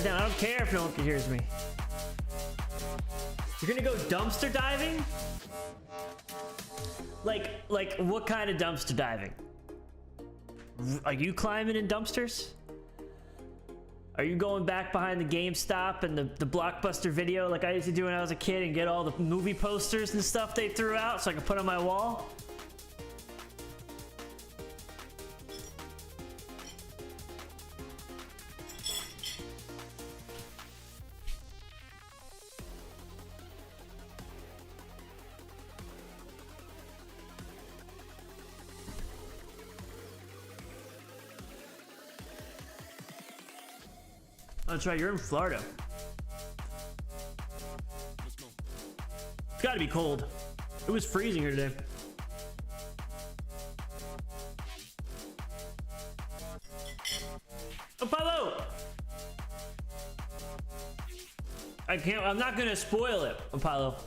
down. I don't care if no one hears me. You're gonna go dumpster diving? Like what kind of dumpster diving? Are you climbing in dumpsters? Are you going back behind the GameStop and the Blockbuster Video like I used to do when I was a kid and get all the movie posters and stuff they threw out so I could put on my wall? Oh, that's right, you're in Florida. It's gotta be cold. It was freezing here today. Apollo! I'm not gonna spoil it, Apollo.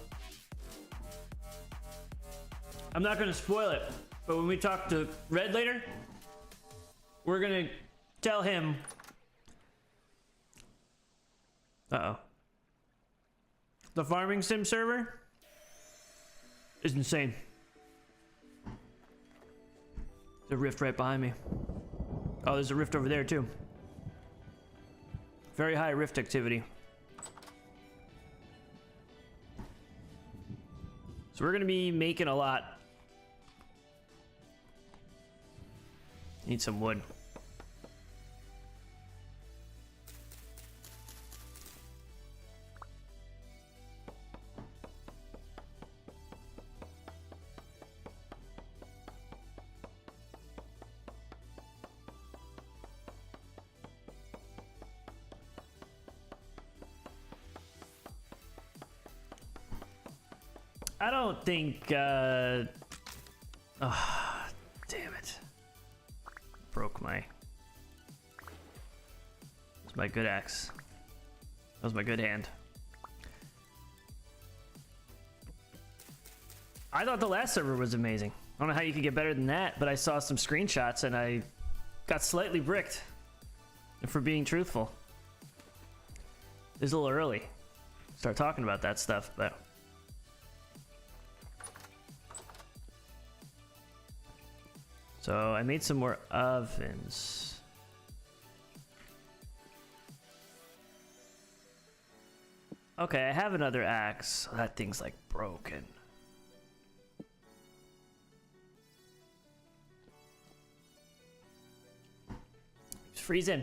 I'm not gonna spoil it. But when we talk to Red later, we're gonna tell him. Uh-oh. The farming sim server is insane. There's a rift right behind me. Oh, there's a rift over there too. Very high rift activity. So we're gonna be making a lot. Need some wood. I don't think, oh, damn it. Broke my... That's my good axe. That was my good hand. I thought the last server was amazing. I don't know how you could get better than that, but I saw some screenshots and I got slightly bricked. For being truthful. It's a little early. Start talking about that stuff, but... So I made some more ovens. Okay, I have another axe. Oh, that thing's like broken. It's freezing.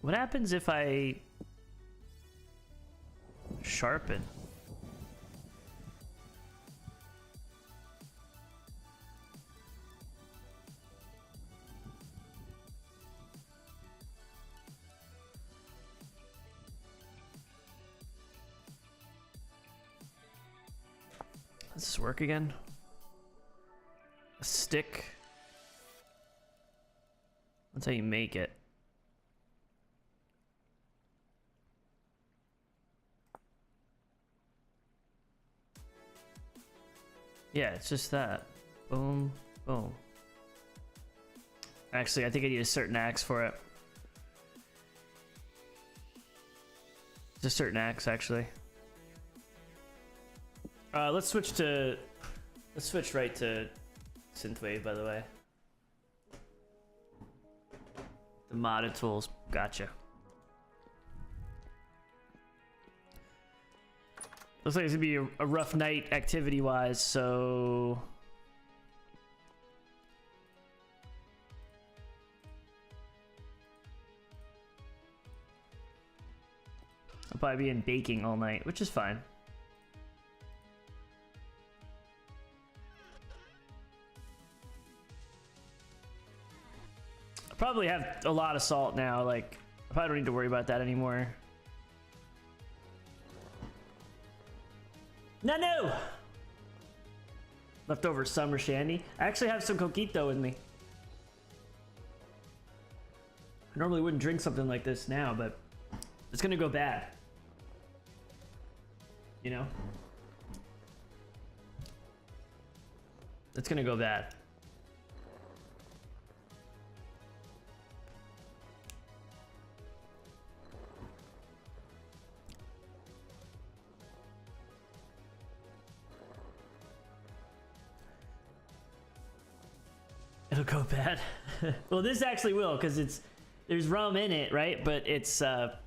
What happens if I sharpen? Does this work again? A stick. That's how you make it. Yeah, it's just that. Boom, boom. Actually, I think I need a certain axe for it. It's a certain axe, actually. Let's switch right to synthwave, by the way. The modded tools, gotcha. Looks like it's gonna be a rough night activity-wise, so... I'll probably be in baking all night, which is fine. Probably have a lot of salt now, like I probably don't need to worry about that anymore. No! Leftover summer shandy. I actually have some coquito with me. I normally wouldn't drink something like this now, but it's gonna go bad. You know? It's gonna go bad. It'll go bad. Well, this actually will, because there's rum in it, right? But it's got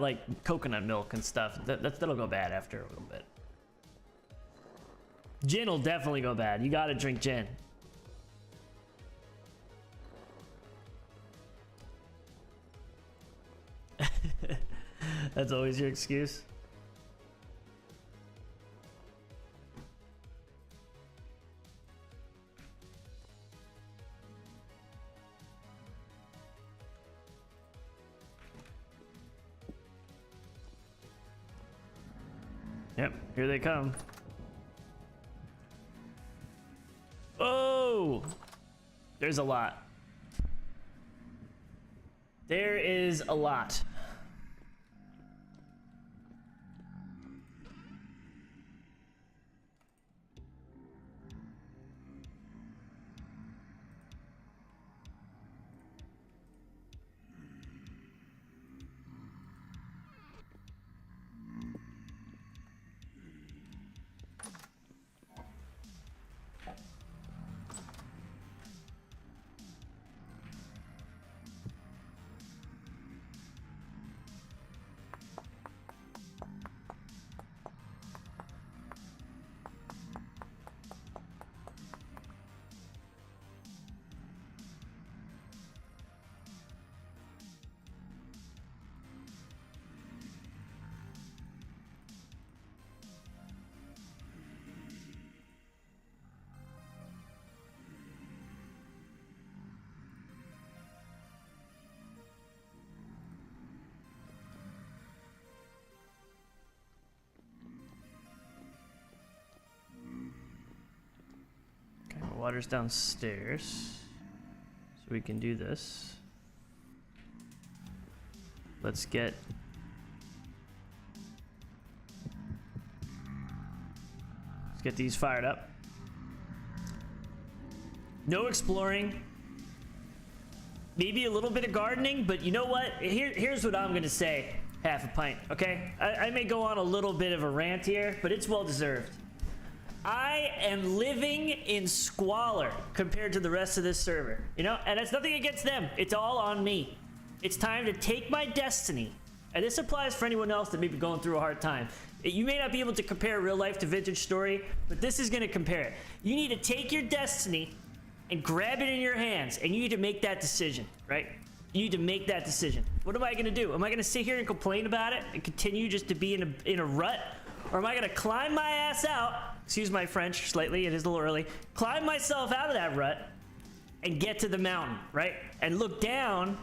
like coconut milk and stuff. That'll go bad after a little bit. Gin will definitely go bad. You gotta drink gin. That's always your excuse. Yep, here they come. Oh! There's a lot. There is a lot. Water's downstairs, so we can do this. Let's get these fired up. No exploring, maybe a little bit of gardening, but you know what? Here's what I'm gonna say. Half a pint, okay? I may go on a little bit of a rant here, but it's well deserved. I am living in squalor compared to the rest of this server, you know? And it's nothing against them. It's all on me. It's time to take my destiny. And this applies for anyone else that may be going through a hard time. You may not be able to compare real life to vintage story, but this is going to compare it. You need to take your destiny and grab it in your hands, and you need to make that decision, right? You need to make that decision. What am I going to do? Am I going to sit here and complain about it and continue just to be in a rut? Or am I going to climb my ass out, excuse my French slightly, it is a little early, climb myself out of that rut and get to the mountain, right? And look down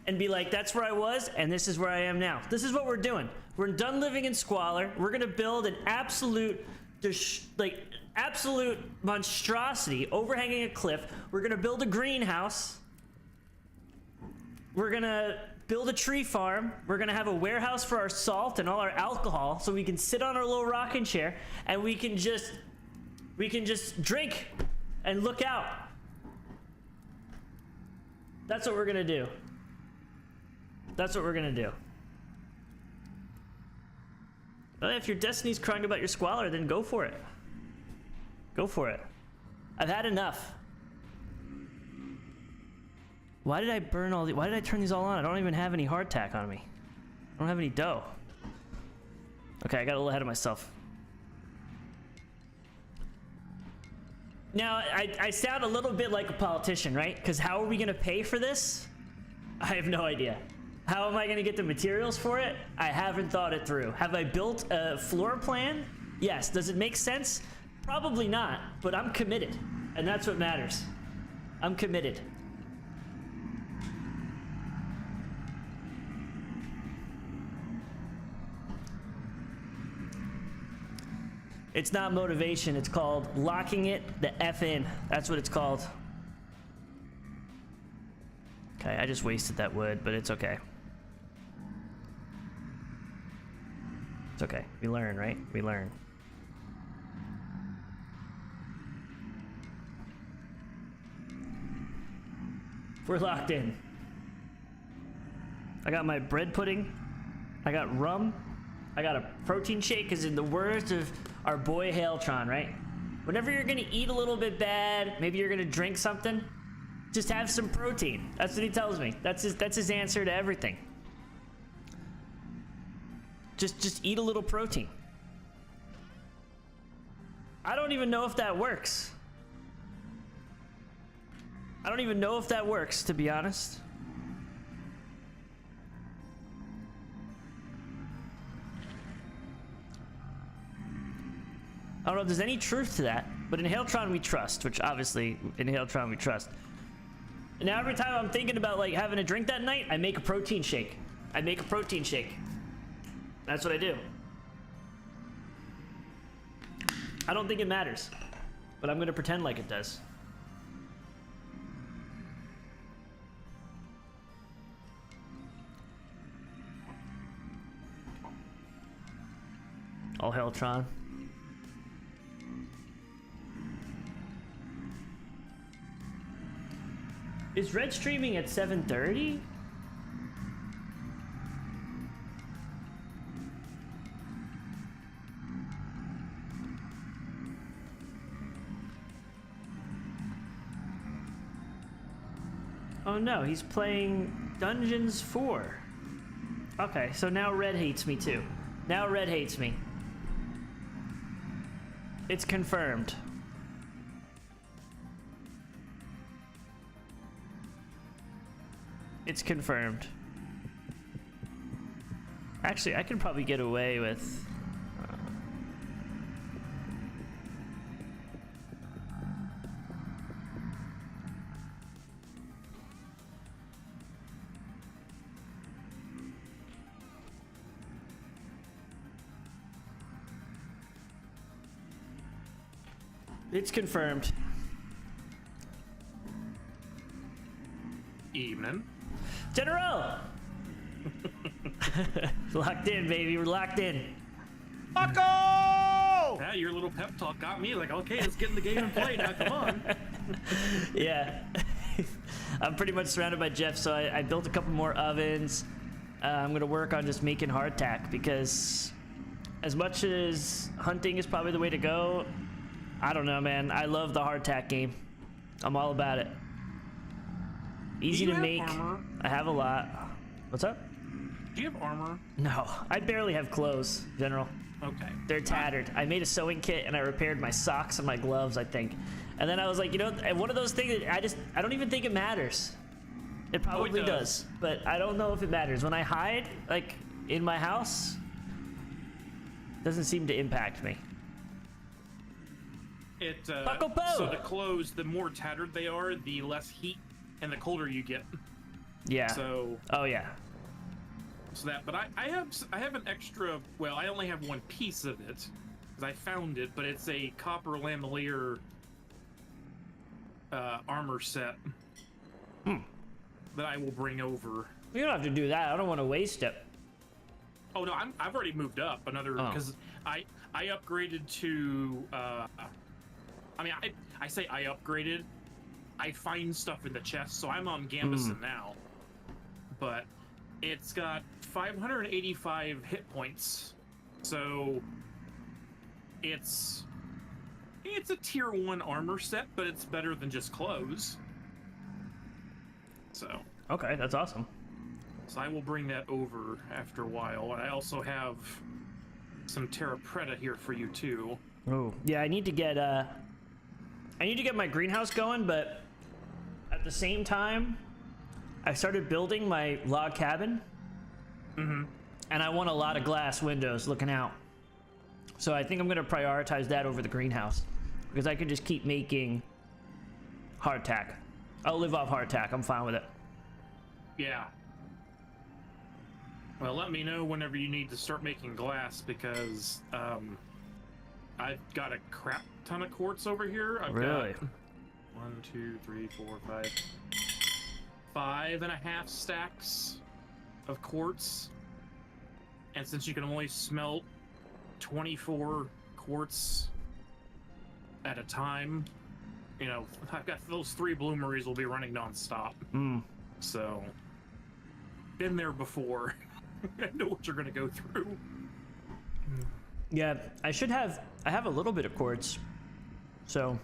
and be like, that's where I was and this is where I am now. This is what we're doing. We're done living in squalor. We're going to build an absolute monstrosity overhanging a cliff. We're going to build a greenhouse. We're going to build a tree farm. We're gonna have a warehouse for our salt and all our alcohol, so we can sit on our little rocking chair and we can just drink and look out. That's what we're gonna do. That's what we're gonna do. Well, if your destiny's crying about your squalor, then go for it. Go for it. I've had enough. Why did I burn all why did I turn these all on? I don't even have any hardtack on me. I don't have any dough. Okay, I got a little ahead of myself. Now, I sound a little bit like a politician, right? Because how are we gonna pay for this? I have no idea. How am I gonna get the materials for it? I haven't thought it through. Have I built a floor plan? Yes. Does it make sense? Probably not, but I'm committed. And that's what matters. I'm committed. It's not motivation, it's called locking it the F in. That's what it's called. Okay, I just wasted that wood, but it's okay. It's okay. We learn, right? We learn. We're locked in. I got my bread pudding. I got rum. I got a protein shake, because in the words of our boy Hailtron, right? Whenever you're gonna eat a little bit bad, maybe you're gonna drink something, just have some protein. That's what he tells me. That's his answer to everything. Just eat a little protein. I don't even know if that works. I don't even know if that works, to be honest. I don't know if there's any truth to that, but in Hailtron we trust, which obviously in Hailtron we trust. And now every time I'm thinking about like having a drink that night, I make a protein shake. I make a protein shake. That's what I do. I don't think it matters, but I'm gonna pretend like it does. All Hailtron. Is Red streaming at 7:30? Oh no, he's playing Dungeons 4. Okay, so now Red hates me too. Now Red hates me. It's confirmed. It's confirmed. Actually, I can probably get away with... It's confirmed. Evening. General! Locked in, baby. We're locked in. Bucko! Yeah, your little pep talk got me like, okay, let's get in the game and play now. Come on. Yeah. I'm pretty much surrounded by Jeff, so I built a couple more ovens. I'm going to work on just making hardtack because as much as hunting is probably the way to go, I don't know, man. I love the hardtack game. I'm all about it. Easy to make. Armor? I have a lot. What's up? Do you have armor? No, I barely have clothes, General. Okay. They're tattered. I made a sewing kit and I repaired my socks and my gloves, I think. And then I was like, you know, one of those things that I don't even think it matters. It probably does, but I don't know if it matters. When I hide, like, in my house, it doesn't seem to impact me. So the clothes, the more tattered they are, the less heat and the colder you get. Yeah. So. Oh yeah. So that, but I have an extra. Well, I only have one piece of it because I found it, but it's a copper lamelier armor set that I will bring over. You don't have to do that. I don't want to waste it. Oh no, I've already moved up another because I upgraded to. I mean, I say I upgraded. I find stuff in the chest, so I'm on Gambison now. But it's got 585 hit points, so it's a tier 1 armor set, but it's better than just clothes. So okay, that's awesome. So I will bring that over after a while. I also have some Terra Preta here for you too. Oh yeah, I need to get my greenhouse going, but at the same time, I started building my log cabin. And I want a lot of glass windows looking out. So I think I'm gonna prioritize that over the greenhouse because I can just keep making hardtack. I'll live off hardtack. I'm fine with it. Yeah. Well, let me know whenever you need to start making glass because I've got a crap ton of quartz over here. I've really? got 1, 2, 3, 4, 5 and a half stacks of quartz. And since you can only smelt 24 quartz at a time, you know, I've got those 3 bloomeries will be running non-stop. So, been there before. I know what you're gonna go through. Yeah, I have a little bit of quartz. So,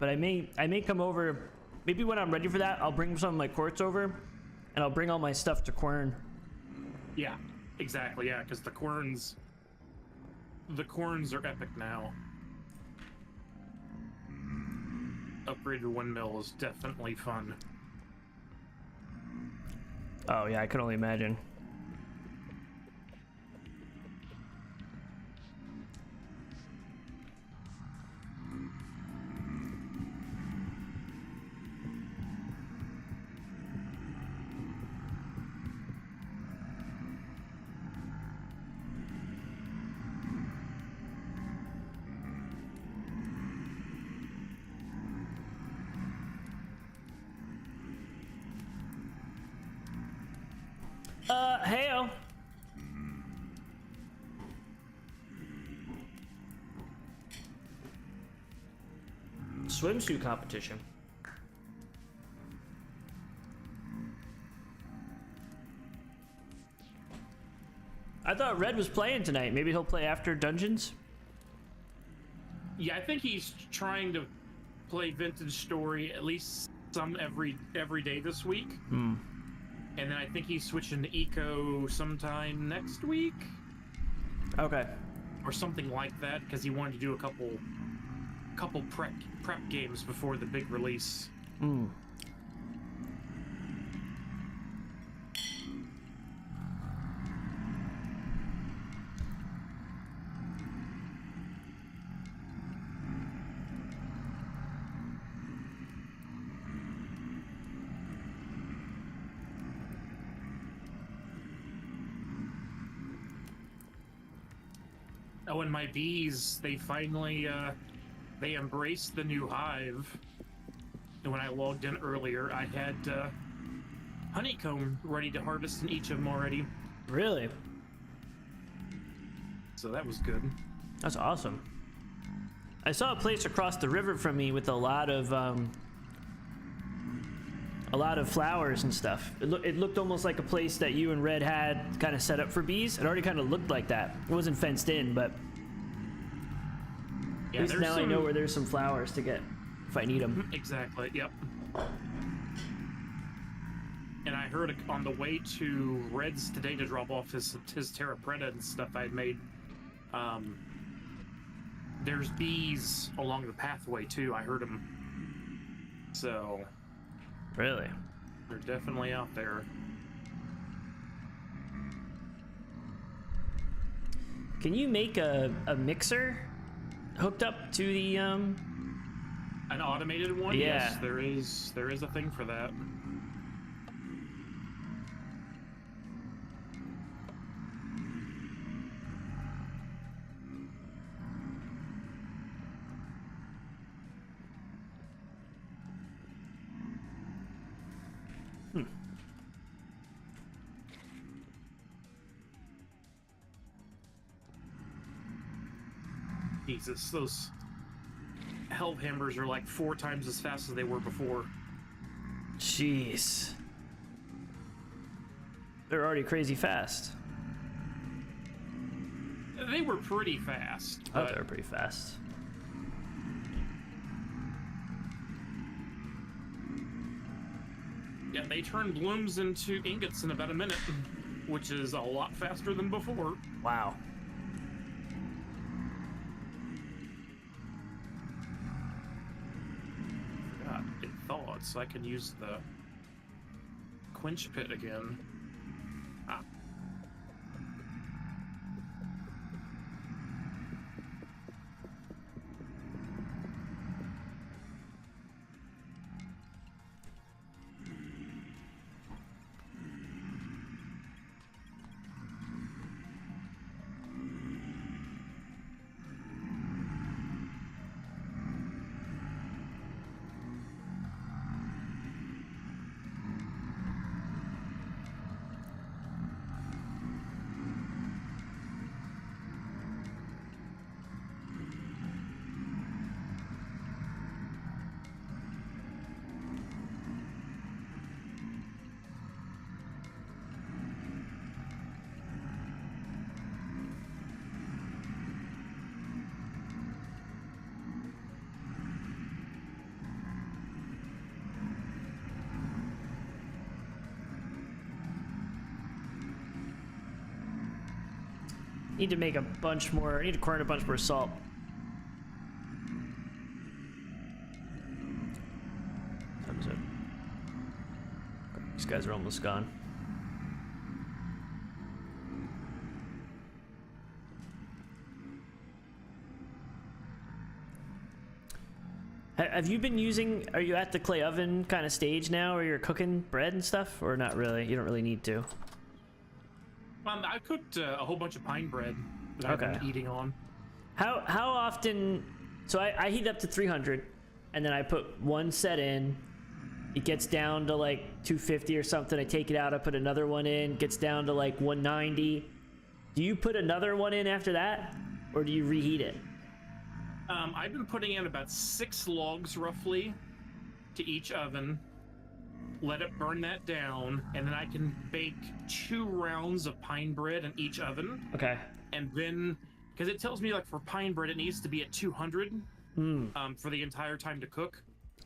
but I may come over. Maybe when I'm ready for that, I'll bring some of my quartz over, and I'll bring all my stuff to Quern. Yeah, exactly. Yeah, because the Querns are epic now. Upgraded windmill is definitely fun. Oh yeah, I can only imagine. Heyo. Swimsuit competition. I thought Red was playing tonight. Maybe he'll play after Dungeons? Yeah, I think he's trying to play Vintage Story at least some every day this week. Hmm. And then I think he's switching to Eco sometime next week. Okay. Or something like that, because he wanted to do a couple prep games before the big release. Hmm. Oh, and my bees, they finally, they embraced the new hive. And when I logged in earlier, I had honeycomb ready to harvest in each of them already. Really? So that was good. That's awesome. I saw a place across the river from me with a lot of flowers and stuff. It looked almost like a place that you and Red had kind of set up for bees. It already kind of looked like that. It wasn't fenced in, but Yeah, at least now I know where there's some flowers to get if I need them. Exactly, yep. And I heard on the way to Red's today to drop off his Terra Preta and stuff I had made, there's bees along the pathway too. I heard them. So... Really? They're definitely out there. Can you make a mixer hooked up to the An automated one? Yeah. Yes, there is a thing for that. Jesus, those hellhammers are like 4 times as fast as they were before. Jeez. They're already crazy fast. They were pretty fast. I thought they were pretty fast. Yeah, they turn blooms into ingots in about a minute, which is a lot faster than before. Wow. It thawed, so I can use the quench pit again. Ah. Need to make a bunch more. I need to corn a bunch more salt. Time is it? These guys are almost gone. Have you been using, are you at the clay oven kind of stage now where you're cooking bread and stuff, or not really? You don't really need to. I cooked a whole bunch of pine bread that I've been eating on. How often, so I heat up to 300 and then I put one set in. It gets down to like 250 or something. I take it out, I put another one in, gets down to like 190. Do you put another one in after that, or do you reheat it? I've been putting in about 6 logs roughly to each oven. Let it burn that down, and then I can bake 2 rounds of pine bread in each oven. Okay. And then, because it tells me like for pine bread it needs to be at 200 for the entire time to cook.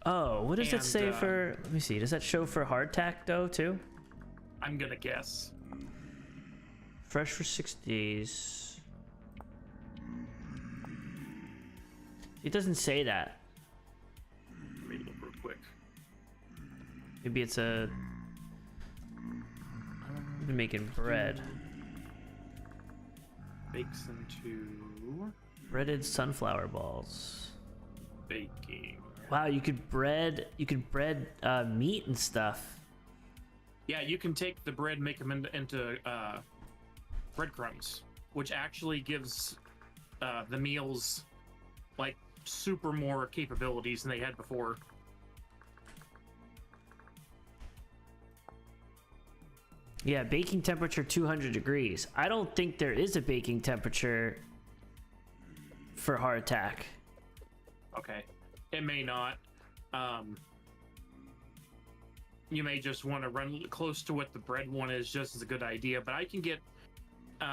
Oh, what does that say for? Let me see. Does that show for hardtack dough too? I'm gonna guess. Fresh for 6 days. It doesn't say that. Read it real quick. Maybe it's a. I've been making bread. Bakes into Breaded sunflower balls. baking. Wow, you could bread meat and stuff. Yeah, you can take the bread, make them into breadcrumbs, which actually gives the meals like super more capabilities than they had before. Yeah, baking temperature 200 degrees. I don't think there is a baking temperature for hardtack. Okay, it may not. You may just want to run close to what the bread one is, just as a good idea. But I can get,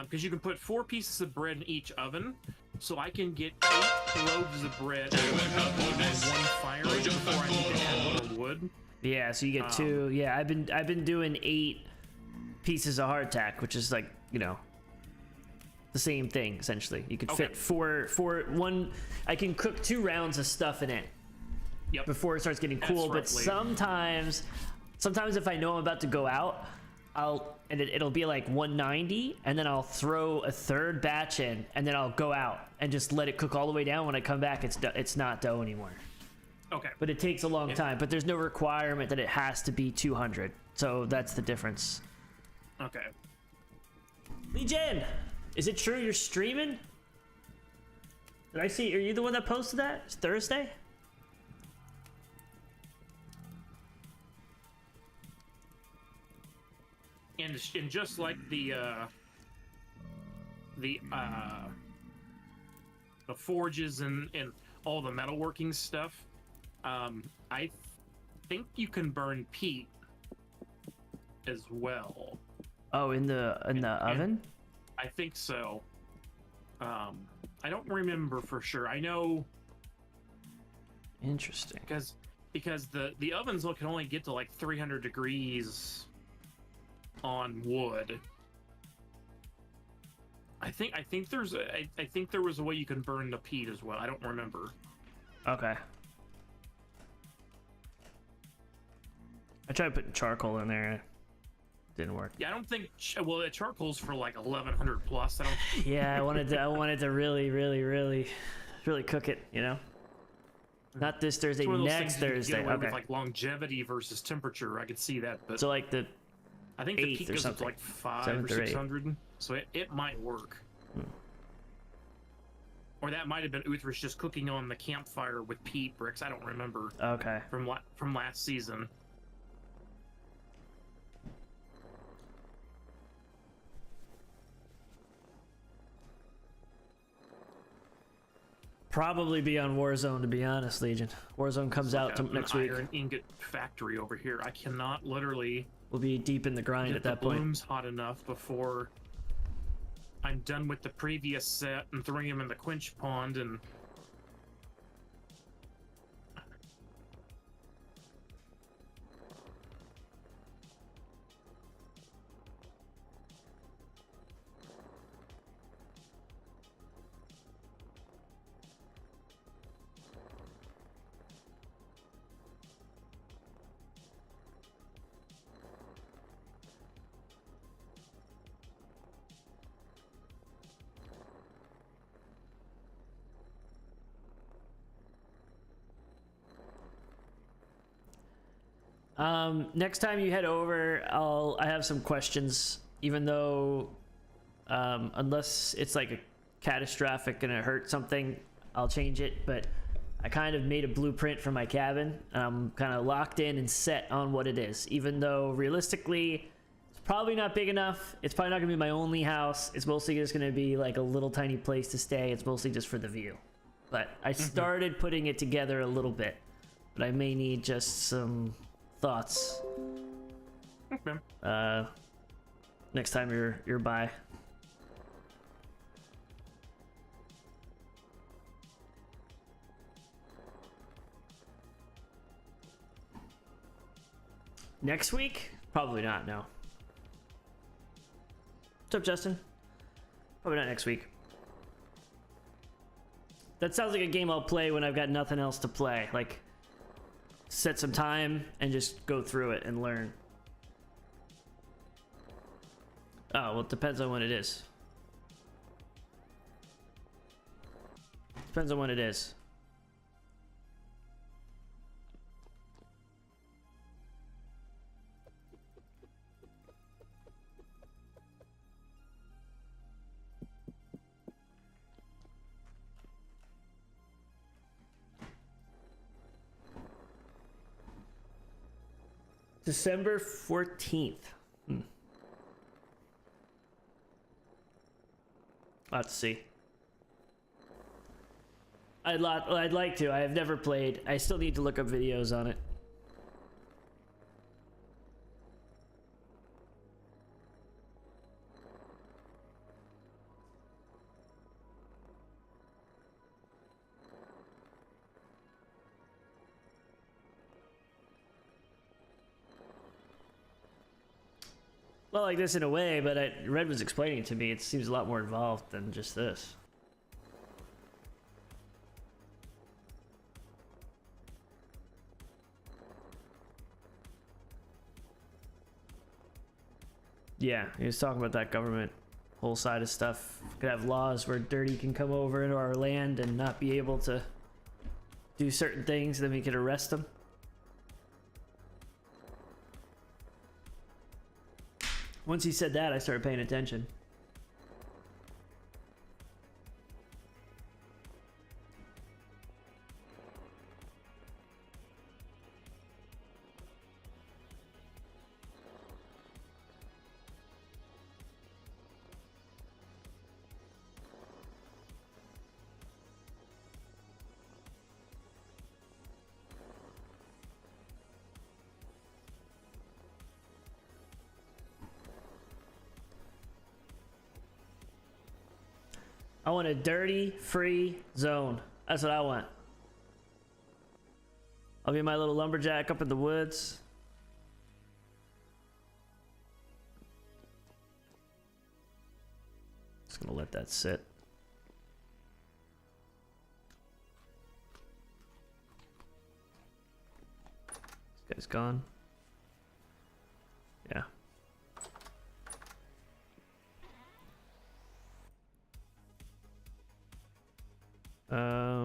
because you can put 4 pieces of bread in each oven, so I can get 8 loaves of bread on one firing before I need to add more wood. Yeah, so you get 2. Yeah, I've been doing 8 pieces of hardtack, which is like, you know, the same thing essentially. You could fit one. I can cook 2 rounds of stuff in it. Yep. Before it starts getting cool. But sometimes if I know I'm about to go out, it'll be like 190, and then I'll throw a 3rd batch in, and then I'll go out and just let it cook all the way down. When I come back, it's not dough anymore. Okay. But it takes a long time. But there's no requirement that it has to be 200. So that's the difference. Okay. Legion, is it true you're streaming? Did I see? Are you the one that posted that? It's Thursday. And just like the forges and all the metalworking stuff, I think you can burn peat as well. Oh, in the oven? I think so. I don't remember for sure. I know. Interesting. Because the ovens can only get to like 300 degrees on wood. I think there was a way you can burn the peat as well. I don't remember. Okay. I tried putting charcoal in there. Didn't work. Yeah, I don't think. Well, the charcoal's for like 1100 plus. I don't. Yeah, I wanted to really cook it. You know. Not this Thursday. Next Thursday. Okay. With like longevity versus temperature, I could see that. But so like the. I think the peak goes up to like 500 or 600, so it might work. Or that might have been Uthrish just cooking on the campfire with peat bricks. I don't remember. Okay. From last season. Probably be on Warzone, to be honest, Legion. Warzone comes out next week. Iron ingot factory over here. I cannot literally. We'll be deep in the grind at that point. The blooms hot enough before I'm done with the previous set and throwing them in the quench pond and. Next time you head over, I have some questions, even though, unless it's like a catastrophic gonna hurt something, I'll change it. But I kind of made a blueprint for my cabin, and I'm kind of locked in and set on what it is, even though realistically it's probably not big enough. It's probably not gonna be my only house. It's mostly just gonna be like a little tiny place to stay. It's mostly just for the view. But I started putting it together a little bit, but I may need just some thoughts. Okay. Next time you're by. Next week? Probably not, no. What's up, Justin? Probably not next week. That sounds like a game I'll play when I've got nothing else to play. Like, set some time and just go through it and learn. Oh, well, it depends on when it is. Depends on when it is. December 14th. I'll have to see. I'd like to. I have never played. I still need to look up videos on it. Well, like this in a way, but Red was explaining it to me. It seems a lot more involved than just this. Yeah, he was talking about that government whole side of stuff. Could have laws where Dirty can come over into our land and not be able to do certain things, then we could arrest them. Once he said that, I started paying attention. I want a dirty, free zone. That's what I want. I'll be my little lumberjack up in the woods. Just gonna let that sit. This guy's gone. Yeah.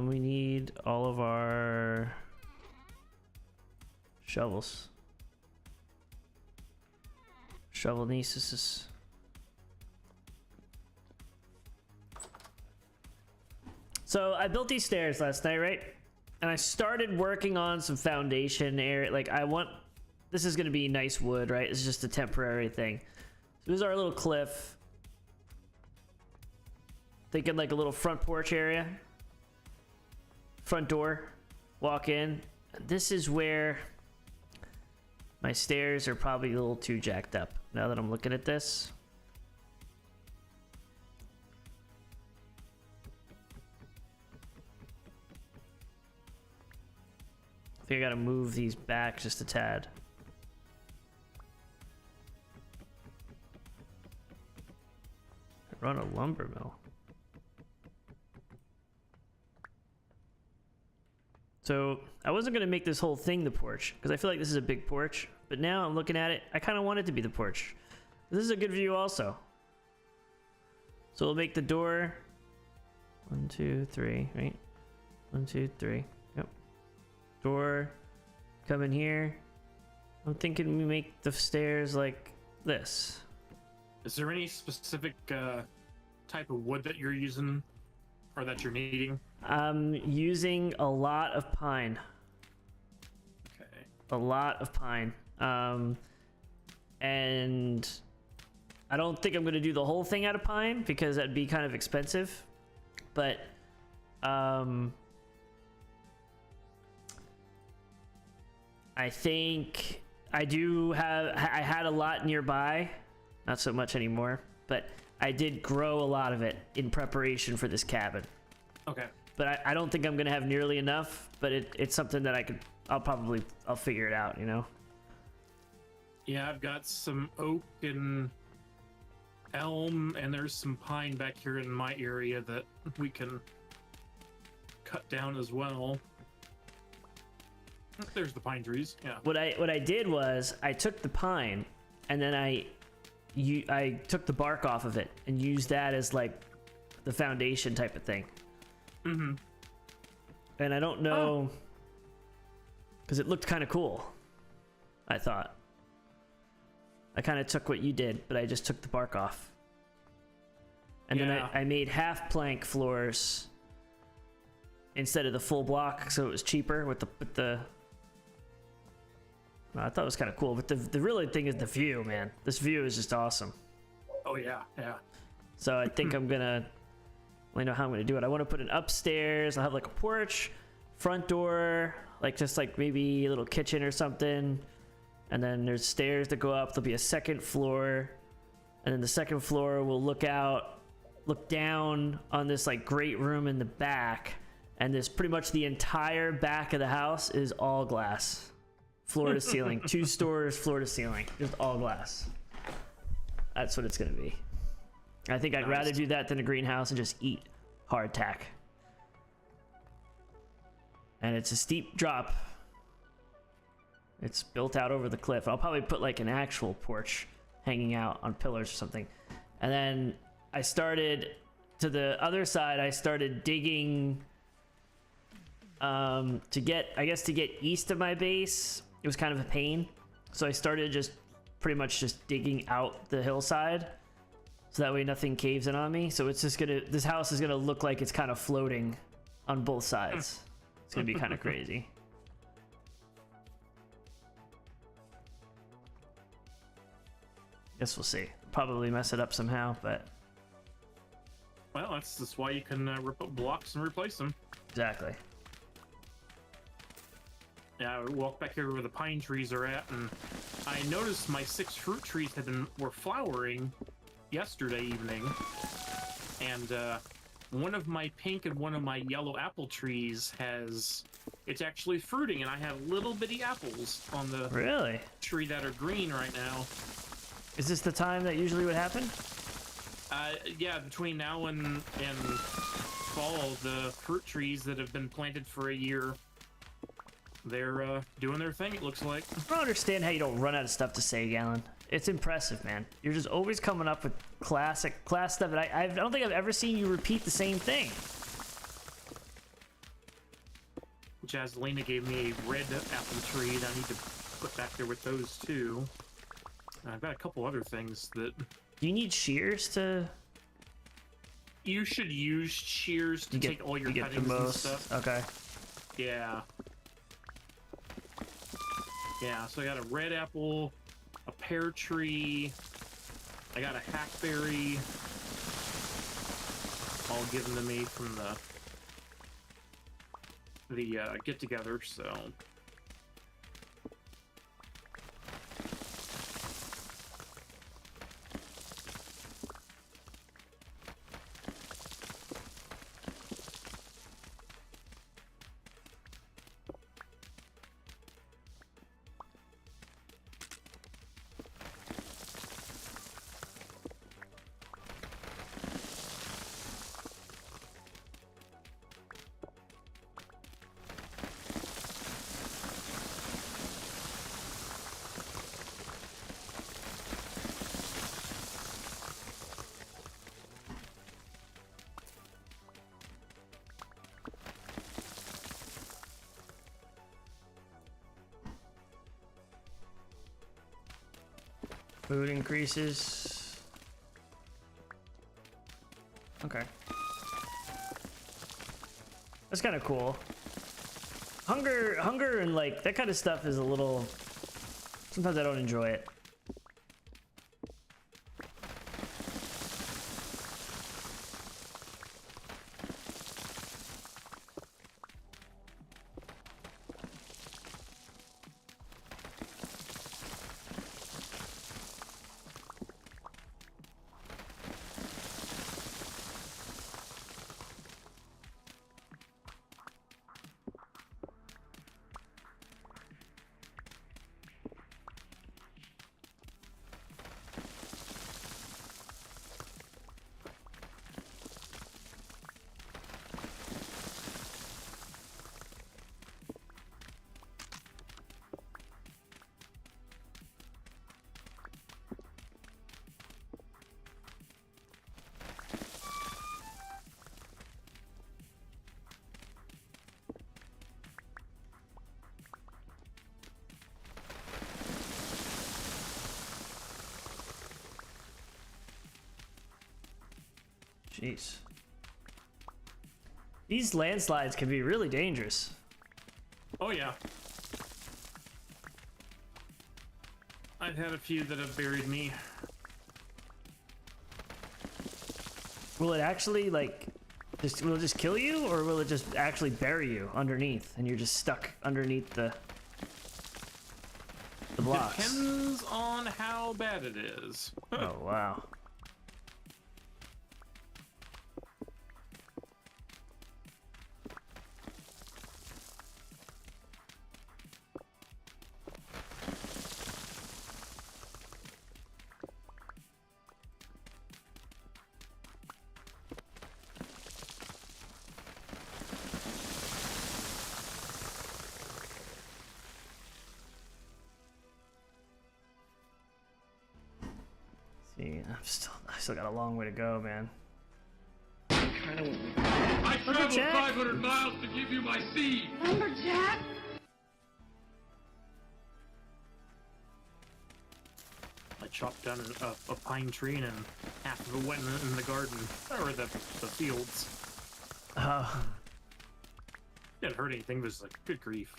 We need all of our shovels. Shovelnesis. So I built these stairs last night, right? And I started working on some foundation area. Like this is gonna be nice wood, right? It's just a temporary thing. So this is our little cliff. Thinking like a little front porch area. Front door, walk in. This is where my stairs are probably a little too jacked up now that I'm looking at this. I think I gotta move these back just a tad. Run a lumber mill. So I wasn't going to make this whole thing the porch because I feel like this is a big porch, but now I'm looking at it, I kind of want it to be the porch. This is a good view also. So we'll make the door 1, 2, 3, right? 1, 2, 3. Yep. Door, come in here, I'm thinking we make the stairs like this. Is there any specific type of wood that you're using or that you're needing? I'm using a lot of pine. Okay. A lot of pine. And I don't think I'm going to do the whole thing out of pine because that'd be kind of expensive. But I think I had a lot nearby, not so much anymore, but I did grow a lot of it in preparation for this cabin. Okay. But I don't think I'm gonna have nearly enough, but it's something that I'll figure it out, you know? Yeah, I've got some oak and elm, and there's some pine back here in my area that we can cut down as well. There's the pine trees. Yeah. What I did was I took the pine and then I took the bark off of it and used that as like the foundation type of thing. Mm-hmm. And I don't know, because it looked kind of cool, I thought. I kind of took what you did, but I just took the bark off. And then I made half plank floors instead of the full block, so it was cheaper with the I thought it was kind of cool, but the really thing is the view, man. This view is just awesome. Oh yeah, yeah. So I think I'm gonna, I know how I'm gonna do it. I want to put an upstairs. I'll have like a porch, front door, like just like maybe a little kitchen or something. And then there's stairs that go up. There'll be a second floor, and then the second floor will look down on this like great room in the back. And this pretty much the entire back of the house is all glass. Floor to ceiling. 2 stores, floor to ceiling. Just all glass. That's what it's going to be. I think I'd rather do that than a greenhouse and just eat hardtack. And it's a steep drop. It's built out over the cliff. I'll probably put like an actual porch hanging out on pillars or something. And then I started to the other side, I started digging to get east of my base. It was kind of a pain, so I started just pretty much just digging out the hillside, so that way nothing caves in on me. So it's just this house is gonna look like it's kind of floating on both sides. It's gonna be kind of crazy. Guess we'll see. Probably mess it up somehow, but well, that's why you can rip up blocks and replace them. Exactly. Yeah, I walked back here where the pine trees are at, and I noticed my 6 fruit trees were flowering yesterday evening, and one of my pink and one of my yellow apple trees it's actually fruiting, and I have little bitty apples on the tree that are green right now. Is this the time that usually would happen? Yeah, between now and fall, the fruit trees that have been planted for a year, they're doing their thing, it looks like. I don't understand how you don't run out of stuff to say, Galen. It's impressive, man. You're just always coming up with class stuff, and I don't think I've ever seen you repeat the same thing. Jazzlina gave me a red apple tree that I need to put back there with those too. And I've got a couple other things that... Do you need shears to... You should use shears to take all your cuttings and stuff. Okay. Yeah. Yeah, so I got a red apple, a pear tree, I got a hackberry, all given to me from the get-together, so... Food increases. Okay. That's kind of cool. Hunger and like that kind of stuff is a little, sometimes I don't enjoy it. Jeez. These landslides can be really dangerous. Oh yeah. I've had a few that have buried me. Will it actually like will it just kill you, or will it just actually bury you underneath and you're just stuck underneath the blocks? Depends on how bad it is. Oh wow. I still got a long way to go, man. I traveled 500 miles to give you my seed. Lumberjack? I chopped down a pine tree and half of it went in the garden, or the fields. Didn't hurt anything, but it was like, good grief.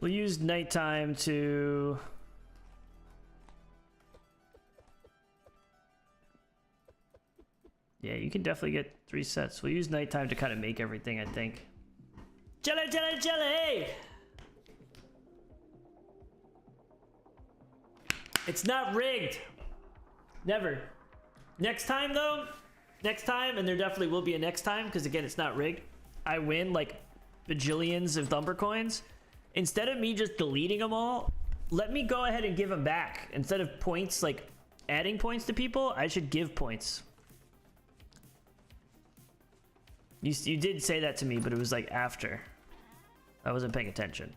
We'll use nighttime to... Yeah, you can definitely get 3 sets. We'll use nighttime to kind of make everything, I think. Jelly, jelly, jelly! It's not rigged. Never. Next time, though, next time, and there definitely will be a next time, because again, it's not rigged. I win like bajillions of Thumper coins. Instead of me just deleting them all, let me go ahead and give them back. Instead of points, like adding points to people, I should give points. You did say that to me, but it was like after. I wasn't paying attention.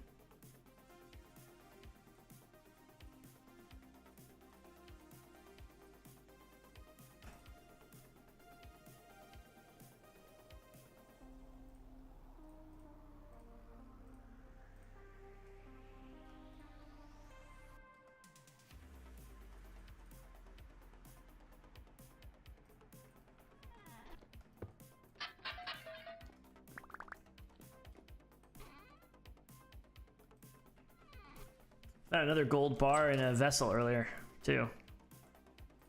Found another gold bar in a vessel earlier, too.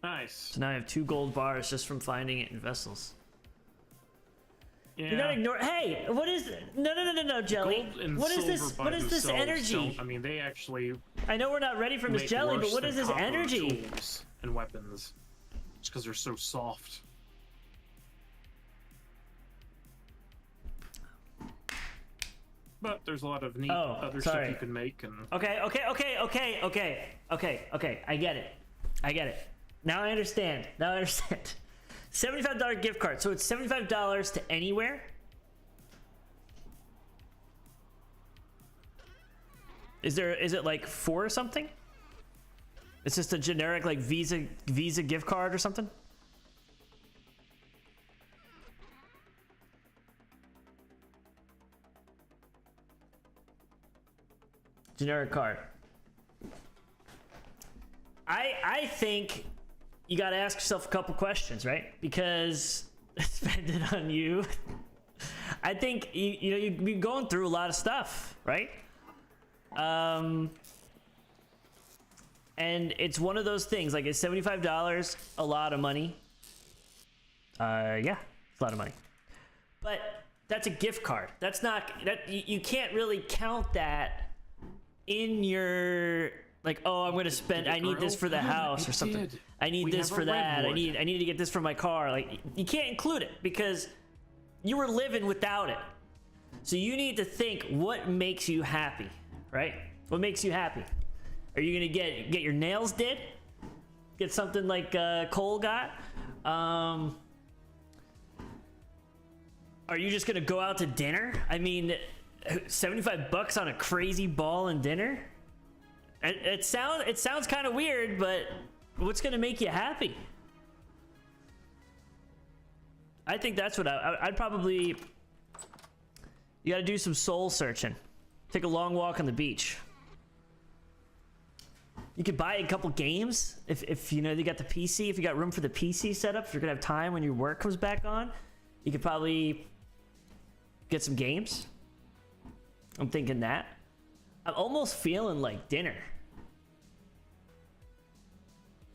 Nice. Nice. So now I have 2 gold bars just from finding it in vessels. Yeah. Do not ignore. Hey, what is? No, Jelly. Gold and What is silver this? by What is this themselves energy? don't- I mean, they actually I know we're not ready for Miss make Jelly, but worse what than is this copper energy? tools and weapons, just because they're so soft. But there's a lot of neat other sorry. stuff you can make, and Okay. I get it. Now I understand. $75 gift card. So it's $75 to anywhere. Is it like 4 or something? It's just a generic like Visa gift card or something? Generic card. I think you got to ask yourself a couple questions, right? Because spend it on you. I think you've been going through a lot of stuff, right? And it's one of those things. Like, is $75 a lot of money? Yeah, it's a lot of money. But that's a gift card. That's not that you can't really count that in your like. Oh, I'm gonna spend. I need this for the house or something. I need this for that. I need to get this for my car. Like, you can't include it because you were living without it. So you need to think what makes you happy, right? What makes you happy? Are you gonna get your nails did? Get something like Cole got? Are you just gonna go out to dinner? I mean, $75 on a crazy ball and dinner? It sounds kind of weird, but what's gonna make you happy? I think that's what I'd probably. You gotta do some soul searching. Take a long walk on the beach. You could buy a couple games if you know you got the PC. If you got room for the PC setup, if you're gonna have time when your work comes back on, you could probably get some games. I'm thinking that. I'm almost feeling like dinner.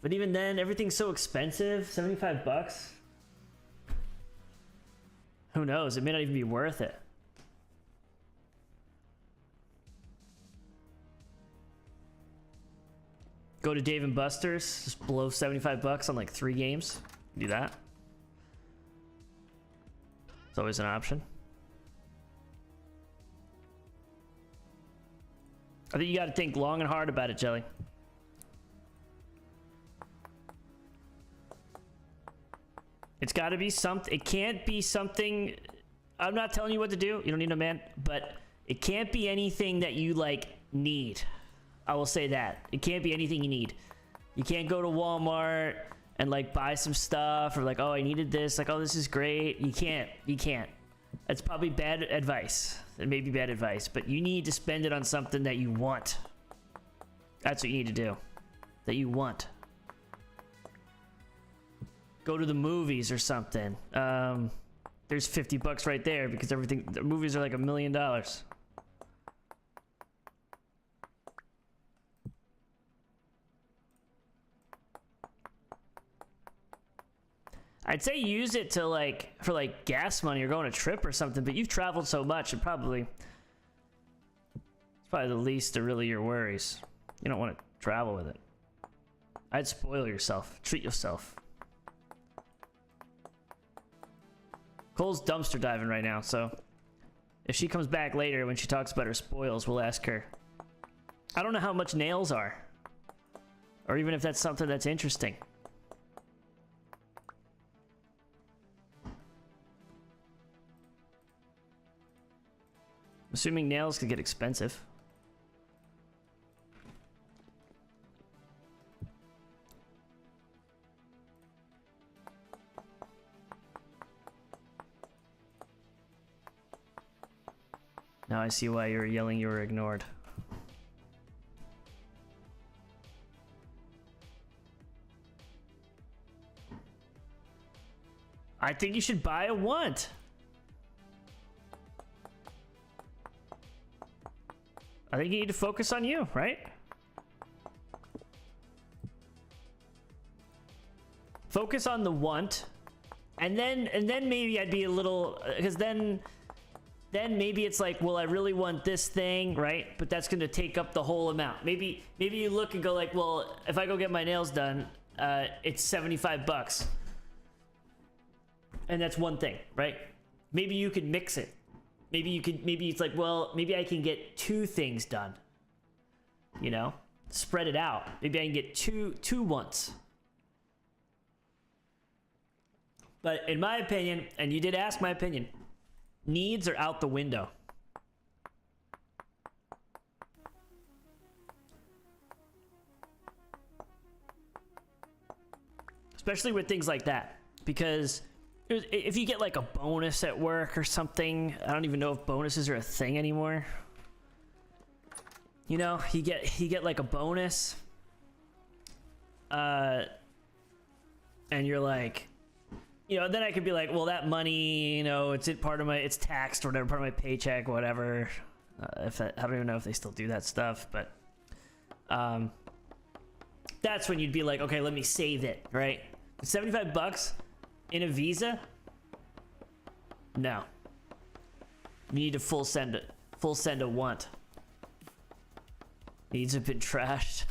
But even then, everything's so expensive. $75. Who knows? It may not even be worth it. Go to Dave & Buster's, just blow $75 on like 3 games. Do that. It's always an option. I think you got to think long and hard about it, Jelly. It's got to be something. It can't be something. I'm not telling you what to do. You don't need a man, but it can't be anything that you like need. I will say that. It can't be anything you need. You can't go to Walmart and like buy some stuff or like, oh, I needed this. Like, oh, this is great. You can't. You can't. That's probably bad advice. It may be bad advice, but you need to spend it on something that you want. That's what you need to do. That you want. Go to the movies or something. There's $50 right there because everything. The movies are like $1 million. I'd say use it to like for like gas money or go on a trip or something, but you've traveled so much, it's probably the least of really your worries. You don't want to travel with it. I'd spoil yourself. Treat yourself. Cole's dumpster diving right now, so if she comes back later when she talks about her spoils, we'll ask her. I don't know how much nails are, or even if that's something that's interesting. Assuming nails could get expensive. Now I see why you were yelling you were ignored. I think you should buy a want. I think you need to focus on you, right? focus on the want, and then maybe I'd be a little, because then maybe it's like, well, I really want this thing, right? But that's going to take up the whole amount. Maybe you look and go like, well, if I go get my nails done, it's 75 bucks. And that's one thing, right? Maybe you could mix it. Maybe it's like, well, maybe I can get 2 things done. You know? Spread it out. Maybe I can get two wants. But in my opinion, and you did ask my opinion, needs are out the window. Especially with things like that. Because if you get like a bonus at work or something, I don't even know if bonuses are a thing anymore. You know, you get like a bonus. And you're like, you know, then I could be like, well, that money, you know, it's taxed or whatever, part of my paycheck, whatever. I don't even know if they still do that stuff, but that's when you'd be like, okay, let me save it, right? 75 bucks in a Visa? No. You need to full send a want. Needs have been trashed.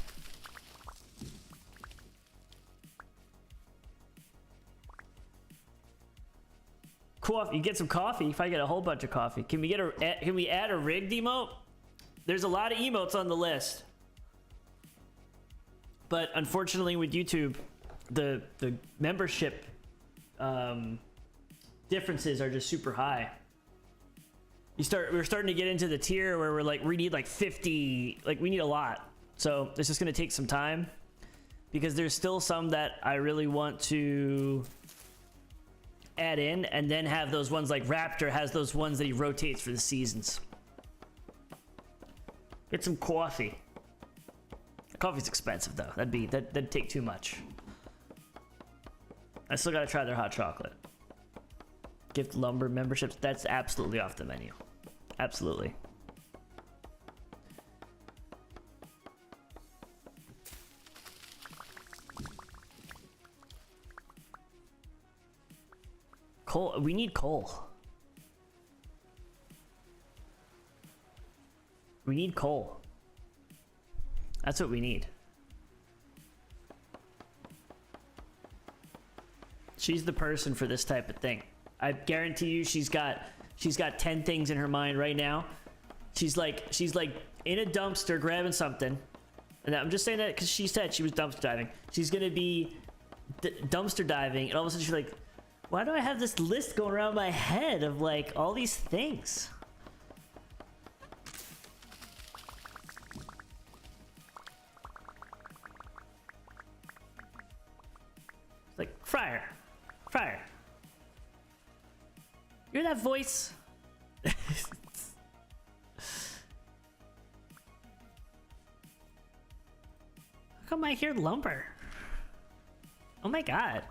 Coffee. You get some coffee. If I get a whole bunch of coffee, can we add a rigged emote? There's a lot of emotes on the list, but unfortunately with YouTube, the membership differences are just super high. We're starting to get into the tier where we need like 50, like we need a lot. So it's just gonna take some time because there's still some that I really want to add in, and then have those ones like Raptor has those ones that he rotates for the seasons. Get some coffee. Coffee's expensive though. That'd take too much. I still gotta try their hot chocolate. Gift lumber memberships, that's absolutely off the menu. Absolutely. Coal, we need coal. We need coal. That's what we need. She's the person for this type of thing. I guarantee you she's got 10 things in her mind right now. She's like in a dumpster grabbing something. And I'm just saying that because she said she was dumpster diving. She's gonna be dumpster diving, and all of a sudden she's like, why do I have this list going around my head of like all these things? It's like, Friar. You hear that voice? How come I hear lumber? Oh my god.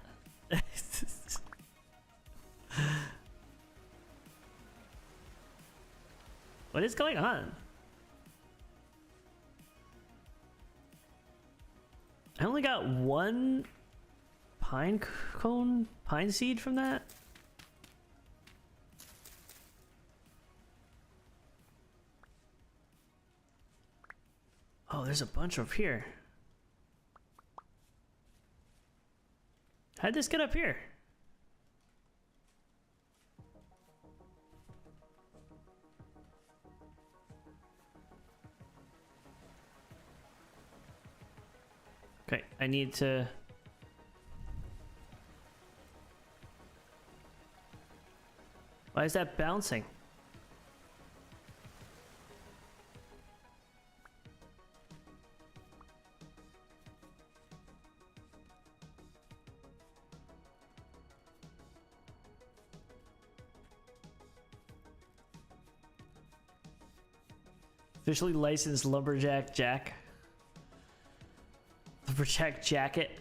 What is going on? I only got one pine seed from that. Oh, there's a bunch up here. How'd this get up here? Okay, I need to... Why is that bouncing? Officially licensed Lumberjack Jack. Lumberjack Jacket.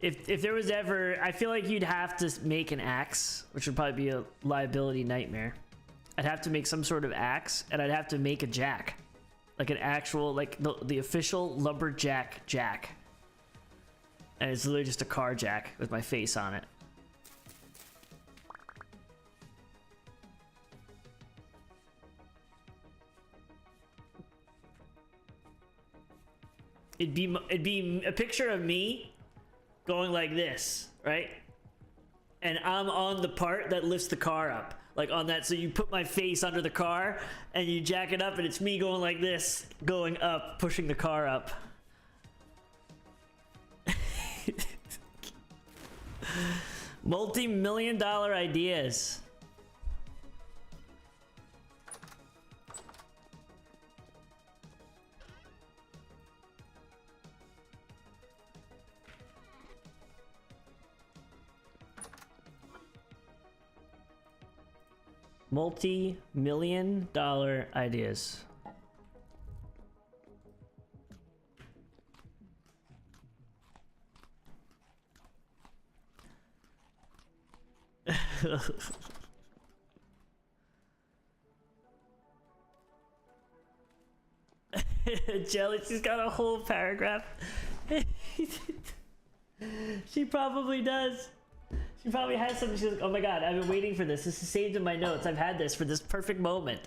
If there was ever, I feel like you'd have to make an axe, which would probably be a liability nightmare. I'd have to make some sort of axe, and I'd have to make a jack, like an actual, like the official Lumberjack Jack. And it's literally just a car jack with my face on it. It'd be a picture of me going like this, right? And I'm on the part that lifts the car up. Like on that, so you put my face under the car and you jack it up and it's me going like this, going up, pushing the car up. Multi-million-dollar ideas. Multi-million-dollar ideas. Jelly, she's got a whole paragraph. She probably does. She probably has something. She's like, oh my god, I've been waiting for this. This is saved in my notes. I've had this for this perfect moment.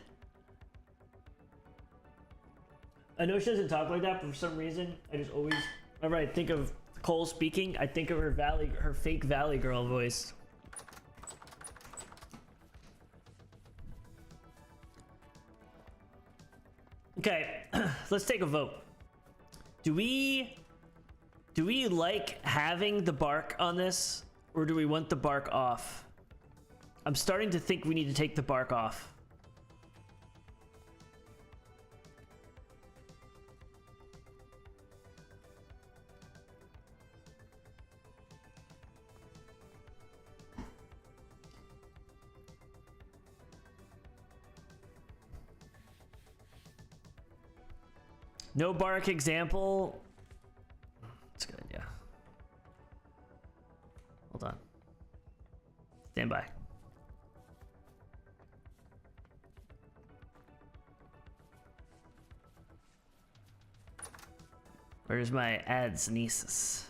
I know she doesn't talk like that, but for some reason, I just always, whenever I think of Cole speaking, I think of her fake Valley Girl voice. Okay, let's take a vote. Do we like having the bark on this, or do we want the bark off? I'm starting to think we need to take the bark off. No bark example. That's a good idea. Hold on. Stand by. Where's my ads nieces?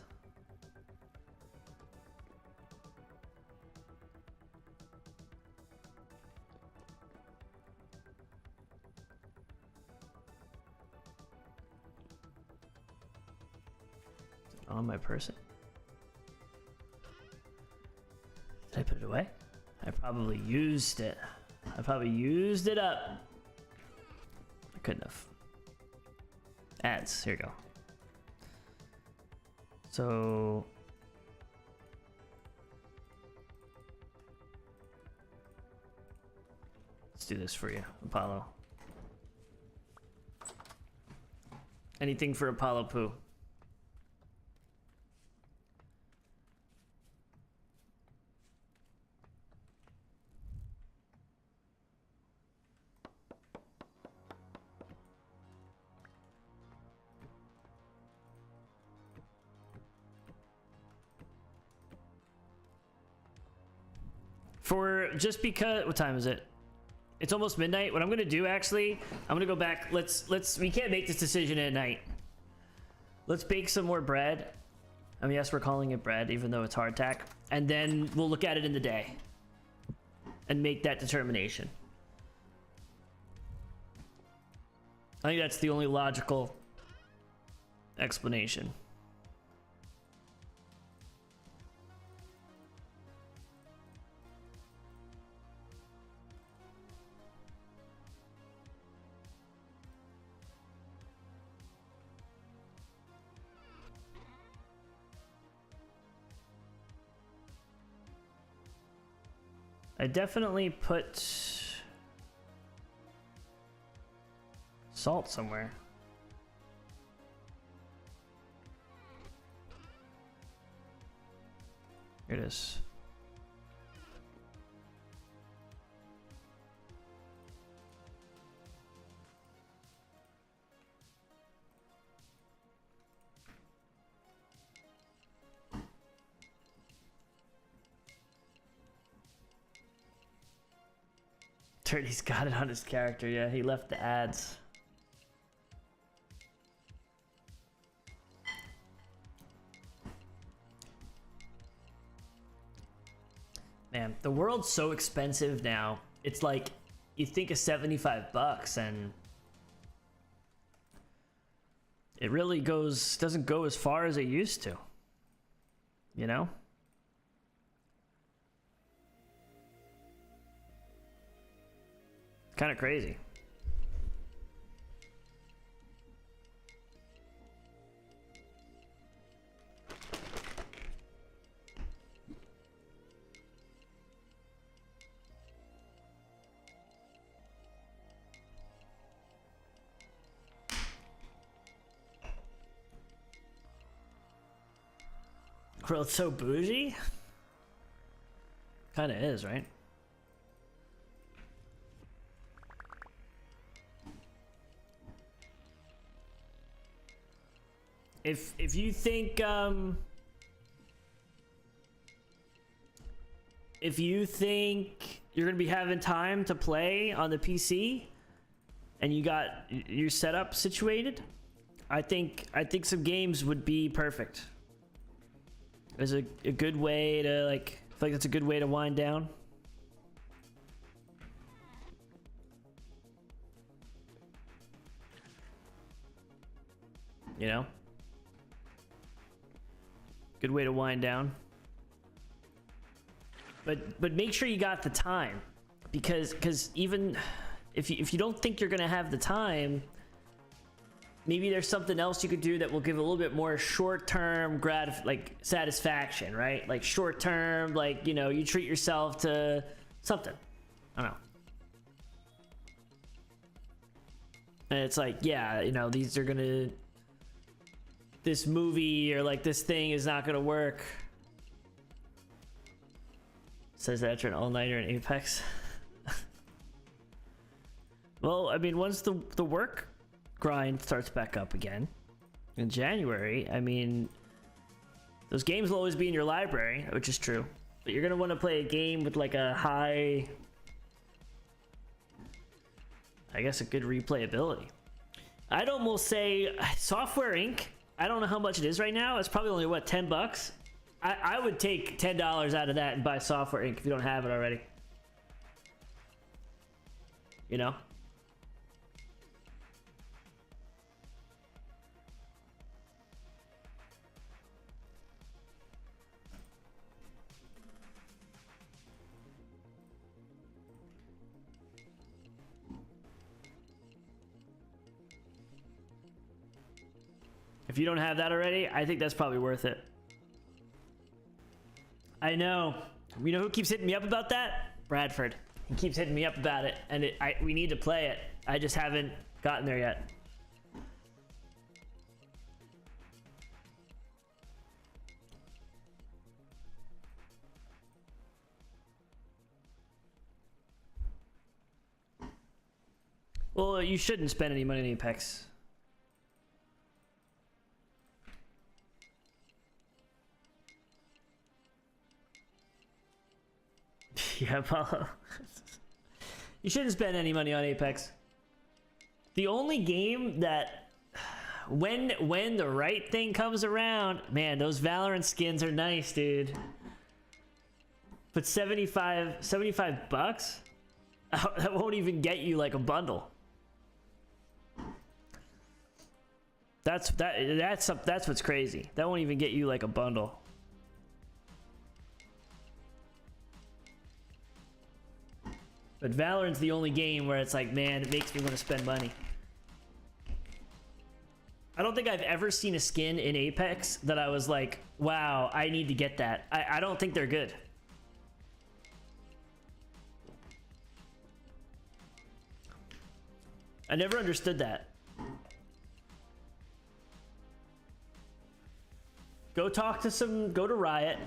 On my person? Did I put it away? I probably used it. I probably used it up. I couldn't have. Ads, here we go. So let's do this for you, Apollo. Anything for Apollo Poo. For just because, what time is it? It's almost midnight. What I'm gonna do actually, I'm gonna go back. We can't make this decision at night. Let's bake some more bread. I mean, yes, we're calling it bread, even though it's hardtack. And then we'll look at it in the day and make that determination. I think that's the only logical explanation. I definitely put salt somewhere. Here it is. He's got it on his character. Yeah, he left the ads. Man, the world's so expensive now. It's like you think of $75 and it really doesn't go as far as it used to. You know? Kind of crazy. World's so bougie? Kind of is, right? If you think you're gonna be having time to play on the PC and you got your setup situated, I think some games would be perfect. It's a good way to, like, I feel like that's a good way to wind down. You know? Good way to wind down. But make sure you got the time, because even if you don't think you're gonna have the time, maybe there's something else you could do that will give a little bit more short-term satisfaction, right? Like short-term, like, you know, you treat yourself to something. I don't know. And it's like, yeah, you know, this movie or like this thing is not gonna work. Says that after an all-nighter in Apex. Well, I mean, once the work grind starts back up again in January, I mean, those games will always be in your library, which is true. But you're gonna want to play a game with like a high, I guess, a good replayability. I'd almost say Software Inc. I don't know how much it is right now. It's probably only, what, $10? I would take $10 out of that and buy Software Inc. if you don't have it already. You know? If you don't have that already, I think that's probably worth it. I know. You know who keeps hitting me up about that? Bradford. He keeps hitting me up about it, and we need to play it. I just haven't gotten there yet. Well, you shouldn't spend any money on Apex. Yeah, Apollo. You shouldn't spend any money on Apex. The only game that, when the right thing comes around, man, those Valorant skins are nice, dude. But 75 bucks? That won't even get you like a bundle. That's what's crazy. That won't even get you like a bundle. But Valorant's the only game where it's like, man, it makes me want to spend money. I don't think I've ever seen a skin in Apex that I was like, wow, I need to get that. I don't think they're good. I never understood that. Go to Riot.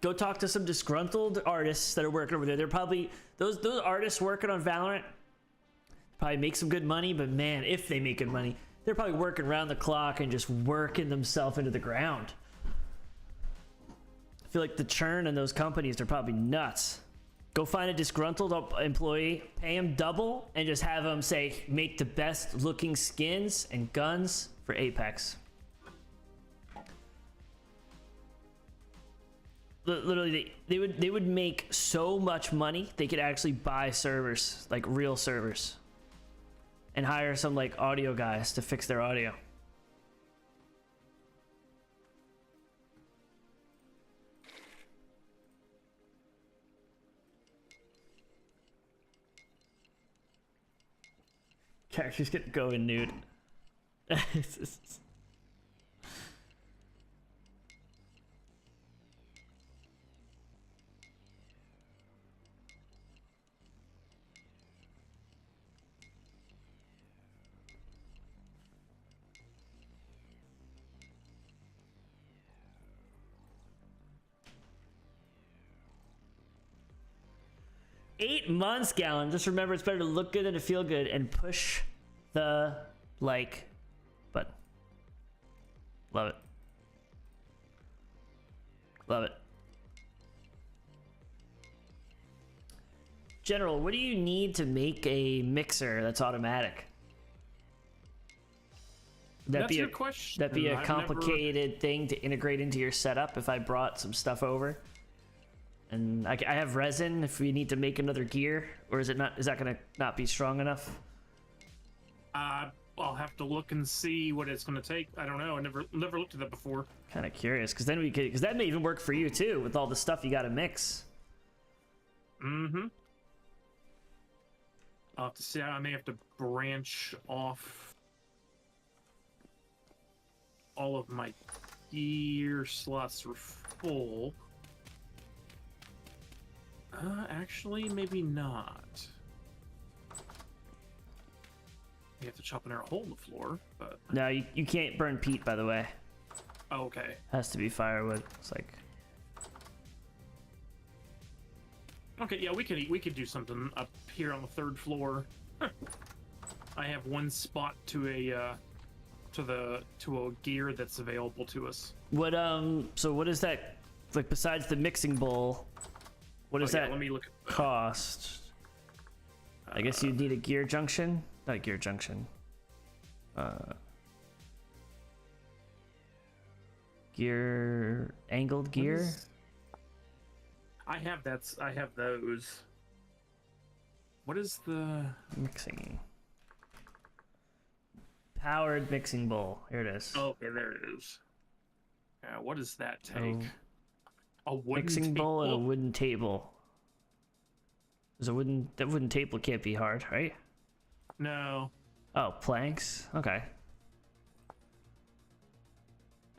Go talk to some disgruntled artists that are working over there. They're probably, those artists working on Valorant probably make some good money, but man, if they make good money, they're probably working around the clock and just working themselves into the ground. I feel like the churn in those companies are probably nuts. Go find a disgruntled employee, pay him double, and just have him say, make the best looking skins and guns for Apex. literally they would make so much money they could actually buy servers, like real servers, and hire some like audio guys to fix their audio. Characters get going nude. Eight months, Gallon. Just remember, it's better to look good than to feel good, and push the like button. Love it. Love it. General, what do you need to make a mixer that's automatic? That's your question. That'd be a complicated thing to integrate into your setup if I brought some stuff over. And I have resin if we need to make another gear, or is it not? Is that gonna not be strong enough? I'll have to look and see what it's gonna take. I don't know. I never looked at that before. Kind of curious, because then we could, because that may even work for you too with all the stuff you got to mix. Mm-hmm. I'll have to see. I may have to branch off all of my gear slots are full. Actually, maybe not. You have to chop an air hole in the floor, but... No, you can't burn peat, by the way. Oh, okay. Has to be firewood. It's like... Okay, yeah, we could do something up here on the third floor. I have one spot to a gear that's available to us. What so what is that, like, besides the mixing bowl? What does that let me look at cost? I guess you'd need a gear junction? Not a gear junction. Gear... angled gear? I have those. What is the... Mixing. Powered mixing bowl. Here it is. Oh, okay, there it is. What does that take? Oh. A wooden Mixing table? bowl and a wooden table. That wooden table can't be hard, right? No. Oh, planks? Okay.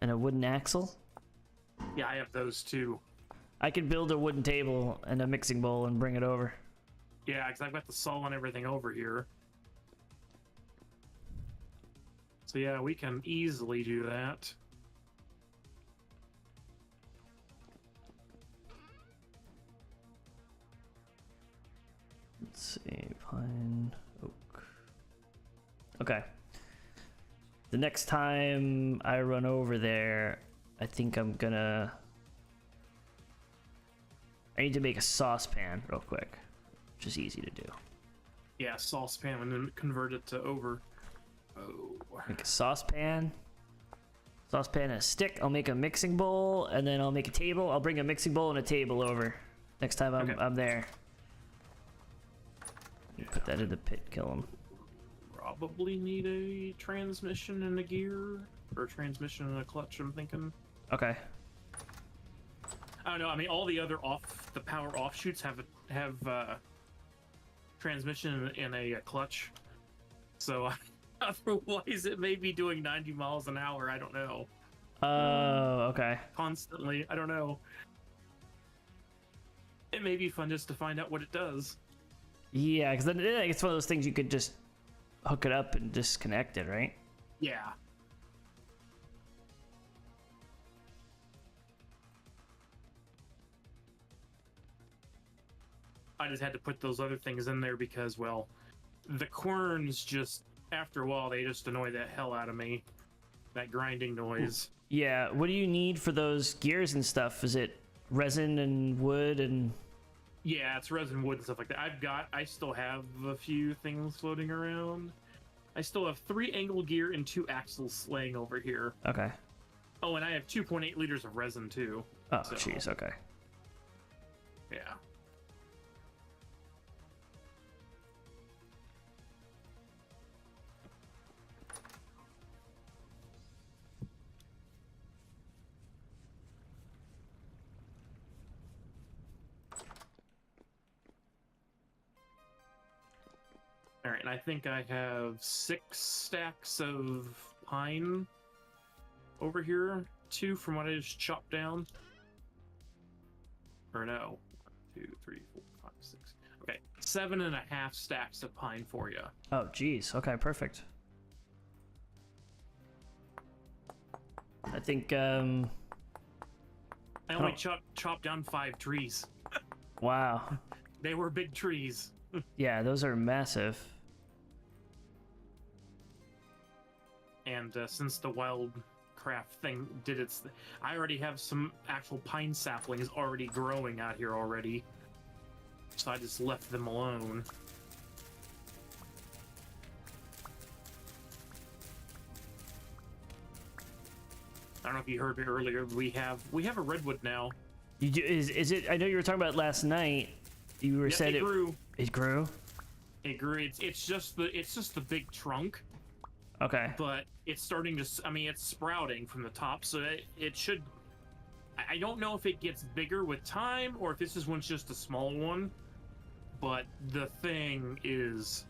And a wooden axle? Yeah, I have those too. I could build a wooden table and a mixing bowl and bring it over. Yeah, because I've got the saw and everything over here. So yeah, we can easily do that. Let's see, pine, oak. Okay. The next time I run over there, I think I need to make a saucepan real quick, which is easy to do. Yeah, saucepan and then convert it to over. Oh. Make a saucepan. Saucepan and a stick. I'll make a mixing bowl, and then I'll make a table. I'll bring a mixing bowl and a table over next time I'm there. Yeah. Put that in the pit, kill him. Probably need a transmission and a gear, or a transmission and a clutch, I'm thinking. Okay. I don't know. I mean, all the other power offshoots have transmission and a clutch. So otherwise, it may be doing 90 miles an hour. I don't know. Oh, okay. Constantly. I don't know. It may be fun just to find out what it does. Yeah, because then it's one of those things you could just hook it up and disconnect it, right? Yeah. I just had to put those other things in there because, well, the querns just, after a while, they just annoy the hell out of me. That grinding noise. Yeah, what do you need for those gears and stuff? Is it resin and wood and... Yeah, it's resin, wood, and stuff like that. I still have a few things floating around. I still have 3 angle gear and 2 axles laying over here. Okay. Oh, and I have 2.8 liters of resin, too. Oh, jeez, okay. Yeah. All right, and I think I have 6 stacks of pine over here, 2 from what I just chopped down. Or no, 1, 2, 3, 4, 5, 6. Okay, 7.5 stacks of pine for you. Oh, geez. Okay, perfect. I think, I only chopped down 5 trees. Wow. They were big trees. Yeah, those are massive. And since the wildcraft thing did its... I already have some actual pine saplings already growing out here already. So I just left them alone. I don't know if you heard me earlier. We have a redwood now. You do, is it? I know you were talking about it last night. You were saying it grew. It grew. It grew. It's just the big trunk. Okay. But it's starting to. I mean, it's sprouting from the top, so it should. I don't know if it gets bigger with time or if this is one's just a small one. But the thing is,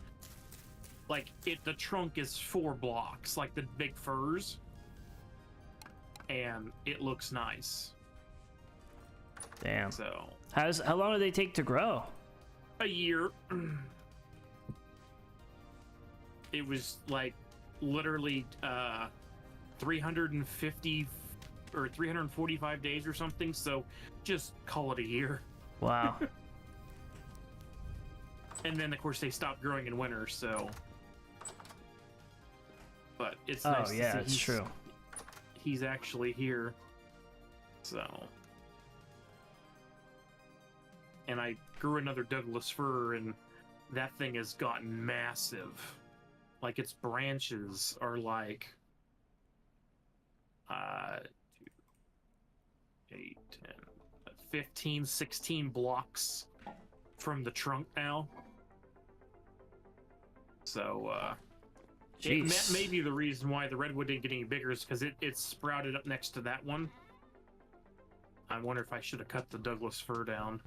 like, the trunk is 4 blocks, like the big firs, and it looks nice. Damn. So. How long do they take to grow? A year. It was like literally 350 or 345 days or something, so just call it a year. Wow. And then of course they stopped growing in winter, so but it's Oh, nice to yeah, see it's true. He's actually here. So, and I grew another Douglas fir, and that thing has gotten massive. Like, its branches are like 2, 8, 10, 15, 16 blocks from the trunk now. So it may be the reason why the redwood didn't get any bigger is because it sprouted up next to that one. I wonder if I should have cut the Douglas fir down.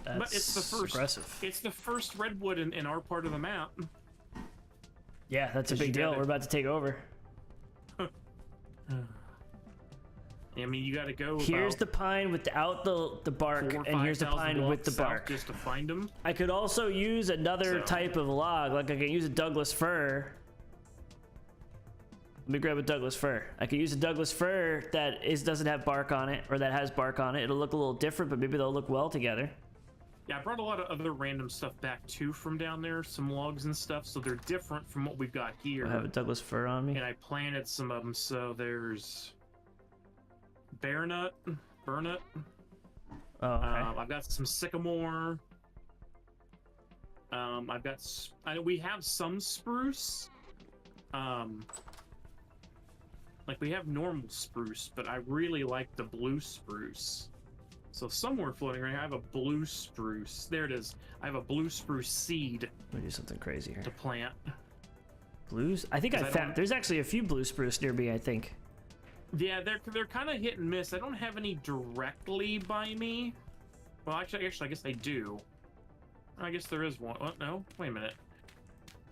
That's but it's the first aggressive. It's the first redwood in our part of the map. Yeah, that's a big deal. We're about to take over. I mean, you got to go. Here's the pine without the bark, and here's the pine with the bark. Just to find them. I could also use another type of log, like I can use a Douglas fir. Let me grab a Douglas fir. I could use a Douglas fir that doesn't have bark on it, or that has bark on it. It'll look a little different, but maybe they'll look well together. Yeah, I brought a lot of other random stuff back too from down there, some logs and stuff, so they're different from what we've got here. I have a Douglas fir on me. And I planted some of them, so there's burnut. Oh, okay. I've got some sycamore. We have some spruce. Like, we have normal spruce, but I really like the blue spruce. So somewhere floating around, I have a blue spruce. There it is. I have a blue spruce seed. Let me do something crazy here. To plant. Blues? I think I found. There's actually a few blue spruce near me, I think. Yeah, they're kind of hit and miss. I don't have any directly by me. Well, actually, I guess I do. I guess there is one. Oh, no, wait a minute.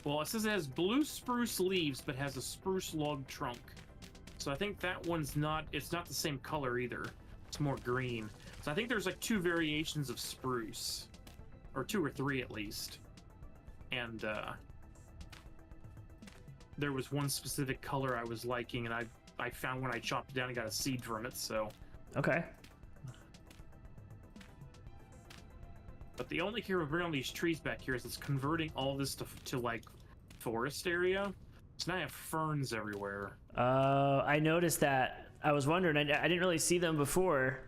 Well, it says it has blue spruce leaves, but has a spruce log trunk. So I think that one's not. It's not the same color either. It's more green. So I think there's like 2 variations of spruce, or 2 or 3 at least. And there was one specific color I was liking, and I found when I chopped it down and got a seed from it. So okay. But the only here we're bringing all these trees back here is it's converting all this to like forest area. So now I have ferns everywhere. I noticed that. I was wondering. I didn't really see them before.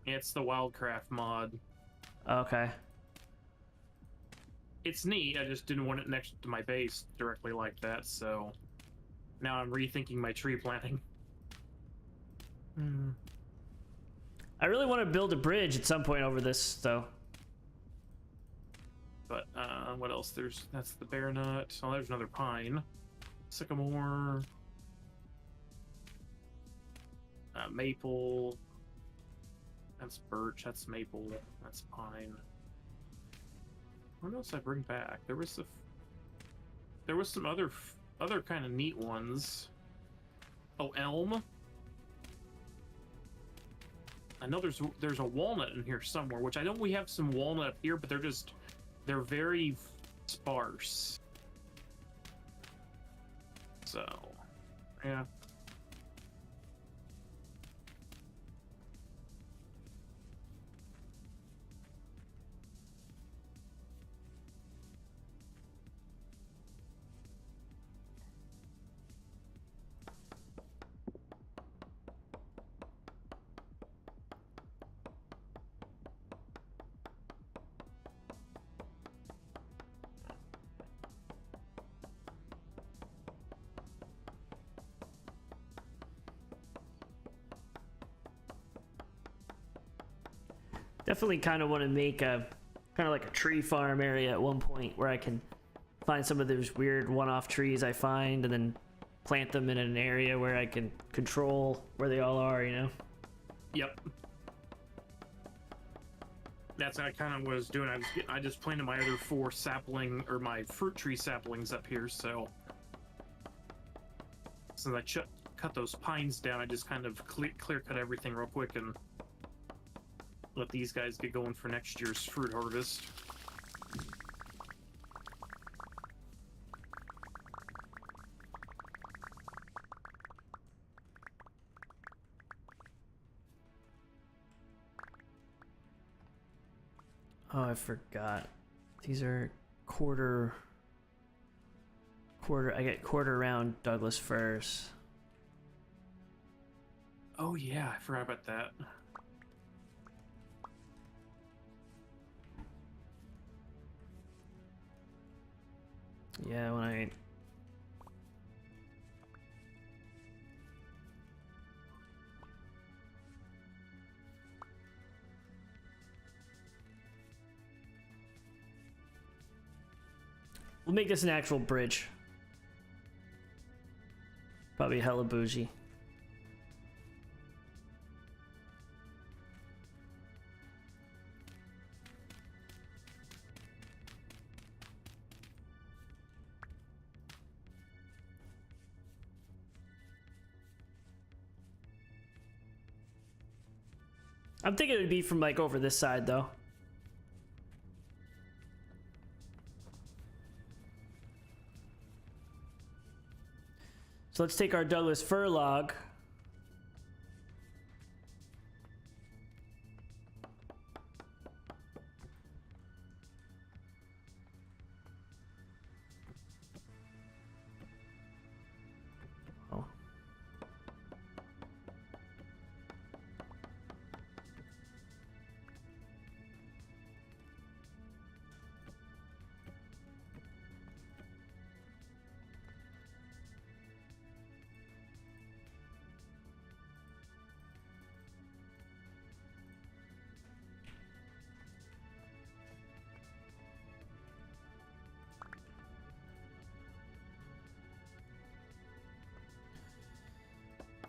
It's the Wildcraft mod. Okay. It's neat. I just didn't want it next to my base directly like that. So now I'm rethinking my tree planting. I really want to build a bridge at some point over this, though. But what else? That's the bear nut. Oh, there's another pine. Sycamore. Maple. That's birch. That's maple. That's pine. What else I bring back? There was some other kind of neat ones. Oh, elm. I know there's a walnut in here somewhere, which I know we have some walnut up here, but they're very sparse. So, yeah. Definitely kind of want to make a kind of like a tree farm area at one point where I can find some of those weird one-off trees I find and then plant them in an area where I can control where they all are, you know? Yep. That's what I kind of was doing. I just planted my other 4 sapling or my fruit tree saplings up here, so since I cut those pines down, I just kind of clear cut everything real quick and let these guys get going for next year's fruit harvest. Oh, I forgot. These are quarter. I get quarter round Douglas firs. Oh yeah, I forgot about that. Yeah, when I... We'll make this an actual bridge. Probably hella bougie. I'm thinking it would be from like over this side though. So let's take our Douglas fir log. Oh.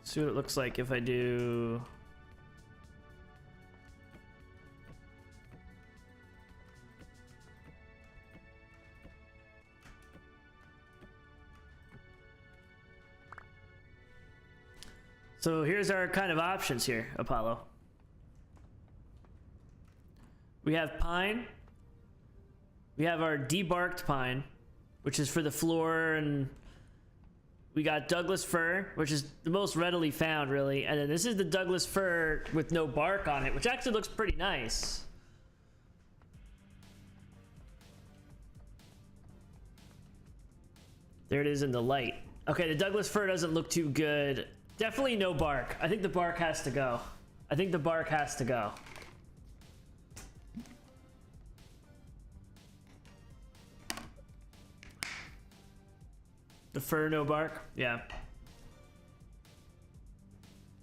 See what it looks like if I do... So here's our kind of options here, Apollo. We have pine. We have our debarked pine, which is for the floor, and we got Douglas fir, which is the most readily found, really. And then this is the Douglas fir with no bark on it, which actually looks pretty nice. There it is in the light. Okay, the Douglas fir doesn't look too good. Definitely no bark. I think the bark has to go. I think the bark has to go. The fir, no bark? Yeah.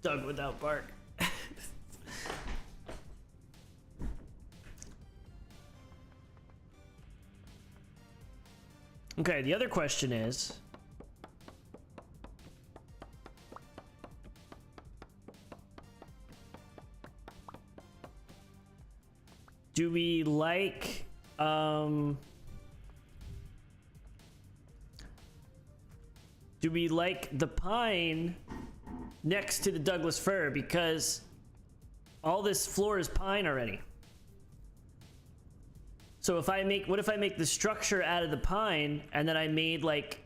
Dug without bark. Okay, the other question is, do we like the pine next to the Douglas fir, because all this floor is pine already? So if I make, what if I make the structure out of the pine and then I made like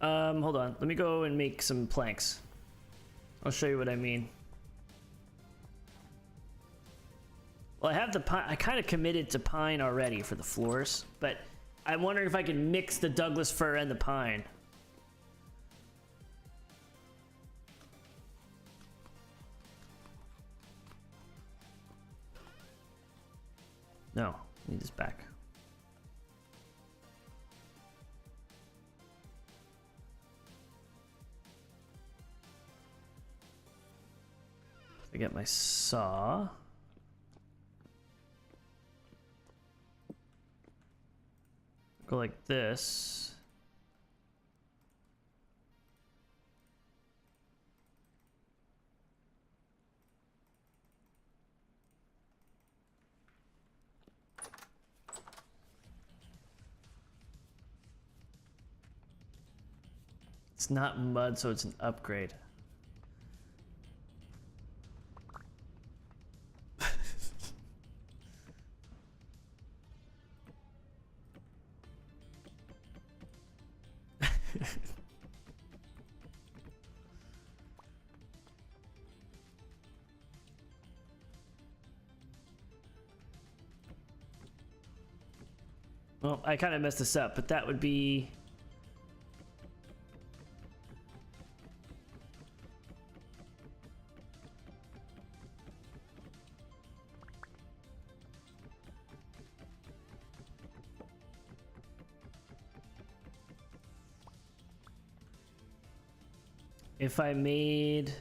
hold on, let me go and make some planks. I'll show you what I mean. Well, I have the pine, I kind of committed to pine already for the floors, but I'm wondering if I can mix the Douglas fir and the pine. No, I need this back. I get my saw. Go like this. It's not mud, so it's an upgrade. Well, I kind of messed this up, but that would be... if I made...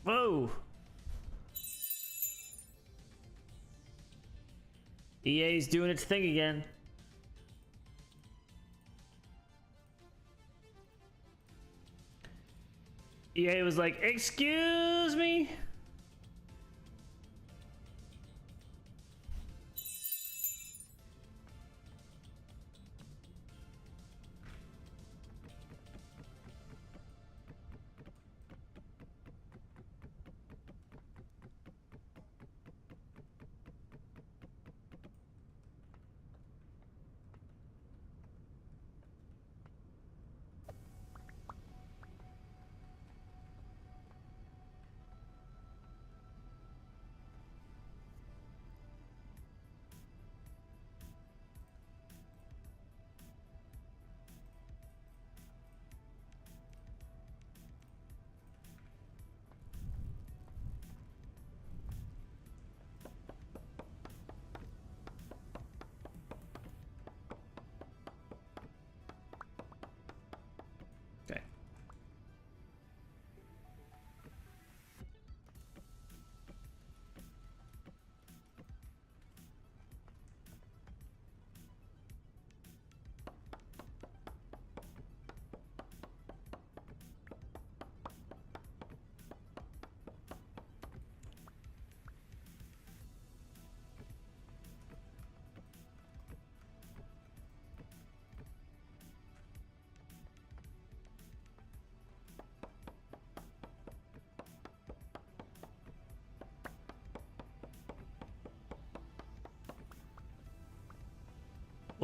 Whoa! EA's doing its thing again. EA was like, excuse me?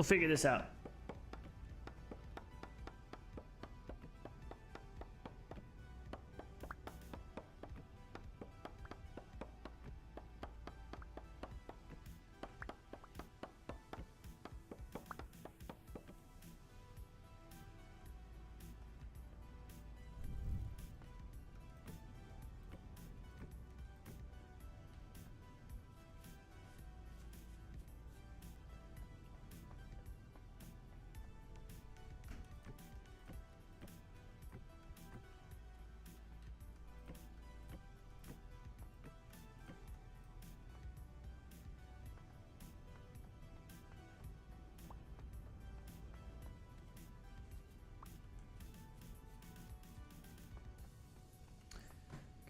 We'll figure this out.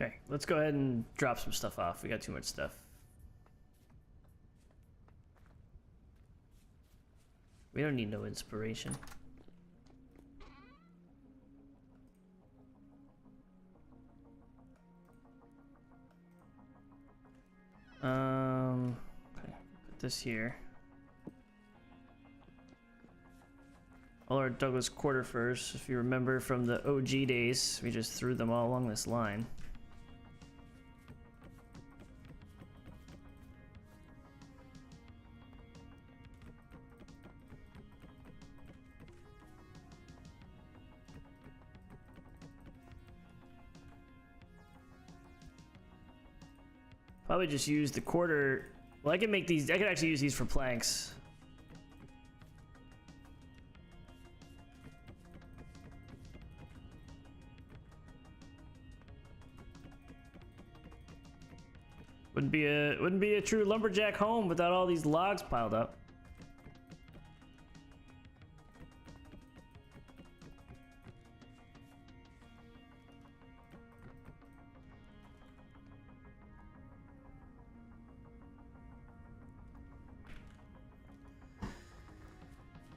Okay, let's go ahead and drop some stuff off. We got too much stuff. We don't need no inspiration. Okay, put this here. All our Douglas quarter furs, if you remember from the OG days, we just threw them all along this line. Probably just use the quarter. Well, I can make these. I can actually use these for planks. Wouldn't be a true lumberjack home without all these logs piled up.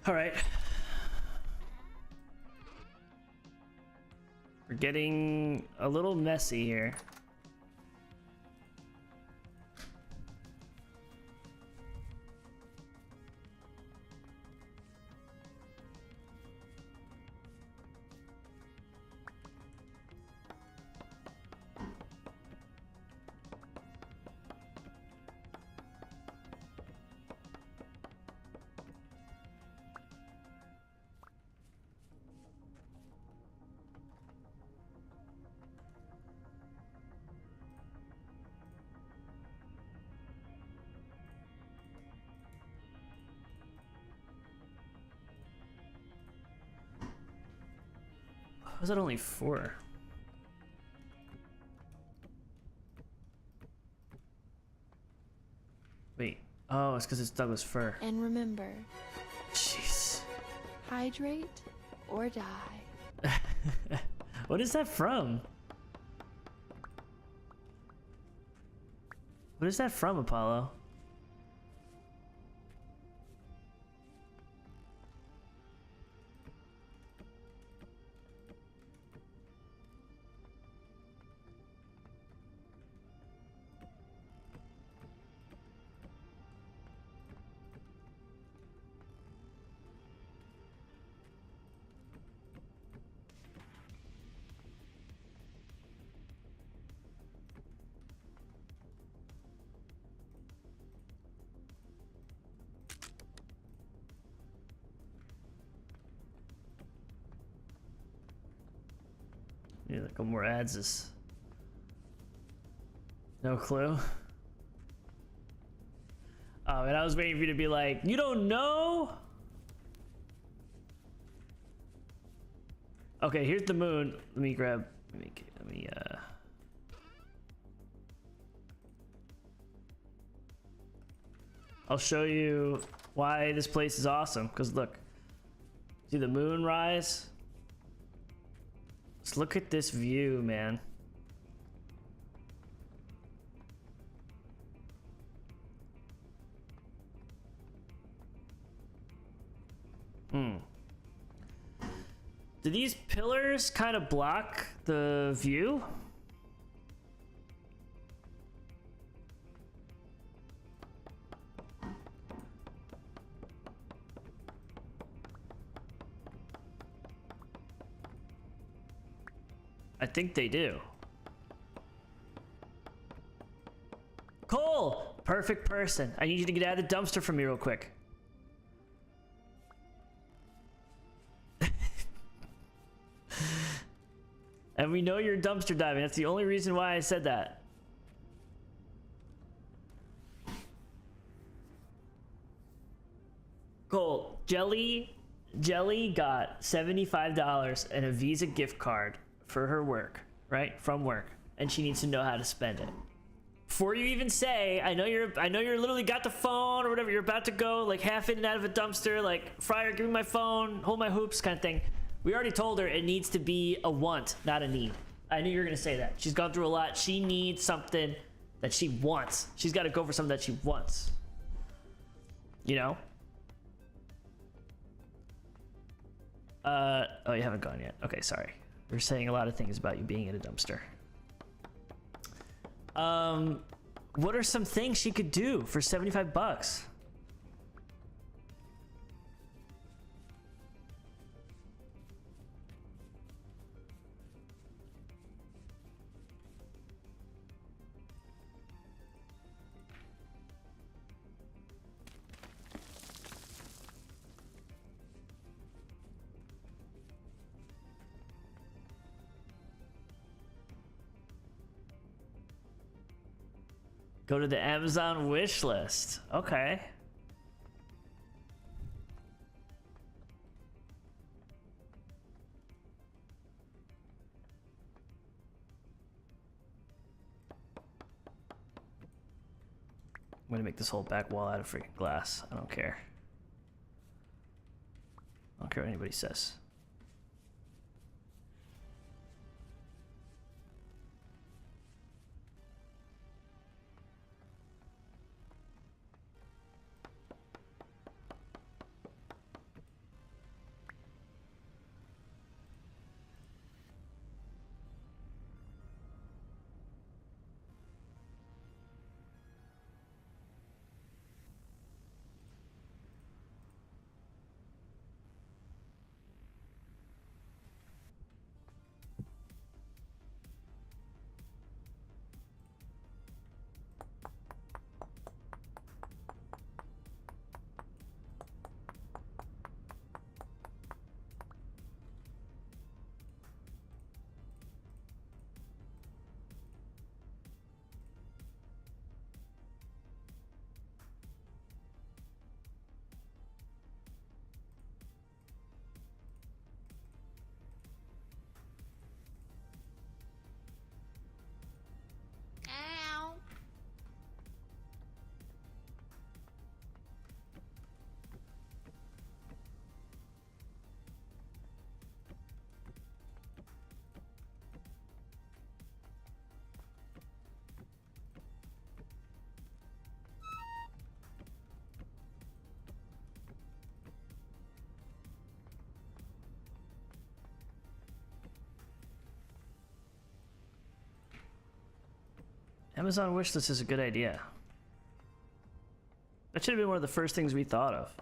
All right. We're getting a little messy here. Was it only 4? Wait. Oh, it's because it's Douglas fir. And remember, Jeez. hydrate or die. What is that from? What is that from, Apollo? Yeah, a couple more ads is no clue. Oh, and I was waiting for you to be like, you don't know? Okay, here's the moon. Let me grab. I'll show you why this place is awesome. Because look, see the moon rise? Just look at this view, man. Do these pillars kind of block the view? I think they do. Cole! Perfect person. I need you to get out of the dumpster for me real quick. And we know you're dumpster diving. That's the only reason why I said that. Cole, Jelly got $75 and a Visa gift card for her work, right? From work. And she needs to know how to spend it. Before you even say, I know you're literally got the phone or whatever, you're about to go like half in and out of a dumpster, like, Fryer, give me my phone, hold my hoops kind of thing. We already told her it needs to be a want, not a need. I knew you were gonna say that. She's gone through a lot. She needs something that she wants. She's gotta go for something that she wants. You know? Oh, you haven't gone yet. Okay, sorry. We're saying a lot of things about you being in a dumpster. What are some things she could do for 75 bucks? Go to the Amazon wish list. Okay. I'm gonna make this whole back wall out of freaking glass. I don't care. I don't care what anybody says. Amazon wishlist is a good idea. That should have been one of the first things we thought of.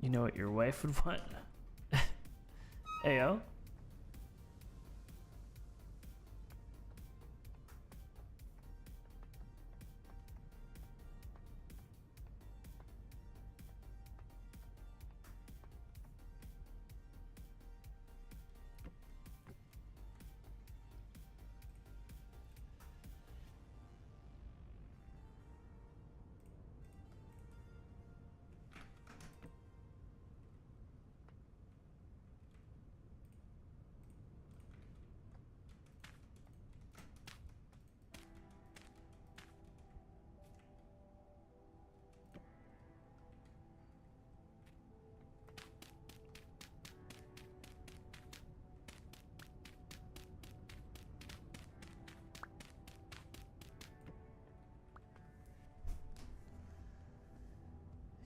You know what your wife would want? Ayo.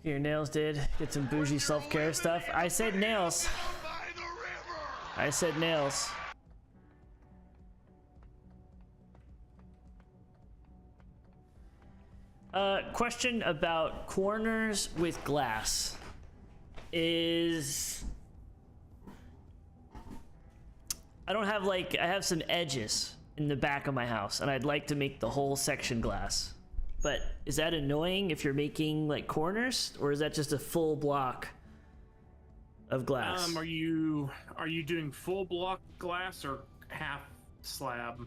Your nails did. Get some bougie self-care stuff. I said nails. I said nails. Question about corners with glass is I don't have like I have some edges in the back of my house and I'd like to make the whole section glass. But is that annoying if you're making like corners, or is that just a full block of glass? Are you doing full block glass or half slab?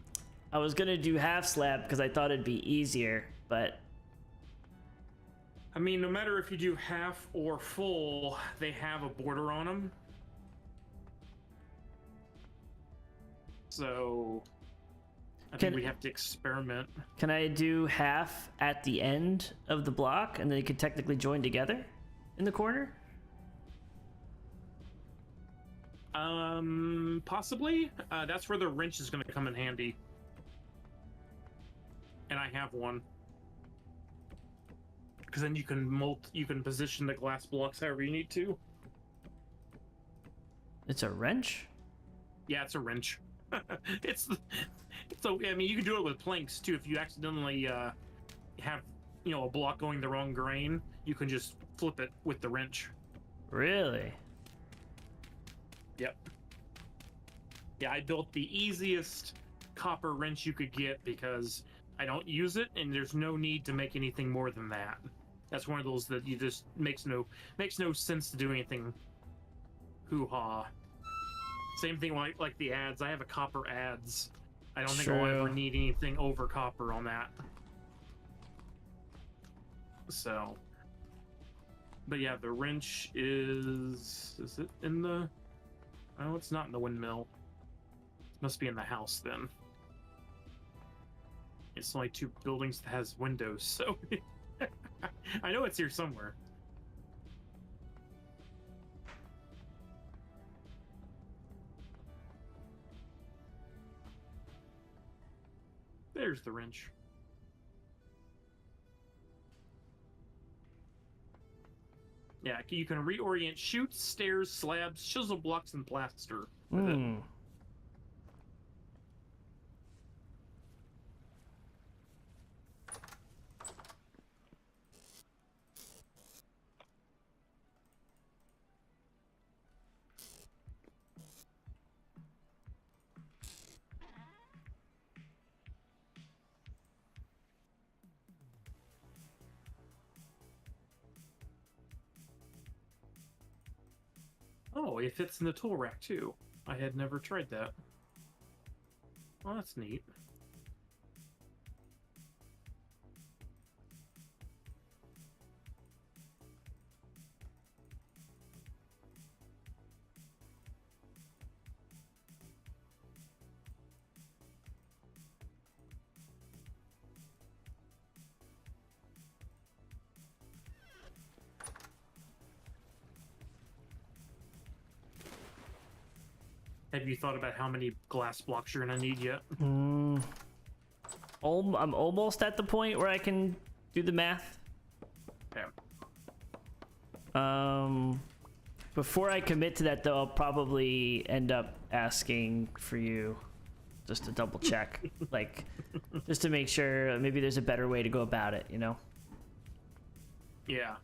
I was gonna do half slab because I thought it'd be easier, but I mean, no matter if you do half or full, they have a border on them. So I think we have to experiment. Can I do half at the end of the block and they could technically join together in the corner? Possibly. That's where the wrench is going to come in handy. And I have one. Because then you can position the glass blocks however you need to. It's a wrench? Yeah, it's a wrench. So I mean, you can do it with planks too. If you accidentally have a block going the wrong grain, you can just flip it with the wrench. Really? Yep. Yeah, I built the easiest copper wrench you could get because I don't use it, and there's no need to make anything more than that. That's one of those that you just makes no sense to do anything hoo-ha. Same thing like the ads. I have a copper ads. I don't think I'll ever need anything over copper on that. So, but yeah, the wrench is it in the? Oh, it's not in the windmill. It must be in the house then. It's only 2 buildings that has windows, so I know it's here somewhere. There's the wrench. Yeah, you can reorient chutes, stairs, slabs, chisel blocks, and plaster with it. Oh, it fits in the tool rack too. I had never tried that. Well, that's neat. Have you thought about how many glass blocks you're gonna need yet? I'm almost at the point where I can do the math. Okay. Before I commit to that, though, I'll probably end up asking for you just to double check, like, just to make sure maybe there's a better way to go about it, you know? Yeah.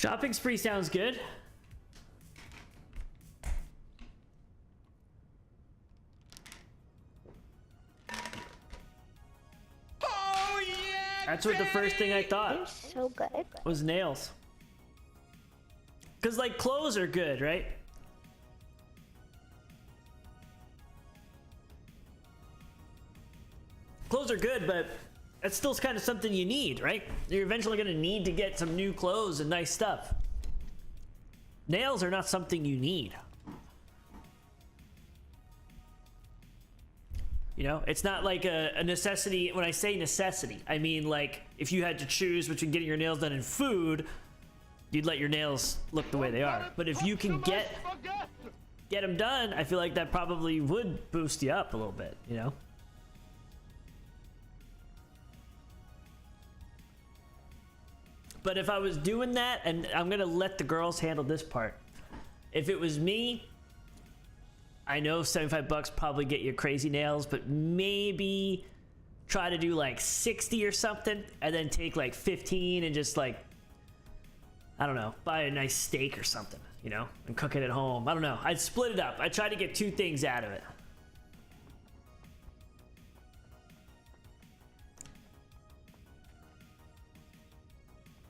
Shopping spree sounds good. Oh yeah! That's what the first thing I thought You're so good. was nails. Cause like clothes are good, right? Clothes are good, but that's still kind of something you need, right? You're eventually gonna need to get some new clothes and nice stuff. Nails are not something you need. You know, it's not like a necessity. When I say necessity, I mean like if you had to choose between getting your nails done and food, you'd let your nails look the way they are. But if you can get them done, I feel like that probably would boost you up a little bit, you know? But if I was doing that, and I'm gonna let the girls handle this part. If it was me, I know 75 bucks probably get you crazy nails, but maybe try to do like 60 or something, and then take like 15 and just like, I don't know, buy a nice steak or something, you know, and cook it at home. I don't know. I'd split it up. I'd try to get 2 things out of it.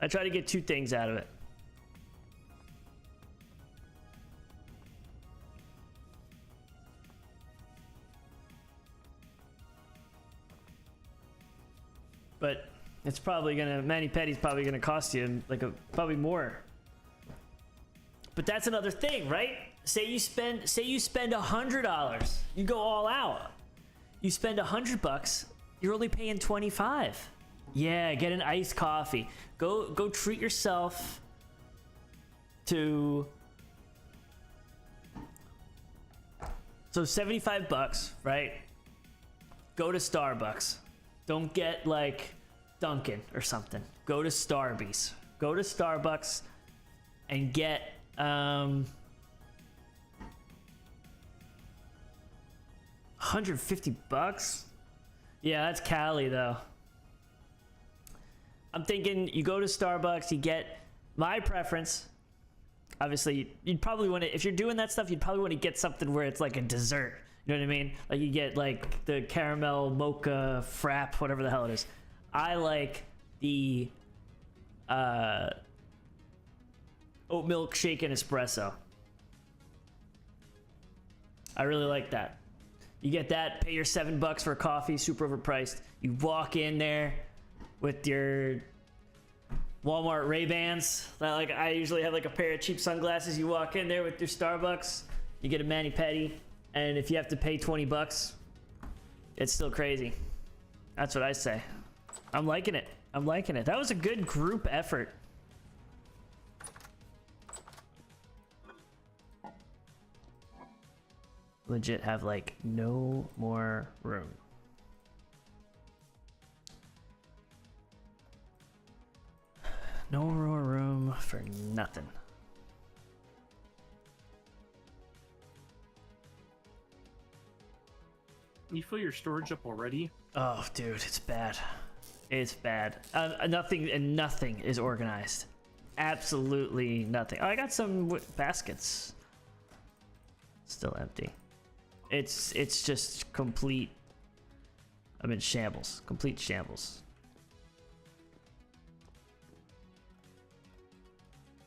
I try to get 2 things out of it. But it's probably gonna, mani-pedi's probably gonna cost you like probably more. But that's another thing, right? Say you spend $100. You go all out. You spend 100 bucks. You're only paying 25. Yeah, get an iced coffee. Go treat yourself to. So 75 bucks, right? Go to Starbucks. Don't get like Dunkin' or something. Go to Starbucks. Go to Starbucks and get 150 bucks? Yeah, that's Cali though. I'm thinking you go to Starbucks, you get my preference. Obviously, you'd probably want to, if you're doing that stuff, you'd probably want to get something where it's like a dessert. You know what I mean? Like you get like the caramel mocha frap, whatever the hell it is. I like the oat milk shaken espresso. I really like that. You get that, pay your $7 for a coffee, super overpriced. You walk in there with your Walmart Ray-Bans. Like I usually have like a pair of cheap sunglasses. You walk in there with your Starbucks, you get a mani-pedi, and if you have to pay 20 bucks, it's still crazy. That's what I say. I'm liking it. I'm liking it. That was a good group effort. Legit have like no more room. No more room for nothing. You fill your storage up already? Oh, dude, it's bad. It's bad. Nothing is organized. Absolutely nothing. Oh, I got some baskets. Still empty. It's just complete. I'm in shambles. Complete shambles.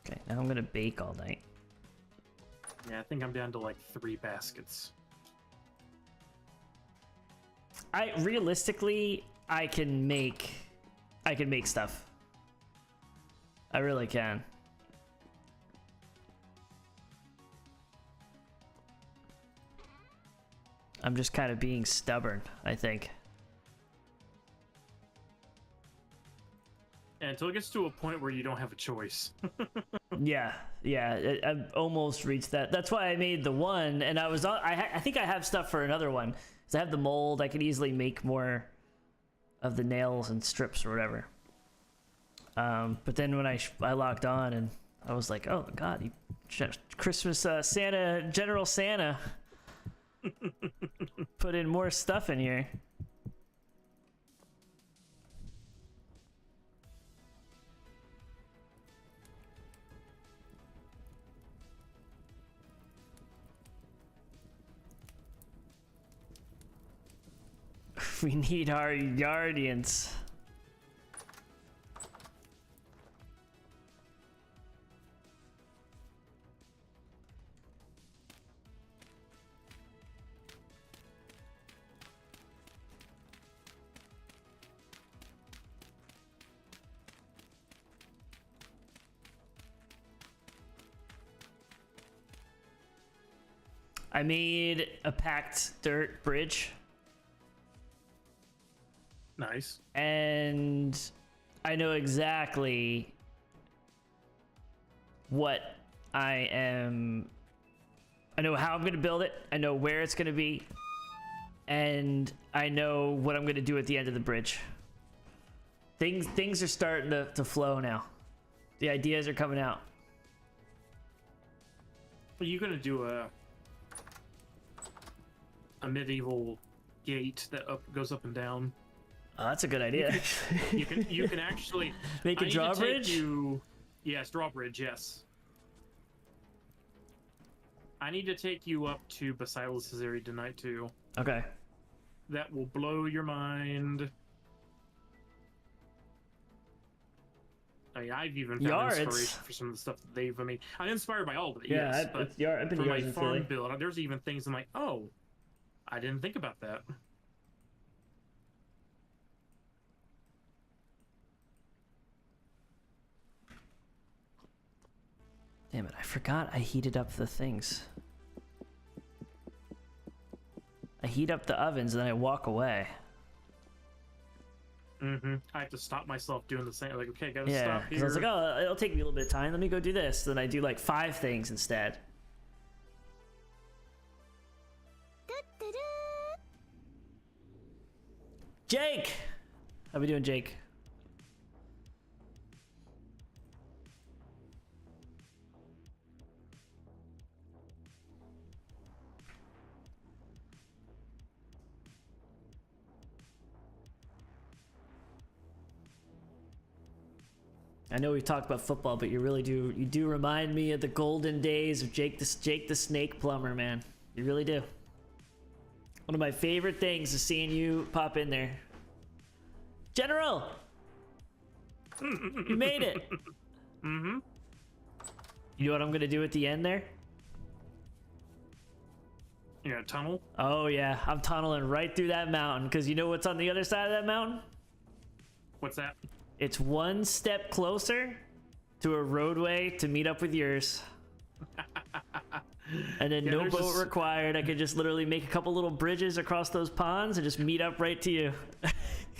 Okay, now I'm gonna bake all night. Yeah, I think I'm down to like 3 baskets. Realistically, I can make stuff. I really can. I'm just kind of being stubborn, I think. And until it gets to a point where you don't have a choice. Yeah, I've almost reached that. That's why I made the one, and I think I have stuff for another one. So I have the mold. I could easily make more of the nails and strips or whatever. But then when I logged on and I was like, oh God, Christmas Santa, General Santa, put in more stuff in here. We need our guardians. I made a packed dirt bridge. Nice. And I know exactly what I know how I'm gonna build it. I know where it's gonna be. And I know what I'm gonna do at the end of the bridge. Things are starting to flow now. The ideas are coming out. Are you gonna do a medieval gate that goes up and down? Oh, that's a good idea. You can actually make a drawbridge. Yes, drawbridge. Yes. I need to take you up to Basilis's area tonight too. Okay. That will blow your mind. I mean, I've even found inspiration for some of the stuff that they've made. I'm inspired by all of it. Yeah, yes, but I've been for my in farm Philly. build, there's even things I'm like, oh, I didn't think about that. Damn it, I forgot I heated up the things. I heat up the ovens and then I walk away. I have to stop myself doing the same. Like, okay, gotta Yeah, stop because here. I was like, oh, it'll take me a little bit of time. Let me go do this. Then I do like 5 things instead. Jake! How we doing, Jake? I know we've talked about football, but you do remind me of the golden days of Jake the Snake Plumber, man. You really do. One of my favorite things is seeing you pop in there. General! You made it! You know what I'm gonna do at the end there? You got a tunnel? Oh yeah, I'm tunneling right through that mountain, because you know what's on the other side of that mountain? What's that? It's one step closer to a roadway to meet up with yours. And then no boat required. I could just literally make a couple little bridges across those ponds and just meet up right to you.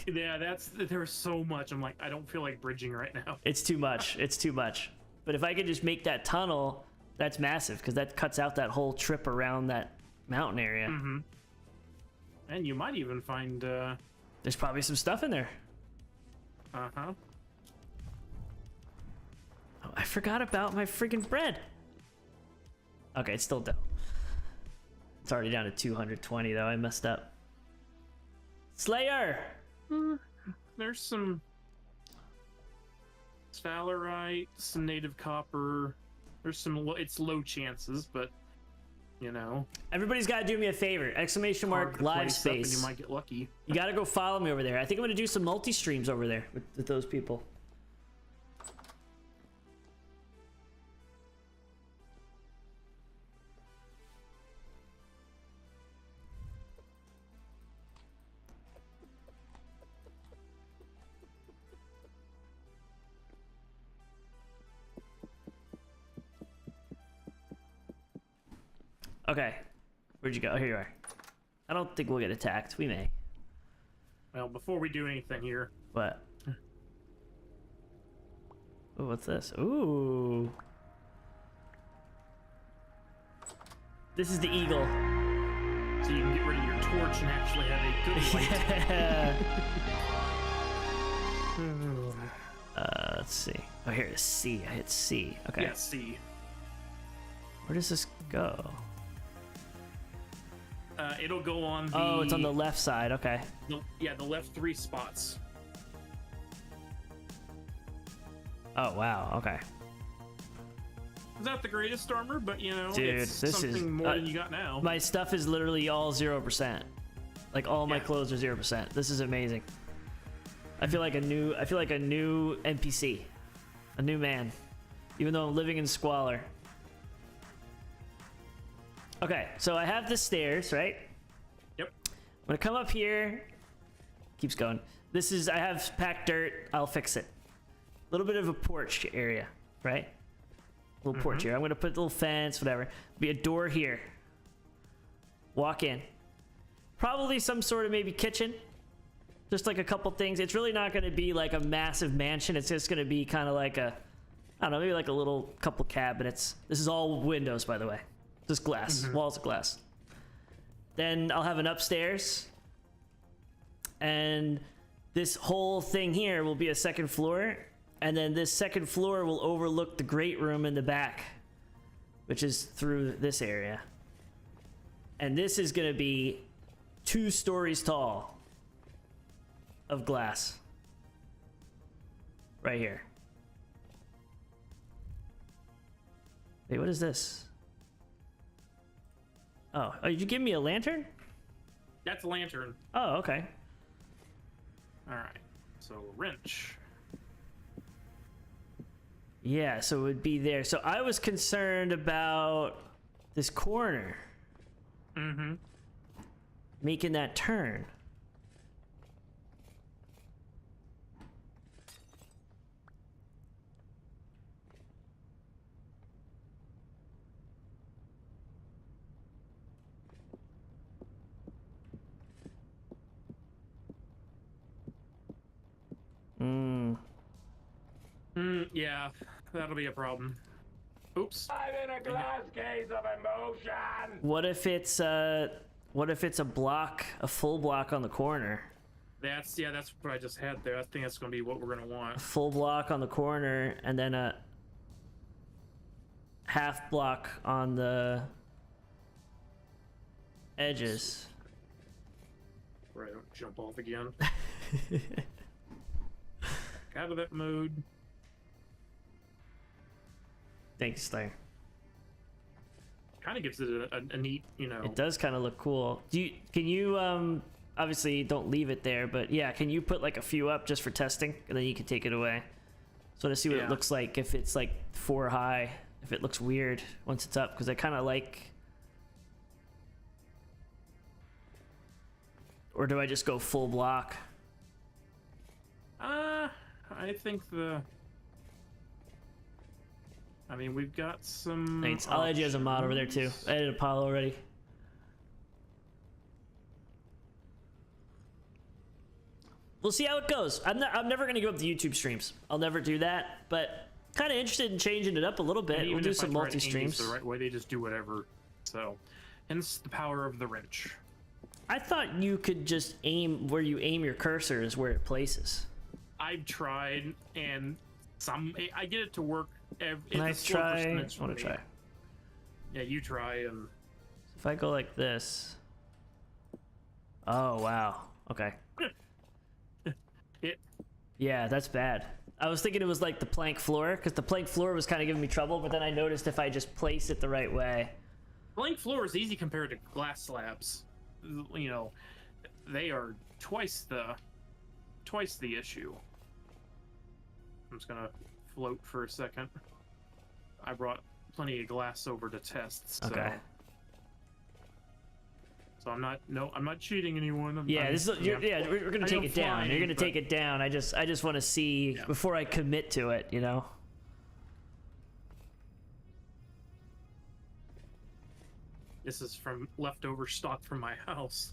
Yeah, there's so much. I'm like, I don't feel like bridging right now. It's too much. It's too much. But if I could just make that tunnel, that's massive, because that cuts out that whole trip around that mountain area. And you might even find There's probably some stuff in there. Uh-huh. Oh, I forgot about my freaking bread. Okay, it's still down. It's already down to 220 though. I messed up. Slayer! There's some sphalerite, some native copper. There's some it's low chances, but you know. Everybody's got to do me a favor. Exclamation mark live space. And you might get lucky. You got to go follow me over there. I think I'm going to do some multi-streams over there with those people. Okay. Where'd you go? Oh, here you are. I don't think we'll get attacked. We may. Well, before we do anything here. What? Ooh, what's this? Ooh. This is the eagle. So you can get rid of your torch and actually have a good light. Yeah. Let's see. Oh, here it is. C. I hit C. Okay. Yeah, C. Where does this go? It'll go on the... Oh, it's on the left side. Okay. The left 3 spots. Oh, wow. Okay. It's not the greatest armor, but, you know, dude, it's this something is more than you got now. My stuff is literally all 0%. Like all my Yeah. clothes are 0%. This is amazing. I feel like a new NPC, a new man, even though I'm living in squalor. Okay, so I have the stairs, right? Yep. I'm gonna come up here. Keeps going. This is, I have packed dirt. I'll fix it. A little bit of a porch area, right? Little porch here. I'm gonna put a little fence, whatever. Be a door here. Walk in. Probably some sort of maybe kitchen. Just like a couple things. It's really not gonna be like a massive mansion. It's just gonna be kind of like a, I don't know, maybe like a little couple cabinets. This is all windows, by the way. Just glass, walls of glass. Then I'll have an upstairs. And this whole thing here will be a second floor. And then this second floor will overlook the great room in the back, which is through this area. And this is gonna be 2 stories tall of glass. Right here. Wait, what is this? Oh, did you give me a lantern? That's a lantern. Oh, okay. All right. So wrench. Yeah, so it would be there. So I was concerned about this corner. Mm-hmm. Making that turn. Yeah, that'll be a problem. Oops. I'm in a glass case of emotion. What if it's a block, a full block on the corner? That's what I just had there. I think that's gonna be what we're gonna want. Full block on the corner and then a half block on the edges. Where I don't jump off again. Out of that mode. Thanks, Slayer. Kind of gives it a neat, you know. It does kind of look cool. Can you obviously don't leave it there, but yeah, can you put like a few up just for testing and then you can take it away? So to see what it looks like if it's like 4 high, if it looks weird once it's up, because I kind of like. Or do I just go full block? I think I mean, we've got some. Thanks. I'll add you as a mod over there too. I added Apollo already. We'll see how it goes. I'm never gonna give up the YouTube streams. I'll never do that. But kind of interested in changing it up a little bit. We'll do some multi streams. The right way, they just do whatever. So, hence the power of the wrench. I thought you could just aim where you aim your cursor is where it places. I've tried, and I get it to work. Nice try. I want to try. Yeah, you try, and if I go like this. Oh wow. Okay. Yeah, that's bad. I was thinking it was like the plank floor, because the plank floor was kind of giving me trouble, but then I noticed if I just place it the right way. Plank floor is easy compared to glass slabs. You know, they are twice the issue. I'm just gonna float for a second. I brought plenty of glass over to test. So. Okay. So I'm not cheating anyone. We're gonna take it down. You're gonna take it down. I just want to see before I commit to it, you know. This is from leftover stock from my house.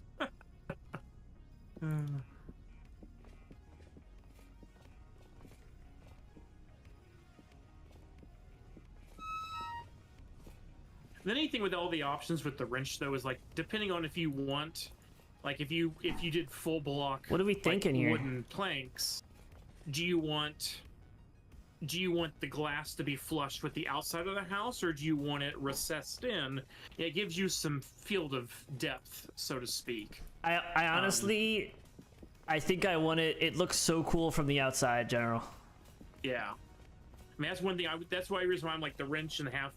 The neat thing with all the options with the wrench though is like depending on if you want, like if you did full block. What are we thinking here? Wooden planks. Do you want the glass to be flush with the outside of the house, or do you want it recessed in? It gives you some field of depth, so to speak. I honestly, I think I want it. It looks so cool from the outside, General. Yeah, I mean that's one thing. That's why reason why I'm like the wrench and half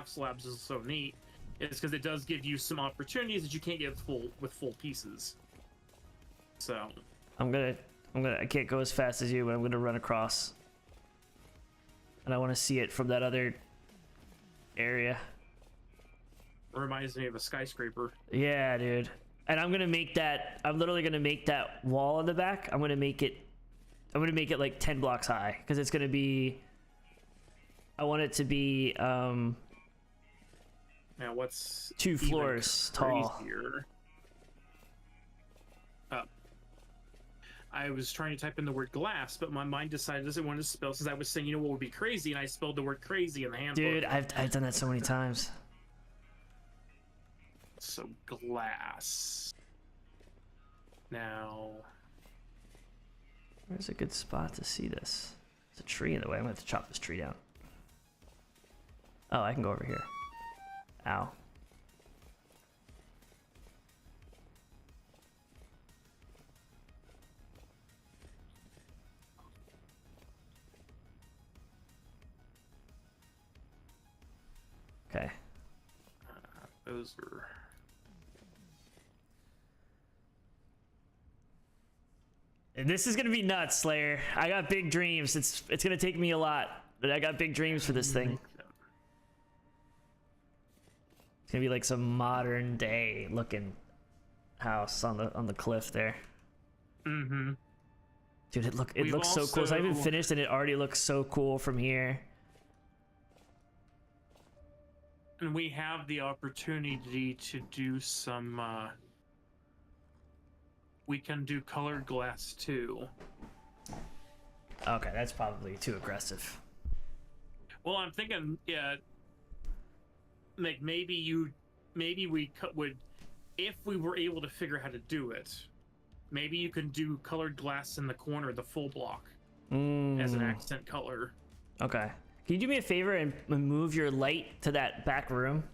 slabs is so neat, is because it does give you some opportunities that you can't get with full pieces. So I can't go as fast as you, but I'm gonna run across. And I want to see it from that other area. Reminds me of a skyscraper. Yeah, dude. And I'm literally gonna make that wall in the back. I'm gonna make it like 10 blocks high, because it's gonna be. I want it to be Now what's 2 floors tall. Crazier? I was trying to type in the word glass, but my mind decided it doesn't want to spell, since I was saying, you know what would be crazy, and I spelled the word crazy in the handbook. Dude, I've done that so many times. So glass. Now, Where's a good spot to see this? There's a tree in the way. I'm gonna have to chop this tree down. Oh, I can go over here. Ow. Okay. those are. This is gonna be nuts, Slayer. I got big dreams. It's gonna take me a lot, but I got big dreams for this thing. It's gonna be like some modern day looking house on the cliff there. Mm-hmm. Dude, it looks so cool. So I haven't finished, and it already looks so cool from here. And we have the opportunity to do some. We can do colored glass too. Okay, that's probably too aggressive. Well, I'm thinking, yeah, like maybe we would, if we were able to figure out how to do it, maybe you can do colored glass in the corner of the full block as an accent color. Okay. Can you do me a favor and move your light to that back room?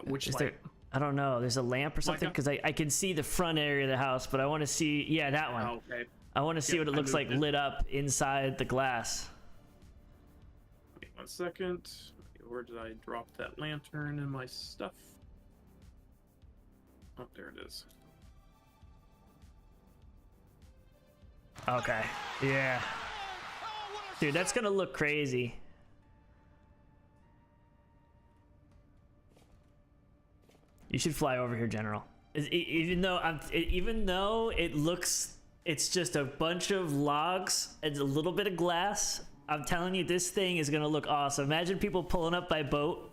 Which light? I don't know. There's a lamp or something, because I can see the front area of the house, but I want to see. Yeah, that one. Oh, okay. I want to see what it looks like lit up inside the glass. Wait 1 second. Where did I drop that lantern in my stuff? Oh, there it is. Okay. Yeah. Dude, that's gonna look crazy. You should fly over here, General. Even though it looks, it's just a bunch of logs and a little bit of glass. I'm telling you, this thing is gonna look awesome. Imagine people pulling up by boat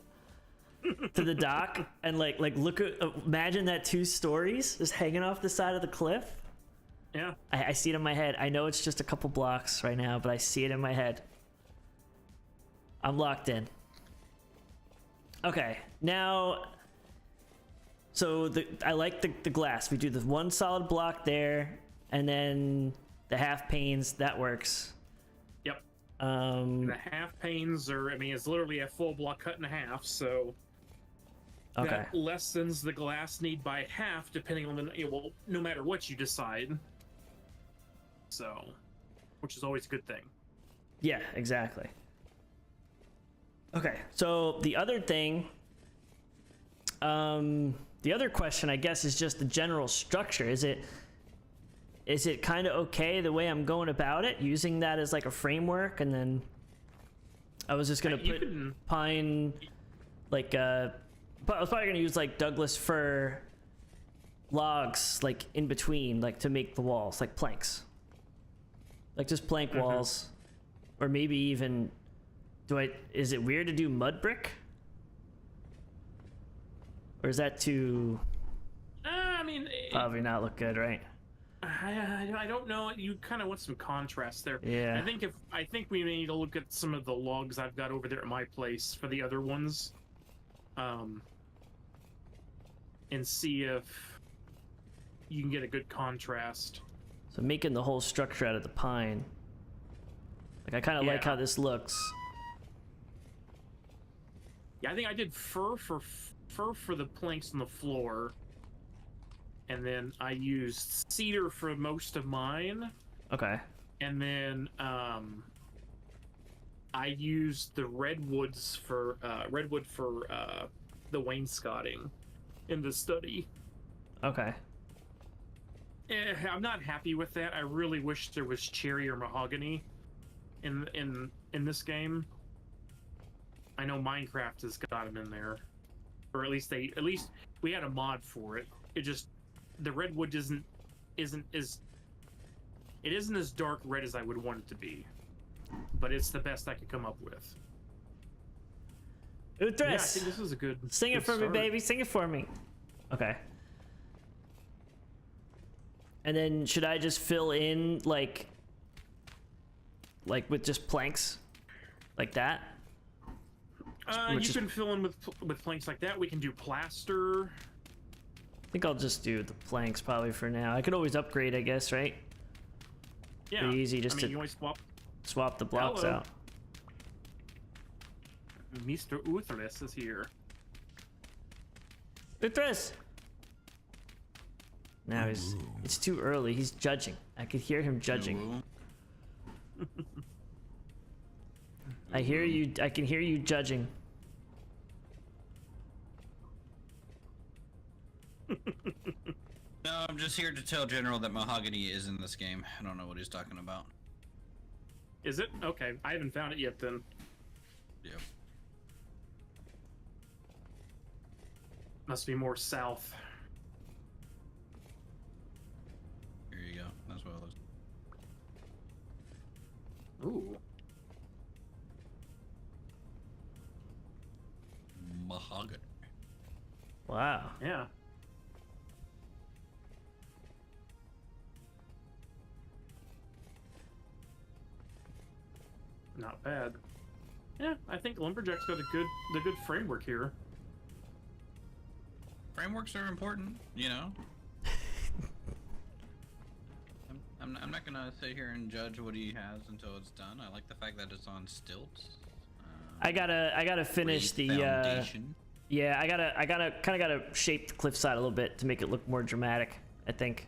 to the dock and like look at, imagine that 2 stories just hanging off the side of the cliff. Yeah. I see it in my head. I know it's just a couple blocks right now, but I see it in my head. I'm locked in. Okay, now. So I like the glass. We do the 1 solid block there, and then the half panes. That works. Yep. The half panes are, I mean, it's literally a full block cut in half, so okay. That lessens the glass need by half, depending on the, well, no matter what you decide. So, which is always a good thing. Yeah, exactly. Okay, so the other thing, the other question, I guess, is just the general structure. Is it kind of okay the way I'm going about it, using that as like a framework, and then I was just gonna put pine, like I was probably gonna use like Douglas fir logs, like in between, like to make the walls, like planks, like just plank walls, or maybe even, is it weird to do mud brick? Or is that too? I mean, probably not look good, right? I don't know. You kind of want some contrast there. Yeah. I think we may need to look at some of the logs I've got over there at my place for the other ones, and see if you can get a good contrast. So making the whole structure out of the pine. Like, I kind of like how this looks. Yeah, I think I did fir for the planks on the floor, and then I used cedar for most of mine. Okay. And then I used the redwood for the wainscoting in the study. Okay. I'm not happy with that. I really wish there was cherry or mahogany in this game. I know Minecraft has got them in there, or at least we had a mod for it. It just the redwood isn't as dark red as I would want it to be, but it's the best I could come up with. Uthras, Yeah, I think this is a good. sing it good for start. me, baby. Sing it for me. Okay. And then should I just fill in like with just planks, like that? You can fill in with planks like that. We can do plaster. I think I'll just do the planks probably for now. I could always upgrade, I guess, right? Yeah, Pretty easy just you to always swap the blocks Hello. out. Mr. Uthras is here. Uthras! Now it's too early. He's judging. I could hear him judging. I hear you. I can hear you judging. No, I'm just here to tell General that mahogany is in this game. I don't know what he's talking about. Is it? Okay, I haven't found it yet then. Yep. Must be more south. Here you go. That's what it looks. Ooh. Mahogany. Wow. Yeah. Not bad. Yeah, I think Lumberjack's got the good framework here. Frameworks are important, you know. I'm not gonna sit here and judge what he has until it's done. I like the fact that it's on stilts. I gotta finish Great the. foundation. Yeah, I gotta shape the cliffside a little bit to make it look more dramatic. I think.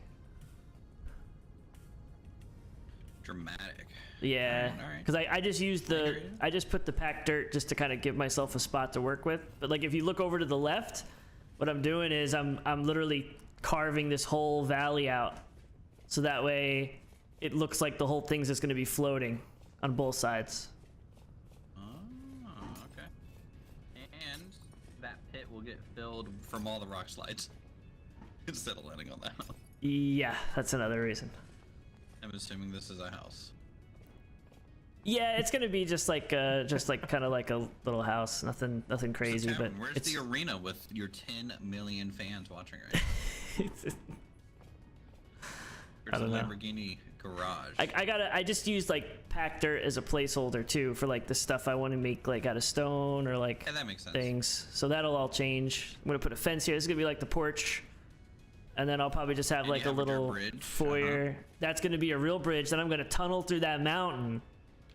Dramatic. Yeah, Alright. because I just used I just put the packed dirt just to kind of give myself a spot to work with. But like if you look over to the left, what I'm doing is I'm literally carving this whole valley out, so that way it looks like the whole thing's just gonna be floating on both sides. Oh, okay. And that pit will get filled from all the rock slides instead of landing on that. Yeah, that's another reason. I'm assuming this is a house. Yeah, it's gonna be just like kind of like a little house, nothing crazy, It's a but town. Where's it's the arena with your 10 million fans watching right now? I There's a don't know. Lamborghini garage. I just used like packed dirt as a placeholder too for like the stuff I want to make like out of stone or like Yeah, that makes sense. things. So that'll all change. I'm gonna put a fence here. This is gonna be like the porch, and then I'll probably just have And like you a have a dirt little bridge. foyer. That's gonna be a real bridge. Then I'm gonna tunnel through that mountain.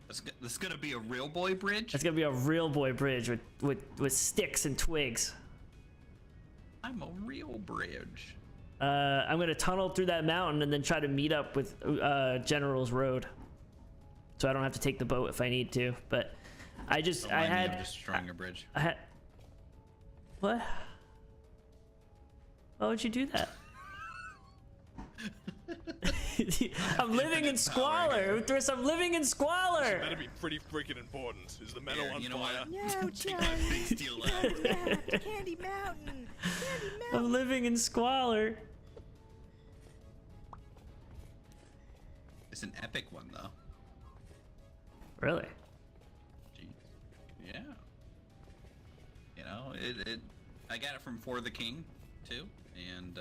This is gonna be a real boy bridge? That's gonna be a real boy bridge with sticks and twigs. I'm a real bridge. I'm gonna tunnel through that mountain and then try to meet up with General's Road, so I don't have to take the boat if I need to. But I just Don't mind me, I'm destroying a bridge. I had what? Why would you do that? I'm living in squalor, Uthras. I'm living in squalor. That'd be pretty freaking important. Is the metal Here, on you know fire? what? No, Take my big John. steel ladder. Candy Mountain. Candy Mountain. I'm living in squalor. It's an epic one, though. Really? Jeez. Yeah. You know, I got it from For the King, too. And,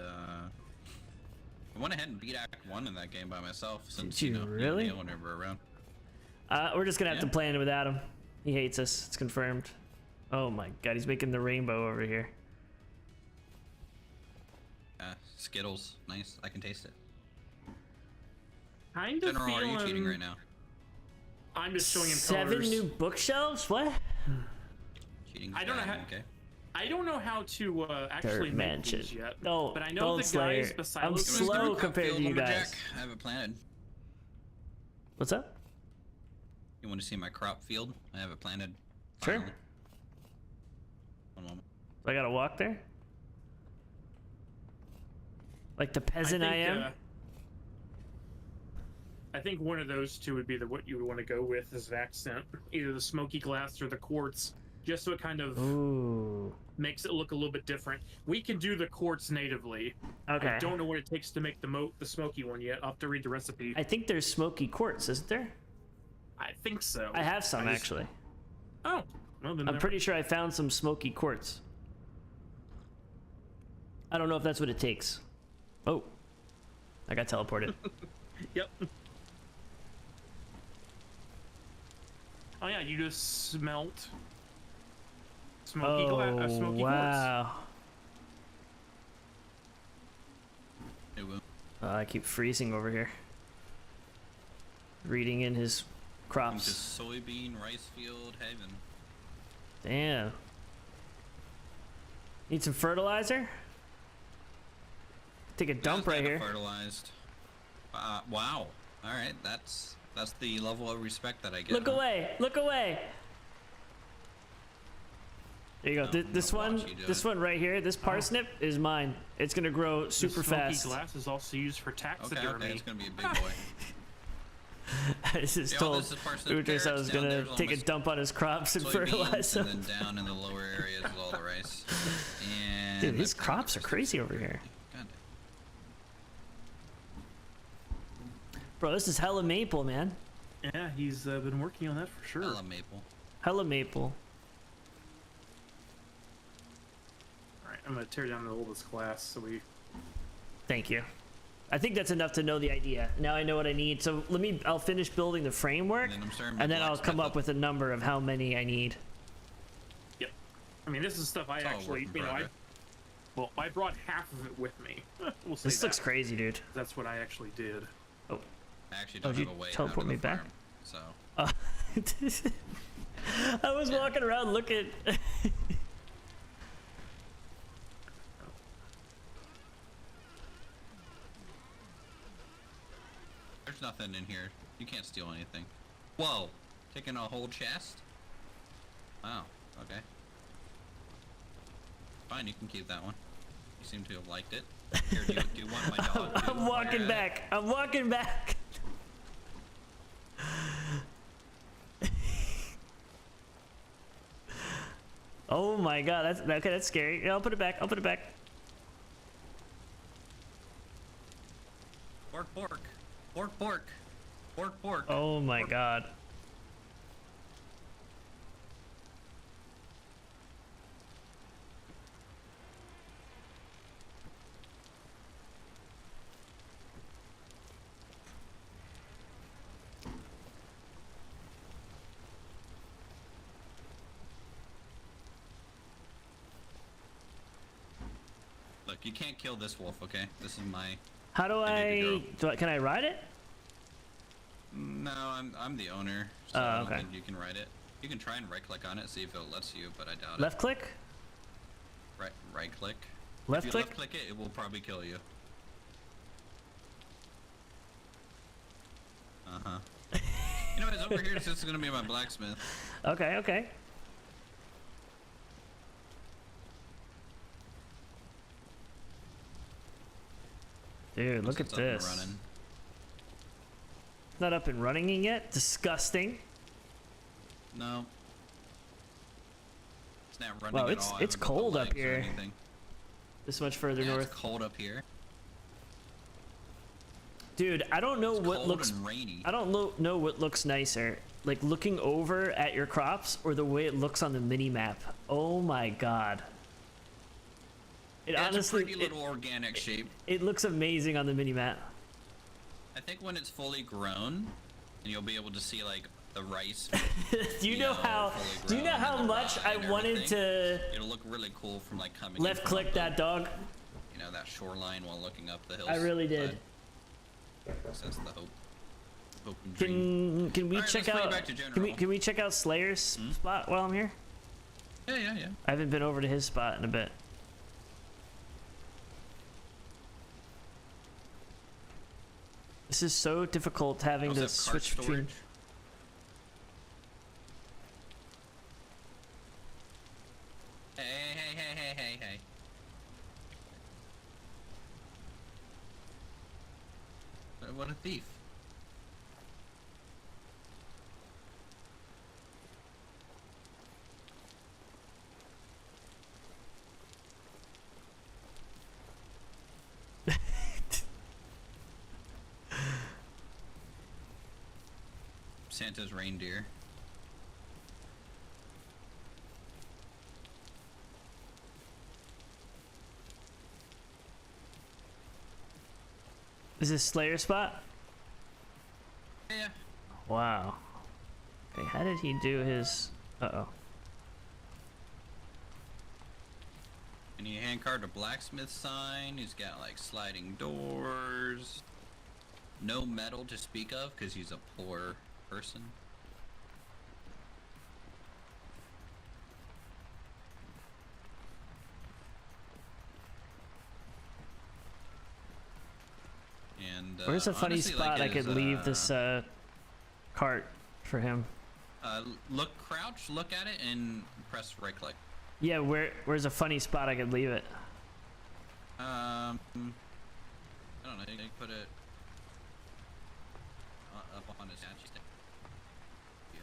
I went ahead and beat Act 1 in that game by myself since, Did you really? Neil were around. We're just gonna have to Yeah. plan without him. He hates us. It's confirmed. Oh my god, he's making the rainbow over here. Skittles. Nice. I can taste it. Kind of General, are feeling. you cheating right now? I'm just showing him 7 colors. new bookshelves? What? Cheating. I don't know how- Okay. I don't know how to actually Dirt make mansion. these yet. No, but I know don't the Slayer. guys beside I'm us- You wanna slow start compared Field to you Lumberjack? guys. I have it planted. What's up? You want to see my crop field? I have it planted. Sure. Finally. One moment. So I gotta walk there? Like the peasant I am? I think one of those two would be what you would want to go with as an accent. Either the smoky glass or the quartz. Just so it kind of makes it look a little bit different. We can do the quartz natively. Okay. I don't know what it takes to make the smoky one yet. I'll have to read the recipe. I think there's smoky quartz, isn't there? I think so. I have some, actually. Oh. Well, then I'm pretty sure I found some smoky quartz. I don't know if that's what it takes. Oh. I got teleported. Yep. Oh yeah, you just smelt smoky smoky wow. It will. I keep freezing over here. Reading in his crops. Into soybean rice field heaven. Damn. Need some fertilizer? Take a dump right here. Fertilized. Wow. All right, that's the level of respect that I get. Look away! Look away! There you go. No, This one right here, this parsnip is mine. It's gonna grow super fast. Smoky glass is also used for taxidermy. Okay, it's gonna be a big boy. I just told Utris I was gonna take a dump on his crops and fertilize them. And then down in the lower areas is all the rice. And dude, these crops are crazy over here. God. Bro, this is hella maple, man. Yeah, he's been working on that for sure. Hella maple. Hella maple. Alright, I'm gonna tear down the oldest glass so we... Thank you. I think that's enough to know the idea. Now I know what I need. So I'll finish building the framework, and then I'll come up with a number of how many I need. Yep. I mean, this is stuff I actually, I brought half of it with me. We'll say this looks crazy, dude. That's what I actually did. Oh. I actually don't have a way teleport me back? So. I was walking around looking. There's nothing in here. You can't steal anything. Whoa! Taking a whole chest? Wow. Okay. Fine, you can keep that one. You seem to have liked it. Here, do you want my dog too? I'm walking back. I'm walking back. Oh my god, that's okay. That's scary. Yeah, I'll put it back. I'll put it back. Pork, pork, pork, pork, pork, pork. Oh my pork. god. Look, you can't kill this wolf, okay? This is my... How do can I ride it? No, I'm the owner, so I don't okay. think you can ride it. You can try and right-click on it, see if it lets you, but I doubt Left click? it. Right-click. Left If you click? left-click it, it will probably kill you. Uh-huh. You know, it's over here, so it's gonna be my blacksmith. Okay, okay. Dude, look at It's up and this. running. Not up and running yet? Disgusting. No. It's not running Wow, at all. I it's haven't built the cold up legs or here. anything. This much further Yeah, north. it's cold up here. Dude, I don't know It's what cold looks and rainy. I don't know what looks nicer. Like looking over at your crops or the way it looks on the mini map. Oh my god. It Yeah, honestly it's a pretty little organic shape. it looks amazing on the mini map. I think when it's fully grown, and you'll be able to see like the rice. Do you know how much I wanted to It'll look really cool from like coming. left click that dog? You know, that shoreline while looking up the hills. I really did. That's the hope. Hope and dream. Can we Alright, check let's play out back to general. can we check out Slayer's spot while I'm here? Yeah. I haven't been over to his spot in a bit. This is so difficult having Also to have cart switch between. storage. What a thief. Santa's reindeer. Is this Slayer spot? Yeah. Wow. Okay, how did he do his... Uh-oh. And he hand carved a blacksmith sign. He's got like sliding doors. No metal to speak of because he's a poor person. And Where's a funny honestly, spot like, I could leave this cart for him? Look, crouch, look at it, and press right click. Yeah, where's a funny spot I could leave it? I don't know. You can put it up on his statue stick. Yeah.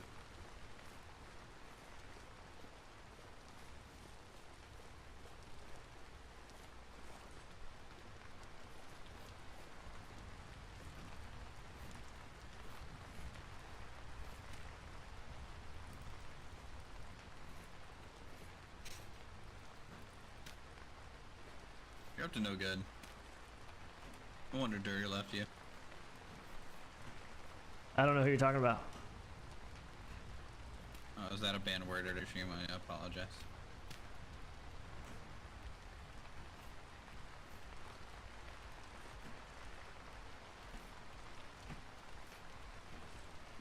You're up to no good. I wonder Dirty left you. I don't know who you're talking about. Oh, is that a banned word or stream? I apologize.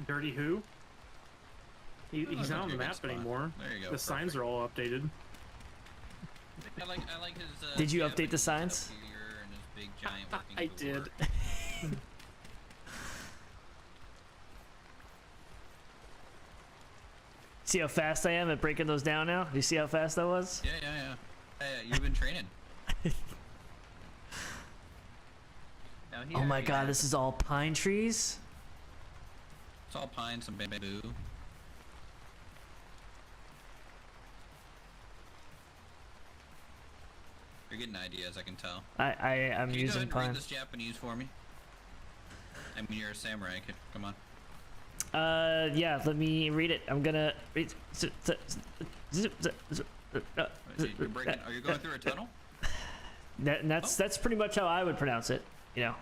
Dirty who? He's not on the map anymore. There you go. The signs are all updated. I like his. Did you update the Japanese signs? figure and his big giant looking I door. did. See how fast I am at breaking those down now? Do you see how fast that was? Yeah. Hey, you've been training. Now here Oh my you god, have- this is all pine trees? It's all pine, some bamboo. You're getting ideas, I can tell. I'm Can you go ahead using and pine. read this Japanese for me? I mean, you're a samurai. Come on. Yeah, let me read it. I'm gonna read. You're breaking. Are you going through a tunnel? That's pretty much how I would pronounce it. You know.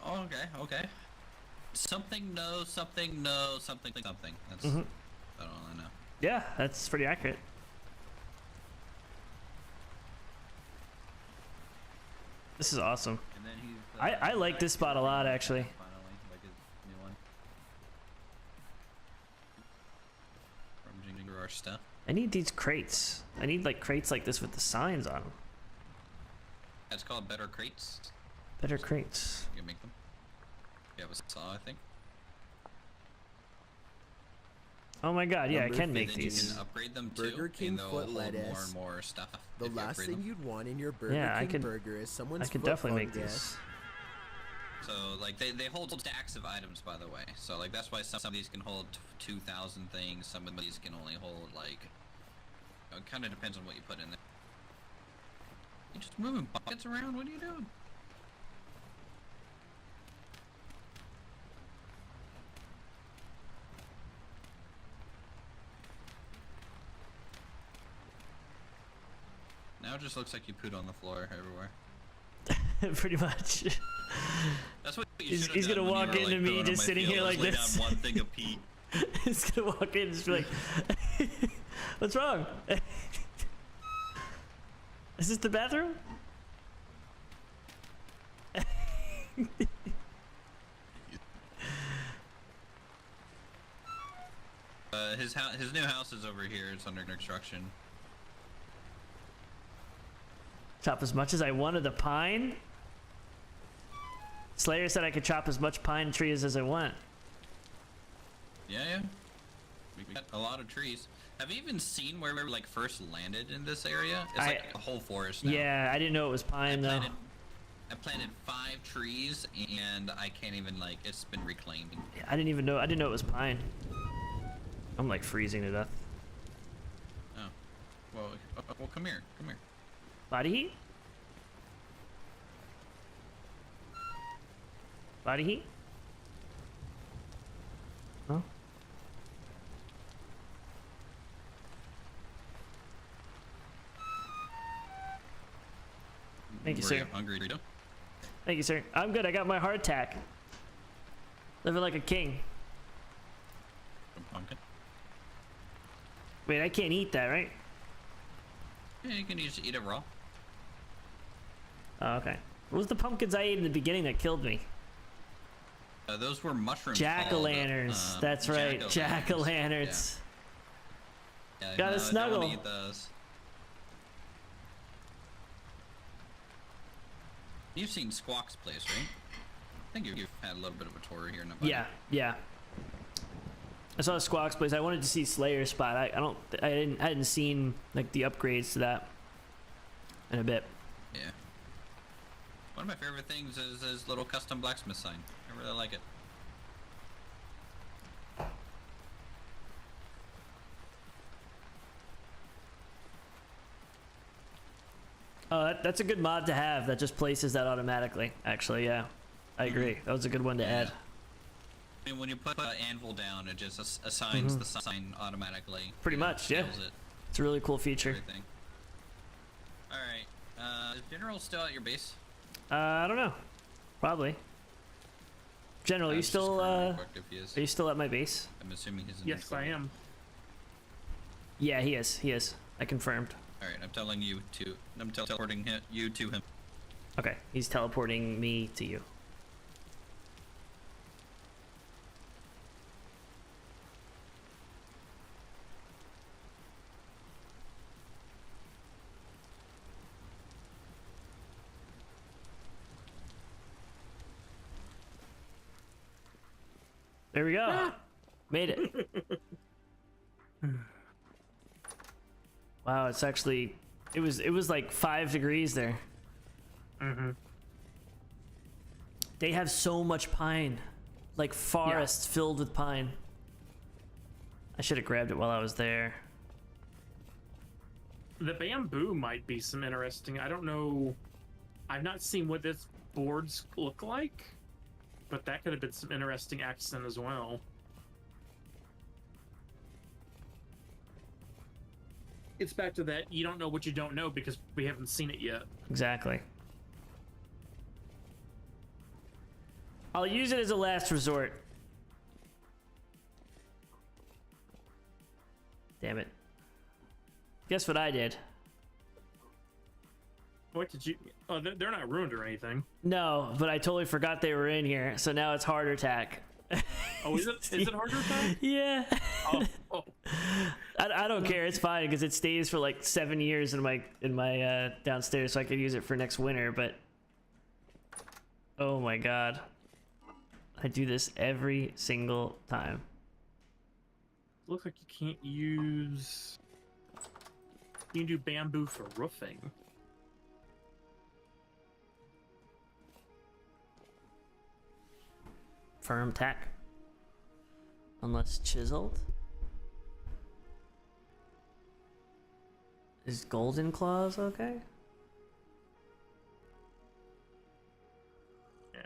Oh, okay. Something no, something no, something something. That's Mhm. all I know. Yeah, that's pretty accurate. This is awesome. And then he's. I like this spot a lot, actually. Finally, like his new one. Rummaging through our stuff. I need these crates. I need like crates like this with the signs on them. That's called better crates. Better crates. You can make them. You have a saw, I think. Oh my god, yeah, I Number can And make then you these. can upgrade them too. Burger King and they'll foot hold more lettuce. and more stuff. The if you last upgrade thing them. you'd want in your Burger Yeah, King I could- burger is someone's I could foot definitely make fungus. these. So like they hold stacks of items, by the way. So like that's why some of these can hold 2,000 things. Some of these can only hold like. It kind of depends on what you put in there. You just moving buckets around. What are you doing? Now it just looks like you pooed on the floor everywhere. Pretty much. That's what you He's- should've he's done gonna when you walk were, into like, me going on just my sitting field. here Just like lay this. down one thing of peat. He's gonna walk in and just be like, what's wrong? Is this the bathroom? His new house is over here. It's under construction. Chop as much as I wanted the pine? Slayer said I could chop as much pine trees as I want. Yeah. We got a lot of trees. Have you even seen where we like first landed in this area? It's like a whole forest now. Yeah, I didn't know it was I pine though. planted, I planted 5 trees, and I can't even, like, it's been reclaimed. I didn't even know. I didn't know it was pine. I'm like freezing to death. Oh. Well, come here. Come here. Body heat? Body heat? No? Thank you, Were sir. you hungry, Rito? Thank you, sir. I'm good. I got my heart attack. Living like a king. Some pumpkin? Wait, I can't eat that, right? Yeah, you can just eat it raw. Oh, okay. What was the pumpkins I ate in the beginning that killed me? Those were mushrooms. Jack-o'-lanterns. That's right. Jack-o'-lanterns. Yeah, Gotta no, snuggle. Don't eat those. You've seen Squawk's place, right? I think you've had a little bit of a tour here in the Yeah, yeah. I saw Squawk's place. I wanted to see Slayer's spot. I hadn't seen like the upgrades to that in a bit. Yeah. One of my favorite things is his little custom blacksmith sign. I really like it. Oh, that's a good mod to have. That just places that automatically. Actually, yeah, I agree. That was a good one to add. I mean, when you put anvil down, it just assigns the sign automatically. Pretty much, yeah. Scales it, It's a really cool feature. everything. All right. Is General still at your base? I don't know. Probably. General, are you Just still confirm real quick if he is. are you still at my base? I'm assuming he's in Yes, your I am. Yeah, he is. He is. I confirmed. All right, I'm telling you to. I'm teleporting you to him. Okay, he's teleporting me to you. There we go. Made it. Wow, it's actually it was like 5 degrees there. They have so much pine. Like forests filled with pine. I should have grabbed it while I was there. The bamboo might be some interesting. I don't know. I've not seen what this boards look like, but that could have been some interesting accent as well. It's back to that you don't know what you don't know because we haven't seen it yet. Exactly. I'll use it as a last resort. Damn it. Guess what I did? What did you? Oh, they're not ruined or anything. No, but I totally forgot they were in here, so now it's heart attack. Oh, is it harder attack? Yeah. Oh. I don't care. It's fine because it stays for like 7 years in my downstairs, so I could use it for next winter. But oh my god, I do this every single time. Looks like you can't use. You can do bamboo for roofing. Firm tack, unless chiseled. Is golden claws okay? Yeah.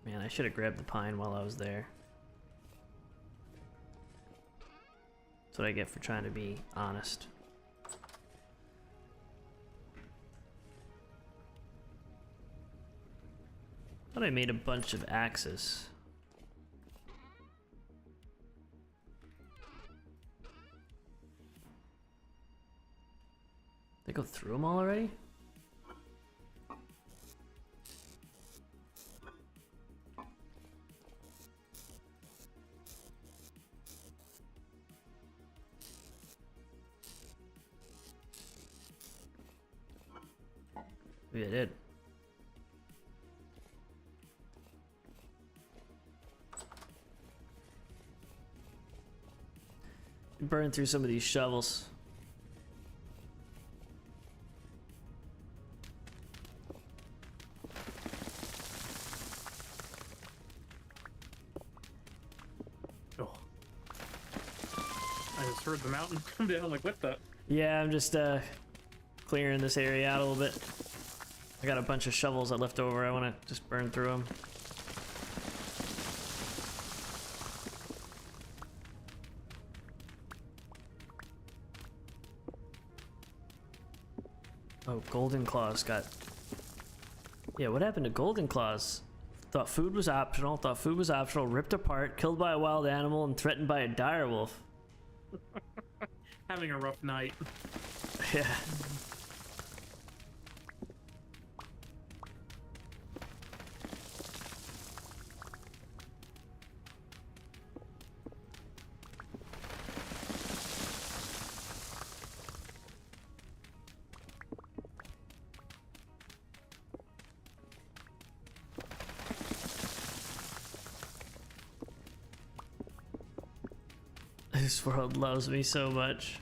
Man, I should have grabbed the pine while I was there. That's what I get for trying to be honest. Thought I made a bunch of axes. They go through them all already? Maybe I did. Burn through some of these shovels. Oh. I just heard the mountain come down. Like, what the? Yeah, I'm just clearing this area out a little bit. I got a bunch of shovels that left over. I want to just burn through them. Oh, Golden Claws got... Yeah, what happened to Golden Claws? Thought food was optional, ripped apart, killed by a wild animal, and threatened by a dire wolf. Having a rough night. Yeah. This world loves me so much.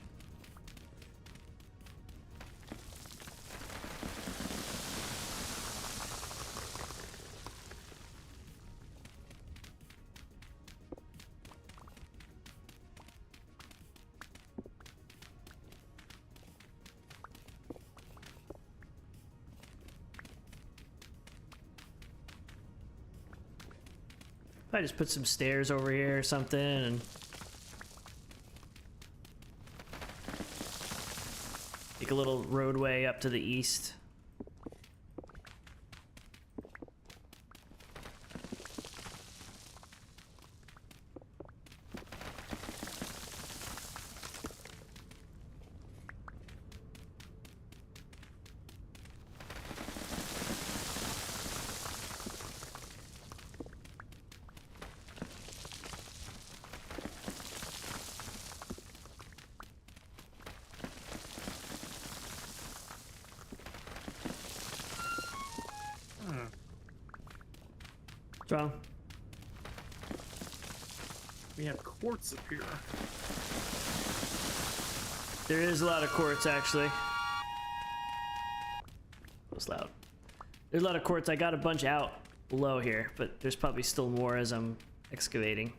I just put some stairs over here or something and make a little roadway up to the east. What's wrong? We have quartz up here. There is a lot of quartz, actually. That was loud. There's a lot of quartz. I got a bunch out below here, but there's probably still more as I'm excavating.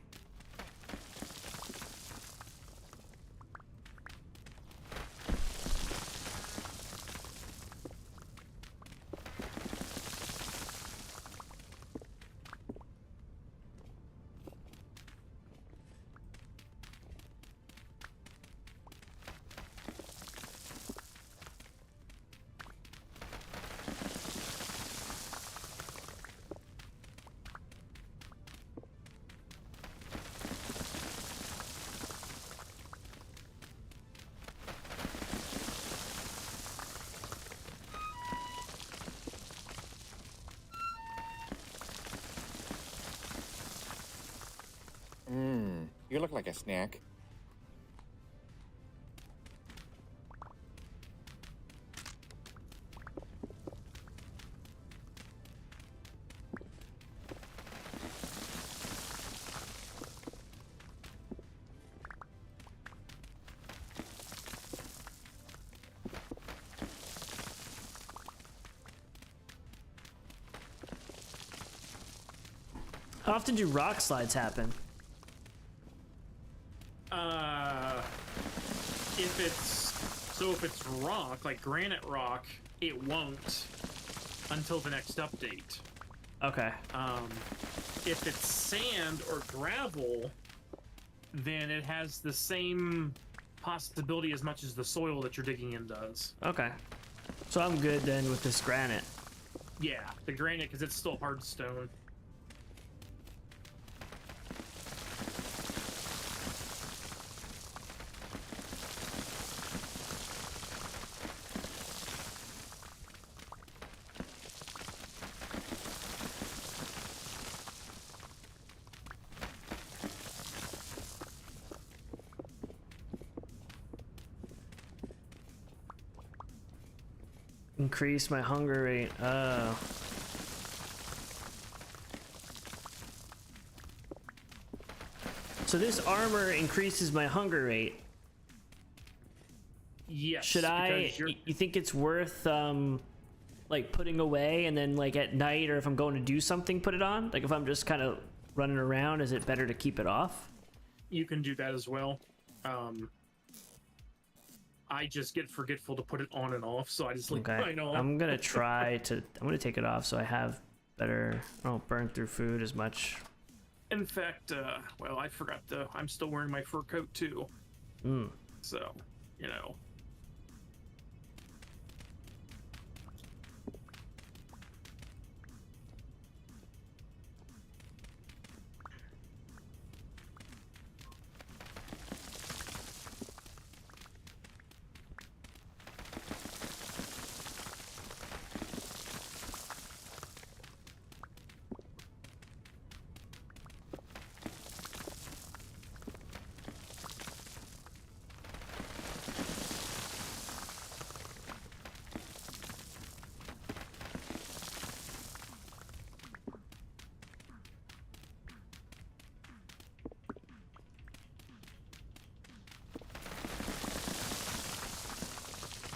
You look like a snack. How often do rock slides happen? If it's rock, like granite rock, it won't until the next update. Okay. If it's sand or gravel, then it has the same possibility as much as the soil that you're digging in does. Okay. So I'm good then with this granite. Yeah, the granite, because it's still hard stone. Increase my hunger rate. Oh. So this armor increases my hunger rate, Yes. Should I? because you're- You think it's worth like putting away and then like at night, or if I'm going to do something, put it on? Like if I'm just kind of running around, is it better to keep it off? You can do that as well. I just get forgetful to put it on and off, so I just leave Okay. mine on. I'm gonna try to. I'm gonna take it off so I have better. I don't burn through food as much. In fact, well, I forgot I'm still wearing my fur coat too. Mm. So, you know.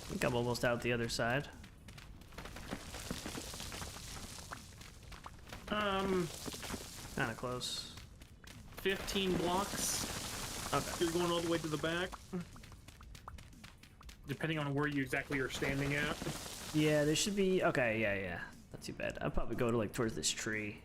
I think I'm almost out the other side. Kind of close. 15 blocks. Okay. You're going all the way to the back. Depending on where you exactly are standing at. Yeah, there should be. Okay, yeah. Not too bad. I'll probably go to like towards this tree.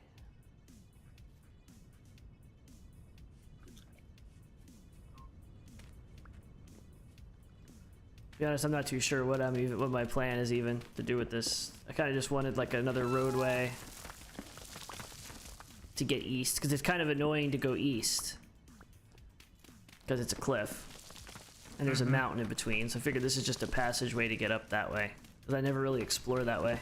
To be honest, I'm not too sure what what my plan is even to do with this. I kind of just wanted like another roadway to get east, because it's kind of annoying to go east because it's a cliff and there's a mountain in between. So I figured this is just a passageway to get up that way, because I never really explore that way.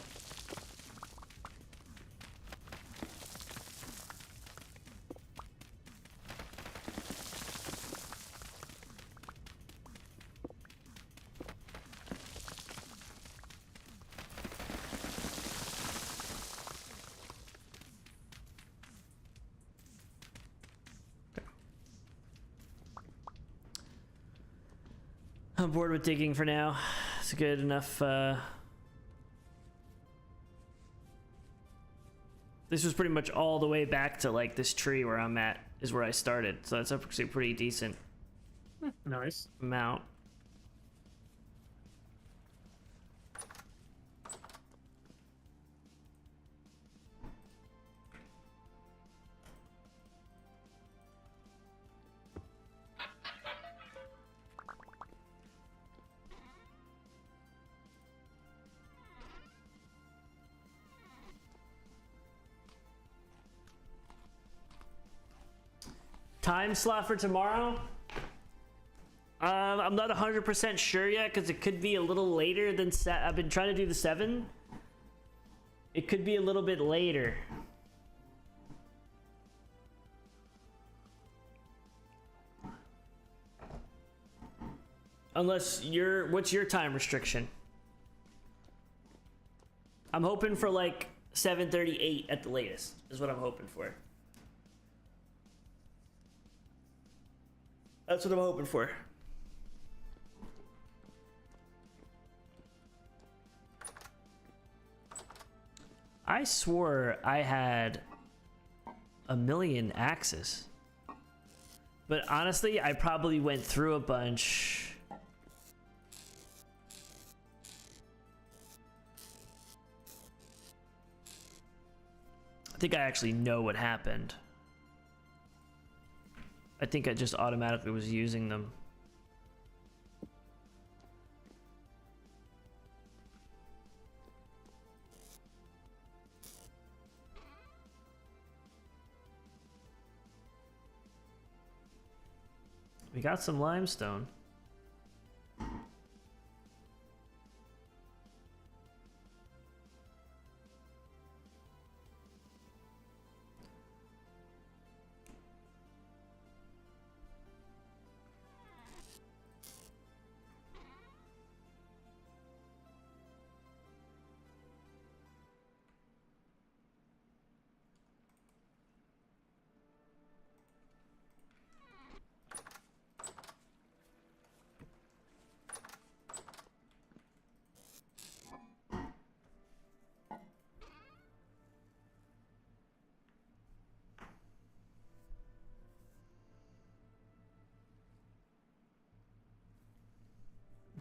I'm bored with digging for now. It's good enough. This was pretty much all the way back to like this tree where I'm at is where I started. So that's actually a pretty decent Nice. amount. Time slot for tomorrow? I'm not 100% sure yet, because it could be a little later than I've been trying to do the 7. It could be a little bit later. Unless what's your time restriction? I'm hoping for like 7:38 at the latest, is what I'm hoping for. That's what I'm hoping for. I swore I had 1,000,000 axes. But honestly, I probably went through a bunch. I think I actually know what happened. I think I just automatically was using them. We got some limestone.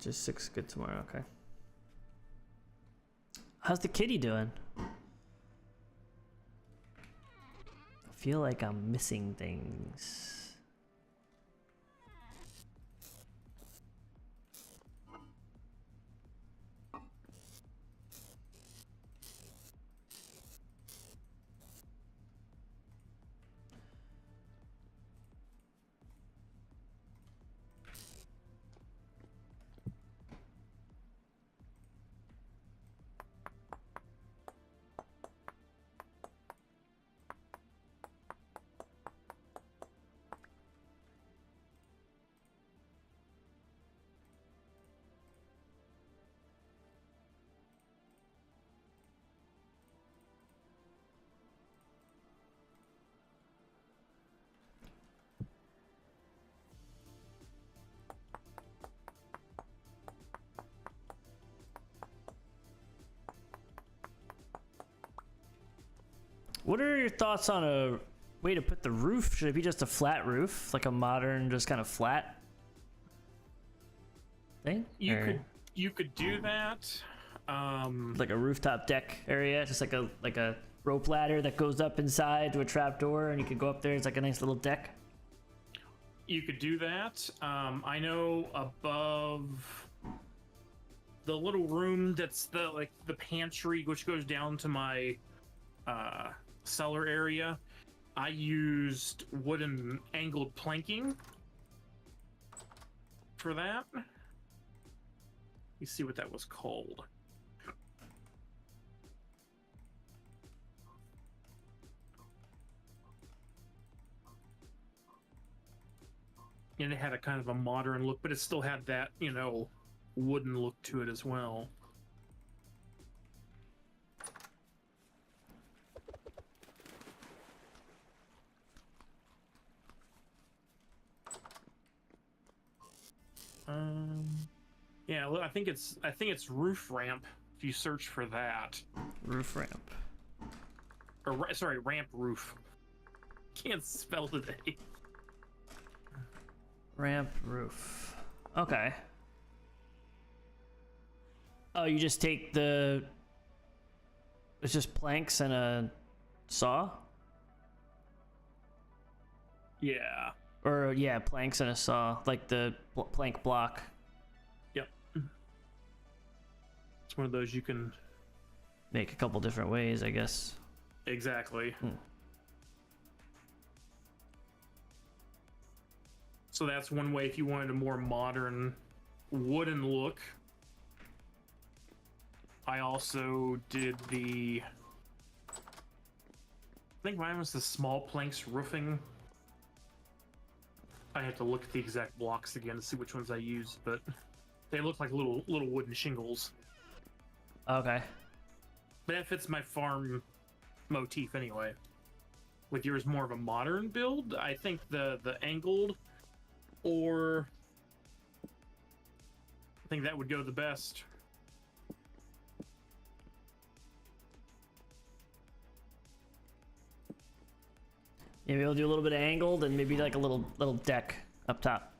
Just 6 good tomorrow, okay. How's the kitty doing? I feel like I'm missing things. What are your thoughts on a way to put the roof? Should it be just a flat roof, like a modern, just kind of flat thing? You could do that. Like a rooftop deck area, just like a rope ladder that goes up inside to a trap door, and you could go up there. It's like a nice little deck. You could do that. I know above the little room that's the pantry, which goes down to my cellar area, I used wooden angled planking for that. You see what that was called. And it had a kind of a modern look, but it still had that, you know, wooden look to it as well. Yeah, I think it's roof ramp. If you search for that, Roof ramp. or sorry, ramp roof. Can't spell today. Ramp roof. Okay. Oh, you just take the... It's just planks and a saw? Yeah. Or, yeah, planks and a saw. Like the plank block. Yep. It's one of those you can... Make a couple different ways, I guess. Exactly. So that's one way if you wanted a more modern wooden look. I also did I think mine was the small planks roofing. I have to look at the exact blocks again to see which ones I used, but they look like little wooden shingles. Okay. But that fits my farm motif anyway. With yours more of a modern build, I think the angled, or I think that would go the best. Yeah, maybe we'll do a little bit of angled and maybe like a little deck up top.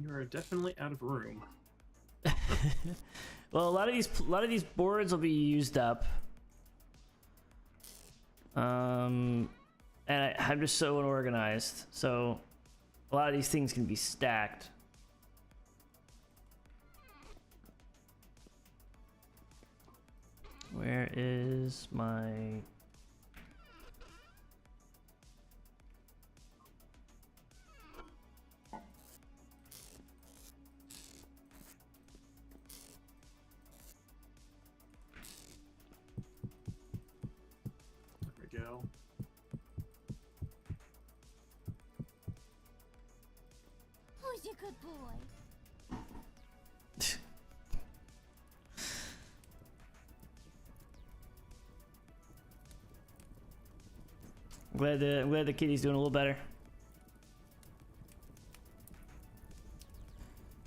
You are definitely out of room. Well, a lot of these boards will be used up. And I'm just so unorganized, so a lot of these things can be stacked. Where is my... There we go. Who's a good boy? I'm glad the kitty's doing a little better.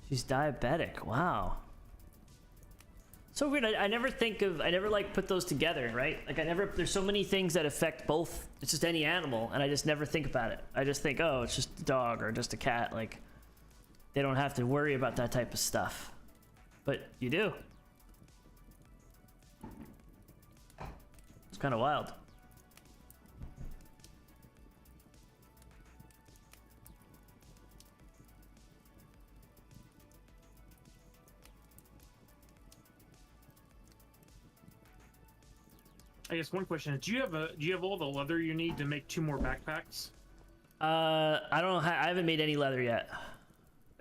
She's diabetic. Wow. So weird. I never I never like put those together, right? Like there's so many things that affect both. It's just any animal, and I just never think about it. I just think, oh, it's just a dog or just a cat. Like, they don't have to worry about that type of stuff. But you do. It's kind of wild. I guess one question is, do you have all the leather you need to make 2 more backpacks? I don't. I haven't made any leather yet.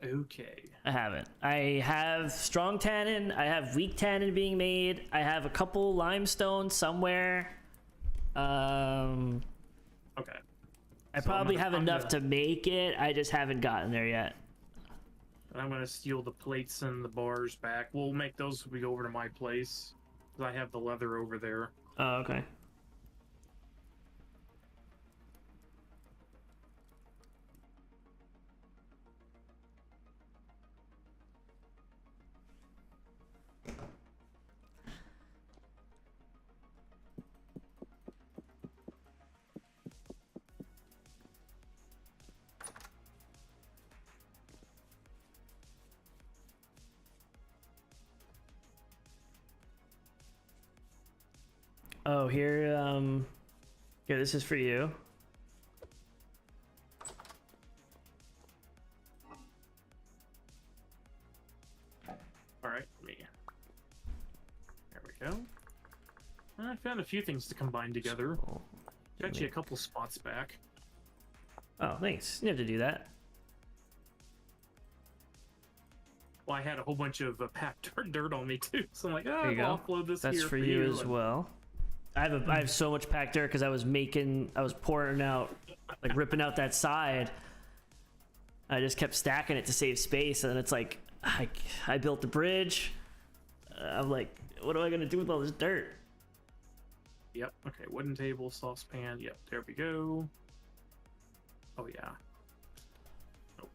Okay. I haven't. I have strong tannin. I have weak tannin being made. I have a couple limestone somewhere. Okay. I probably have enough to make it. I just haven't gotten there yet. I'm gonna steal the plates and the bars back. We'll make those when we go over to my place, 'cause I have the leather over there. Oh, okay. Oh, here, here, this is for you. Alright, me. There we go. I found a few things to combine together. Got you a couple spots back. Oh, thanks. You have to do that. Well, I had a whole bunch of packed dirt on me too, so I'm like, There I'll you go. offload this That's here for you as well. I have so much packed dirt because I was pouring out, like ripping out that side. I just kept stacking it to save space, and it's like, I built the bridge. I'm like, what am I gonna do with all this dirt? Yep. Okay. Wooden table, saucepan. Yep. There we go. Oh yeah. Nope.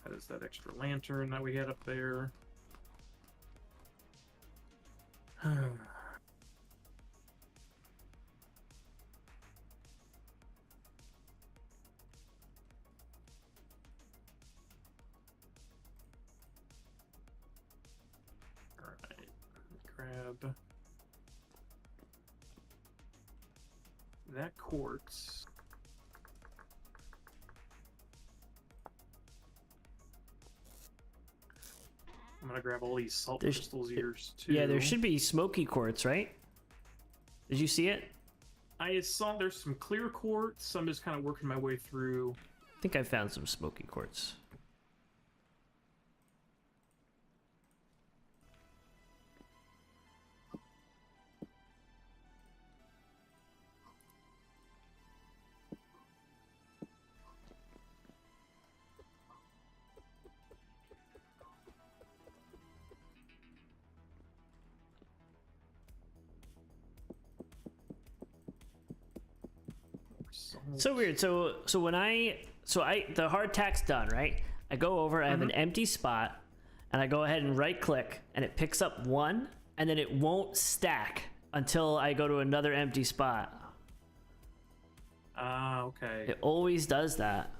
That is that extra lantern that we had up there. Alright, grab that quartz. I'm gonna grab all these salt crystals ears too. Yeah, there should be smoky quartz, right? Did you see it? I saw there's some clear quartz. I'm just kind of working my way through. I think I found some smoky quartz. So weird. So when the hardtack's done, right? I go over, I have an empty spot, and I go ahead and right click, and it picks up one, and then it won't stack until I go to another empty spot. Ah, okay. It always does that.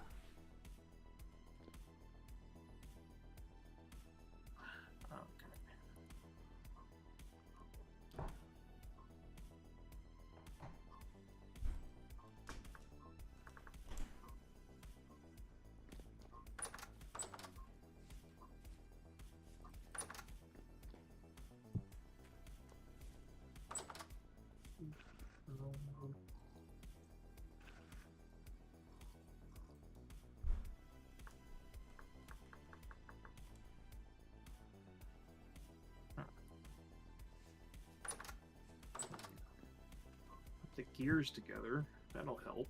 The gears together. That'll help.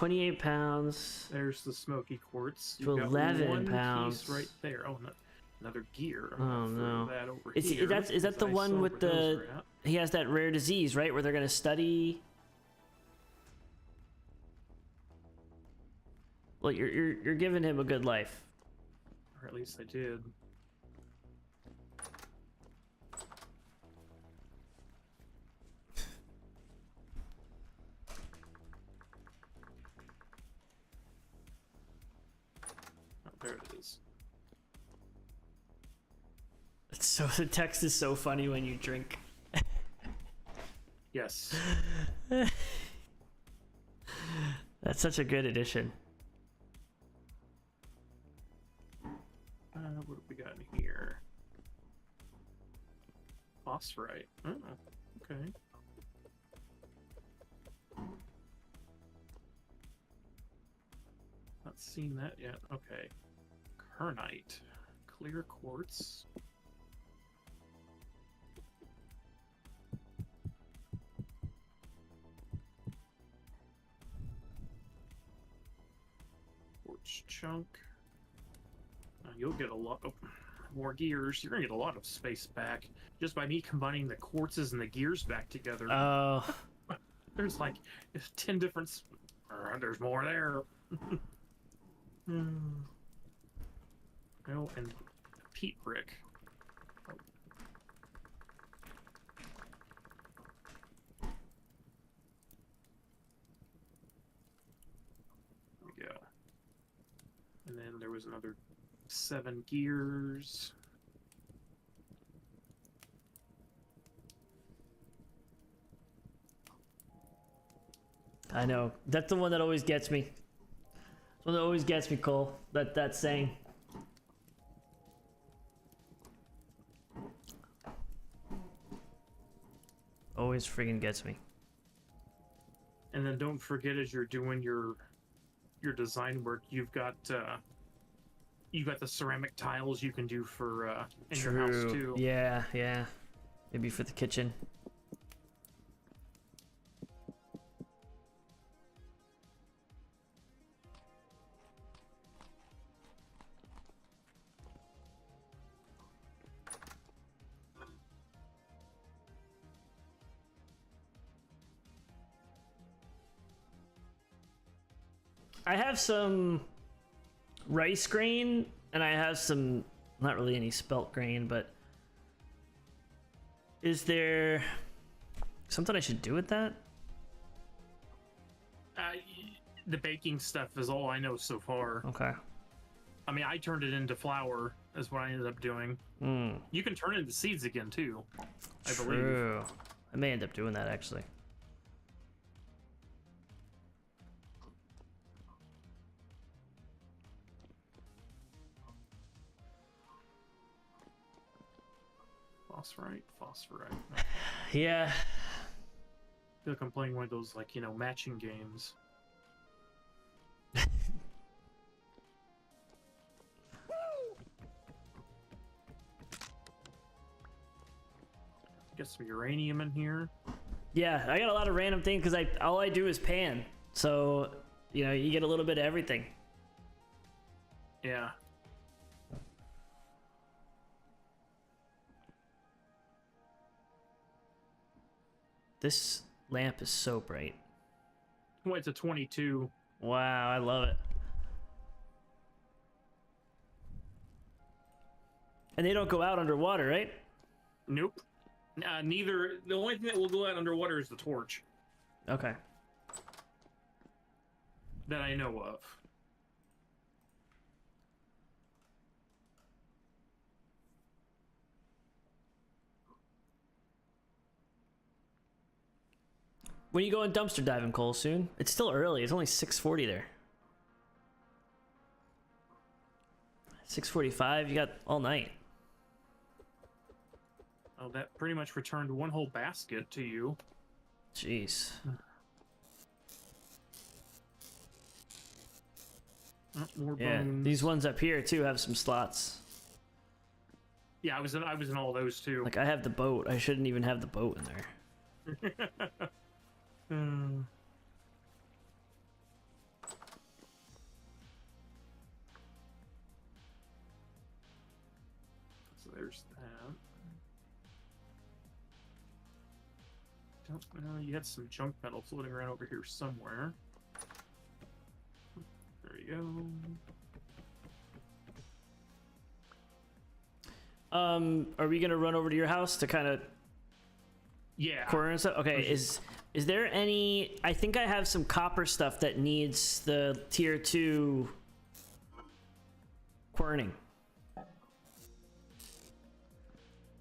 28 pounds. There's the smoky quartz. For You've got 11 one pounds. Piece right there. Oh, no, another gear. I'm Oh gonna throw no. That over Is here, is that the because I one saw with where those the? were at. He has that rare disease, right? Where they're gonna study. Well, you're giving him a good life. Or at least I did. Oh, there it is. It's so the text is so funny when you drink. Yes. That's such a good addition. What have we got in here? Phosphorite. Oh, okay. Not seen that yet. Okay. Kernite. Clear quartz. Quartz chunk. You'll get a lot of more gears. You're gonna get a lot of space back just by me combining the quartzes and the gears back together. Oh. There's like 10 different. There's more there. Oh, and peat brick. Oh. There we go. And then there was another 7 gears. I know. That's the one that always gets me. That's the one that always gets me, Cole. That saying. Always friggin' gets me. And then don't forget, as you're doing your design work, you've got the ceramic tiles you can do for in your house too. Yeah, yeah. Maybe for the kitchen. I have some rice grain, and I have some, not really any spelt grain, but is there something I should do with that? The baking stuff is all I know so far. Okay. I mean, I turned it into flour. Is what I ended up doing. You can turn it into seeds again too, I believe. True. I may end up doing that actually. Phosphorite. Yeah. I feel like I'm playing one of those, like, matching games. Get some uranium in here. Yeah, I got a lot of random things because all I do is pan. So, you get a little bit of everything. Yeah. This lamp is so bright. Well, it's a 22. Wow, I love it. And they don't go out underwater, right? Nope. Neither. The only thing that will go out underwater is the torch. Okay. That I know of. When you going dumpster diving, Cole, soon? It's still early. It's only 6:40 there. 6:45. You got all night. Oh, that pretty much returned one whole basket to you. Jeez. More Yeah, bones. these ones up here too have some slots. Yeah, I was in all those too. Like I have the boat. I shouldn't even have the boat in there. there's that. Don't know. You had some junk metal floating around over here somewhere. There you go. Are we gonna run over to your house to kind of corner and stuff? Okay, is there any? I think I have some copper stuff that needs the tier 2 querning.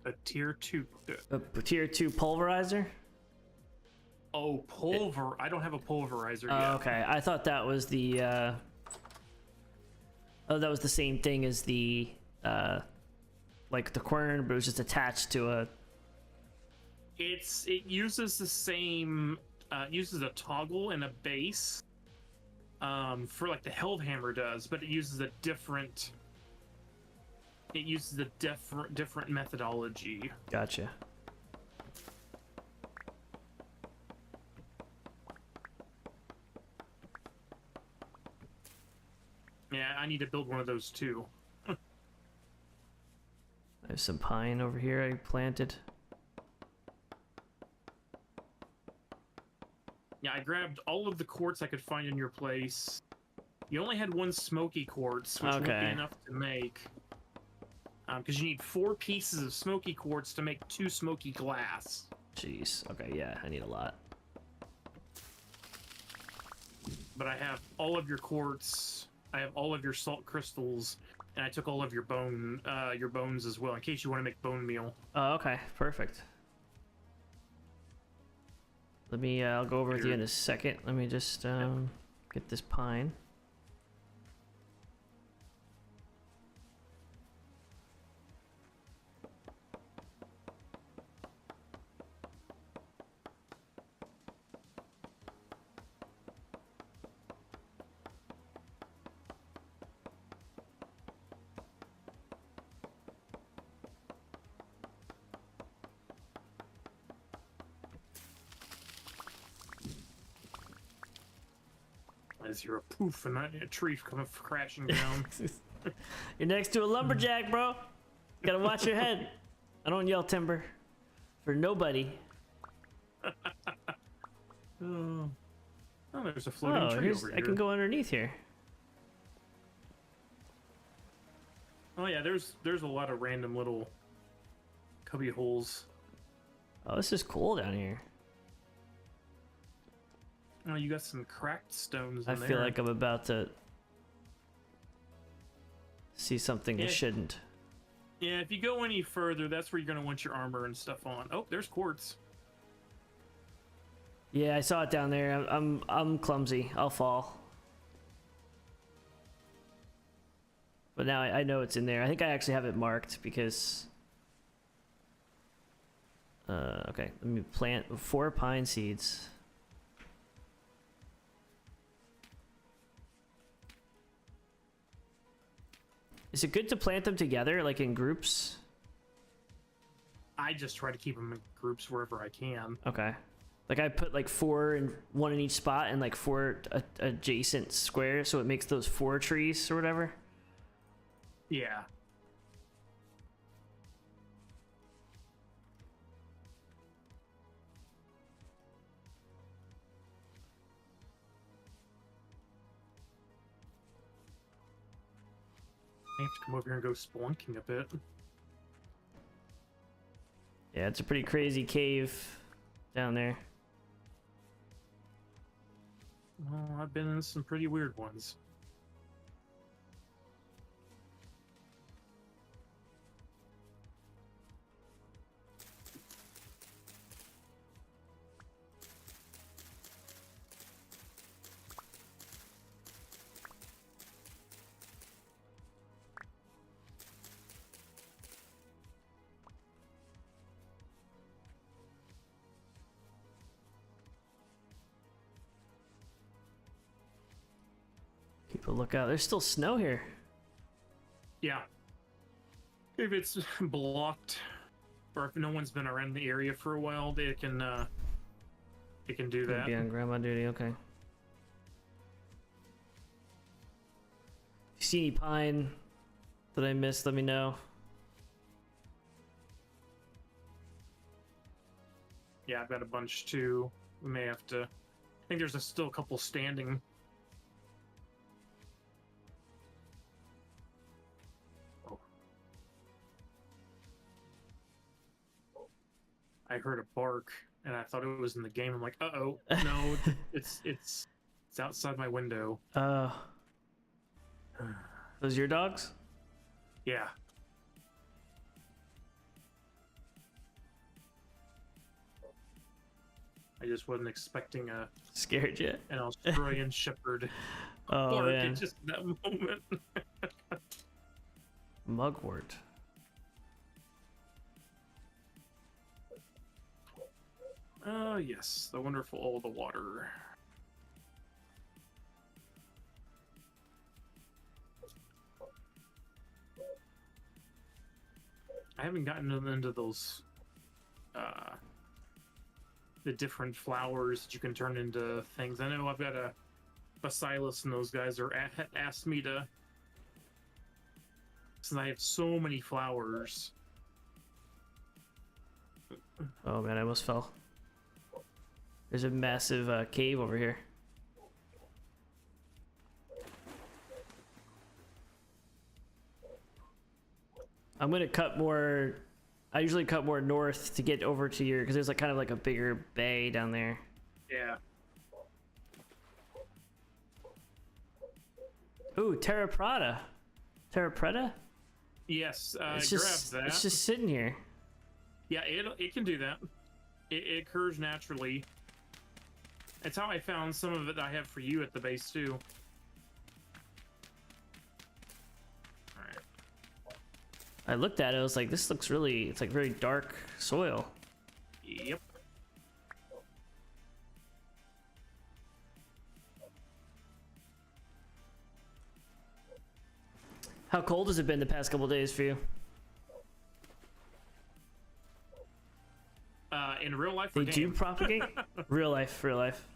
A tier 2. A tier 2 pulverizer. Oh, I don't have a pulverizer Oh, yet. okay. I thought that was the. Oh, that was the same thing as the like the quern, but it was just attached to a. It uses the same uses a toggle and a base for like the held hammer does, but it uses a different different methodology. Gotcha. Yeah, I need to build one of those too. There's some pine over here I planted. Yeah, I grabbed all of the quartz I could find in your place. You only had one smoky quartz, which won't be enough to make. Because you need 4 pieces of smoky quartz to make 2 smoky glass. Jeez. Okay, yeah, I need a lot. But I have all of your quartz. I have all of your salt crystals, and I took all of your bones as well, in case you want to make bone meal. Oh, okay, perfect. Let me. I'll go over with you in a second. Let me just get this pine. As you're a poof and a tree coming crashing down. You're next to a lumberjack, bro. Gotta watch your head. I don't yell timber for nobody. Oh, there's a floating tree over here. I can go underneath here. Oh yeah, there's a lot of random little cubby holes. Oh, this is cool down here. Oh, you got some cracked stones in I there. feel like I'm about to see something I shouldn't. Yeah, if you go any further, that's where you're gonna want your armor and stuff on. Oh, there's quartz. Yeah, I saw it down there. I'm clumsy. I'll fall. But now I know it's in there. I think I actually have it marked because. Okay, let me plant 4 pine seeds. Is it good to plant them together, like in groups? I just try to keep them in groups wherever I can. Okay. Like I put like 4 in one in each spot and like 4 adjacent squares, so it makes those 4 trees or whatever. Yeah. I have to come over here and go spelunking a bit. Yeah, it's a pretty crazy cave down there. Well, I've been in some pretty weird ones. Keep a lookout. There's still snow here. Yeah. If it's blocked, or if no one's been around the area for a while, they can do that. Be on grandma duty. Okay. If you see any pine that I missed, let me know. Yeah, I've got a bunch too. We may have to. I think there's still a couple standing. Oh. I heard a bark, and I thought it was in the game. I'm like, uh-oh, no, it's outside my window. Those your dogs? Yeah. I just wasn't expecting Scared you? an Australian Shepherd Oh, bark man. at just that moment. Mugwort. Oh, yes, the wonderful all the water. I haven't gotten into those, the different flowers that you can turn into things. I know I've got a Bacillus and those guys are asked me to, since I have so many flowers. Oh man, I almost fell. There's a massive cave over here. I'm gonna cut more. I usually cut more north to get over to your, because there's like kind of like a bigger bay down there. Yeah. Ooh, Terra Preta. Terra Preta? Yes, It's grab just that. it's just sitting here. Yeah, it can do that. It occurs naturally. That's how I found some of it I have for you at the base too. Alright. I looked at it, I was like, this looks really, it's like very dark soil. Yep. How cold has it been the past couple days for you? In real life or They do game? propagate? Real life, real life.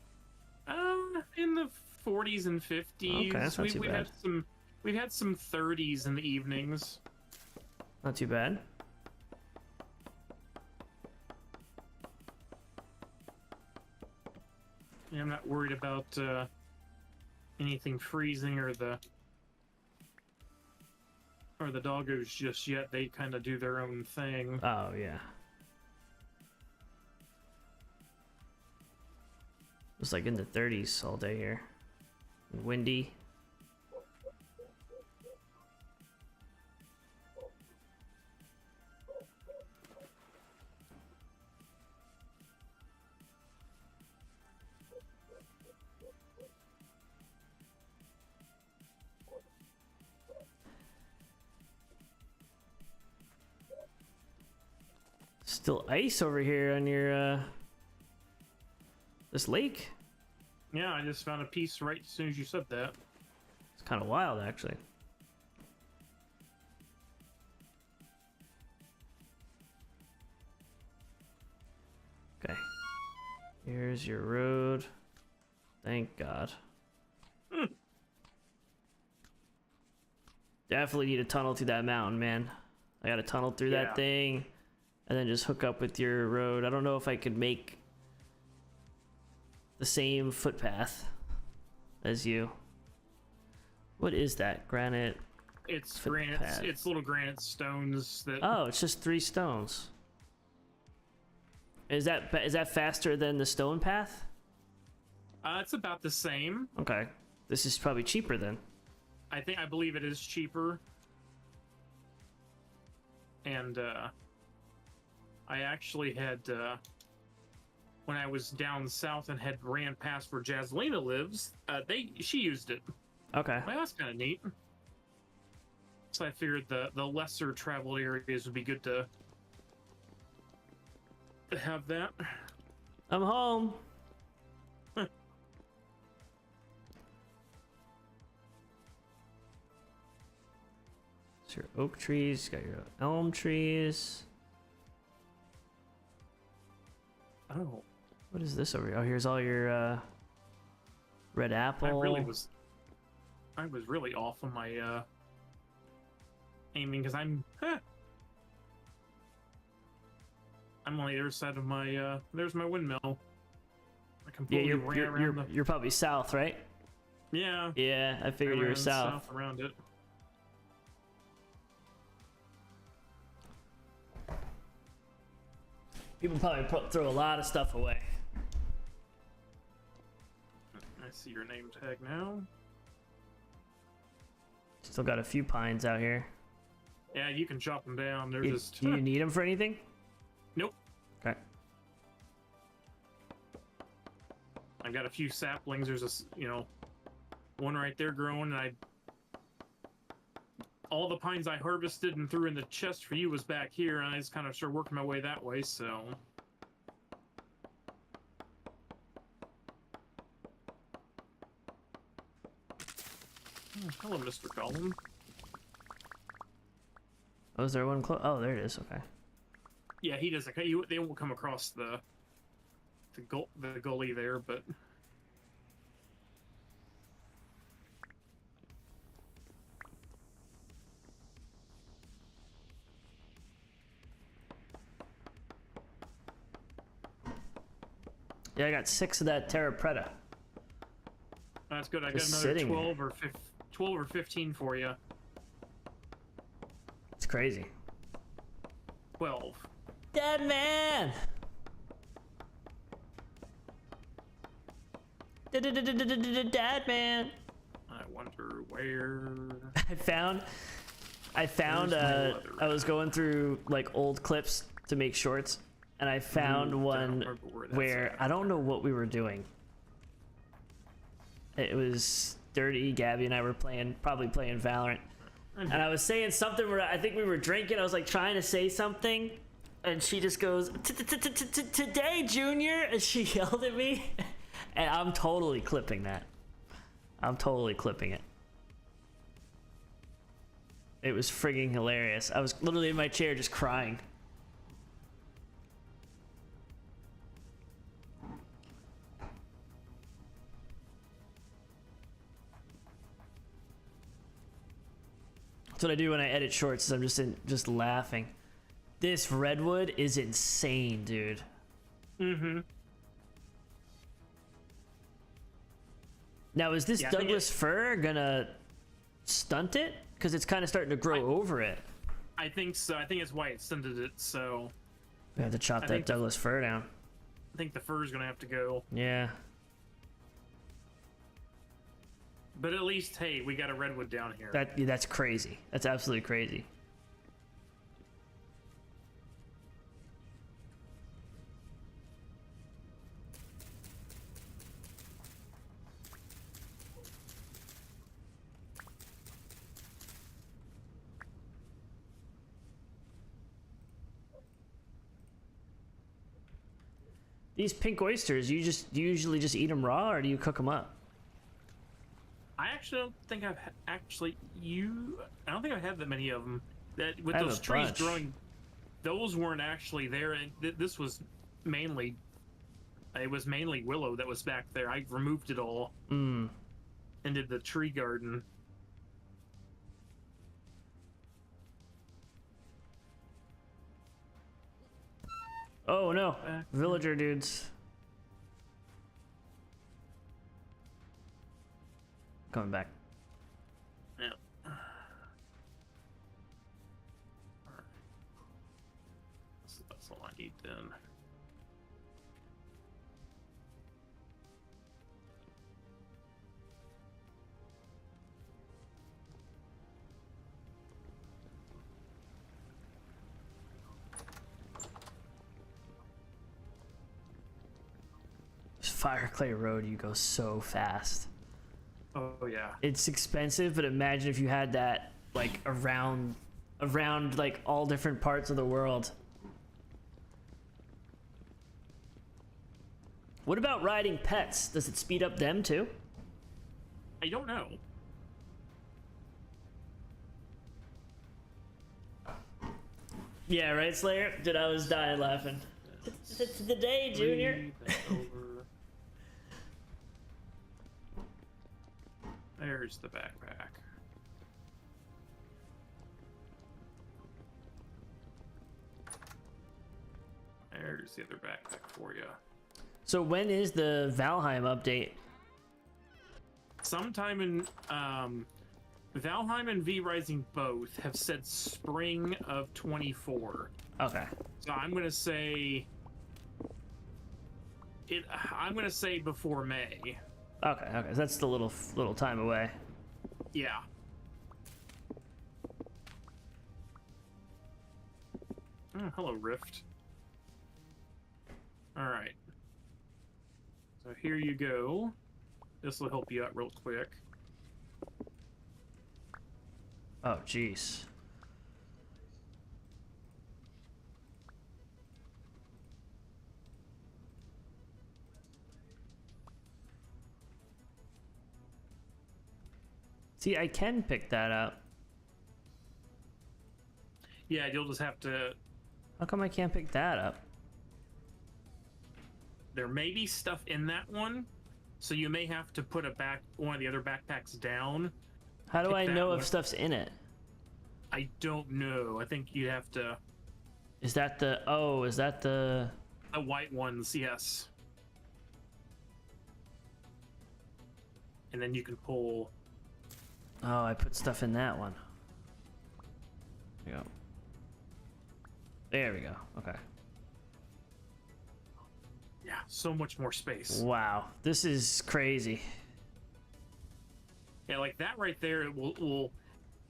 In the 40s and 50s. Okay, that's not too we've bad. we've had some 30s in the evenings. Not too bad. Yeah, I'm not worried about anything freezing or the doggos just yet. They kind of do their own thing. Oh, yeah. It's like in the 30s all day here. Windy. Still ice over here on your this lake. Yeah, I just found a piece right as soon as you said that. It's kind of wild, actually. Okay. Here's your road. Thank God. Definitely need a tunnel through that mountain, man. I got to tunnel through Yeah. that thing and then just hook up with your road. I don't know if I could make the same footpath as you. What is that? Granite? It's Footpath. granite. It's little granite stones that. Oh, it's just 3 stones. Is that faster than the stone path? It's about the same. Okay. This is probably cheaper then. I believe it is cheaper. And I actually had when I was down south and had ran past where Jazzlina lives, she used it. Okay. Well, that's kind of neat. So I figured the lesser traveled areas would be good to have that. I'm home. It's your oak trees, got your elm trees. Oh, What is this over here? Oh, here's all your red apple. I was really off on my I'm I'm on the other side of my, there's my windmill. I Yeah, completely ran around the... you're probably south, right? Yeah. Yeah, I figured you were ran south. around it. People probably throw a lot of stuff away. I see your name tag now. Still got a few pines out here. Yeah, you can chop them down. They're Do just... you need them for anything? Nope. Okay. I got a few saplings. There's one right there growing, and all the pines I harvested and threw in the chest for you was back here, and I just kind of started working my way that way, so... Oh, hello, Mr. Golem. Oh, is there one close? Oh, there it is. Okay. Yeah, he doesn't. They won't come across the gully there, but... Yeah, I got 6 of that Terra Preta. That's good. I Just got another sitting 12 or 15 for you. It's crazy. 12. Dead man! Dead man! I wonder where... I found Where's my I was going through like old clips to make shorts, and I found one where I don't know what we were doing. It was Dirty, Gabby and I were probably playing Valorant, and I was saying something where I think we were drinking. I was like trying to say something, and she just goes, "Today, Junior," and she yelled at me, and I'm totally clipping that. I'm totally clipping it. It was frigging hilarious. I was literally in my chair just crying. That's what I do when I edit shorts. Is I'm just laughing. This redwood is insane, dude. Mm-hmm. Now, is this Douglas fir gonna stunt it? Because it's kind of starting to grow over it. I think so. I think it's why it stunted it, so... We have to chop that Douglas fir down. I think the fur's gonna have to go. Yeah. But at least, hey, we got a redwood down here. That's crazy. That's absolutely crazy. These pink oysters, you usually just eat them raw, or do you cook them up? I actually don't think I've I don't think I've had that many of them. That with those trees growing, those weren't actually there. And this was mainly, it was mainly willow that was back there. I removed it all and did the tree garden. Oh no, villager dudes. Coming back. Yeah. So that's all I need then. Fire Clay Road, you go so fast. Oh yeah. It's expensive, but imagine if you had that like around like all different parts of the world. What about riding pets? Does it speed up them too? I don't know. Yeah, right, Slayer? Dude, I was dying laughing. It's the day, Junior. There's the backpack. There's the other backpack for you. So when is the Valheim update? Sometime in Valheim and V Rising both have said spring of 24. Okay. So I'm gonna say it. I'm gonna say before May. Okay. Okay. So that's the little time away. Yeah. Oh, hello, Rift. All right. So here you go. This will help you out real quick. Oh, jeez. See, I can pick that up. Yeah, you'll just have to. How come I can't pick that up? There may be stuff in that one, so you may have to put one of the other backpacks down. How do Pick I that know one. if stuff's in it? I don't know. I think you have to. Is that the... Oh, is that the... The white ones, yes. And then you can pull. Oh, I put stuff in that one. There we go. There we go. Okay. Yeah, so much more space. Wow. This is crazy. Yeah, like that right there will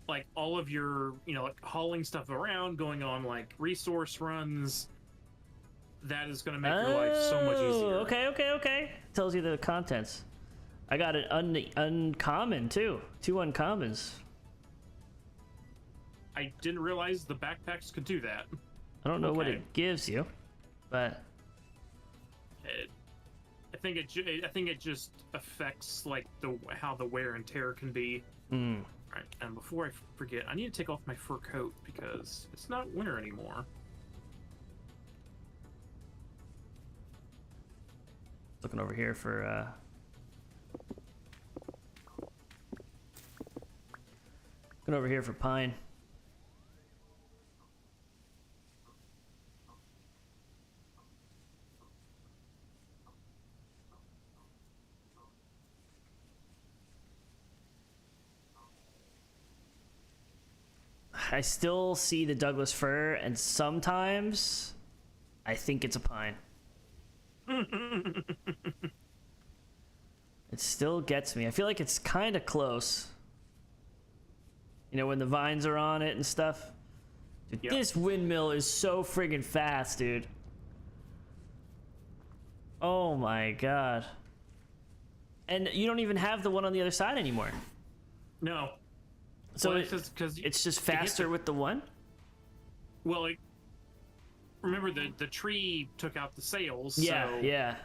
like all of your, like hauling stuff around, going on like resource runs. That is going to make your life so much easier. Okay. Tells you the contents. I got an uncommon too. 2 uncommons. I didn't realize the backpacks could do that. I don't know what Okay. it gives you, but I think it just affects like how the wear and tear can be. mm. Right, and before I forget, I need to take off my fur coat because it's not winter anymore. Looking over here for pine. I still see the Douglas fir, and sometimes I think it's a pine. It still gets me. I feel like it's kind of close. You know, when the vines are on it and stuff. Dude, Yep. This windmill is so friggin' fast, dude. Oh my god. And you don't even have the one on the other side anymore. No. So Well, because it's just faster with the one? Well, remember the tree took out the sails. Yeah, so yeah.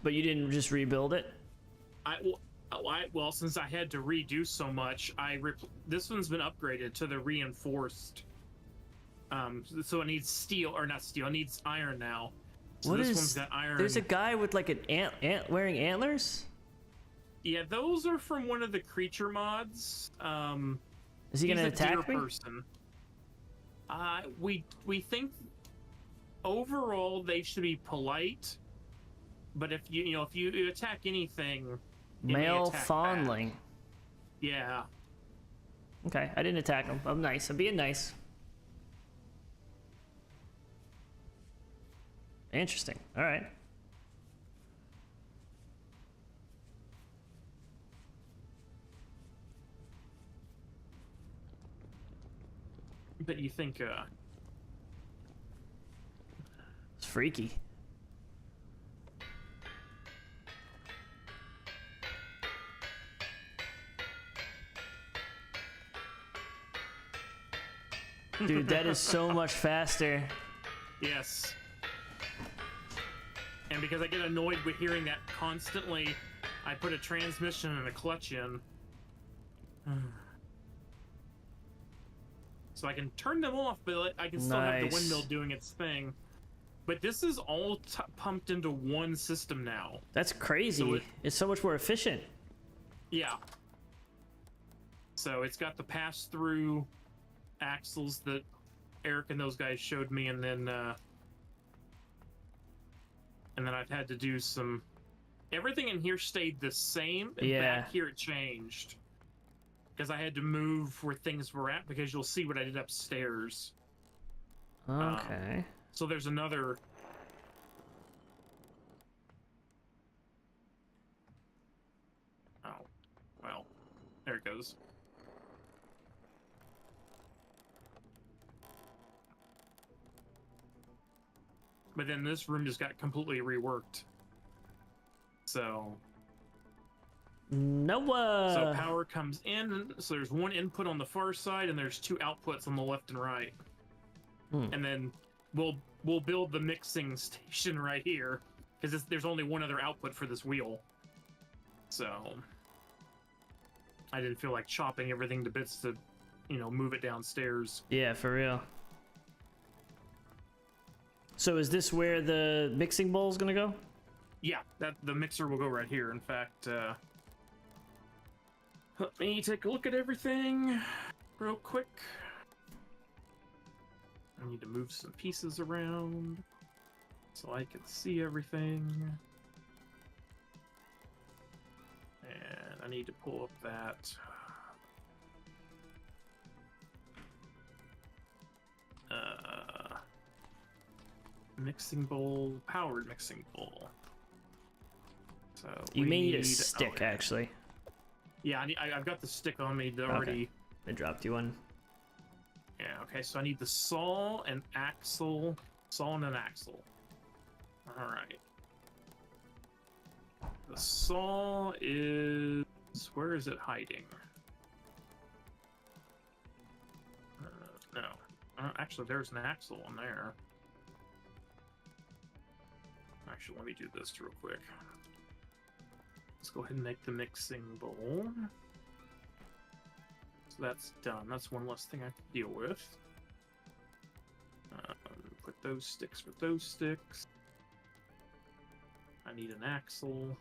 But you didn't just rebuild it? Well, since I had to redo so much, this one's been upgraded to the reinforced. So it needs steel, or not steel. It needs iron now. So What this is? one's got iron. There's a guy with like an wearing antlers. Yeah, those are from one of the creature mods. Is he gonna He's a deer attack me? person. We think overall they should be polite, but if if you attack anything, it may Male attack fawnling. back. Yeah. Okay, I didn't attack him. I'm nice. I'm being nice. Interesting. All right. But you think It's freaky. Dude, that is so much faster. yes. And because I get annoyed with hearing that constantly, I put a transmission and a clutch in. So I can turn them off, but I can still have the Nice. windmill doing its thing. But this is all pumped into one system now. That's crazy. So It's so much more efficient. Yeah. So it's got the pass-through axles that Eric and those guys showed me, and then and then I've had to do some. Everything in here stayed the same, and Yeah. back here it changed. Because I had to move where things were at, because you'll see what I did upstairs. Okay. So there's another... Oh, well, there it goes. But then this room just got completely reworked. So Noah. So power comes in, so there's one input on the far side, and there's 2 outputs on the left and right. And then we'll build the mixing station right here, because there's only one other output for this wheel. So I didn't feel like chopping everything to bits to, you know, move it downstairs. Yeah, for real. So is this where the mixing bowl is gonna go? Yeah, the mixer will go right here. In fact, let me take a look at everything real quick. I need to move some pieces around so I can see everything. And I need to pull up that mixing bowl, powered mixing bowl. So You we may need a need- stick, oh, yeah. actually. Yeah, I've got the stick on me already. I dropped you one. Yeah, okay, so I need the saw and axle. Saw and an axle. Alright. The saw is... Where is it hiding? No. Actually, there's an axle on there. Actually, let me do this real quick. Let's go ahead and make the mixing bowl. So that's done. That's one less thing I have to deal with. Put those sticks with those sticks. I need an axle.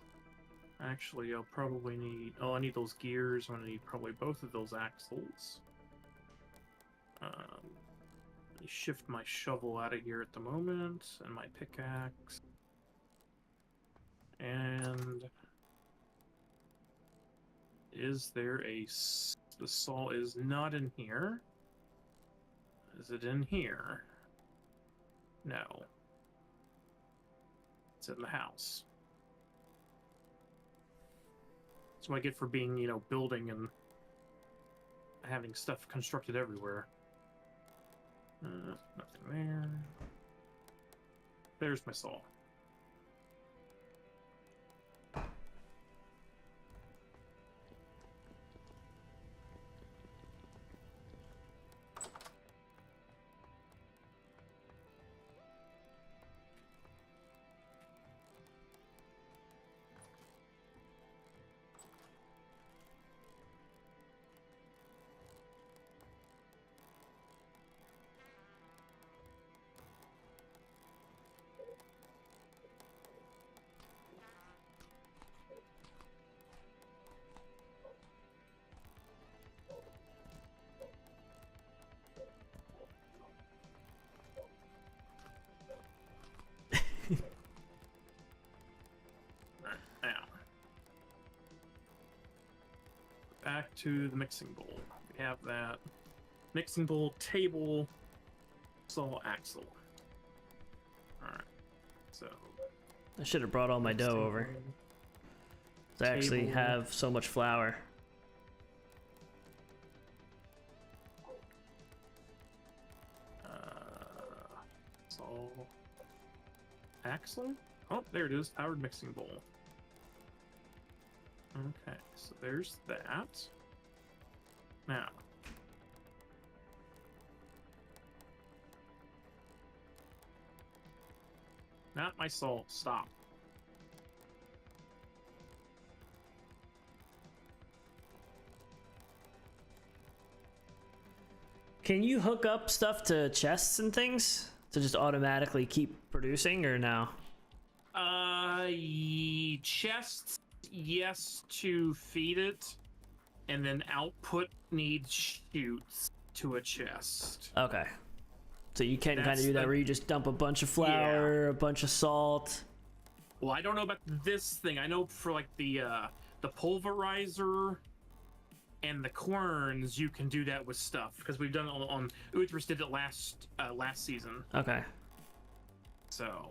Actually, I'll probably need... Oh, I need those gears. I'm going to need probably both of those axles. Let me shift my shovel out of here at the moment, and my pickaxe. And... Is there a... The saw is not in here. Is it in here? No. It's in the house. That's what I get for being, you know, building and having stuff constructed everywhere. Nothing there. There's my saw. Now, back to the mixing bowl. We have that mixing bowl, table, saw, axle. Alright, so... I should have brought all my dough over. I actually Table. have so much flour. Saw, axle? Oh, there it is, powered mixing bowl. Okay, so there's that. Now, not my soul. Stop. Can you hook up stuff to chests and things to just automatically keep producing, or no? Chests, yes, to feed it, and then output needs chutes to a chest. Okay. So you can kind of That's do that the- where you just dump a bunch of flour, a bunch of salt. Well, I don't know about this thing. I know for like the pulverizer and the querns, you can do that with stuff because we've done it on Uthris did it last season. Okay. So,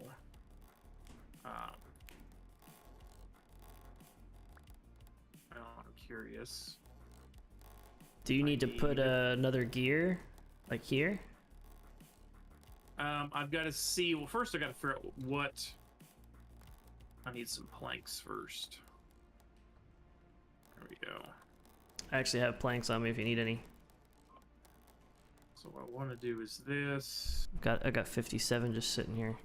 I'm curious. Do you need to put another gear, like here? I've got to see. Well, first I got to figure out what. I need some planks first. There we go. I actually have planks on me if you need any. So what I want to do is this. I got 57 just sitting here.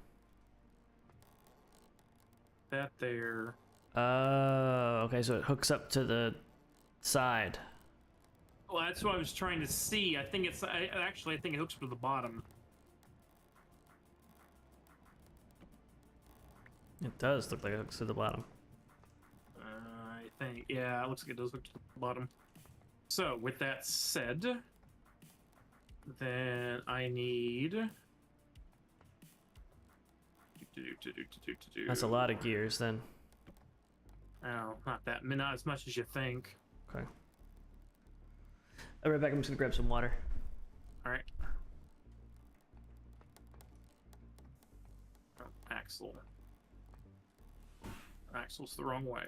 That there. Oh, okay, so it hooks up to the side. Well, that's what I was trying to see. I think it's actually I think it hooks up to the bottom. It does look like it hooks to the bottom. I think, yeah, it looks like it does hook to the bottom. So with that said, then I need. That's a lot of gears then. Oh, not as much as you think. Okay. I'll be right back. I'm just gonna grab some water. All right. Oh, Axel. Axel's the wrong way.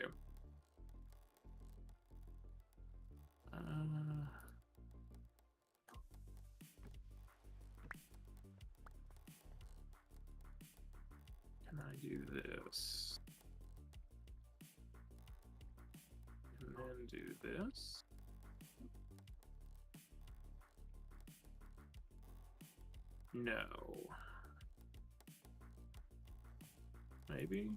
Can I do this? And then do this? No. Maybe?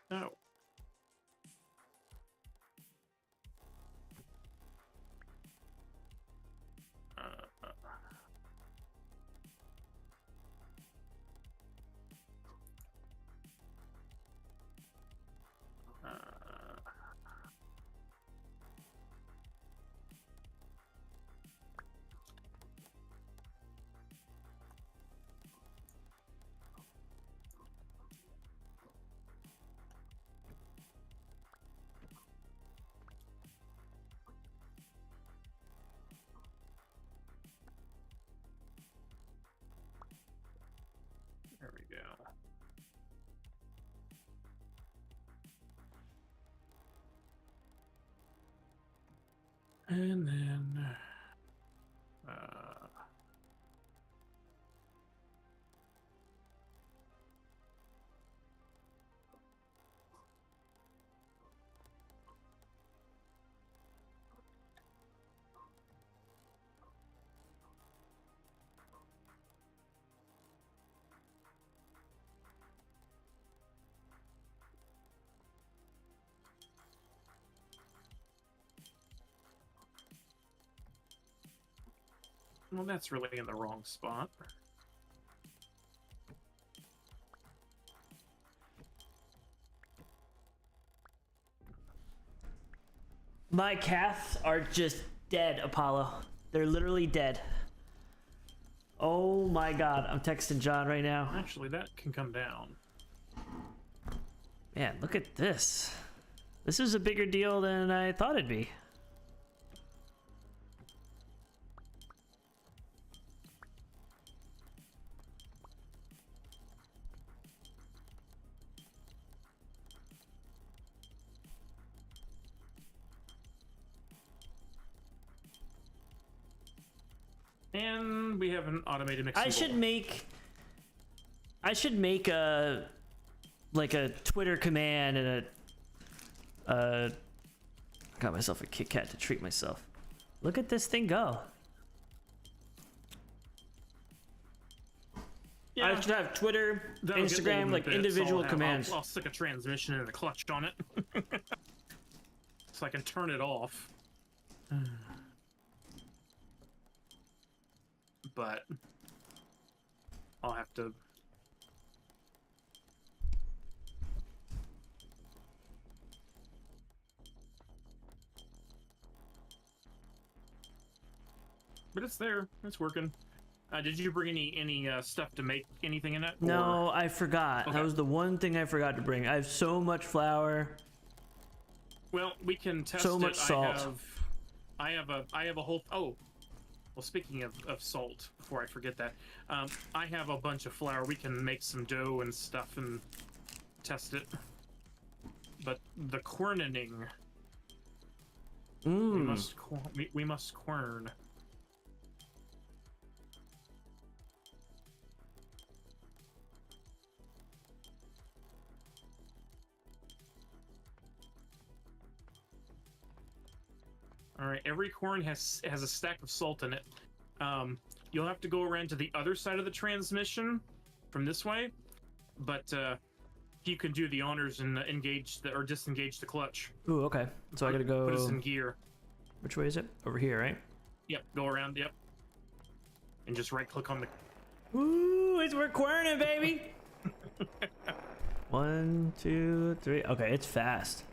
No. There we go. And then, well, that's really in the wrong spot. My cats are just dead, Apollo. They're literally dead. Oh my god, I'm texting John right now. Actually, that can come down. Man, look at this. This is a bigger deal than I thought it'd be. And we have an automated mixing I should make a like a Twitter command and I got myself a Kit Kat to treat myself. Look at this thing go. Yeah. I should have Twitter, That'll get Instagram, old in a like bit, so individual commands. I'll stick a transmission and a clutch on it. So I can turn it off. but I'll have to. But it's there. It's working. Did you bring any stuff to make anything in it? No, I forgot. Okay. That was the one thing I forgot to bring. I have so much flour. Well, we can test So it. much salt. I have a whole. Oh, well. Speaking of salt, before I forget that, I have a bunch of flour. We can make some dough and stuff and test it. But the querning. We must quern. All right, every corn has a stack of salt in it. You'll have to go around to the other side of the transmission from this way, but you can do the honors and engage or disengage the clutch. Ooh, okay. So I gotta go. Put us in gear. Which way is it? Over here, right? Yep, go around. Yep, and just right click on the. Ooh, we're querning, baby. 1, 2, 3. Okay, it's fast.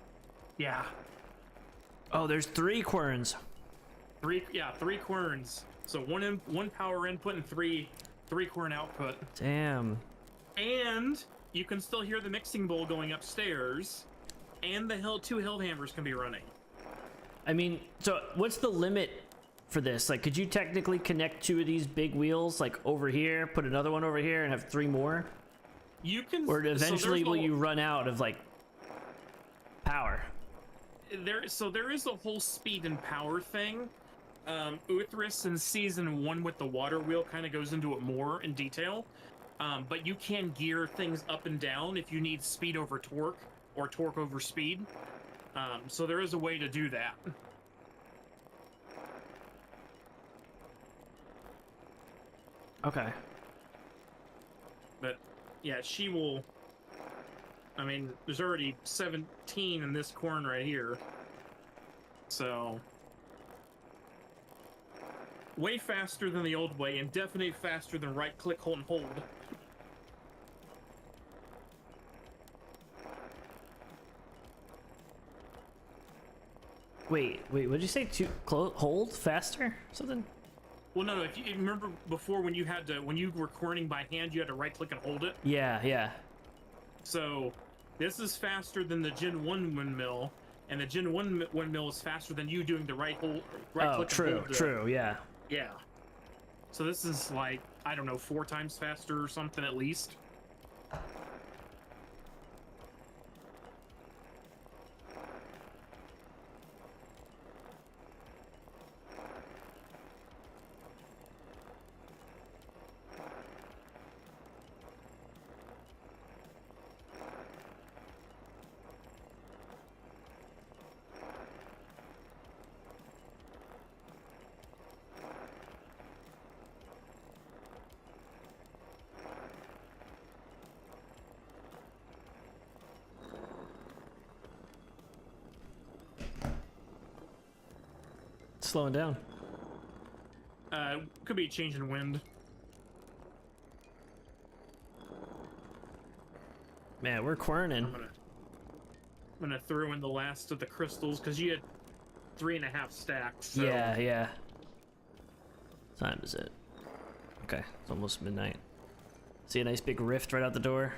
Yeah. Oh, there's 3 querns. Three querns. So one power input and three quern output. Damn. And you can still hear the mixing bowl going upstairs, and the 2 hill hammers can be running. I mean, so what's the limit for this? Like, could you technically connect 2 of these big wheels, like over here, put another one over here, and have 3 more? You can. Or eventually will you run out of like power? There is a whole speed and power thing. Uthris in season 1 with the water wheel kind of goes into it more in detail. But you can gear things up and down if you need speed over torque or torque over speed. So there is a way to do that. Okay. But yeah, she will. I mean, there's already 17 in this corn right here. So way faster than the old way, and definitely faster than right click, hold, and hold. Wait, what did you say? Hold faster? Something? Well, no, if you remember before when you were querning by hand, you had to right click and hold it. Yeah. So this is faster than the Gen 1 windmill, and the Gen 1 windmill is faster than you doing the right click and hold. True, yeah. Yeah. So this is like, I don't know, 4 times faster or something at least. Slowing down. Could be a change in wind. Man, we're querning. I'm gonna throw in the last of the crystals because you had 3.5 stacks. So. Yeah. What time is it? Okay, it's almost midnight. See a nice big rift right out the door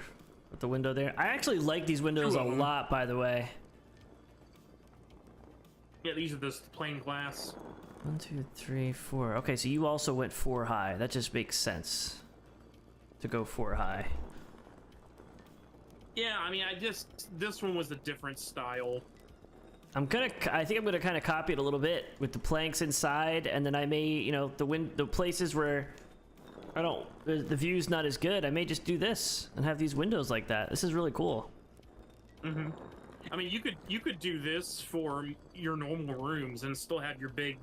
with the window there. I actually like these windows 2 a of them. lot, by the way. Yeah, these are just plain glass. 1, 2, 3, 4. Okay, so you also went 4 high. That just makes sense to go 4 high. Yeah, I mean, this one was a different style. I think I'm gonna kind of copy it a little bit with the planks inside, and then I may, the places where the view's not as good, I may just do this and have these windows like that. This is really cool. Mm-hmm. I mean, you could do this for your normal rooms and still have your big.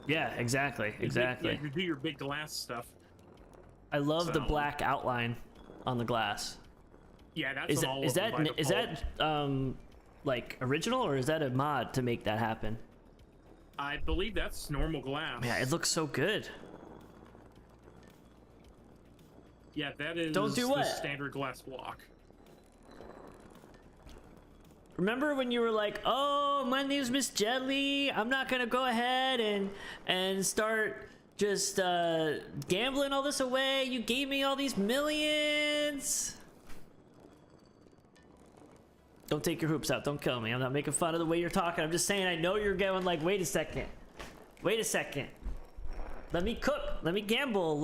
Yeah, exactly. You do your big glass stuff. I love the black outline on the glass. Yeah, that's all. Is that like original, or is that a mod to make that happen? I believe that's normal glass. Yeah, it looks so good. Yeah, that is Don't do the what? standard glass block. Remember when you were like, "Oh, my name's Miss Jelly. I'm not gonna go ahead and start just gambling all this away. You gave me all these millions." Don't take your hoops out. Don't kill me. I'm not making fun of the way you're talking. I'm just saying I know you're going like, wait a second. Wait a second. Let me cook. Let me gamble.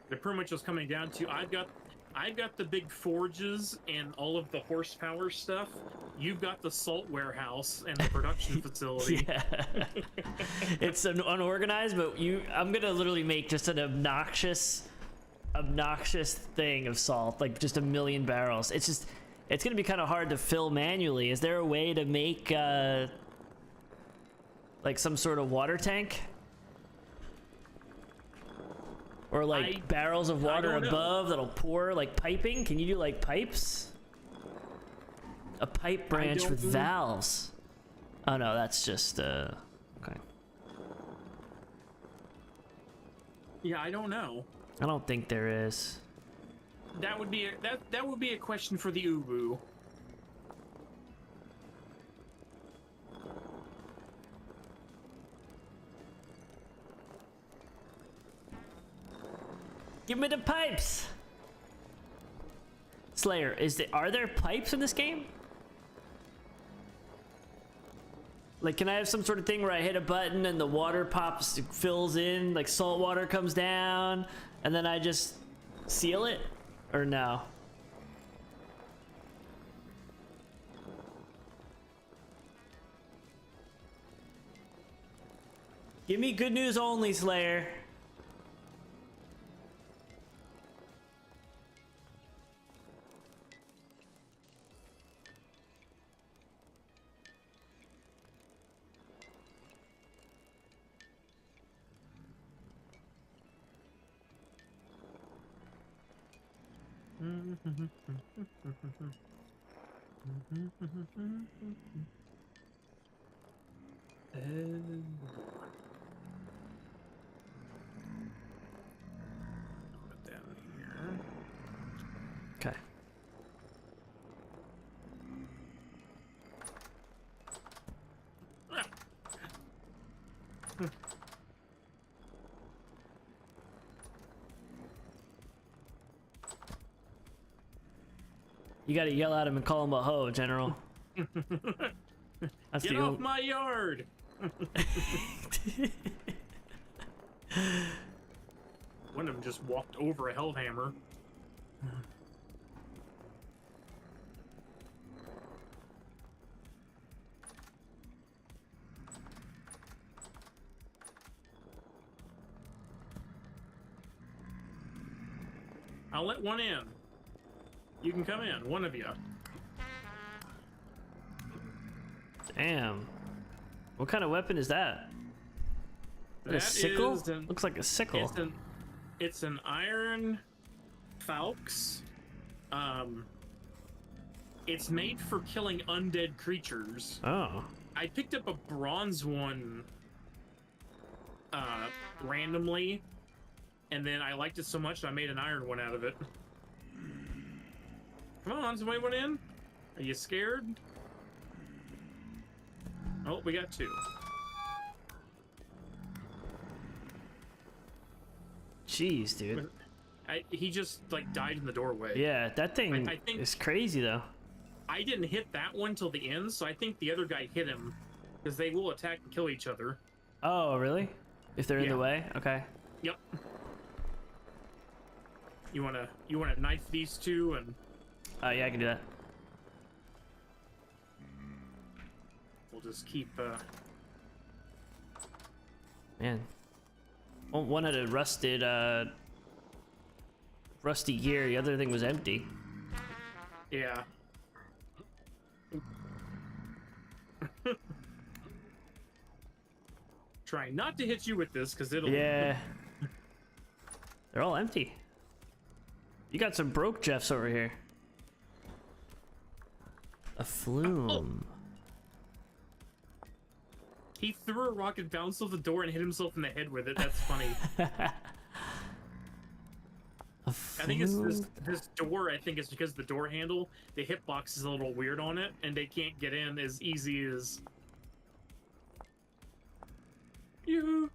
They're pretty much just coming down to I've got the big forges and all of the horsepower stuff. You've got the salt warehouse and the production facility. Yeah. It's unorganized, but I'm gonna literally make just an obnoxious thing of salt, like just 1 million barrels. It's gonna be kind of hard to fill manually. Is there a way to make like some sort of water tank? Or like barrels of water above that'll pour, like piping? Can you do like pipes? A pipe branch with valves. Oh no, that's just okay. Yeah, I don't know. I don't think there is. That would be a question for the Ubu. Give me the pipes. Slayer, are there pipes in this game? Like, can I have some sort of thing where I hit a button and the water pops, fills in, like salt water comes down, and then I just seal it? Or no? Give me good news only, Slayer. Put that in here. Okay. You gotta yell at him and call him a hoe, General. That's Get off my yard! One of them just walked over a hellhammer. I'll let one in. You can come in, one of you. Damn. What kind of weapon is that? Is that a sickle? Looks like a sickle. It's an iron falx. It's made for killing undead creatures. Oh. I picked up a bronze one randomly, and then I liked it so much I made an iron one out of it. Come on, somebody went in? Are you scared? Oh, we got two. Jeez, dude. He just, like, died in the doorway. Yeah, that thing I think is crazy, though. I didn't hit that one till the end, so I think the other guy hit him, because they will attack and kill each other. Oh, really? If they're in the way? Okay. Yep. You wanna knife these two and... Yeah, I can do that. We'll just keep, Man. One had a rusty gear, the other thing was empty. Yeah. Trying not to hit you with this, because it'll... Yeah. They're all empty. You got some broke Jeffs over here. A flume. Oh. He threw a rock and bounced off the door and hit himself in the head with it. That's funny. I think it's this door. I think it's because the door handle, the hitbox is a little weird on it, and they can't get in as easy as you.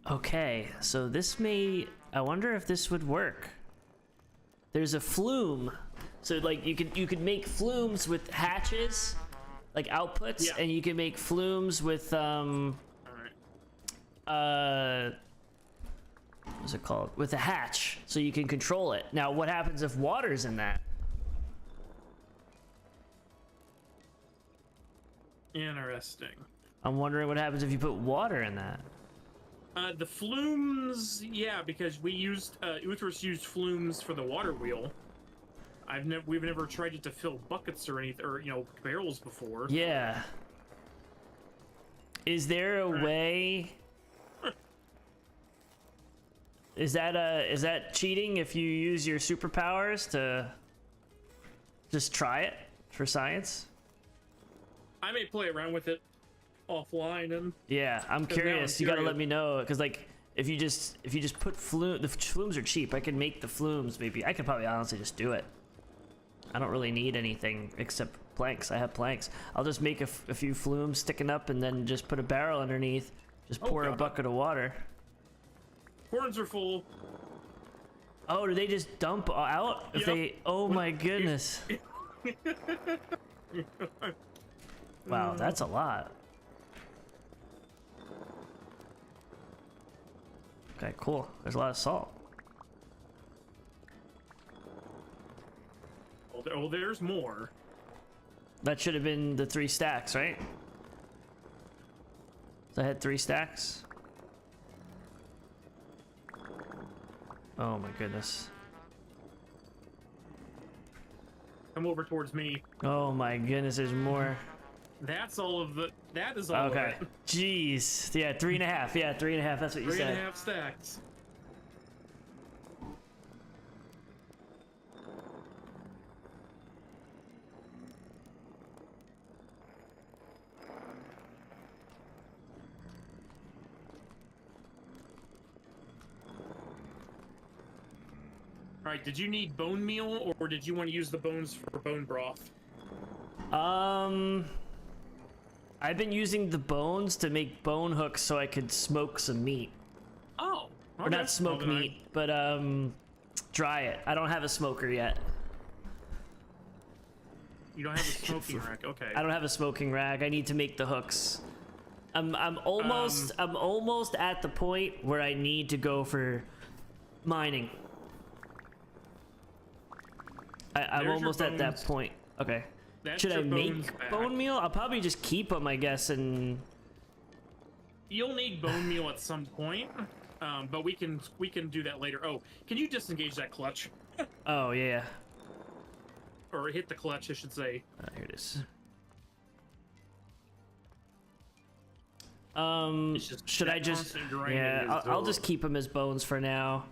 Okay, so this may... I wonder if this would work. There's a flume. So like you could make flumes with hatches, like outputs, Yeah. and you can make flumes with All right. what's it called? With a hatch, so you can control it. Now, what happens if water's in that? Interesting. I'm wondering what happens if you put water in that. The flumes, yeah, because we used Uthras used flumes for the water wheel. We've never tried it to fill buckets or anything, or barrels before. Yeah. Is there a way? Is that cheating if you use your superpowers to just try it for science? I may play around with it offline and Yeah, I'm 'Cause now curious. I'm You gotta curious. let me know, because like if you just put the flumes are cheap. I can make the flumes. Maybe I could probably honestly just do it. I don't really need anything except planks. I have planks. I'll just make a few flumes sticking up, and then just put a barrel underneath. Just pour a God. bucket of water. horns are full. Oh, do they just dump out if Yep. they? Oh my goodness! Wow, that's a lot. Okay, cool. There's a lot of salt. Oh, there's more. That should have been the 3 stacks, right? So I had 3 stacks. Oh my goodness. Come over towards me. Oh my goodness, there's more. That is all Okay. of it. Jeez. Yeah, 3.5. Yeah, 3.5. That's what you said. 3.5 stacks. Alright, did you need bone meal, or did you want to use the bones for bone broth? I've been using the bones to make bone hooks so I could smoke some meat. Oh! Or okay. not smoke Well, then meat, but dry it. I don't have a smoker yet. You don't have a smoking rack, okay. I don't have a smoking rack. I need to make the hooks. I'm almost at the point where I need to go for mining. I'm There's your almost at that bones. point. Okay. That's Should I your bones make back. bone meal? I'll probably just keep them, I guess, and You'll need bone meal at some point, but we can do that later. Oh, can you disengage that clutch? oh yeah. Or hit the clutch, I should say. Here it is. It's just Should that I just? constant grinding Yeah, is I'll just keep them as bones for now,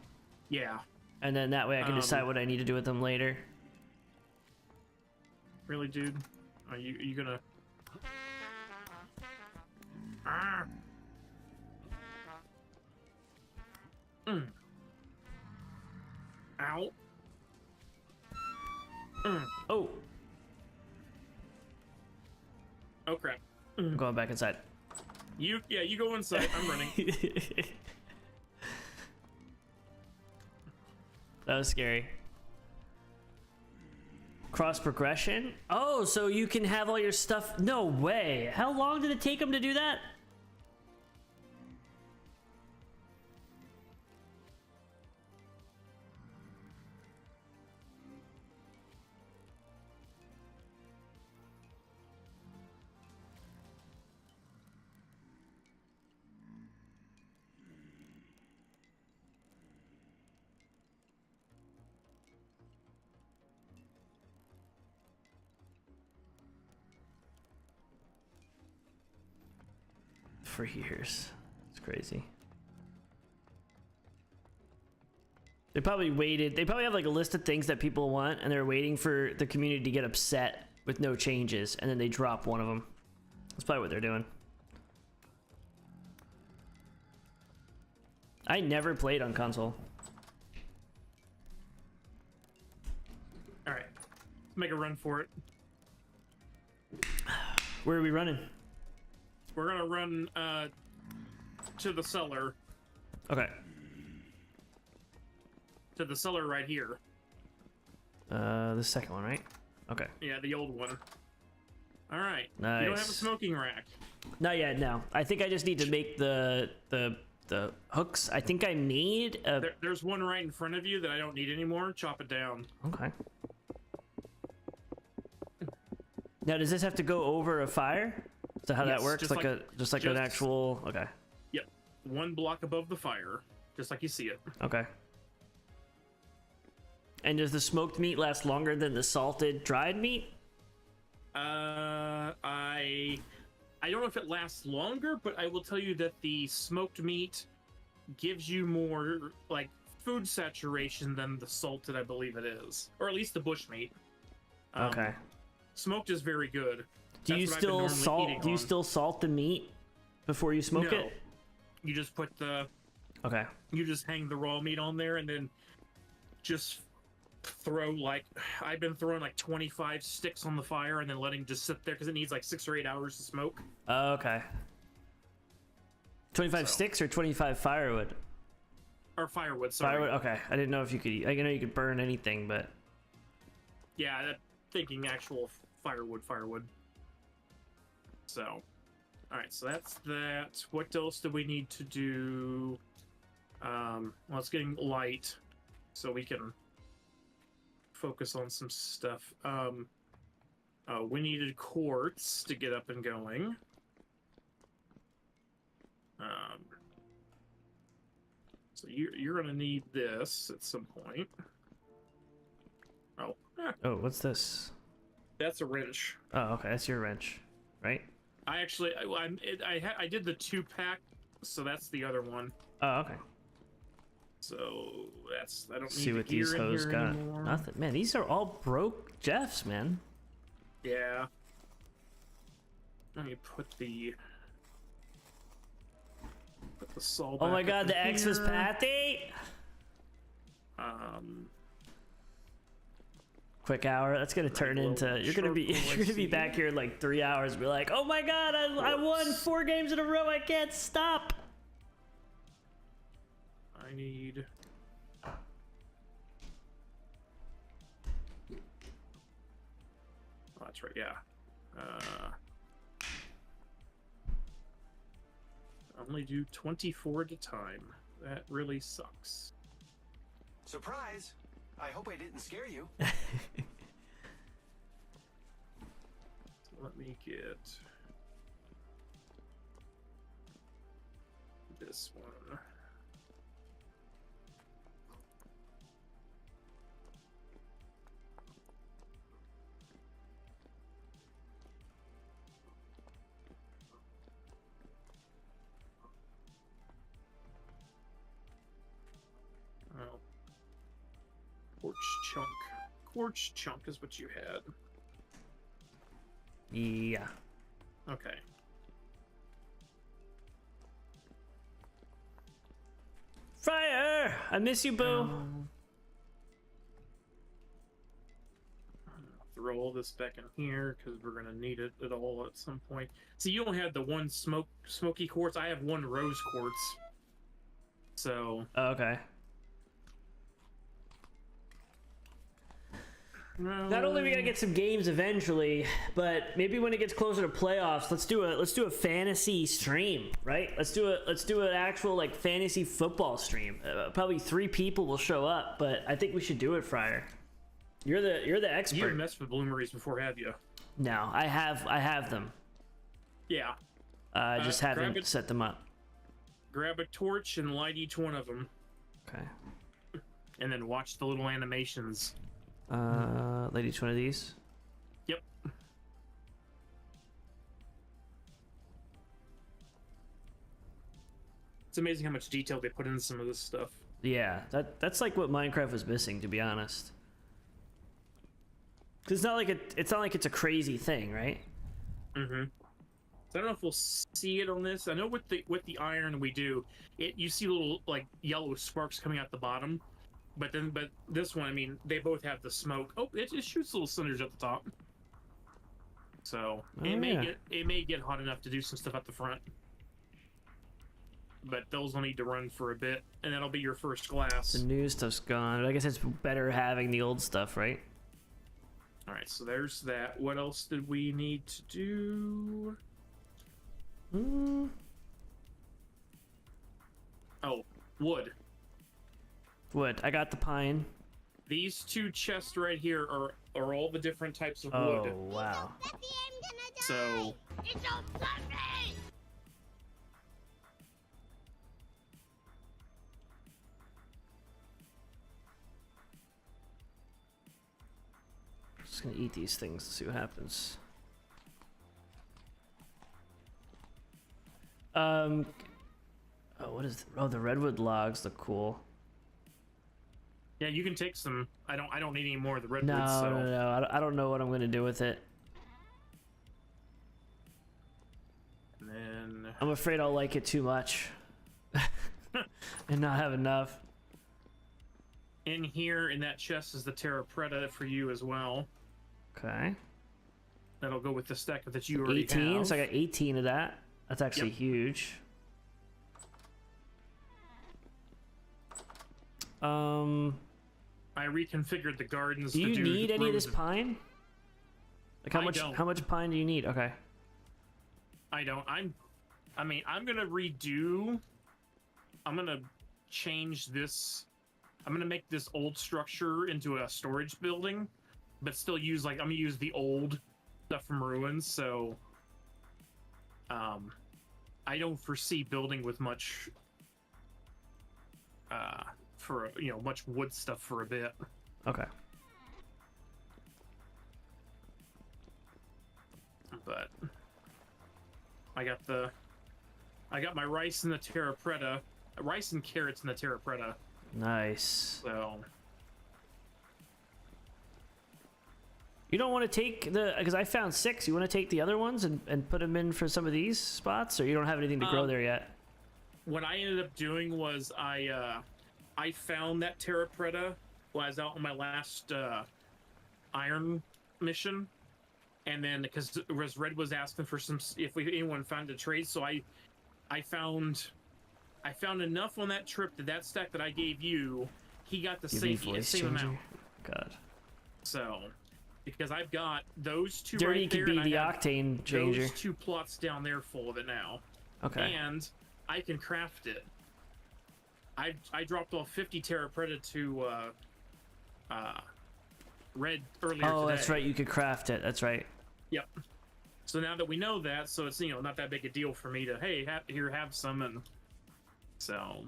Yeah. and then that way I can decide what I need to do with them later. Really, dude? Are you gonna... Ah. Ow. Oh, Oh, crap. I'm going back inside. You go inside. I'm running. That was scary. Cross progression? Oh, so you can have all your stuff. No way. How long did it take them to do that? For years. It's crazy. They probably waited. They probably have like a list of things that people want, and they're waiting for the community to get upset with no changes, and then they drop one of them. That's probably what they're doing. I never played on console. All right, let's make a run for it. Where are we running? We're gonna run to the cellar. Okay. To the cellar right here. The second one, right? Okay. Yeah, the old one. All right. Nice. You don't have a smoking rack. Not yet, no. I think I just need to make the hooks. I think I made a... There's one right in front of you that I don't need anymore. Chop it down. Okay. Now, does this have to go over a fire? Is that how that Yes, works? Just like an actual... Okay. Yep. 1 block above the fire, just like you see it. Okay. And does the smoked meat last longer than the salted dried meat? I don't know if it lasts longer, but I will tell you that the smoked meat gives you more like food saturation than the salted, I believe it is, or at least the bush meat. Okay. Smoked is very good. Do you still salt? Do you still salt the meat before you smoke No. it? You just put the. Okay. You just hang the raw meat on there and then just throw like I've been throwing like 25 sticks on the fire and then letting just sit there because it needs like 6 or 8 hours to smoke. Okay. 25 sticks or 25 firewood? Or firewood, sorry. Firewood. Okay. I didn't know if you could. I know you could burn anything, but. Yeah, thinking actual firewood. So, all right. So that's that. What else do we need to do? Well, it's getting light, so we can focus on some stuff. We needed quartz to get up and going. So you're gonna need this at some point. Oh. Oh, what's this? That's a wrench. Oh, okay. That's your wrench, right? I actually, I did the 2-pack, so that's the other one. Oh, okay. So that's, I don't See need what the gear these in hoes here got. anymore. Nothing. Man, these are all broke Jeffs, man. Yeah. Let me put the saw. Oh my back up god, the in Xmas here. patty! Quick hour. That's gonna turn into. You're gonna be back here in like 3 hours. And be like, oh my god, I won 4 games in a row. I can't stop. I need. Oh, that's right. Yeah. Only do 24 at a time. That really sucks. Surprise! I hope I didn't scare you. Let me get this one. Oh. Quartz chunk is what you had. Yeah. Okay. Fire! I miss you, boo. Throw all this back in here because we're gonna need it at all at some point. See, you don't have the one smoky quartz. I have 1 rose quartz. So. Okay. Not only we gotta get some games eventually, but maybe when it gets closer to playoffs, let's do a fantasy stream, right? Let's do an actual like fantasy football stream. Probably 3 people will show up, but I think we should do it, Fryer. You're the expert. You've messed with bloomeries before, have you? No, I have them. Yeah. I just haven't set them up. Grab a torch and light each one of them. Okay. And then watch the little animations. Light each one of these. Yep. It's amazing how much detail they put into some of this stuff. Yeah, that's like what Minecraft was missing, to be honest. Cause it's not like it's a crazy thing, right? Mm-hmm. It's I don't know if we'll see it on this. I know with the iron we do it. You see little like yellow sparks coming out the bottom, but this one, I mean, they both have the smoke. Oh, it just shoots little cinders at the top. So it may get hot enough to do some stuff at the front. But those will need to run for a bit, and that'll be your first glass. The new stuff's gone. I guess it's better having the old stuff, right? All right, so there's that. What else did we need to do? Oh, wood. Wood. I got the pine. These two chests right here are all the different types of Oh, wood. wow. So Just gonna eat these things and see what happens. Oh, what is? Oh, the redwood logs look cool. yeah, you can take some. I don't need any more of the redwood. No, So no. I don't know what I'm gonna do with it. and then I'm afraid I'll like it too much and not have enough. in here in that chest is the Terra Preta for you as well. Okay. That'll go with the stack that you already 18. have. So I got 18 of that. That's actually huge. I reconfigured the gardens. Do you to need any of rooms this pine? Like how I much? don't. How much pine do you need? Okay. I don't. I mean, I'm gonna redo. I'm gonna change this. I'm gonna make this old structure into a storage building, but still use I'm gonna use the old stuff from ruins. So, I don't foresee building with much. For much wood stuff for a bit. Okay. But I got my rice in the Terra Preta, rice and carrots in the Terra Preta. Nice. So You don't want to take the, because I found 6. You want to take the other ones and put them in for some of these spots, or you don't have anything to grow there yet? what I ended up doing was I found that Terra Preta while I was out on my last iron mission, and then because Red was asking for some, if anyone found a trade, so I found enough on that trip that stack that I gave you, he got the same amount. God. So, because I've got those two Dirty right could there, be and the I have octane changer. those 2 plots down there full of it now. Okay. And I can craft it. I dropped off 50 Terra Preta to Red earlier today. Oh, that's right. You could craft it. That's right. Yep. So now that we know that, so it's not that big a deal for me to have some, and so.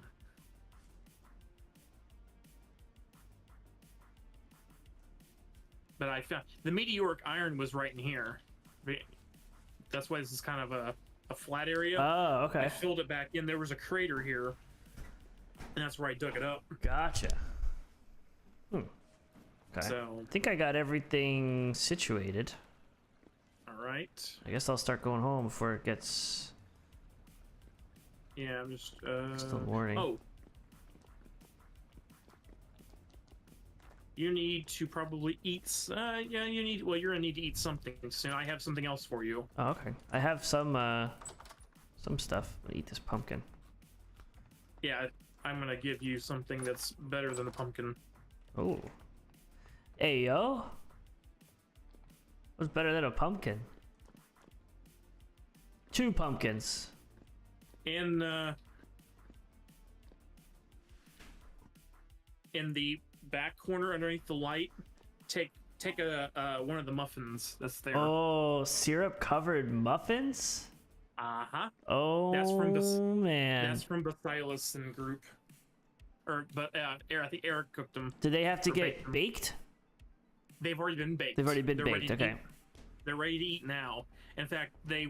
But I found the meteoric iron was right in here. That's why this is kind of a flat area. Oh, okay. I filled it back in. There was a crater here, and that's where I dug it up. Gotcha. Okay. So, I think I got everything situated. all right. I guess I'll start going home before it gets Yeah, I'm just still morning. Oh. You need to probably eat. Yeah, you need. Well, you're gonna need to eat something soon. I have something else for you. Oh, okay. I have some stuff. I'll eat this pumpkin. Yeah, I'm gonna give you something that's better than a pumpkin. Oh. Hey, yo. What's better than a pumpkin? 2 pumpkins. In the back corner underneath the light, take one of the muffins that's there. Oh, syrup covered muffins? Uh-huh. Oh, man. That's from Basilis and group. I think Eric cooked them. Do they have to for get bacon. baked? They've already been baked. They've already been They're baked, ready to okay. eat. They're ready to eat now. In fact, they're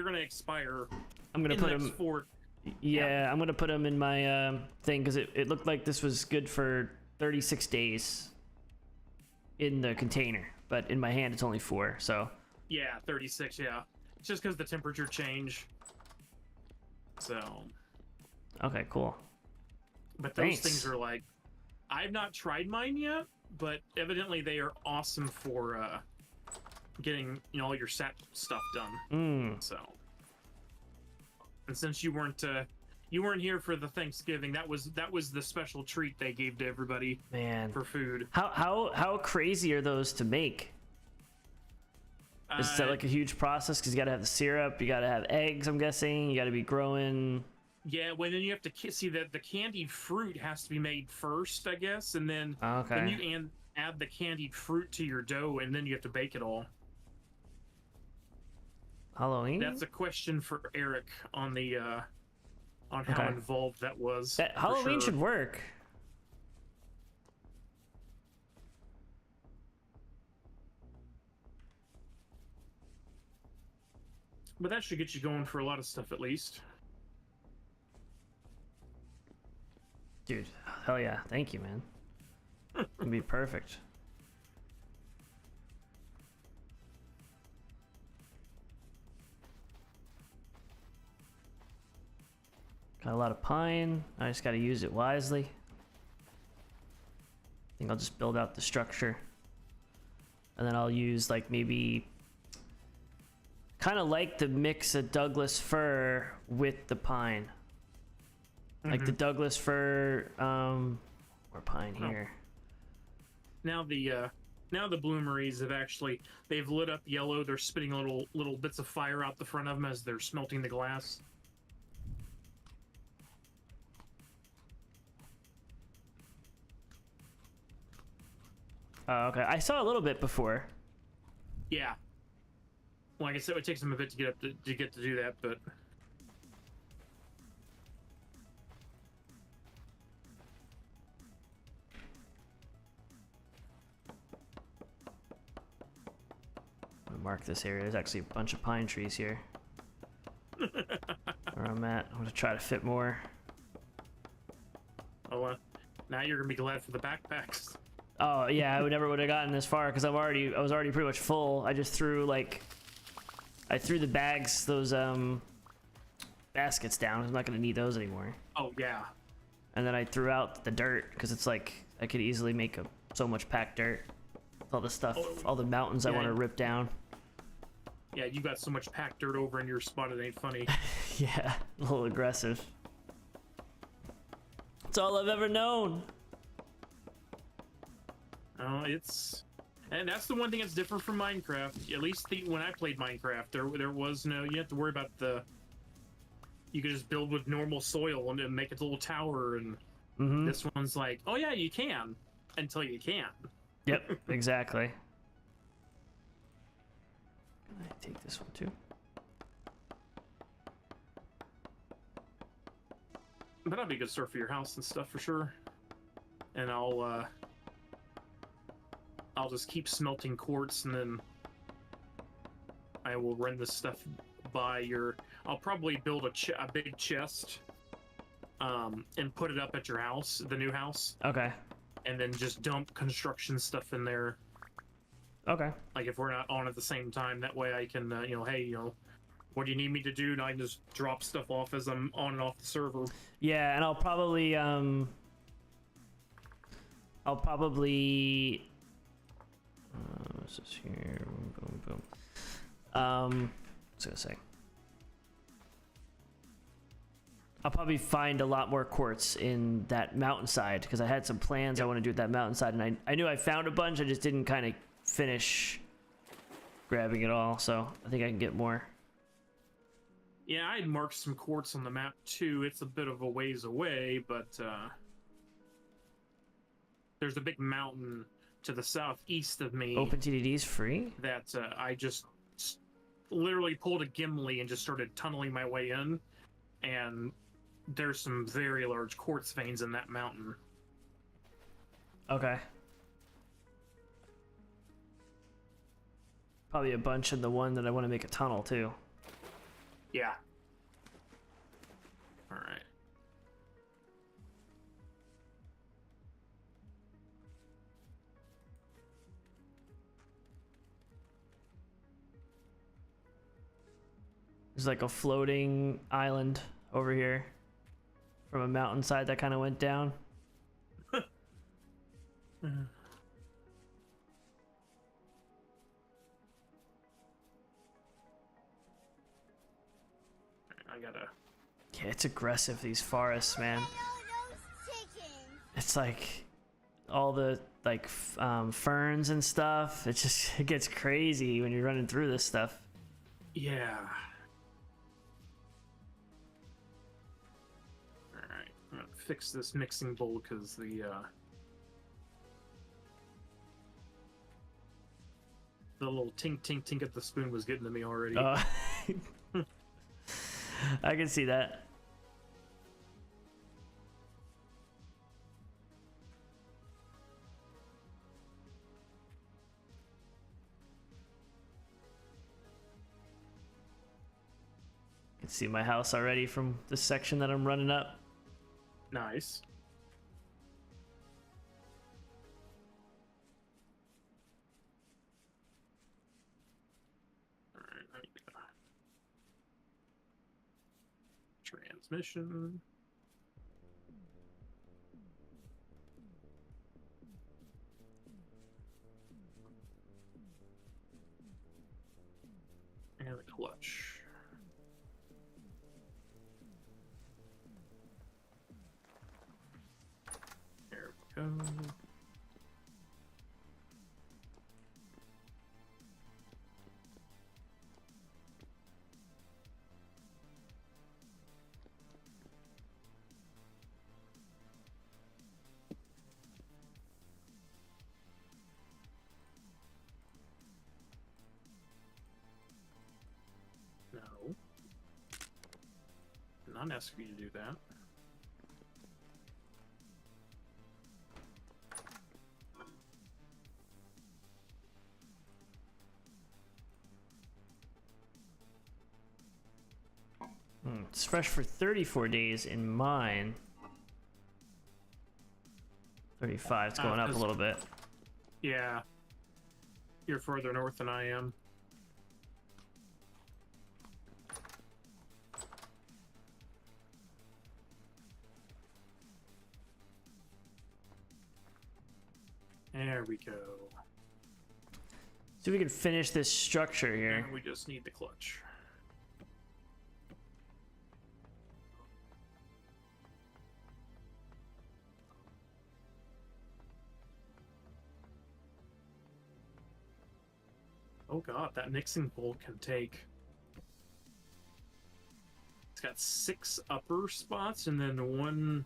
gonna expire I'm gonna in put the next them. 4. Yeah, I'm gonna put them in my thing because it looked like this was good for 36 days in the container, but in my hand it's only 4. So Yeah, 36. Yeah, it's just because the temperature change. So. Okay, cool. But those Thanks. things are like, I've not tried mine yet, but evidently they are awesome for getting all your set stuff done. So, and since you weren't here for the Thanksgiving, that was the special treat they gave to everybody. Man, for food. How crazy are those to make? Is that like a huge process? Because you gotta have the syrup, you gotta have eggs. I'm guessing you gotta be growing. Yeah, well, then you have to see that the candied fruit has to be made first, I guess, and then then you add the candied fruit to your dough, and then you have to bake it all. Halloween? That's a question for Eric on the on how involved that was. Halloween should work. But that should get you going for a lot of stuff at least. Dude, hell yeah. Thank you, man. It'd be perfect. Got a lot of pine. I just gotta use it wisely. I think I'll just build out the structure. And then I'll use like maybe... kind of like the mix of Douglas fir with the pine. Like the Douglas fir, or pine here. Now the bloomeries have they've lit up yellow. They're spitting little bits of fire out the front of them as they're smelting the glass. Okay, I saw a little bit before. Yeah. Like I said, it takes them a bit to get to do that, but. I'm gonna mark this area. There's actually a bunch of pine trees here. Where I'm at. I'm gonna try to fit more. Oh, now you're gonna be glad for the backpacks. Oh yeah, I would have gotten this far because I was already pretty much full. I just threw I threw the bags, those baskets down. I'm not gonna need those anymore. Oh yeah. And then I threw out the dirt because it's like I could easily make so much packed dirt. All the stuff, all the mountains I want to rip down. Yeah, you got so much packed dirt over in your spot, it ain't funny. Yeah, a little aggressive. It's all I've ever known. Oh, and that's the one thing that's different from Minecraft. At least when I played Minecraft, there was no, you have to worry about you could just build with normal soil and make a little tower, and this one's like, oh yeah, you can, until you can't. Yep, exactly. Can I take this one too? But that'd be a good start for your house and stuff for sure. And I'll just keep smelting quartz, and then I will run this stuff by your. I'll probably build a big chest, and put it up at your house, the new house. Okay. And then just dump construction stuff in there. Okay. Like if we're not on at the same time, that way I can, hey, what do you need me to do? And I can just drop stuff off as I'm on and off the server. Yeah, and I'll probably what's this here? Boom, boom, boom. What's I gonna say? I'll probably find a lot more quartz in that mountainside because I had some plans I want to do with that mountainside, and I knew I found a bunch. I just didn't kind of finish grabbing it all, so I think I can get more. Yeah, I had marked some quartz on the map too. It's a bit of a ways away, but there's a big mountain to the southeast of me. OpenTDD's free? That I just literally pulled a Gimli and just started tunneling my way in, and there's some very large quartz veins in that mountain. Okay. Probably a bunch in the one that I want to make a tunnel too. Yeah. All right. There's like a floating island over here from a mountainside that kind of went down. I gotta. Yeah, it's aggressive, these forests, man. It's like all the like ferns and stuff. It just it gets crazy when you're running through this stuff. Yeah. Alright, I'm gonna fix this mixing bowl because the little tink tink tink of the spoon was getting to me already. I can see that. I can see my house already from the section that I'm running up. Nice. Alright, I need to transmission. And the clutch. There we go. No. Did not ask you to do that. It's fresh for 34 days in mine. 35, it's going up a little bit. Yeah. You're further north than I am. There we go. See if we can finish this structure here. And we just need the clutch. Oh god, that mixing bowl can take... It's got 6 upper spots and then one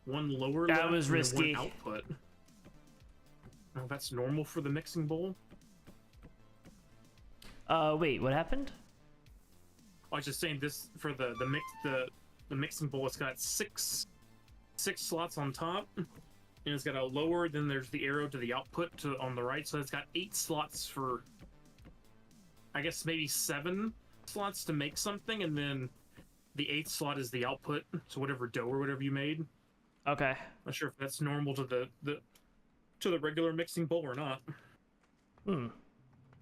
lower That left was and then risky. one output. Oh, that's normal for the mixing bowl? Wait, what happened? I was just saying this for the mixing bowl. It's got six slots on top, and it's got a lower. Then there's the arrow to the output on the right. So it's got 8 slots for, I guess maybe 7 slots to make something, and then the 8th slot is the output. So whatever dough or whatever you made. Okay. Not sure if that's normal to the regular mixing bowl or not. Hmm.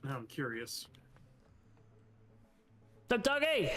Now I'm curious. The doggy!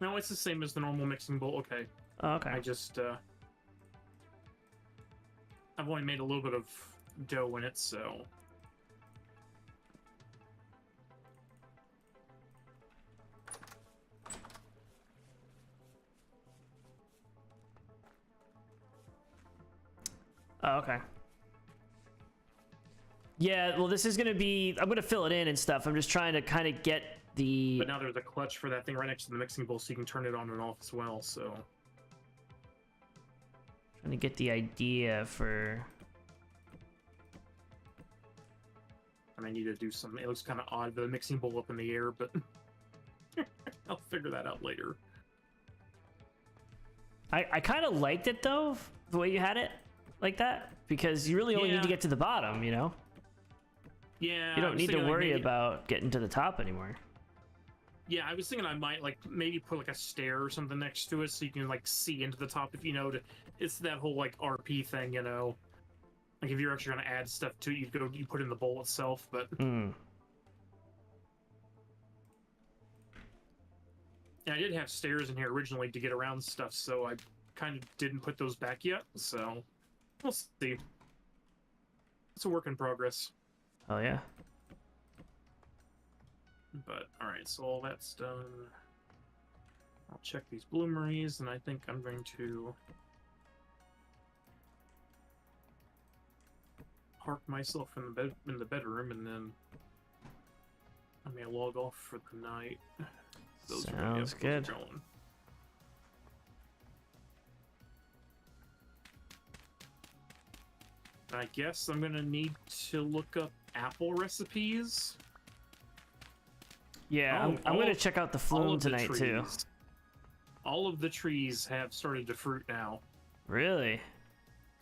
No, it's the same as the normal mixing bowl. Okay. Okay. I just, I've only made a little bit of dough in it, so... Oh, okay. Yeah, well, this is gonna be... I'm gonna fill it in and stuff. I'm just trying to kind of get the... But now there's a clutch for that thing right next to the mixing bowl, so you can turn it on and off as well, so... Trying to get the idea for... And I need to do some. It looks kind of odd, the mixing bowl up in the air, but I'll figure that out later. I kind of liked it though, the way you had it like that, because you really only need to get to the bottom, you know? Yeah. You don't need to worry about getting to the top anymore. Yeah, I was thinking I might like maybe put like a stair or something next to it so you can like see into the top if you know. It's that whole like RP thing, you know. Like if you're actually gonna add stuff to it, you put in the bowl itself, but. Yeah, I did have stairs in here originally to get around stuff, so I kind of didn't put those back yet, so we'll see. It's a work in progress. Oh, yeah. But, alright, so all that's done. I'll check these bloomeries, and I think I'm going to park myself in the bedroom, and then I may log off for the night. Sounds good. I guess I'm gonna need to look up apple recipes. Yeah, I'm gonna check out the flume tonight too. All of the trees have started to fruit now. Really?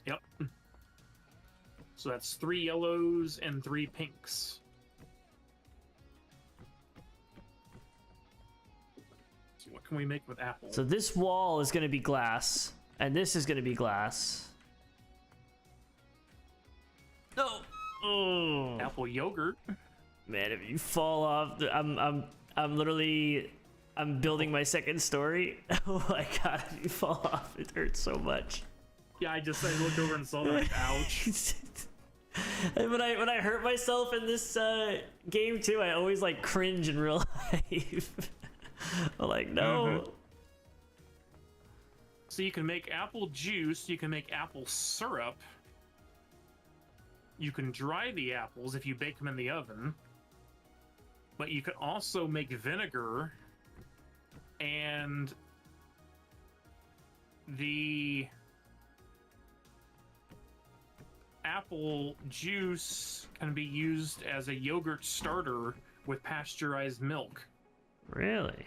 Yep. So that's 3 yellows and 3 pinks. What can we make with apple? So this wall is going to be glass, and this is going to be glass. No. Oh. Apple yogurt. Man, if you fall off, I'm literally building my second story. Oh my god, if you fall off, it hurts so much. Yeah, I looked over and saw that. Like, ouch. And when I hurt myself in this game too, I always like cringe in real life. I'm like, no. So you can make apple juice, you can make apple syrup, you can dry the apples if you bake them in the oven, but you can also make vinegar, and the apple juice can be used as a yogurt starter with pasteurized milk. Really?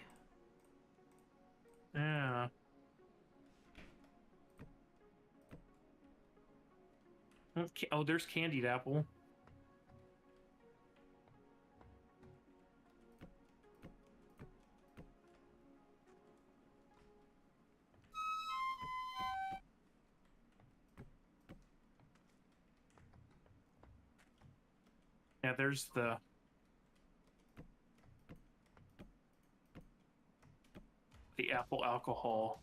Yeah. Oh, there's candied apple. Yeah, there's the apple alcohol.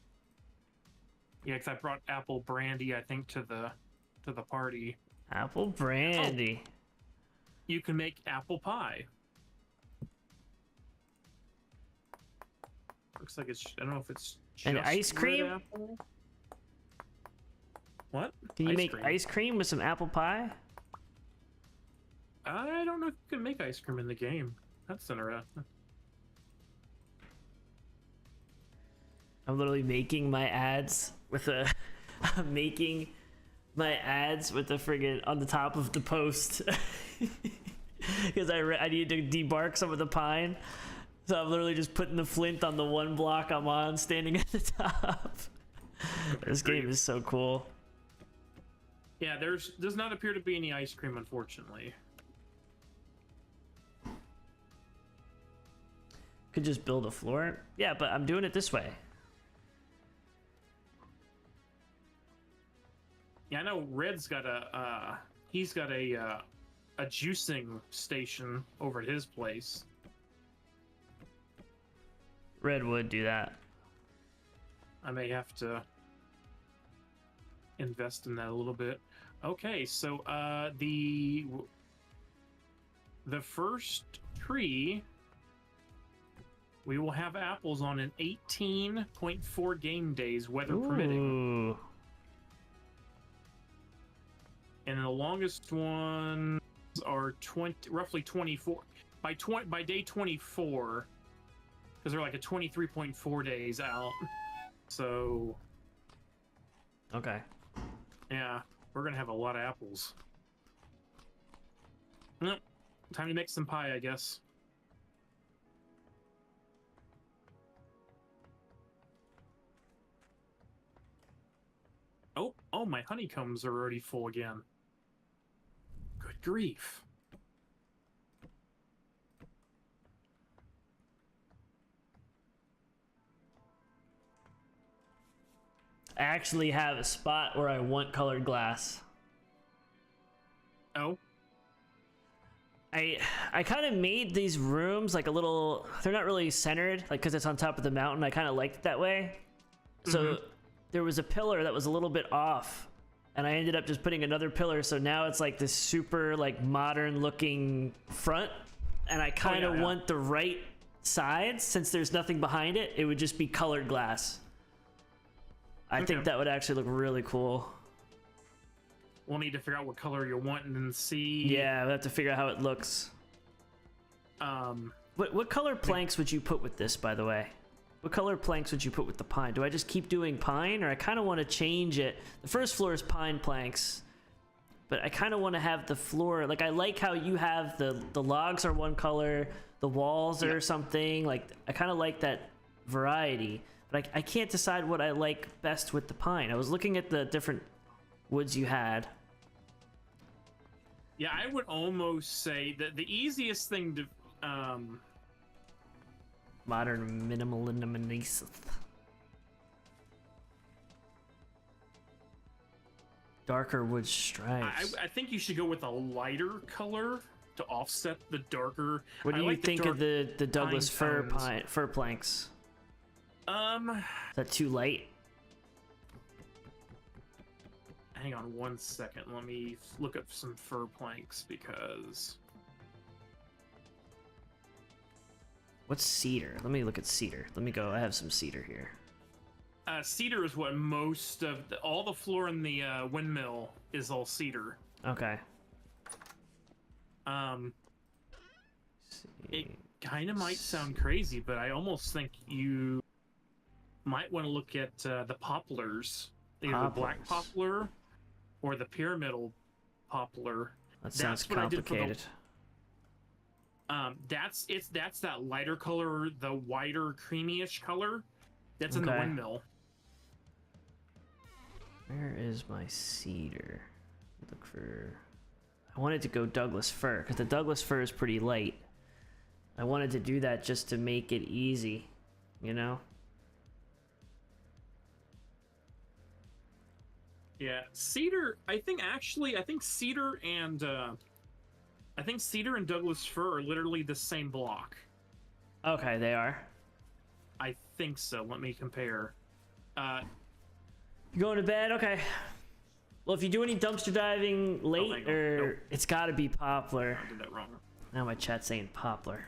Yeah, because I brought apple brandy, I think, to the party. Apple brandy. Oh, you can make apple pie. Looks like it's. I don't know if it's just and ice cream. Apple. What? Can you make ice cream with some apple pie? I don't know if you can make ice cream in the game. That's interesting. I'm literally making my ads with a I'm making my ads with the friggin' on the top of the post because I need to debark some of the pine, so I'm literally just putting the flint on the one block I'm on, standing at the top. This game is so cool. Yeah, does not appear to be any ice cream, unfortunately. Could just build a floor. Yeah, but I'm doing it this way. Yeah, I know Red's got he's got a juicing station over at his place. Red would do that. I may have to invest in that a little bit. Okay, so the first tree we will have apples on in 18.4 game days, weather permitting. And the longest ones are roughly 24 by day 24, because they're like a 23.4 days out. So okay, yeah, we're gonna have a lot of apples. Time to make some pie, I guess. Oh, my honeycombs are already full again. Good grief. I actually have a spot where I want colored glass. Oh? I kind of made these rooms like a little, they're not really centered, like because it's on top of the mountain. I kind of liked it that way. So there was a pillar that was a little bit off, and I ended up just putting another pillar, so now it's like this super like modern looking front, and I kind of want the right sides. Since there's nothing behind it, it would just be colored glass. I think that would actually look really cool. We'll need to figure out what color you want and then see. Yeah, we'll have to figure out how it looks. What color planks would you put with this, by the way? What color planks would you put with the pine? Do I just keep doing pine, or I kind of want to change it? The first floor is pine planks, but I kind of want to have the floor, like I like how you have the logs are one color, the walls are something, like I kind of like that variety, but I can't decide what I like best with the pine. I was looking at the different woods you had. Yeah, I would almost say that the easiest thing to Modern minimalism. Darker wood stripes. I think you should go with a lighter color to offset the darker. What do you like think of the Douglas fir tones. fir planks? Is that too light? Hang on one second. Let me look up some fir planks because. What's cedar? Let me look at cedar. Let me go. I have some cedar here. Cedar is what most of all the floor in the windmill is all cedar. Okay. It kind of might sound crazy, but I almost think you might want to look at the poplars, either the black poplar or the pyramidal poplar. That sounds complicated. That's that lighter color, the whiter creamy-ish color. That's in the windmill. Where is my cedar? Look for. I wanted to go Douglas fir because the Douglas fir is pretty light. I wanted to do that just to make it easy, you know. Yeah, cedar. I think cedar and Douglas fir are literally the same block. Okay, they are. I think so. Let me compare. You going to bed? Okay. Well, if you do any dumpster diving late, it's got to be poplar. I did that wrong. Now my chat's saying poplar.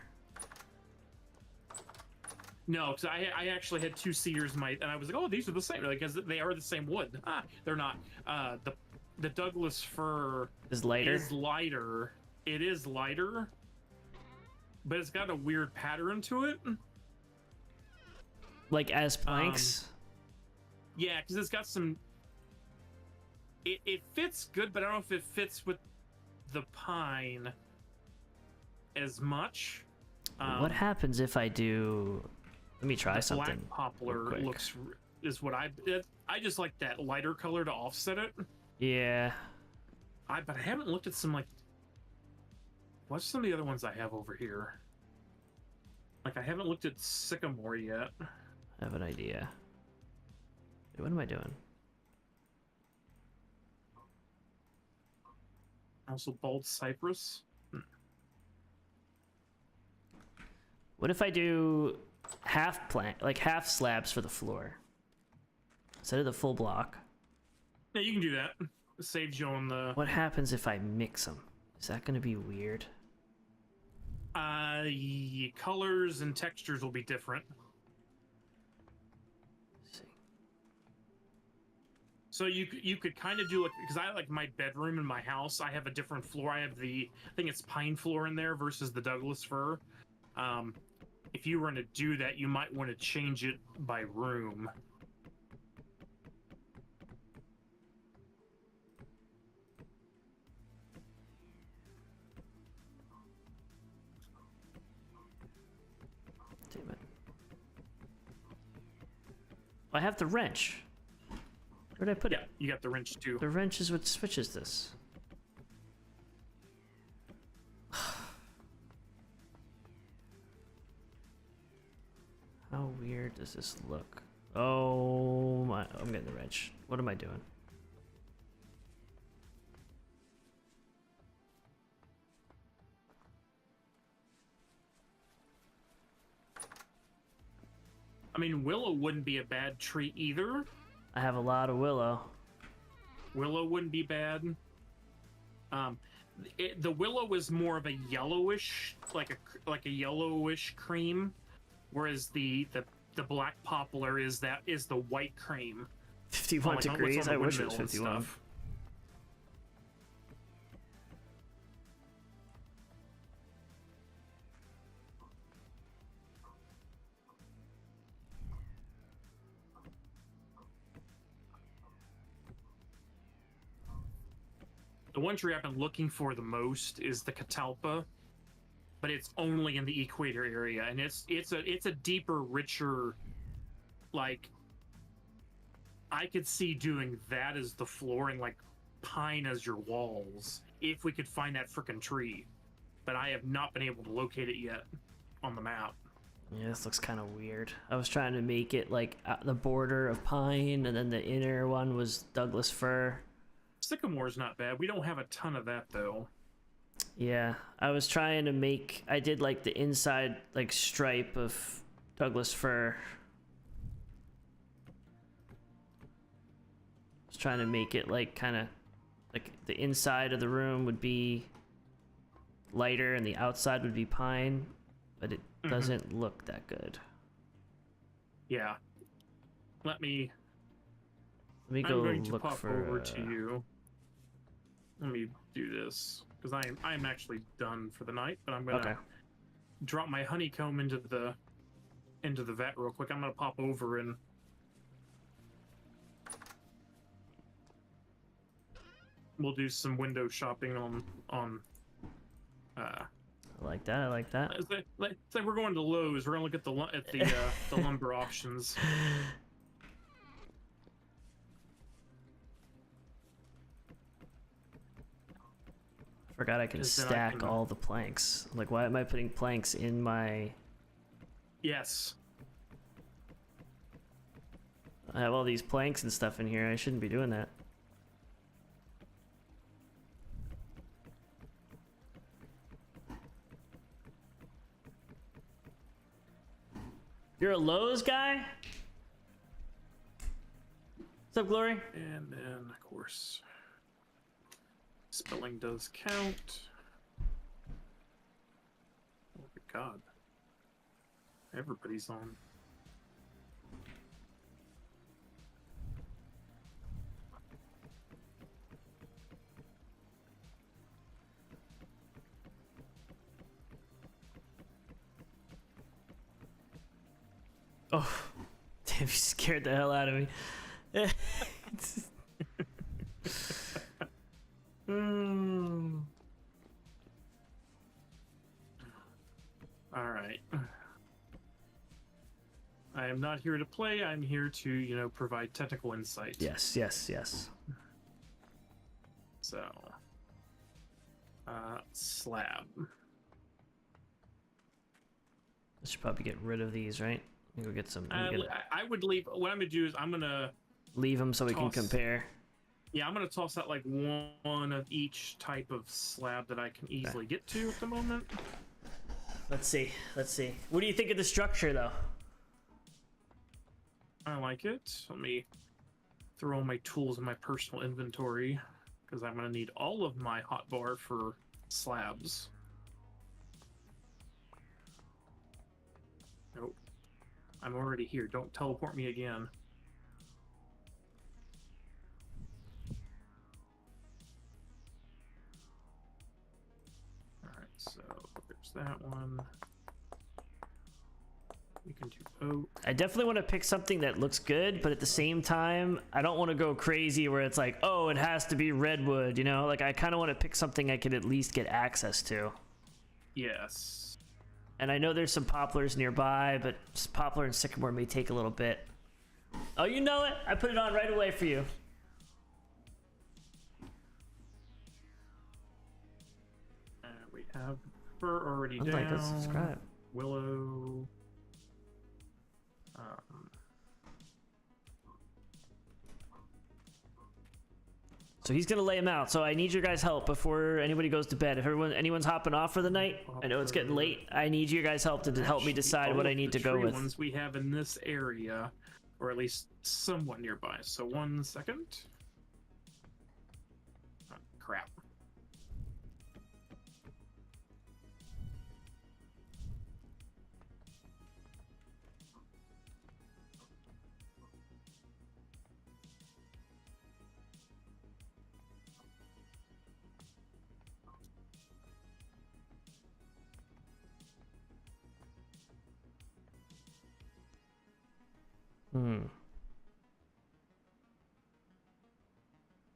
No, because I actually had two cedars and I was like, oh, these are the same, because they are the same wood. They're not. The Douglas fir is lighter. It is lighter, but it's got a weird pattern to it. Like as planks? Yeah, because it's got some. It fits good, but I don't know if it fits with the pine as much. What happens if I do? Let me try something. Black poplar is what I just like that lighter color to offset it. Yeah. But I haven't looked at some like. What's some of the other ones I have over here? Like I haven't looked at sycamore yet. I have an idea. Wait, what am I doing? Also bald cypress. What if I do half plank, like half slabs for the floor instead of the full block? Yeah, you can do that. It saves you on the. What happens if I mix them? Is that going to be weird? Colors and textures will be different. Let's see. So you could kind of do like, because I like my bedroom in my house, I have a different floor. I have I think it's pine floor in there versus the Douglas fir. If you were to do that, you might want to change it by room. I have the wrench. Where did I put Yeah, it? you got the wrench too. The wrench is what switches this. How weird does this look? Oh my, I'm getting the wrench. What am I doing? I mean, willow wouldn't be a bad tree either. I have a lot of willow. Willow wouldn't be bad. The willow is more of a yellowish, like a yellowish cream, whereas the black poplar is the white cream. 51 Like, what's degrees? on I the wish it was windmill and 51. stuff. The one tree I've been looking for the most is the catalpa, but it's only in the equator area, and it's a deeper, richer, like, I could see doing that as the floor and like pine as your walls if we could find that frickin' tree, but I have not been able to locate it yet on the map. Yeah, this looks kind of weird. I was trying to make it like the border of pine, and then the inner one was Douglas fir. Sycamore's not bad. We don't have a ton of that though. Yeah, I was trying to make. I did like the inside like stripe of Douglas fir. I was trying to make it like kind of like the inside of the room would be lighter and the outside would be pine, but it doesn't look that good. Yeah. Let me Let me I'm go going to look pop for. over to you. Let me do this because I'm actually done for the night, but I'm gonna drop my honeycomb into the vat real quick. I'm gonna pop over and we'll do some window shopping on. I like that. I like that. Say we're going to Lowe's. We're gonna look at the lumber options. Forgot I can 'Cause then I stack can- all the planks. Like, why am I putting planks in my... Yes. I have all these planks and stuff in here. I shouldn't be doing that. You're a Lowe's guy? What's up, Glory? And then, of course, spelling does count. Oh my god. Everybody's on. Oh, damn, you scared the hell out of me. All right. I am not here to play. I'm here to, provide technical insight. Yes, yes, yes. So, slab. I should probably get rid of these, right? Let me go get some. I would leave. What I'm gonna do is I'm gonna leave them so we can compare. Yeah, I'm gonna toss out like one of each type of slab that I can easily get to at the moment. Let's see. Let's see. What do you think of the structure, though? I like it. Let me throw all my tools in my personal inventory because I'm gonna need all of my hotbar for slabs. Nope. I'm already here. Don't teleport me again. Alright, so there's that one. We can do oak. I definitely want to pick something that looks good, but at the same time, I don't want to go crazy where it's like, oh, it has to be redwood, you know? Like, I kind of want to pick something I could at least get access to. Yes. And I know there's some poplars nearby, but poplar and sycamore may take a little bit. Oh, you know it. I put it on right away for you. We have fir already I'd down. like to subscribe. Willow. So he's gonna lay him out. So I need your guys' help before anybody goes to bed. If anyone's hopping off for the night, I know it's getting late. I need your guys' help to help me decide what I need to go with. Ones we have in this area, or at least somewhat nearby. So 1 second. Oh, crap.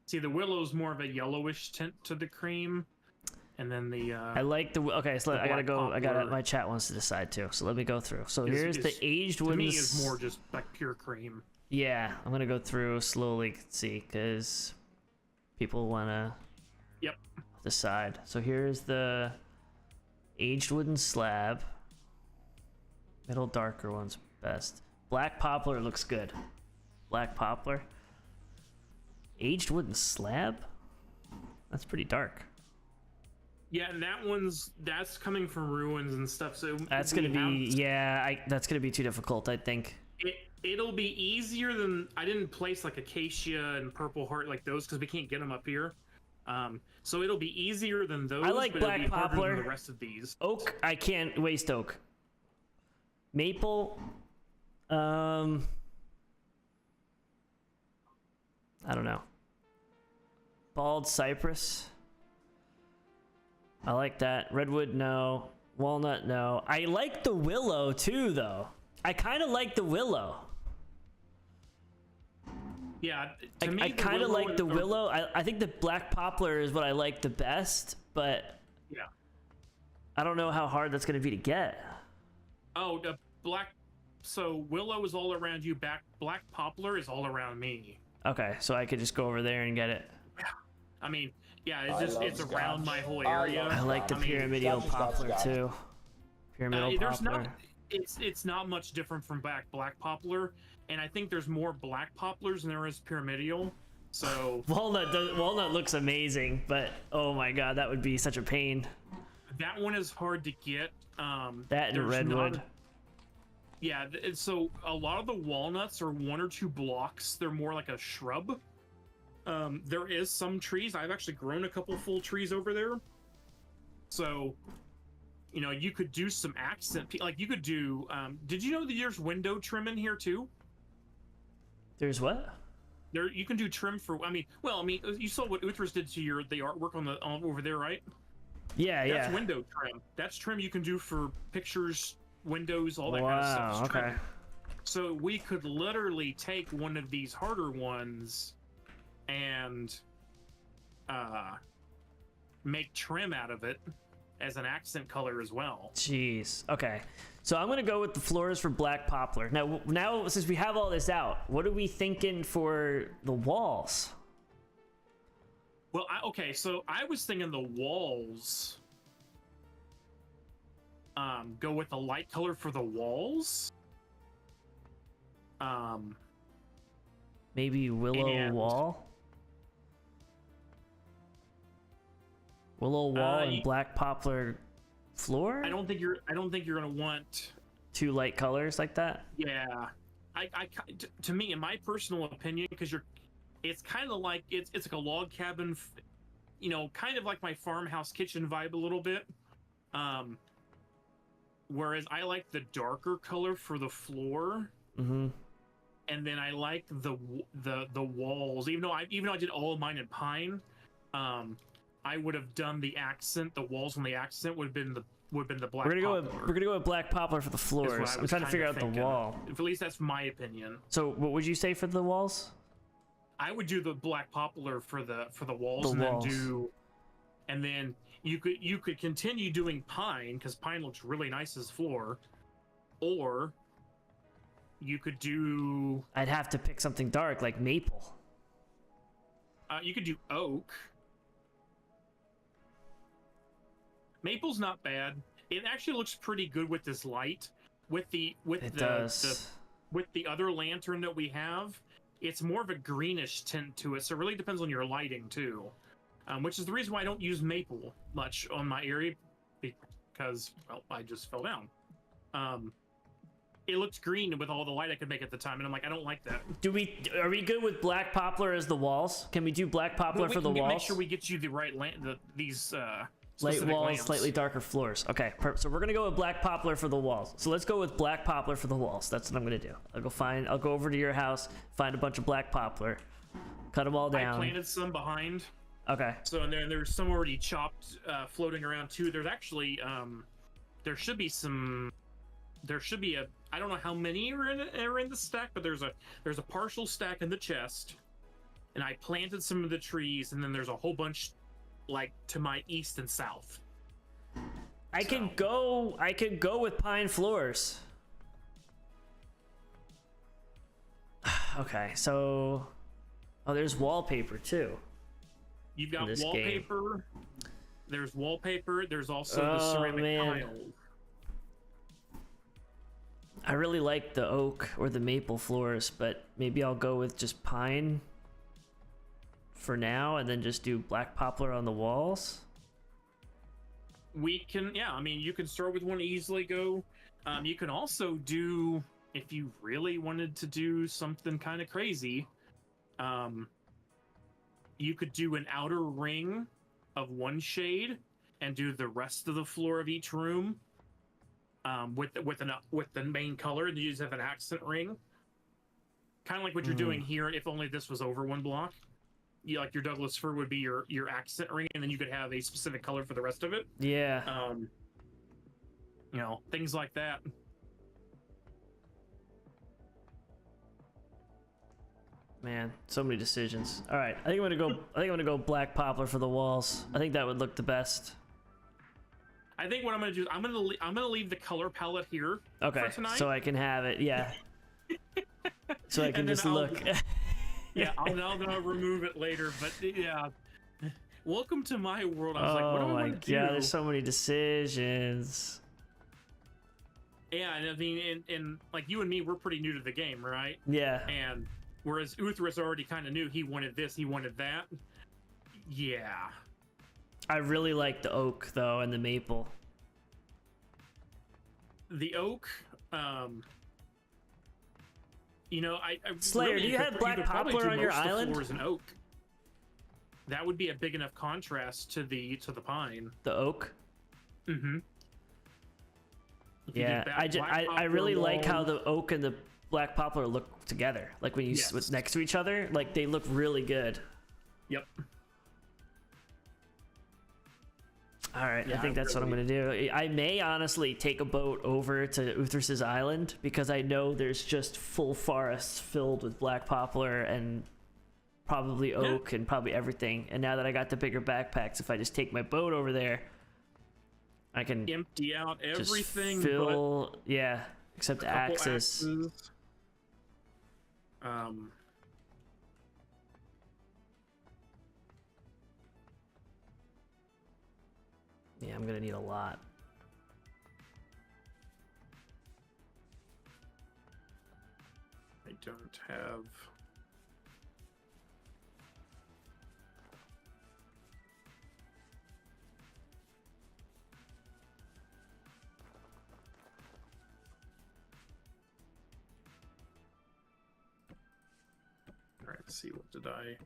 See, the willow's more of a yellowish tint to the cream, and then the I like the okay. So I gotta go. I got my chat wants to decide too. So let me go through. So here's the aged wooden. To me, is more just like pure cream. Yeah, I'm gonna go through slowly, see, because people wanna. Yep. Decide. So here's the aged wooden slab. Middle darker one's best. Black poplar looks good. Black poplar. Aged wooden slab? That's pretty dark. Yeah, and that's coming from ruins and stuff. So that's gonna be that's gonna be too difficult, I think. It'll be easier than I didn't place like acacia and purple heart like those because we can't get them up here. So it'll be easier than those. I like but black it'll be harder poplar. than the rest of these. Oak, I can't waste oak. Maple, I don't know. Bald cypress. I like that. Redwood, no. Walnut, no. I like the willow too, though. I kind of like the willow. Yeah, I kind of like the willow. I think the black poplar is what I like the best, but yeah, I don't know how hard that's going to be to get. Oh, the black. So willow is all around you. Black poplar is all around me. Okay, so I could just go over there and get it. I mean, yeah, it's around my whole area. I like the pyramidal poplar too. Pyramidal poplar. It's not much different from black poplar, and I think there's more black poplars than there is pyramidal. So walnut looks amazing, but oh my god, that would be such a pain. That one is hard to get. That and redwood. Yeah, so a lot of the walnuts are 1 or 2 blocks. They're more like a shrub. There is some trees. I've actually grown a couple full trees over there. So, you know, you could do some accent. Like you could do. Did you know that there's window trim in here too? There's what? There you can do trim for. I mean, you saw what Uthras did to the artwork on over there, right? Yeah, That's window trim. That's trim you can do for pictures, windows, all that kind of stuff. Okay. So we could literally take one of these harder ones and make trim out of it as an accent color as well. Jeez. Okay. So I'm gonna go with the floors for black poplar. Now since we have all this out, what are we thinking for the walls? Well, okay, so I was thinking the walls. Go with the light color for the walls. Maybe willow wall. Willow wall and black poplar floor. I don't think you're gonna want 2 light colors like that. Yeah, to me, in my personal opinion, because it's kind of like it's like a log cabin, you know, kind of like my farmhouse kitchen vibe a little bit. Whereas I like the darker color for the floor. Mm-hmm. And then I like the walls. Even though I did all of mine in pine, I would have done the accent. The walls on the accent would have been the black. We're gonna go with black poplar for the floors. I'm trying to figure out the wall. At least that's my opinion. So what would you say for the walls? I would do the black poplar for the walls, and then you could continue doing pine because pine looks really nice as floor, or You could do. I'd have to pick something dark like maple. You could do oak. Maple's not bad. It actually looks pretty good with this light. With the other lantern that we have, it's more of a greenish tint to it. So it really depends on your lighting too, which is the reason why I don't use maple much on my area, because well, I just fell down. It looked green with all the light I could make at the time, and I'm like, I don't like that. Are we good with black poplar as the walls? Can we do black poplar for the walls? Make sure we get you the right these light walls, lamps. Slightly darker floors. Okay, so we're gonna go with black poplar for the walls. So let's go with black poplar for the walls. That's what I'm gonna do. I'll go over to your house, find a bunch of black poplar, cut them all down. I planted some behind. Okay. So and there's some already chopped, floating around too. There's actually there should be a, I don't know how many are in the stack, but there's a partial stack in the chest, and I planted some of the trees, and then there's a whole bunch like to my east and south. I can go with pine floors. Okay, so there's wallpaper too. You've got wallpaper. There's wallpaper. There's also the ceramic tile. I really like the oak or the maple floors, but maybe I'll go with just pine for now and then just do black poplar on the walls. We can, yeah, I mean, you can start with one, easily go. You can also do, if you really wanted to do something kind of crazy, you could do an outer ring of one shade and do the rest of the floor of each room with the main color, and you just have an accent ring, kind of like what you're doing here. If only this was over one block, like your Douglas fir would be your accent ring, and then you could have a specific color for the rest of it. Yeah. You know, things like that. Man, so many decisions. All right, I think I'm gonna go black poplar for the walls. I think that would look the best. I think what I'm gonna do is I'm gonna leave the color palette here. Okay, for tonight. so I can have it. Yeah. So I can just look. Yeah, I'll remove it later. But yeah, welcome to my world. I was like, what do I want to do? God, there's so many decisions. Yeah, and I mean, and like you and me, we're pretty new to the game, right? Yeah. And whereas Uthris already kind of knew he wanted this, he wanted that. Yeah. I really like the oak though, and the maple. The oak, you know, I Slayer, really, do you have black poplar on your island? Floors in oak. That would be a big enough contrast to the pine. The oak. Mm-hmm. Yeah, I really like how the oak and the black poplar look together. Like when you next to each other, like they look really good. Yep. All right, I think that's what I'm gonna do. I may honestly take a boat over to Uthris's island because I know there's just full forests filled with black poplar and probably oak and probably everything. And now that I got the bigger backpacks, if I just take my boat over there, I can empty out everything. Just fill, yeah, except axes. Yeah, I'm gonna need a lot. I don't have. All right, let's see, what did I?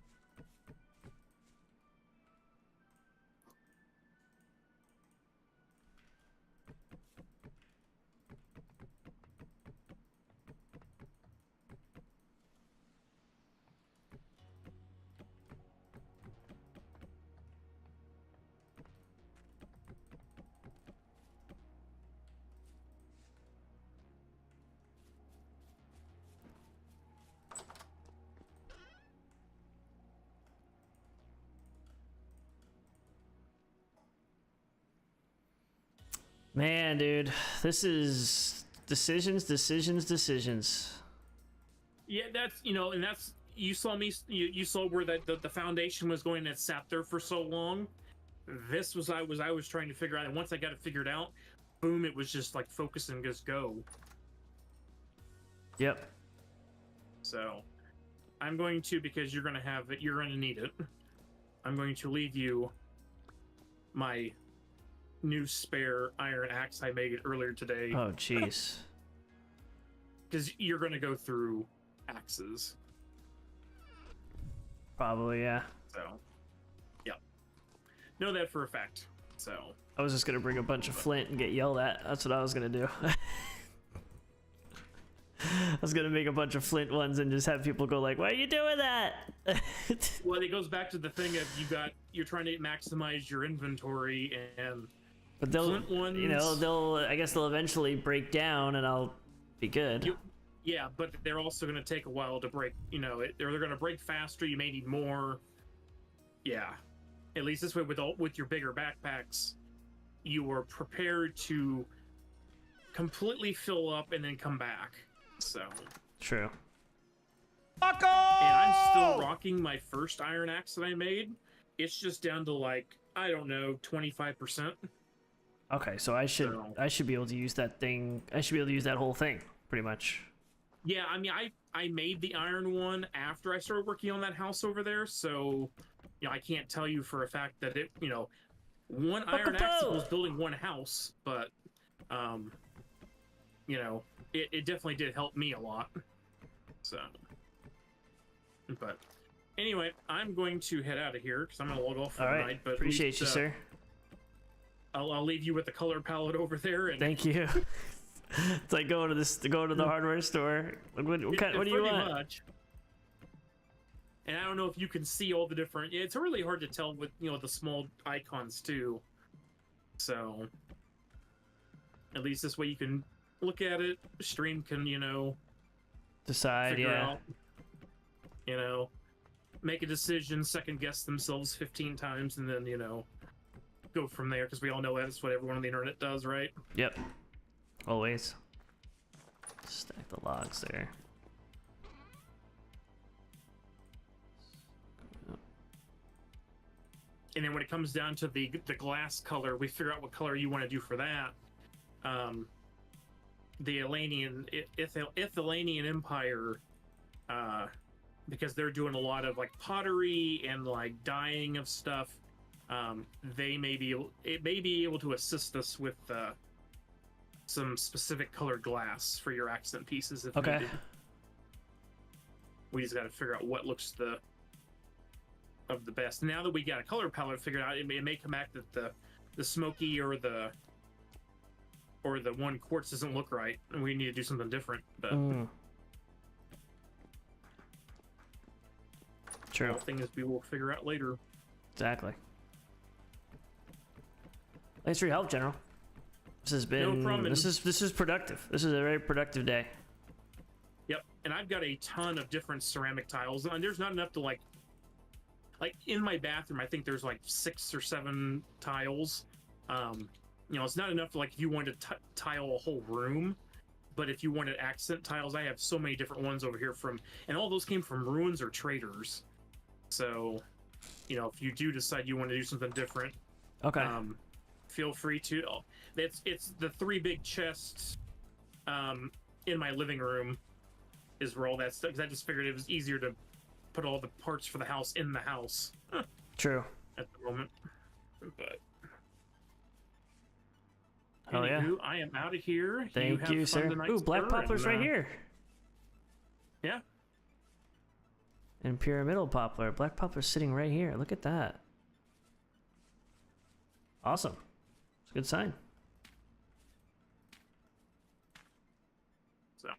Man, dude, this is decisions. Yeah, that's and that's you saw me. You saw where that the foundation was going and it sat there for so long. This was I was trying to figure out, and once I got it figured out, boom! It was just like focus and just go. Yep. So, I'm going to, because you're gonna have it. You're gonna need it. I'm going to leave you my new spare iron axe I made earlier today. Oh, jeez. Because you're gonna go through axes. Probably, yeah. So, yeah. Know that for a fact. So. I was just gonna bring a bunch of flint and get yelled at. That's what I was gonna do. I was gonna make a bunch of flint ones and just have people go like, "Why are you doing that?" Well, it goes back to the thing of you're trying to maximize your inventory, and but they'll, flint ones, I guess they'll eventually break down, and I'll be good. Yeah, but they're also gonna take a while to break. They're gonna break faster. You may need more. Yeah, at least this way with your bigger backpacks, you are prepared to completely fill up and then come back. So True. And I'm still rocking my first iron axe that I made. It's just down to like, I don't know, 25%. Okay, so I should be able to use that thing. I should be able to use that whole thing, pretty much. Yeah, I mean, I made the iron one after I started working on that house over there, so I can't tell you for a fact that it, one iron axe was building one house, but it definitely did help me a lot. So, but anyway, I'm going to head out of here because I'm going to log off for the night. But appreciate you, sir. I'll leave you with the color palette over there. And thank you. It's like going to the hardware store. What do you want? Much. And I don't know if you can see all the different. It's really hard to tell with the small icons too. So at least this way you can look at it. Stream can decide. Figure out, make a decision, second guess themselves 15 times, and then go from there. Because we all know that's what everyone on the internet does, right? Yep. Always. Stack the logs there. And then when it comes down to the glass color, we figure out what color you want to do for that. The Ithilanian Empire, because they're doing a lot of like pottery and like dyeing of stuff, it may be able to assist us with some specific colored glass for your accent pieces if needed. We just got to figure out what looks the best. Now that we got a color palette figured out, it may come back that the smoky or the one quartz doesn't look right, and we need to do something different. But true. The thing is, we will figure out later. Exactly. Thanks for your help, General. This has been this is productive. This is a very productive day. Yep, and I've got a ton of different ceramic tiles, and there's not enough to like in my bathroom. I think there's like 6 or 7 tiles. It's not enough to like if you wanted to tile a whole room, but if you wanted accent tiles, I have so many different ones over here and all those came from ruins or traders. So, if you do decide you want to do something different, okay, feel free to. It's the 3 big chests in my living room is where all that stuff. Because I just figured it was easier to put all the parts for the house in the house. True. At the moment, but. Oh yeah. I am out of here. Thank you, sir. Ooh, black poplar's right here. Yeah. And pyramidal poplar. Black poplar's sitting right here. Look at that. Awesome. It's a good sign. So.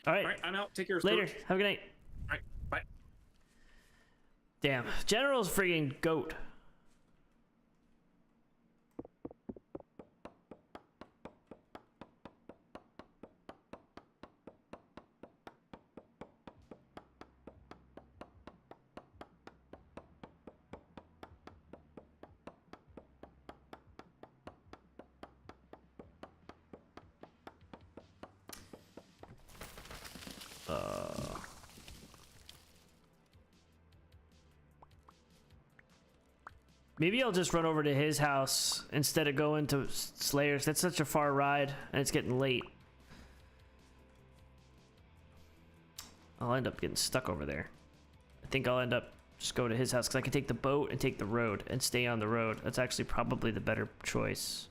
All right. I'm out. Take care. Later. Have a good night. All right. Bye. Damn. General's friggin' goat. Maybe I'll just run over to his house instead of going to Slayer's. That's such a far ride, and it's getting late. I'll end up getting stuck over there. I think I'll end up just go to his house because I can take the boat and take the road and stay on the road. That's actually probably the better choice.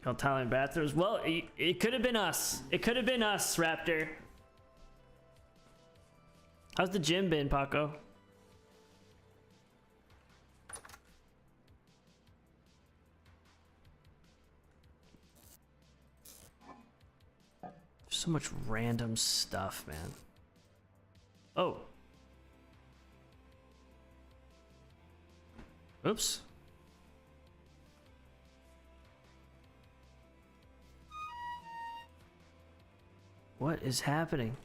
Oh, Thailand bathrooms. Well, it could have been us. It could have been us, Raptor. How's the gym been, Paco? There's so much random stuff, man. Oh. Oops. What is happening?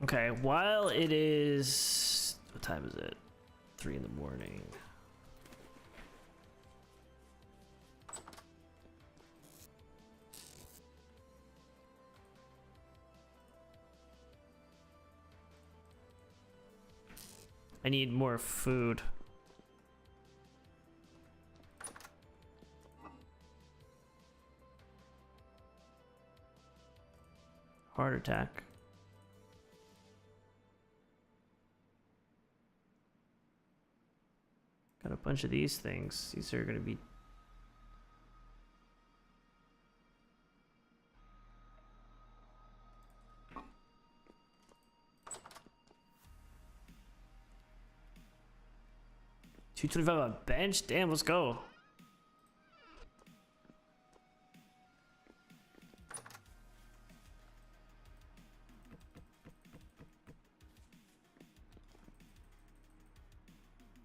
Okay, while it is, what time is it? 3 in the morning. I need more food. Heart attack. Got a bunch of these things. These are gonna be $225 on bench. Damn, let's go.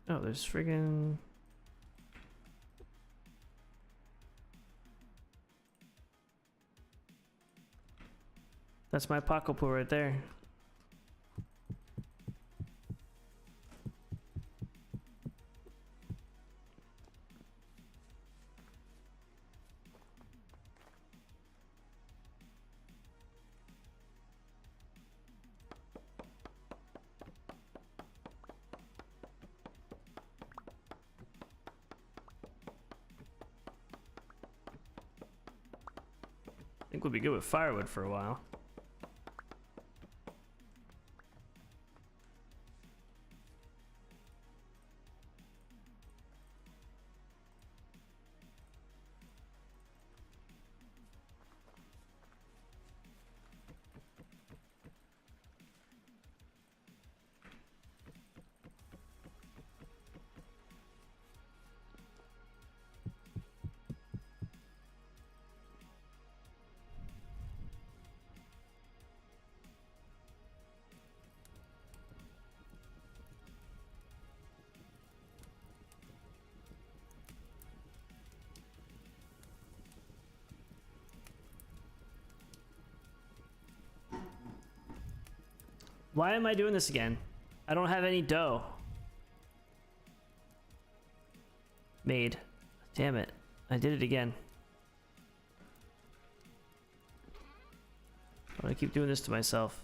Oh, there's friggin'... That's my Paco pool right there. I think we'll be good with firewood for a while. Why am I doing this again? I don't have any dough. Made. Damn it. I did it again. Why do I keep doing this to myself?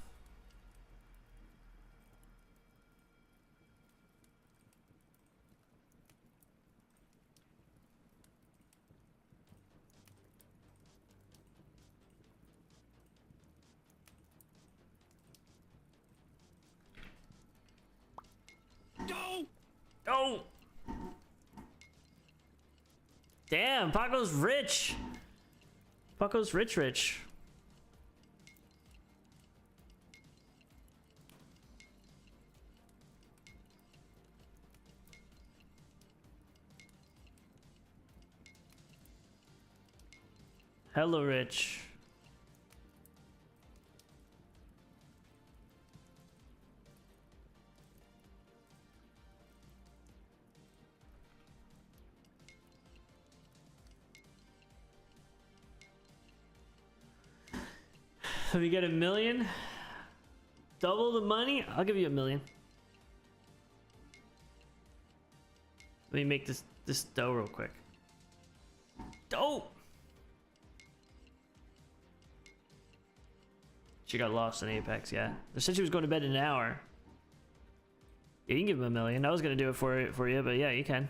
Oh! Damn, Paco's rich. Paco's rich. Hello, rich. We get $1 million. Double the money. I'll give you $1 million. Let me make this dough real quick. Dope. She got lost in Apex. Yeah, they said she was going to bed in an hour. Yeah, you can give him $1 million. I was gonna do it for you, but yeah, you can.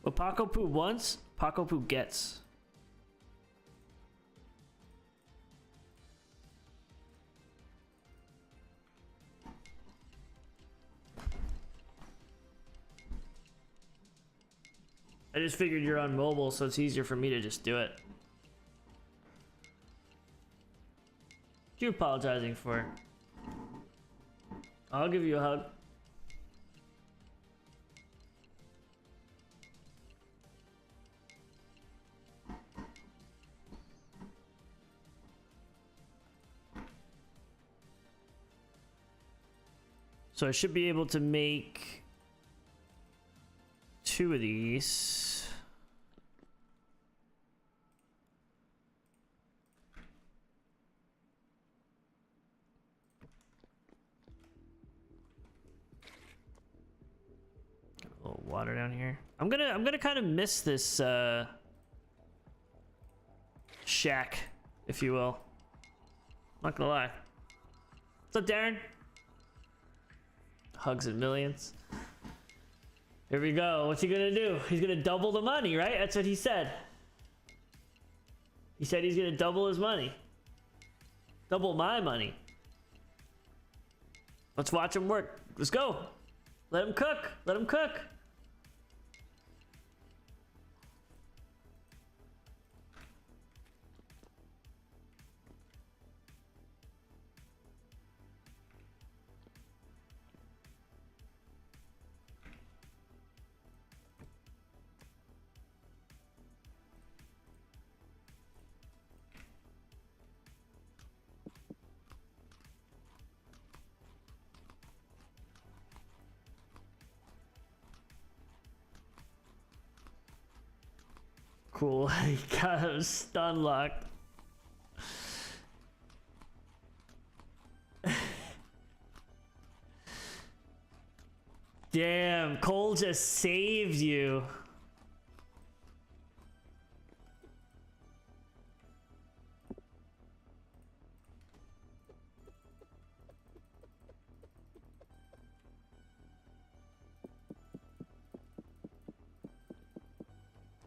What Paco Poo wants, Paco Poo gets. I just figured you're on mobile, so it's easier for me to just do it. What are you apologizing for? I'll give you a hug. So I should be able to make 2 of these. Got a little water down here. I'm gonna kind of miss this shack, if you will. Not gonna lie. What's up, Darren? Hugs and millions. Here we go. What's he gonna do? He's gonna double the money, right? That's what he said. He said he's gonna double his money. Double my money. Let's watch him work. Let's go. Let him cook. Let him cook. Cool. He got him stun locked. Damn, Cole just saved you.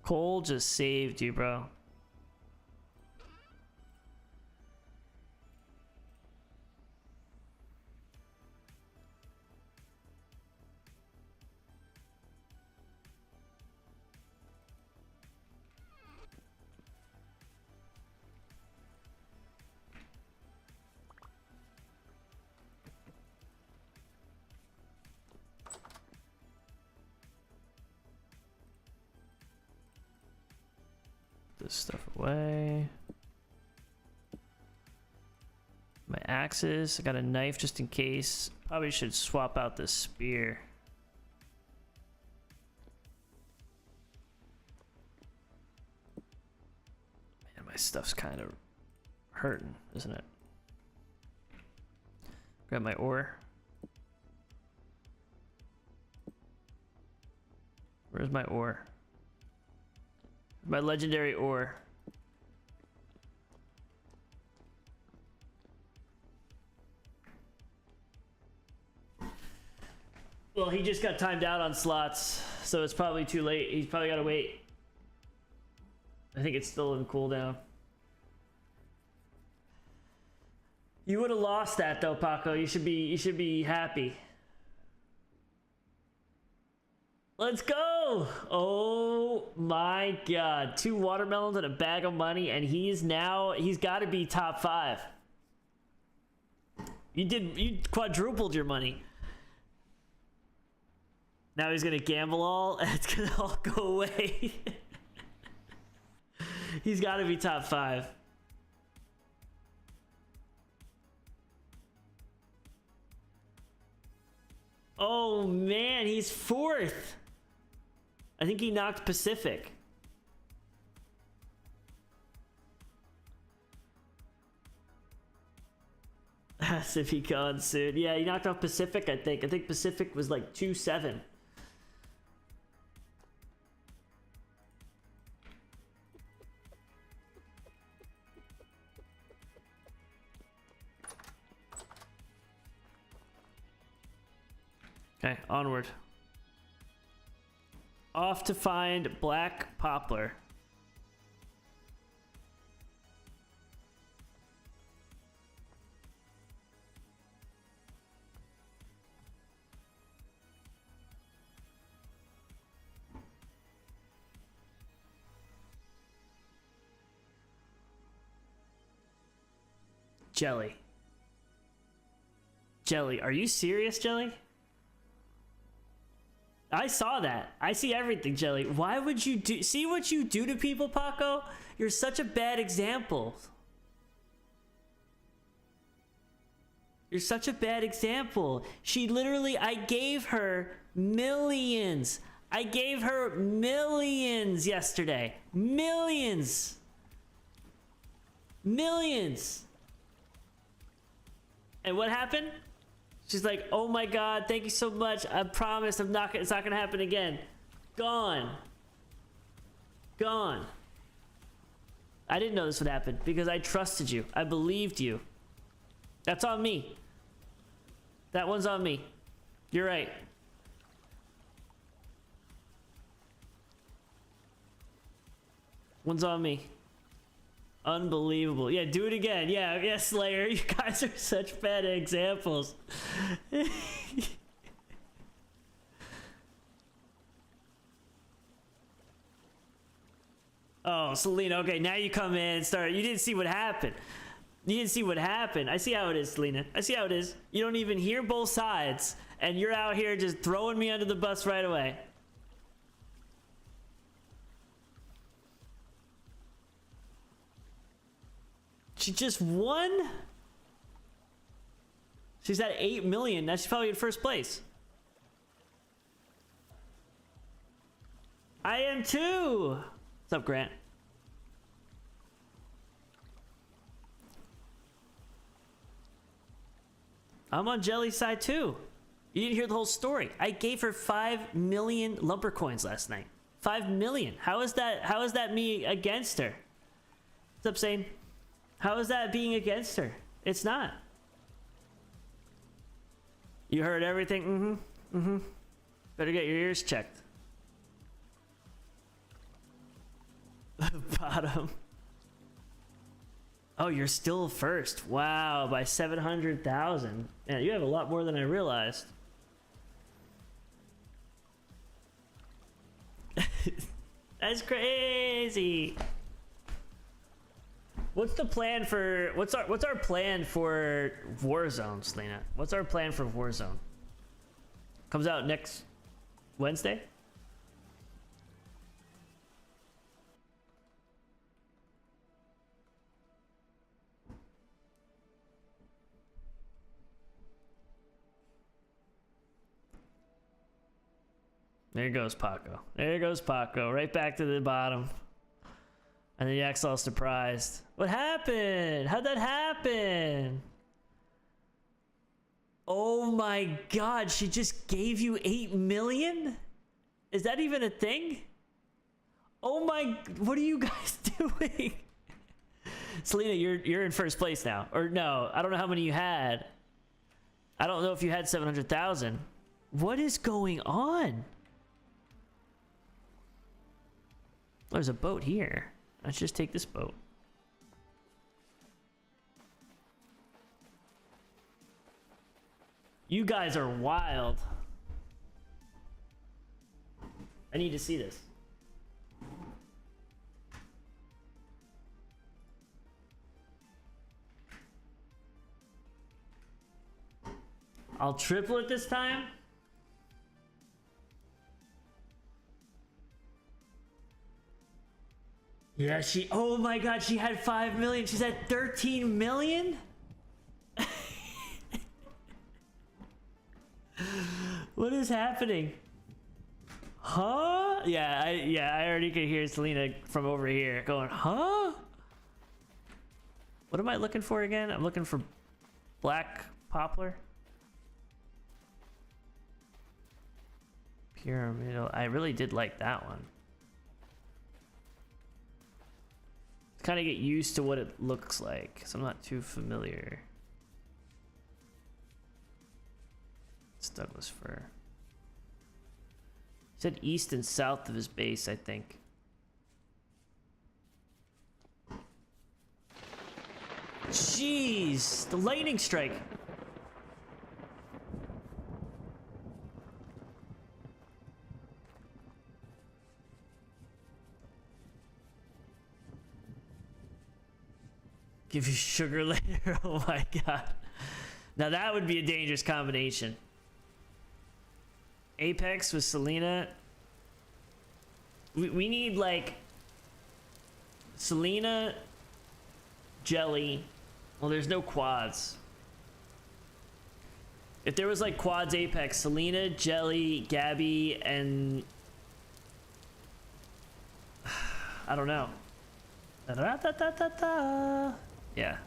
Cole just saved you, bro. This stuff away. My axes. I got a knife just in case. Probably should swap out this spear. Man, my stuff's kind of hurting, isn't it? Grab my ore. Where's my ore? My legendary ore. Well, he just got timed out on slots, so it's probably too late. He's probably gotta wait. I think it's still in cooldown. You would have lost that though, Paco. You should be happy. Let's go! Oh my god. 2 watermelons and a bag of money, and he's got to be top 5. You quadrupled your money. Now he's gonna gamble all, and it's gonna all go away. He's got to be top 5. Oh man, he's 4th. I think he knocked Pacific. Pacific gone soon. Yeah, he knocked off Pacific, I think. I think Pacific was like 2-7. Okay, onward. Off to find Black Poplar. Jelly. Jelly, are you serious, Jelly? I saw that. I see everything, Jelly. Why would you do... See what you do to people, Paco? You're such a bad example. You're such a bad example. She literally... I gave her millions. I gave her millions yesterday. Millions. Millions. And what happened? She's like, oh my God, thank you so much. I promise it's not gonna happen again. Gone. Gone. I didn't know this would happen because I trusted you. I believed you. That's on me. That one's on me. You're right. One's on me. Unbelievable. Yeah, do it again. Yeah, Slayer. You guys are such bad examples. Oh, Selena. Okay, now you come in and start. You didn't see what happened. You didn't see what happened. I see how it is, Selena. I see how it is. You don't even hear both sides, and you're out here just throwing me under the bus right away. She just won? She's at 8 million. Now she's probably in first place. I am too. What's up, Grant? I'm on Jelly's side too. You didn't hear the whole story. I gave her 5 million lumber coins last night. 5 million. How is that me against her? What's up, Sane? How is that being against her? It's not. You heard everything? Better get your ears checked. Bottom. Oh, you're still first. Wow, by 700,000. Man, you have a lot more than I realized. That's crazy. What's the plan for what's our plan for Warzone, Selena? What's our plan for Warzone? Comes out next Wednesday? There goes Paco. There goes Paco. Right back to the bottom. And then Yak's all surprised. What happened? How'd that happen? Oh my God, she just gave you 8 million? Is that even a thing? Oh my, what are you guys doing? Selena, you're in first place now. Or no, I don't know how many you had. I don't know if you had 700,000. What is going on? There's a boat here. Let's just take this boat. You guys are wild. I need to see this. I'll triple it this time. Yeah, oh my God, she had 5 million. She's at 13 million? What is happening? Huh? Yeah, I already could hear Selena from over here going, huh? What am I looking for again? I'm looking for Black poplar. Pyramidal. I really did like that one. Kind of get used to what it looks like, so I'm not too familiar. It's Douglas fir. He said east and south of his base, I think. Jeez, the lightning strike. Give you sugar later. Oh my god. Now that would be a dangerous combination. Apex with Selena. We need like Selena, Jelly. Well, there's no quads. If there was like quads Apex, Selena, Jelly, Gabby, and I don't know. Da-da-da-da-da-da. Yeah.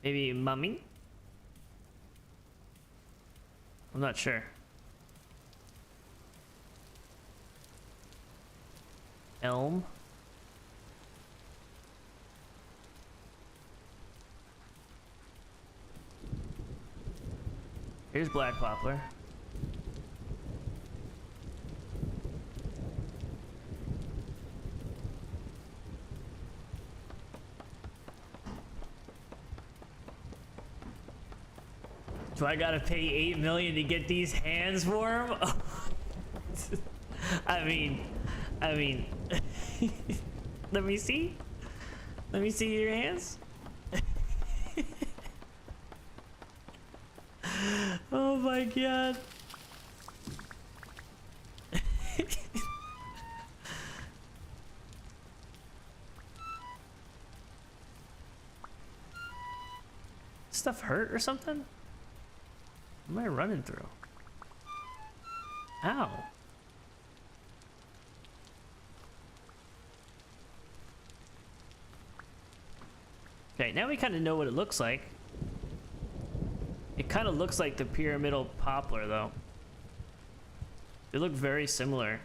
Maybe Mummy? I'm not sure. Elm? Here's Black Poplar. Do I gotta pay $8 million to get these hands for him? I mean, let me see. Let me see your hands. Oh my god. Stuff hurt or something? What am I running through? Ow. Okay, now we kind of know what it looks like. It kind of looks like the pyramidal poplar, though. They look very similar.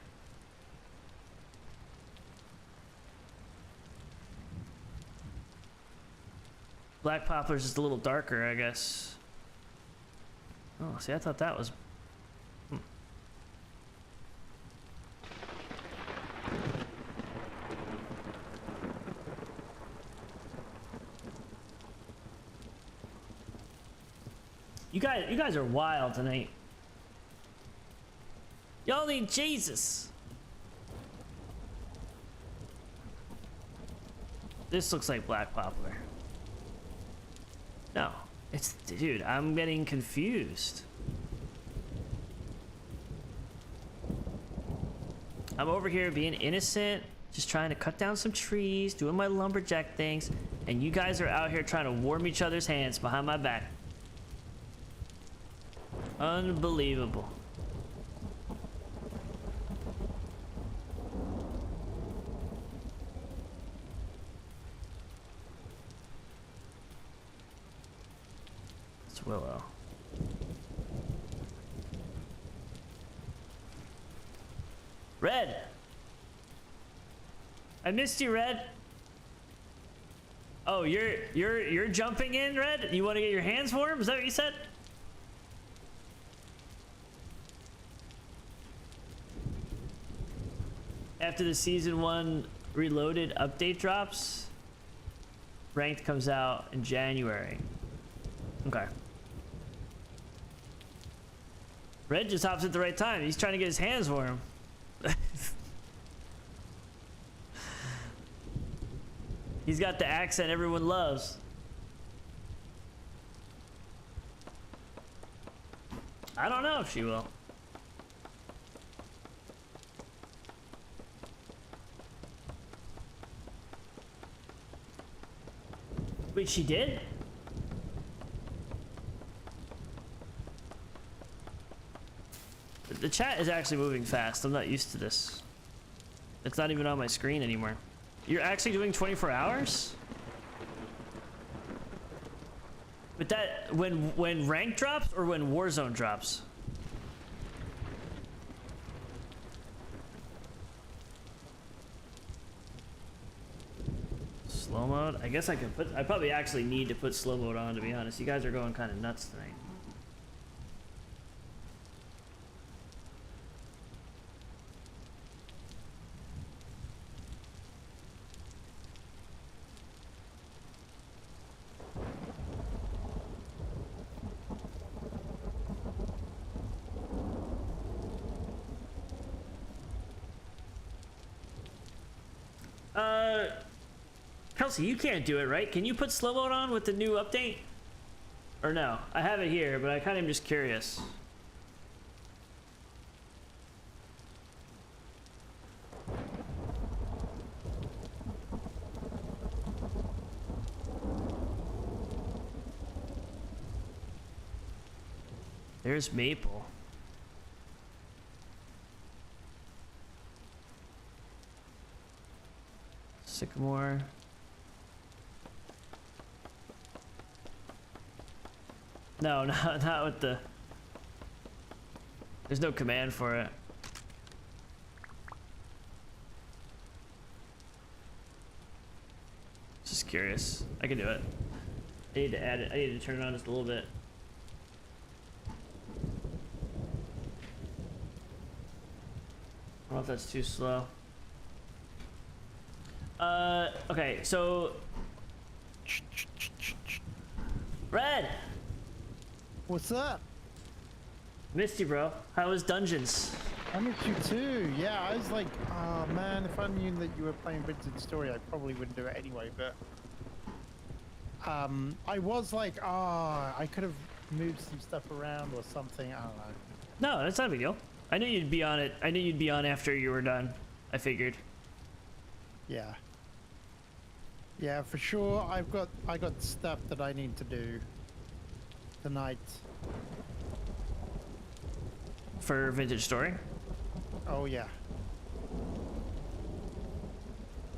Black poplar's just a little darker, I guess. Oh, see, I thought that was... You guys are wild tonight. Y'all need Jesus. This looks like black poplar. No, it's, dude, I'm getting confused. I'm over here being innocent, just trying to cut down some trees, doing my lumberjack things, and you guys are out here trying to warm each other's hands behind my back. Unbelievable. It's Willow. Red! I missed you, Red. Oh, you're jumping in, Red? You want to get your hands warm? Is that what you said? After the season 1 reloaded update drops, ranked comes out in January. Okay. Red just hops at the right time. He's trying to get his hands warm. He's got the accent everyone loves. I don't know if she will. Wait, she did? The chat is actually moving fast. I'm not used to this. It's not even on my screen anymore. You're actually doing 24 hours? But that, when rank drops or when Warzone drops? Slow mode? I guess I could put, I probably actually need to put slow mode on, to be honest. You guys are going kind of nuts tonight. Kelsey, you can't do it, right? Can you put slow mode on with the new update? Or no? I have it here, but I kind of am just curious. There's Maple. Sycamore. No, not with the... There's no command for it. Just curious. I can do it. I need to add it. I need to turn it on just a little bit. I don't know if that's too slow. Okay, so... Red! What's up? Missed you, bro. How was Dungeons? I missed you too. Yeah, I was like, oh man, if I knew that you were playing Vincent's Story, I probably wouldn't do it anyway, but... I was like, I could have moved some stuff around or something, I don't know. No, that's not a big deal. I knew you'd be on it. I knew you'd be on after you were done. I figured. Yeah. Yeah, for sure. I got stuff that I need to do tonight. For Vintage Story? Oh yeah.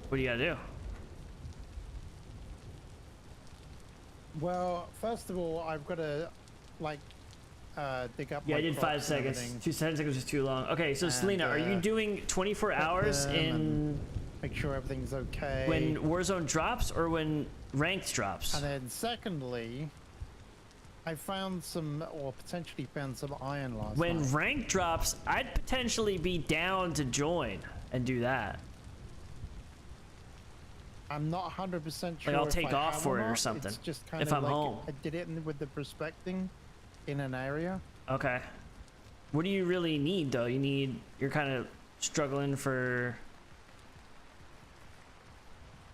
What do you gotta do? Well, first of all, I've got to like dig up. Yeah, my I did 5 crops and seconds. everything. 2 seconds was too long. Okay, so Selena, are you doing 24 hours in... Make sure everything's okay. When Warzone drops or when Ranked drops? And then secondly, I found some, or potentially found some iron last night. When Ranked drops, I'd potentially be down to join and do that. I'm not 100% sure. Like I'll if take I off have for it or not. something. It's just kind if of I'm like home. I did it with the prospecting in an area. Okay. What do you really need though? You're kind of struggling for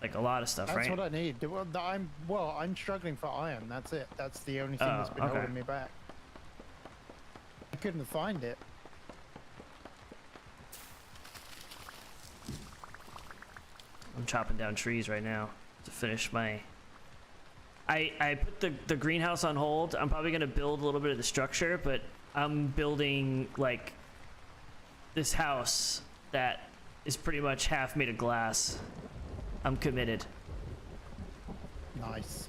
like a lot of stuff, That's right? what I need. I'm struggling for iron. That's it. That's the only thing that's been okay. holding me back. I couldn't find it. I'm chopping down trees right now to finish my... I put the greenhouse on hold. I'm probably gonna build a little bit of the structure, but I'm building like this house that is pretty much half made of glass. I'm committed. Nice.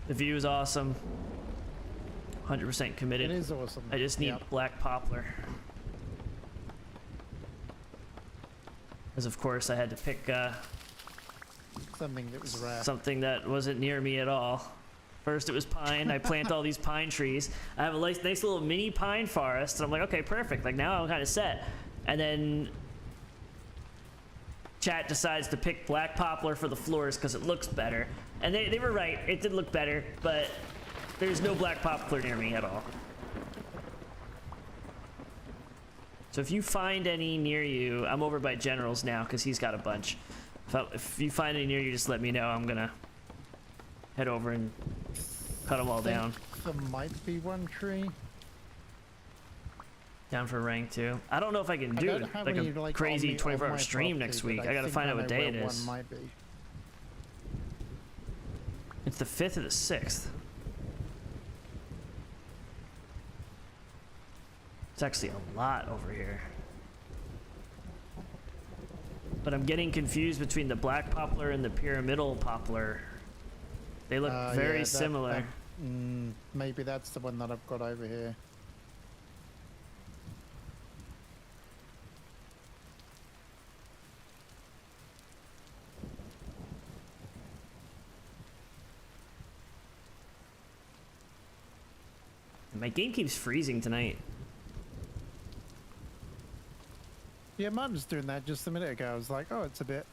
The view is awesome. 100% committed. It is awesome. I just need black poplar. Because of course I had to pick something that was rare. Something that wasn't near me at all. First it was pine. I plant all these pine trees. I have a nice little mini pine forest, and I'm like, okay, perfect. Like now I'm kind of set. And then chat decides to pick black poplar for the floors because it looks better. And they were right. It did look better, but there's no black poplar near me at all. So if you find any near you, I'm over by General's now because he's got a bunch. If you find any near you, just let me know. I'm gonna head over and cut them all down. There might be one tree. Down for rank 2. I don't know if I can do like a crazy 24-hour stream next week. I gotta find out what day it is. One might be. It's the 5th or the 6th. It's actually a lot over here. But I'm getting confused between the black poplar and the pyramidal poplar. They look very yeah, similar. Maybe that's the one that I've got over here. My game keeps freezing tonight. Yeah, mine was doing that just a minute ago. I was like, oh, it's a bit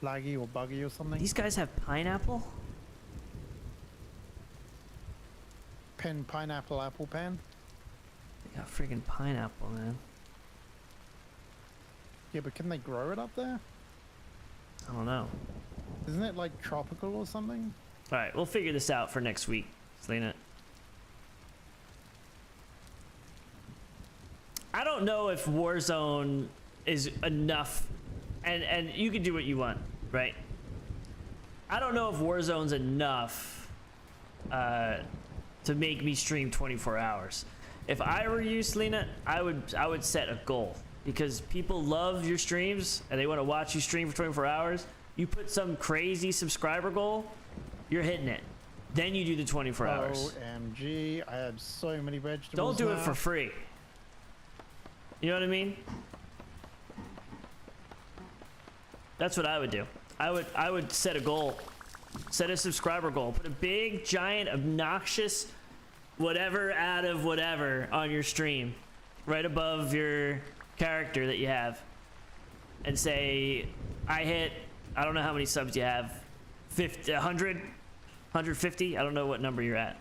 laggy or buggy or something. These guys have pineapple? Pineapple, apple pen. They got freaking pineapple, man. Yeah, but can they grow it up there? I don't know. Isn't it like tropical or something? All right, we'll figure this out for next week, Selena. I don't know if Warzone is enough, and you can do what you want, right? I don't know if Warzone's enough to make me stream 24 hours. If I were you, Selena, I would set a goal, because people love your streams and they want to watch you stream for 24 hours. You put some crazy subscriber goal, you're hitting it. Then you do the 24 hours. OMG, I have so many vegetables. Don't do now. it for free. You know what I mean? That's what I would do. I would set a goal. Set a subscriber goal. Put a big, giant, obnoxious whatever out of whatever on your stream. Right above your character that you have. And say, I hit, I don't know how many subs you have. 50, 100? 150? I don't know what number you're at.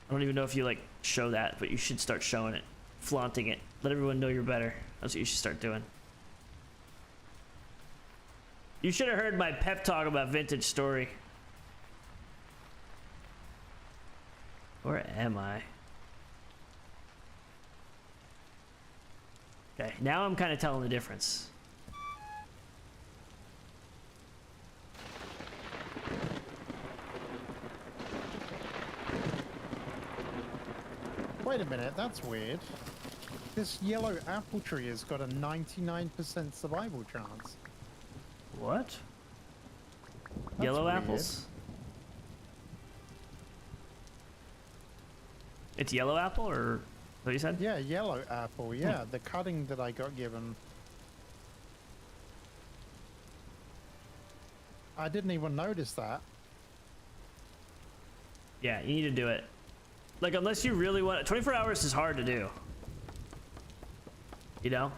I don't even know if you like show that, but you should start showing it, flaunting it. Let everyone know you're better. That's what you should start doing. You should have heard my pep talk about Vintage Story. Where am I? Okay, now I'm kind of telling the difference. Wait a minute, that's weird. This yellow apple tree has got a 99% survival chance. What? That's Yellow weird. apples? It's yellow apple, or what you said? Yeah, yellow apple, yeah. The cutting that I got given. I didn't even notice that. Yeah, you need to do it. Like, unless you really want it. 24 hours is hard to do. You know?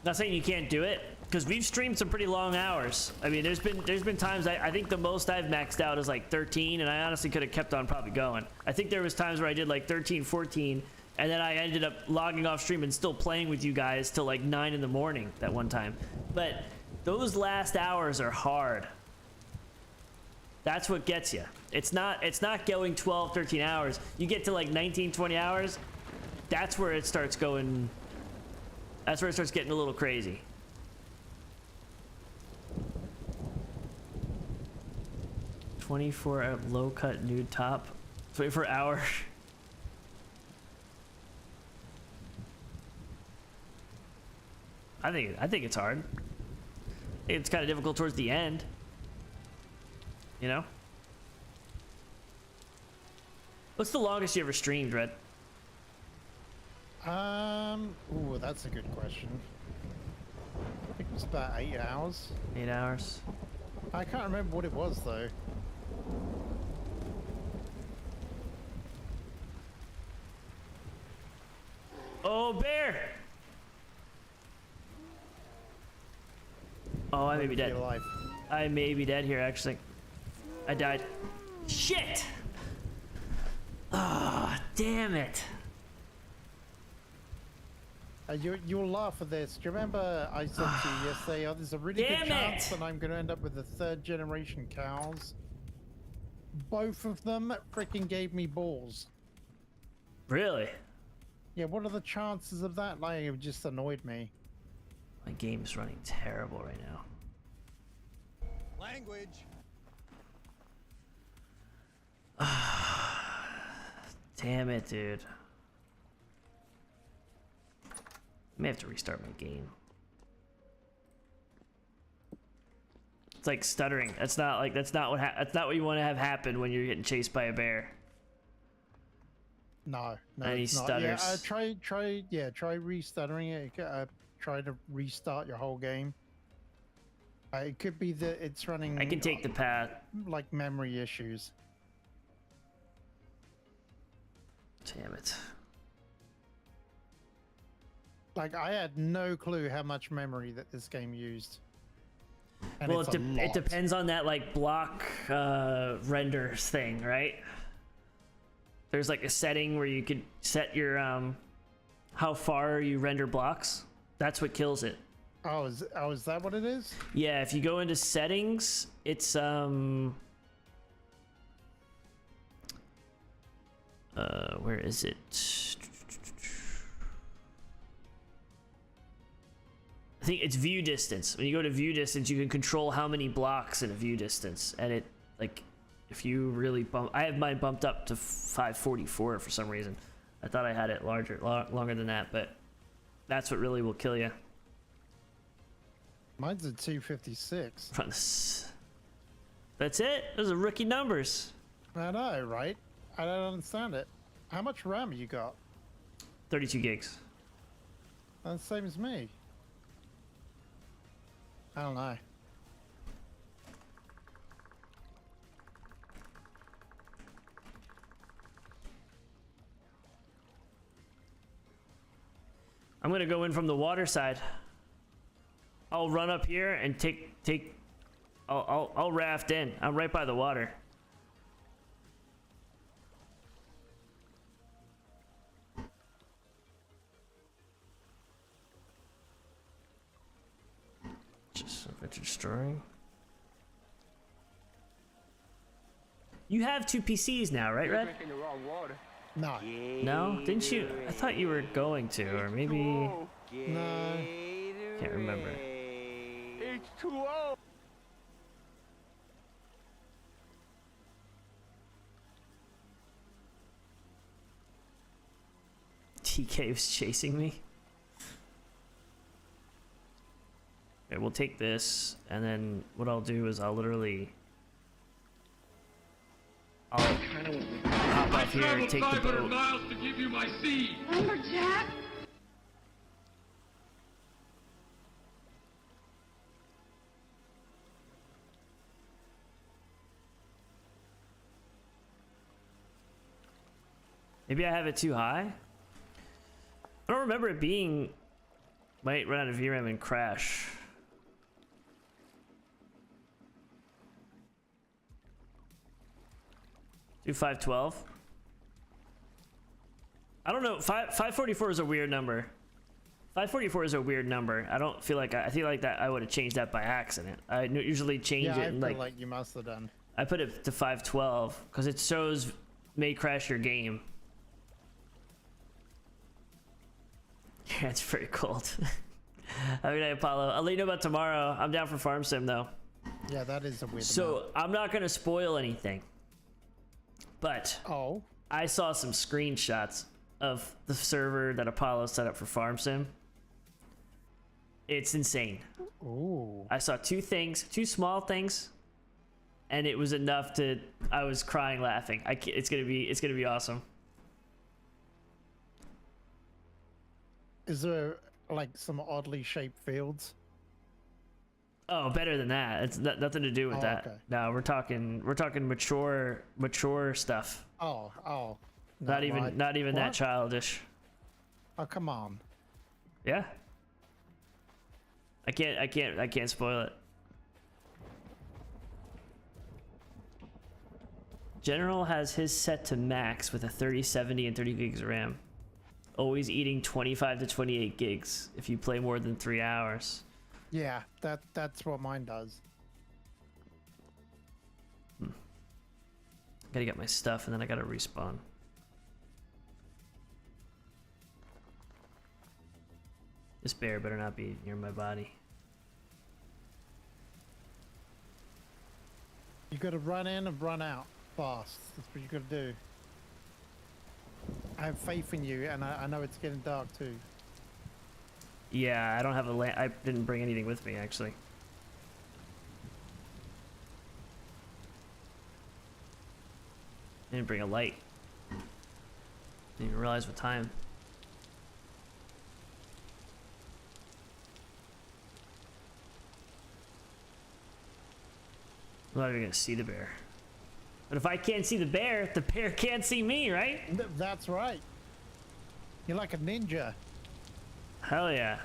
Not saying you can't do it, because we've streamed some pretty long hours. I mean, there's been times I think the most I've maxed out is like 13, and I honestly could have kept on probably going. I think there was times where I did like 13, 14, and then I ended up logging off stream and still playing with you guys till like 9 in the morning that one time. But those last hours are hard. That's what gets you. It's not going 12, 13 hours. You get to like 19, 20 hours, that's where it starts going. That's where it starts getting a little crazy. $24 low cut nude top. 24 hour. I think it's hard. It's kind of difficult towards the end. You know? What's the longest you ever streamed, Red? Ooh, that's a good question. I think it was about 8 hours. 8 hours. I can't remember what it was though. Oh, bear! Oh, I may be dead. Your life. I may be dead here, actually. I died. Shit! Ah, damn it. You'll laugh at this. Do you remember I said to you yesterday, oh, there's a really good chance that I'm going to end up with the 3rd generation cows? Both of them freaking gave me balls. Really? Yeah, what are the chances of that? Like, it just annoyed me. My game's running terrible right now. Language. Damn it, dude. may have to restart my game. It's like stuttering. That's not what you want to have happen when you're getting chased by a bear. No, and he it's not. stutters. Yeah, try restuttering it. Try to restart your whole game. It could be that it's running. I can take the path. Like memory issues. Damn it. Like, I had no clue how much memory that this game used. And Well, it's it depends on that like block renders thing, right? There's like a setting where you could set your how far you render blocks. That's what kills it. Oh, is that what it is? Yeah, if you go into settings, it's where is it? I think it's view distance. When you go to view distance, you can control how many blocks in a view distance, and it like if you really bump. I have mine bumped up to 544 for some reason. I thought I had it longer than that, but that's what really will kill you. Mine's at 256. That's it. Those are rookie numbers. I know, right? I don't understand it. How much RAM you got? 32 gigs. That's the same as me. I don't know. I'm gonna go in from the water side. I'll run up here and I'll raft in. I'm right by the water. Just adventure story. You have 2 PCs now, right, Red? Drinking the wrong water. No. No? Didn't you? I thought you were going to, or maybe... No. Can't remember. H2O. TK was chasing me. Okay, we'll take this, and then what I'll do is I'll hop up here and take the 500 boat. miles to give you my seed. Lumberjack? Maybe I have it too high? I don't remember it being... Might run out of VRAM and crash. Do 512. I don't know. 544 is a weird number. 544 is a weird number. I don't feel like I feel like that I would have changed that by accident. I usually change it and I feel like you must have done. I put it to 512 because it shows may crash your game. Yeah, it's very cold. Have a good night, Apollo. I'll let you know about tomorrow. I'm down for farm sim though. Yeah, that is a weird So amount. I'm not gonna spoil anything, but I saw some screenshots of the server that Apollo set up for farm sim. It's insane. Ooh. I saw 2 small things, and it was enough to. I was crying laughing. It's gonna be awesome. Is there like some oddly shaped fields? Oh, better than that. It's nothing to do with that. Okay. No, we're talking mature stuff. Oh. Not even that childish. Oh, come on. Yeah. I can't spoil it. General has his set to max with a 3070 and 30 gigs of RAM. Always eating 25 to 28 gigs if you play more than 3 hours. Yeah, that's what mine does. Gotta get my stuff and then I gotta respawn. This bear better not be near my body. You gotta run in and run out fast. That's what you gotta do. I have faith in you, and I know it's getting dark too. Yeah, I don't have a lamp. I didn't bring anything with me, actually. I didn't bring a light. Didn't even realize what time. I'm not even gonna see the bear. But if I can't see the bear can't see me, right? That's right. You're like a ninja. Hell yeah.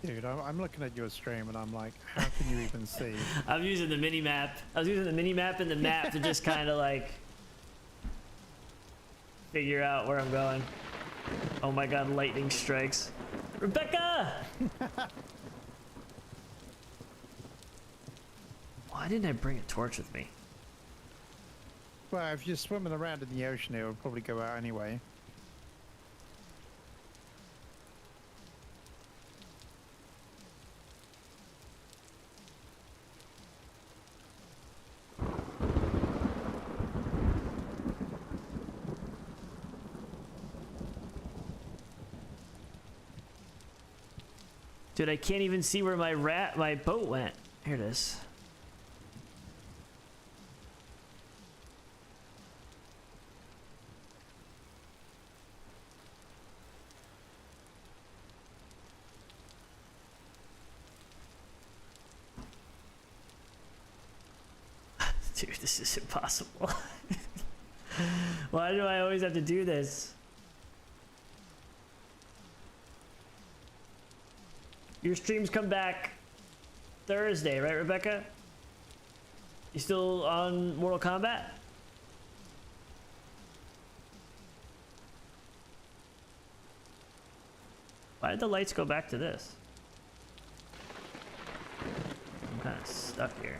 Dude, I'm looking at your stream and I'm like, how can you even see? I'm using the mini map. I was using the mini map and the map to just kind of like figure out where I'm going. Oh my god, lightning strikes. Rebecca! Why didn't I bring a torch with me? Well, if you're swimming around in the ocean, it will probably go out anyway. Dude, I can't even see where my boat went. Here it is. Dude, this is impossible. Why do I always have to do this? Your streams come back Thursday, right, Rebecca? You still on Mortal Kombat? Why did the lights go back to this? I'm kind of stuck here.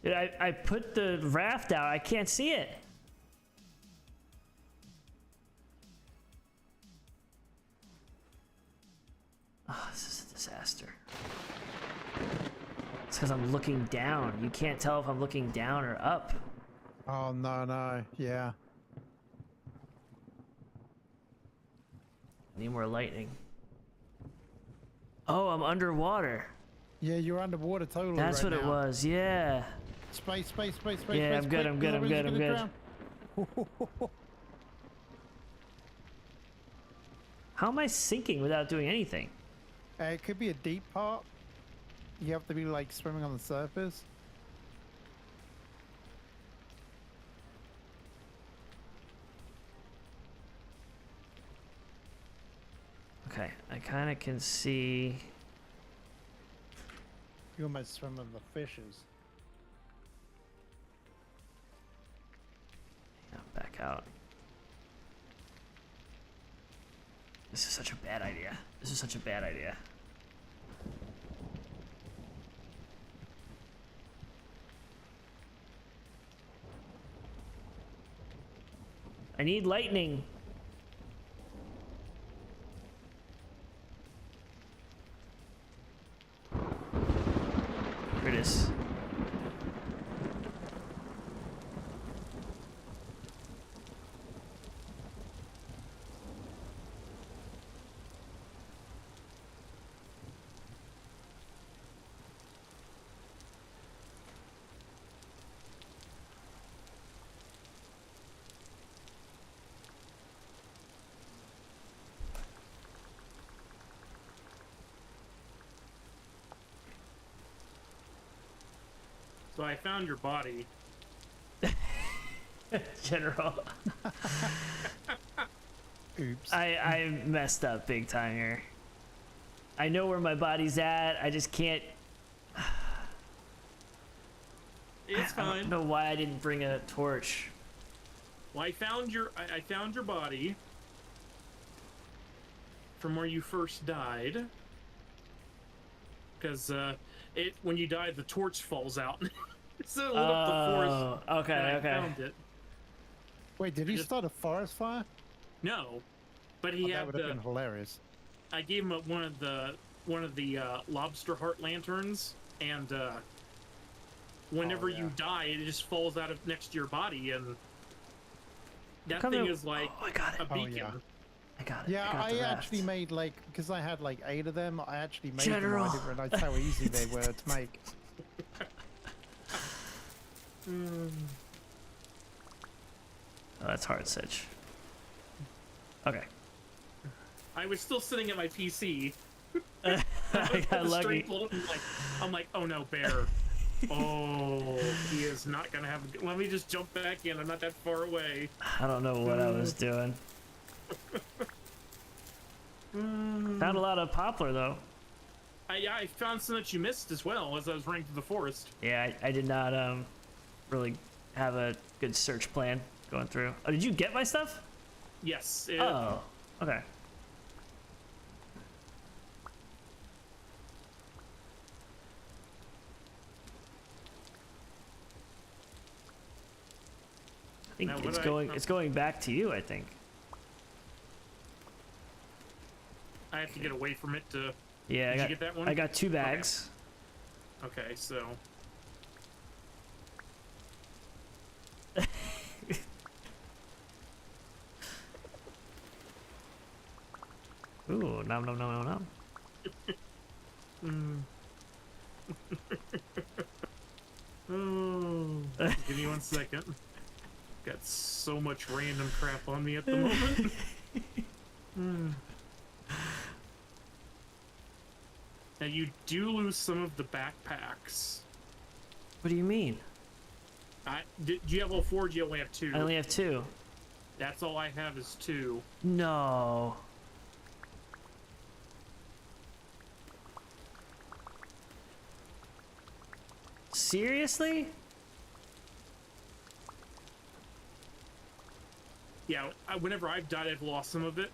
Dude, I put the raft out. I can't see it. Oh, this is a disaster. It's because I'm looking down. You can't tell if I'm looking down or up. Oh, no, yeah. Need more lightning. Oh, I'm underwater. Yeah, you're underwater totally. That's right what it now. was, yeah. Space. Yeah, I'm good, I'm good. How am I sinking without doing anything? It could be a deep part. You have to be like swimming on the surface. Okay, I kind of can see. You almost swim with the fishes. Yeah, back out. This is such a bad idea. This is such a bad idea. I need lightning. Here it is. So I found your body. General. Oops. I messed up big time here. I know where my body's at. I just can't. It's I fine. don't know why I didn't bring a torch. Well, I found your body from where you first died. Because when you die, the torch falls out. So it lit up the forest. Okay, and okay. I found it. Wait, did he start a forest fire? No, but he That had would have been hilarious. I gave him one of the lobster heart lanterns, and whenever you die, it just falls out of next to your body, and that thing is like a beacon. yeah. I got it. Yeah, I, got the I actually raft. made like, because I had like 8 of them, I actually made General. them. I didn't realize how easy they were to make. Oh, that's hard, Sitch. Okay. I was still sitting at my PC. I got lucky. I'm like, oh no, bear. Oh, he is not gonna have. Let me just jump back in. I'm not that far away. I don't know what I was doing. Found a lot of poplar though. I found some that you missed as well as I was running through the forest. Yeah, I did not really have a good search plan going through. Oh, did you get my stuff? Yes. Oh, okay. I think Now, it's going back to you, I think. I have to get away from it to. Yeah, Did you get that one? I got 2 bags. Okay, so. Ooh, nom nom nom nom nom. Oh, give me 1 second. Got so much random crap on me at the moment. Now you do lose some of the backpacks. What do you mean? Do you have all 4? Or do you only have 2? I only have 2. That's all I have is 2. No. Seriously? Yeah, whenever I've died, I've lost some of it.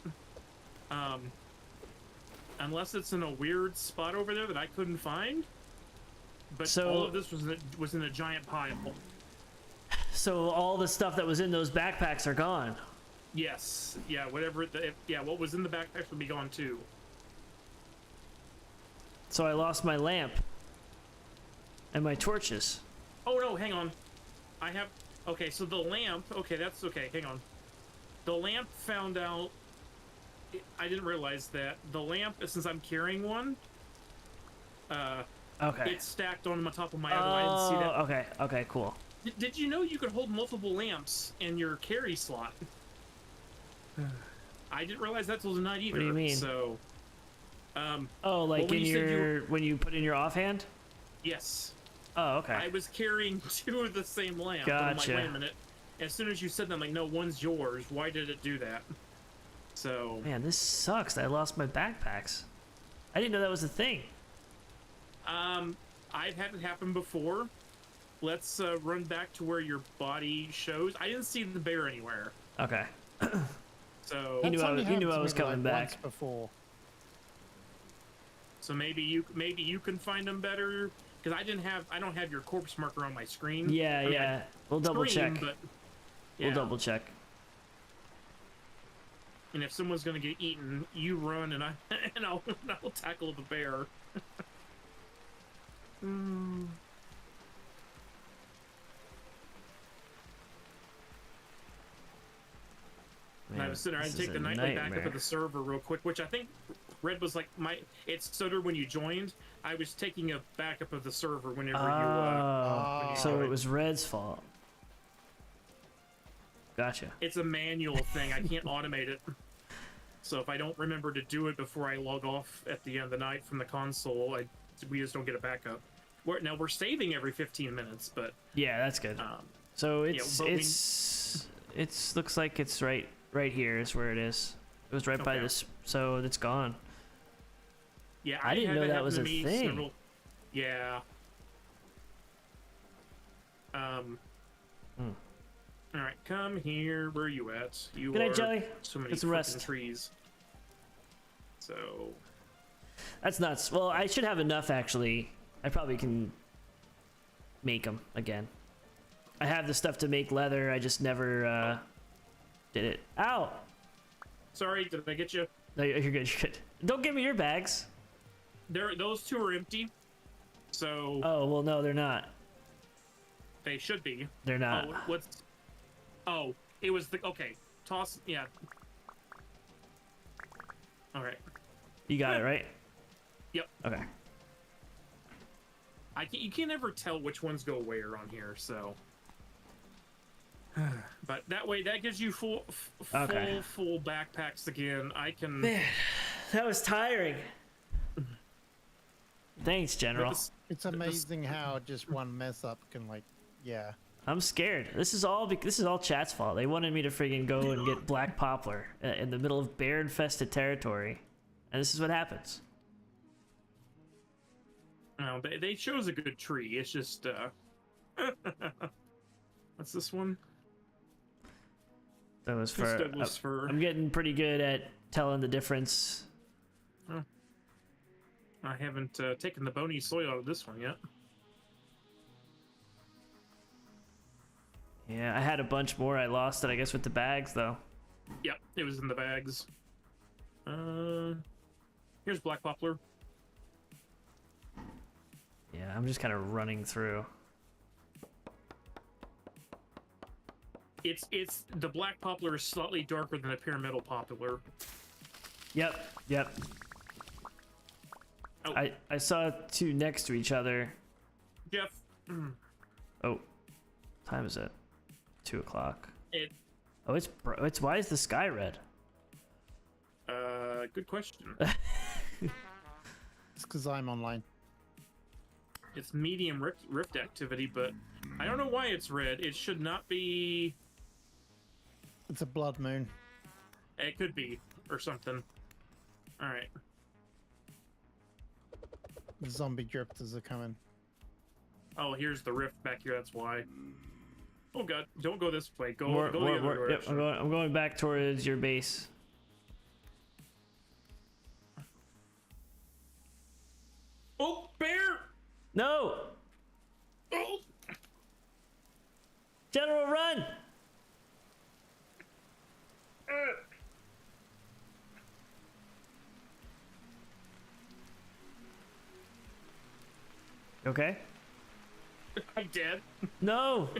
Unless it's in a weird spot over there that I couldn't find. But So- all of this was in a giant pile. So all the stuff that was in those backpacks are gone. Yes. Yeah, what was in the backpacks would be gone too. So I lost my lamp. And my torches. Oh no, hang on. Okay, so the lamp, that's okay, hang on. The lamp found out, I didn't realize that. The lamp, since I'm carrying one, Okay. it's stacked on the top of my other one. I didn't see that. Okay, okay, cool. Did you know you could hold multiple lamps in your carry slot? I didn't realize that till tonight either. What do you mean? So, Oh, like when in you said your when you put in your offhand? yes. Oh, okay. I was carrying 2 of the same lamp. Gotcha. I'm like, wait a minute. As soon as you said that, I'm like, no, one's yours. Why did it do that? So... Man, this sucks. I lost my backpacks. I didn't know that was a thing. I've had it happen before. Let's run back to where your body shows. I didn't see the bear anywhere. Okay. So... He knew That's only he knew happened I to was me, like, coming once back. before. So maybe you can find them better... Because I don't have your corpse marker on my screen. Yeah, I mean, yeah. We'll double check. But, We'll yeah. double check. And if someone's gonna get eaten, you run and I'll tackle the bear. And I was sitting there, I'd take the nightly backup of the server real quick, which I think Red was like it stuttered when you joined. I was taking a backup of the server whenever you so joined. it was Red's fault. Gotcha. It's a manual thing. I can't automate it. So if I don't remember to do it before I log off at the end of the night from the console, we just don't get a backup. we're saving every 15 minutes, but Yeah, that's good. So it's but it's looks like it's right here is where it is. It was right by Okay. this, so it's gone. yeah, I didn't have know it that happen was to a me thing. Yeah. All right, come here. Where are you at? You Good night, are Jelly. so many Get some frickin' rest. trees. So That's nuts. Well, I should have enough actually. I probably can make them again. I have the stuff to make leather. I just never did it. Ow! sorry, did I get you? No, you're good. You're good. Don't give me your bags. Those two are empty. So Oh well, no, they're not. they should be. They're not. Oh, what's? Oh, it was the okay. Toss. Yeah. All right. You got it right. Yep. Okay. You can't ever tell which ones go where on here, so. But that way, that gives you full backpacks again. I can. Man, that was tiring. Thanks, General. It's amazing how just one mess up can yeah. I'm scared. This is all chat's fault. They wanted me to friggin' go and get black poplar in the middle of bear-infested territory, and this is what happens. No, they chose a good tree. It's just what's this one? That was This Douglas fir. I'm getting pretty good at telling the difference. Oh. I haven't taken the bony soil out of this one yet. Yeah, I had a bunch more. I lost it, I guess, with the bags, though. Yep, it was in the bags. Here's black poplar. Yeah, I'm just kind of running through. It's the black poplar is slightly darker than the pyramidal poplar. Yep, yep. Oh. I saw two next to each other. Jeff. Oh, time is it? 2 o'clock. Oh, it's why is the sky red? Good question. It's because I'm online. It's medium rift activity, but I don't know why it's red. It should not be. It's a blood moon. It could be or something. All right. The zombie drifters are coming. Oh, here's the rift back here. That's why. Oh god! Don't go this way. Go the other Yep, direction. I'm going back towards your base. Oh, bear! No! Oh! General, run! Okay? I'm dead. No!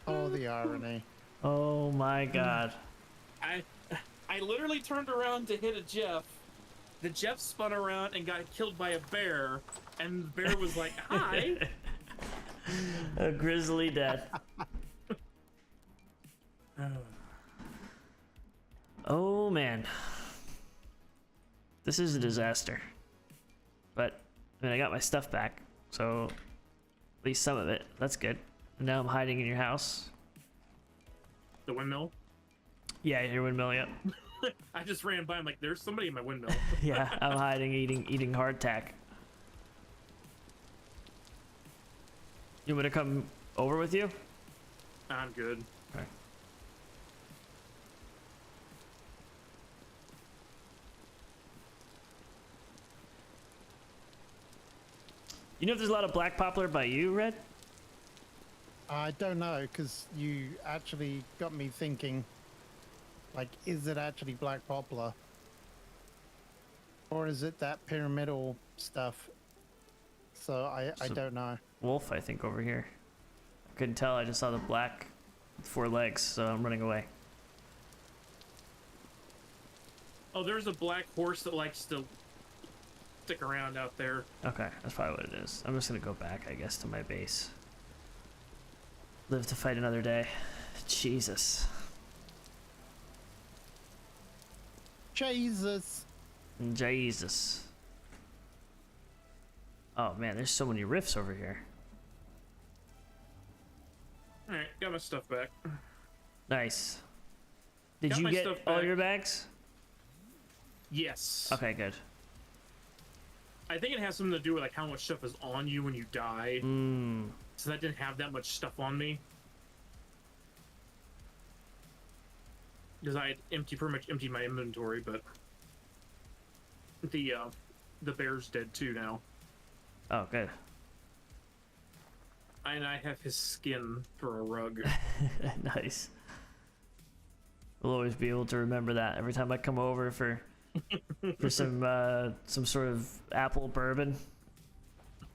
Oh, the irony. Oh my god. I literally turned around to hit a Jeff. The Jeff spun around and got killed by a bear, and the bear was like, "Hi." A grisly death. Oh man. This is a disaster. But, I mean, I got my stuff back, so at least some of it. That's good. And now I'm hiding in your house. The windmill. Yeah, your windmill, yep. I just ran by. I'm like, "There's somebody in my windmill." Yeah, I'm hiding, eating hardtack. You want me to come over with you? I'm good. Okay. You know if there's a lot of black poplar by you, Red? I don't know, because you actually got me thinking, like, is it actually black poplar? Or is it that pyramidal stuff? So I don't know. Wolf, I think, over here. I couldn't tell, I just saw the black with 4 legs, so I'm running away. Oh, there's a black horse that likes to stick around out there. Okay, that's probably what it is. I'm just gonna go back, I guess, to my base. Live to fight another day. Jesus. Jesus! Jesus. Oh man, there's so many rifts over here. All right, got my stuff back. Nice. Did Got you my get stuff all back. your bags? Yes. Okay, good. I think it has something to do with like how much stuff is on you when you die. So that didn't have that much stuff on me. Because I had pretty much emptied my inventory, but the bear's dead too now. Oh, good. And I have his skin for a rug. Nice. We'll always be able to remember that every time I come over for some sort of apple bourbon.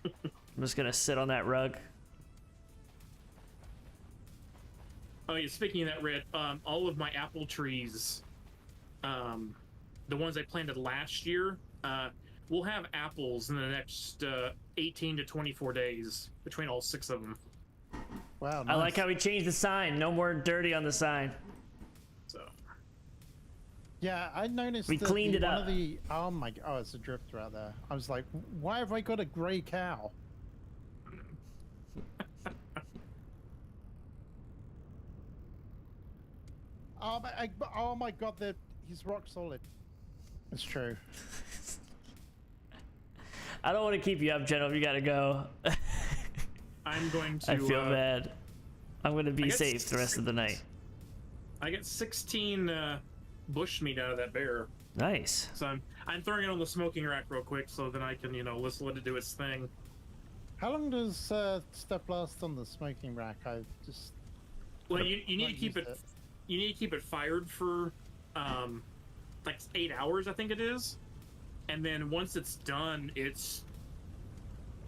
I'm just gonna sit on that rug. Oh yeah, speaking of that, Red, all of my apple trees, the ones I planted last year, we'll have apples in the next 18 to 24 days between all 6 of them. Wow, I like how we changed the sign. No more dirty on the sign. So. Yeah, I noticed We that cleaned it one up. Of the, oh my, oh, it's a drifter out there. I was like, why have I got a grey cow? Oh my god, he's rock solid. It's true. I don't want to keep you up, General. You gotta go. I'm going to. I feel bad. I'm gonna be safe the rest of the night. I get 16 bushmeat out of that bear. Nice. So I'm throwing it on the smoking rack real quick, so then I can let it do its thing. How long does stuff last on the smoking rack? I just. Well, you need to keep it. You need to keep it fired for like 8 hours, I think it is, and then once it's done, it's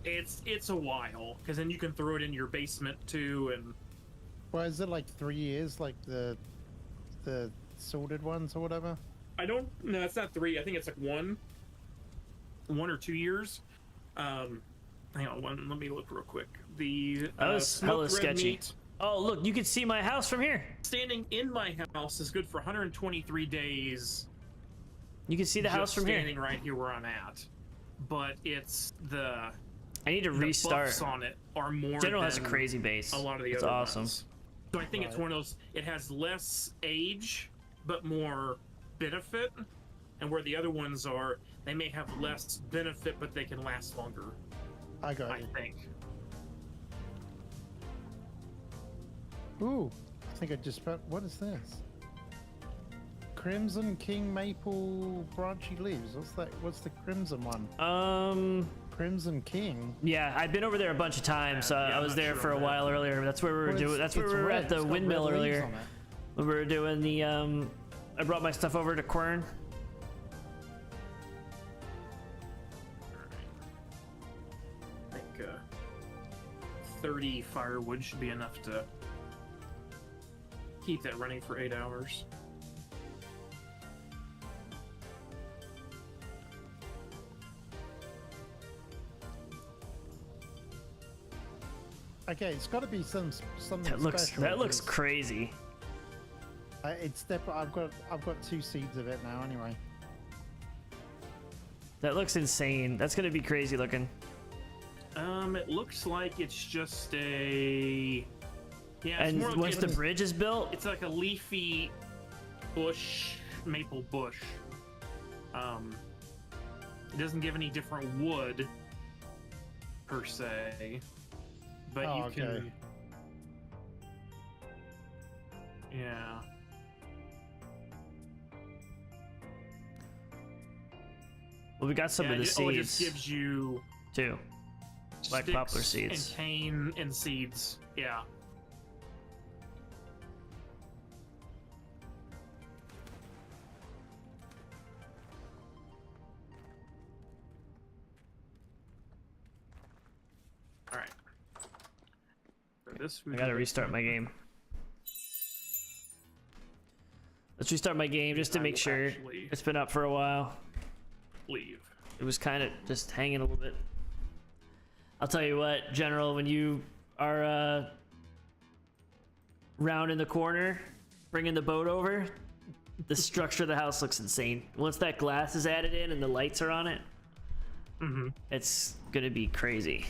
a while, because then you can throw it in your basement too. And well, is it like 3 years, like the sorted ones or whatever? No, it's not 3. I think it's like 1 or 2 years. Hang on, let me look real quick. The That was hella smoked red sketchy. meat Oh, look, you can see my house from here. standing in my house is good for 123 days. You can see the house from here. Standing right here where I'm at, but it's I need to the restart. buffs on it are more. General has a than crazy base. A lot of the It's other awesome. ones. So I think it's one of those. It has less age, but more benefit, and where the other ones are, they may have less benefit, but they can last longer. I got I it. think. Ooh, I think I just found. What is this? Crimson King Maple Branchy Leaves. What's that? What's the crimson one? Crimson King. Yeah, I've been over there a bunch of times. I was there for a while earlier. That's where we were doing. That's where we were at the windmill earlier. When we were doing the. I brought my stuff over to Quern. I think 30 firewood should be enough to keep that running for 8 hours. Okay, it's got to be something That looks special. crazy. It's I've got 2 seeds of it now anyway. That looks insane. That's gonna be crazy looking. It looks like it's just a. Yeah, it's And more once like the bridge is built, it's like a leafy bush, maple bush. It doesn't give any different wood per se, but you can. Yeah. well, we got some of the it seeds just gives you too. Black sticks poplar seeds. and cane and seeds. Yeah. All right. For this, I gotta restart my game. Let's restart my game just to make sure. It's been up for a while. Leave. It was kind of just hanging a little bit. I'll tell you what, General, when you are rounding the corner, bringing the boat over, the structure of the house looks insane. Once that glass is added in and the lights are on it, It's gonna be crazy.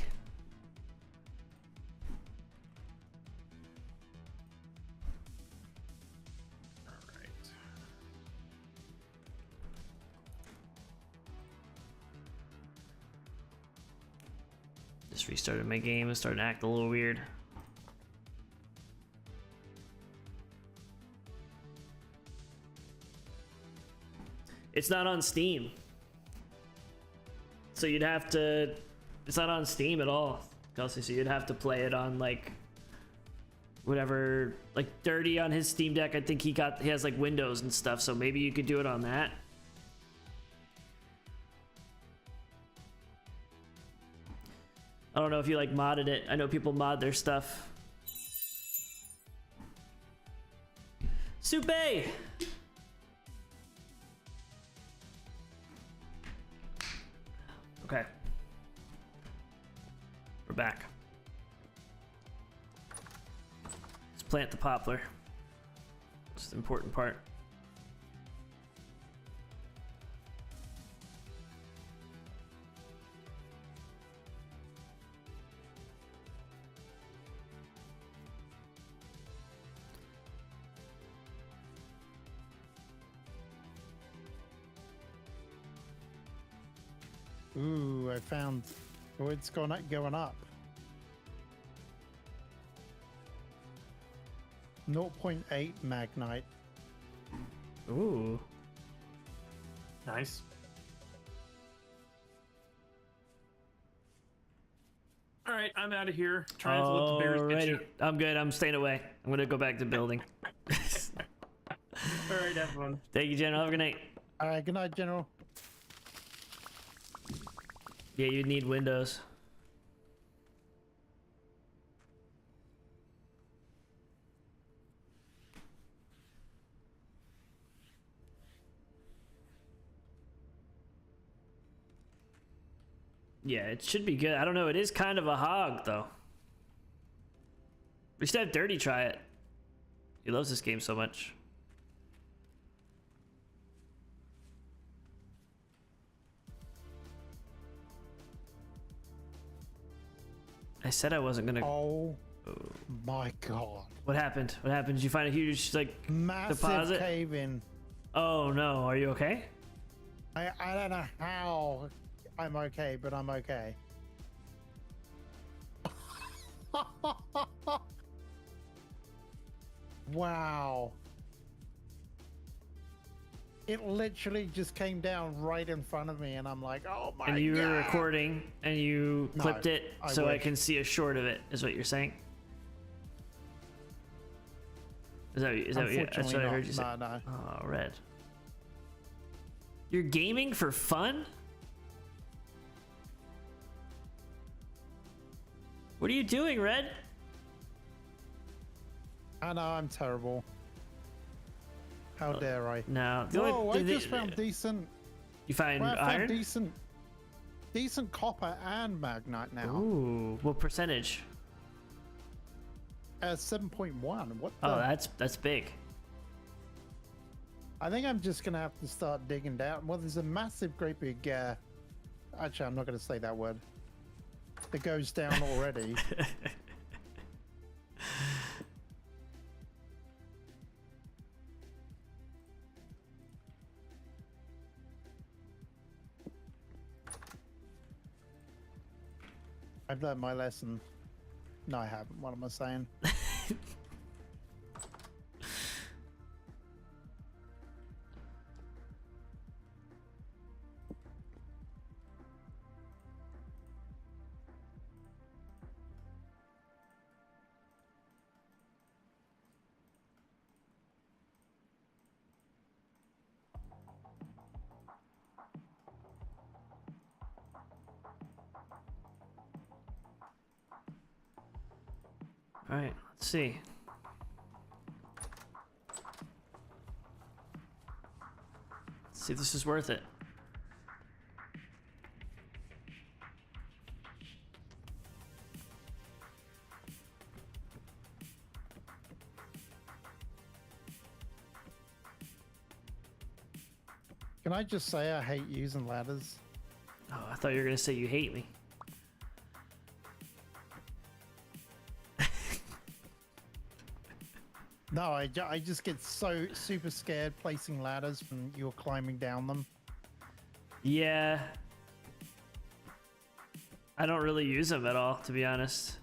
All right. Just restarted my game and started to act a little weird. It's not on Steam. So you'd have to... It's not on Steam at all, Kelsey, so you'd have to play it on, like... Whatever... Like, Dirty on his Steam Deck, I think he has, like, Windows and stuff, so maybe you could do it on that. I don't know if you, like, modded it. I know people mod their stuff. Soupe! Okay. We're back. Let's plant the poplar. It's the important part. Ooh, I found... Oh, it's going up. 0.8 Magnite. Ooh. Nice. All right, I'm out of here. Trying to let the bears get you. I'm good. I'm staying away. I'm gonna go back to building. All right, have fun. Thank you, General. Have a good night. All right, good night, General. Yeah, you'd need Windows. Yeah, it should be good. I don't know. It is kind of a hog, though. We should have Dirty try it. He loves this game so much. I said I wasn't gonna. Oh my god! What happened? What happened? Did you find a huge Massive deposit? cave in. Oh no! Are you okay? I don't know how I'm okay, but I'm okay. Wow! It literally just came down right in front of me, and I'm like, oh my god! And you were recording, and you clipped it, so I wish. can see a short of it. Is what you're saying? Is that what you, that's what I heard you say? No. Oh, Red. You're gaming for fun? What are you doing, Red? I know I'm terrible. How dare I? No. Whoa! I just found decent. You find I iron? found decent copper and magnite now. Ooh, what percentage? 7.1. What? The? Oh, that's big. I think I'm just gonna have to start digging down. Well, there's a massive, great big. Actually, I'm not gonna say that word. It goes down already. I've learned my lesson. No, I haven't. What am I saying? All right, let's see. Let's see if this is worth it. Can I just say I hate using ladders? Oh, I thought you were gonna say you hate me. No, I just get so super scared placing ladders when you're climbing down them. Yeah. I don't really use them at all, to be honest.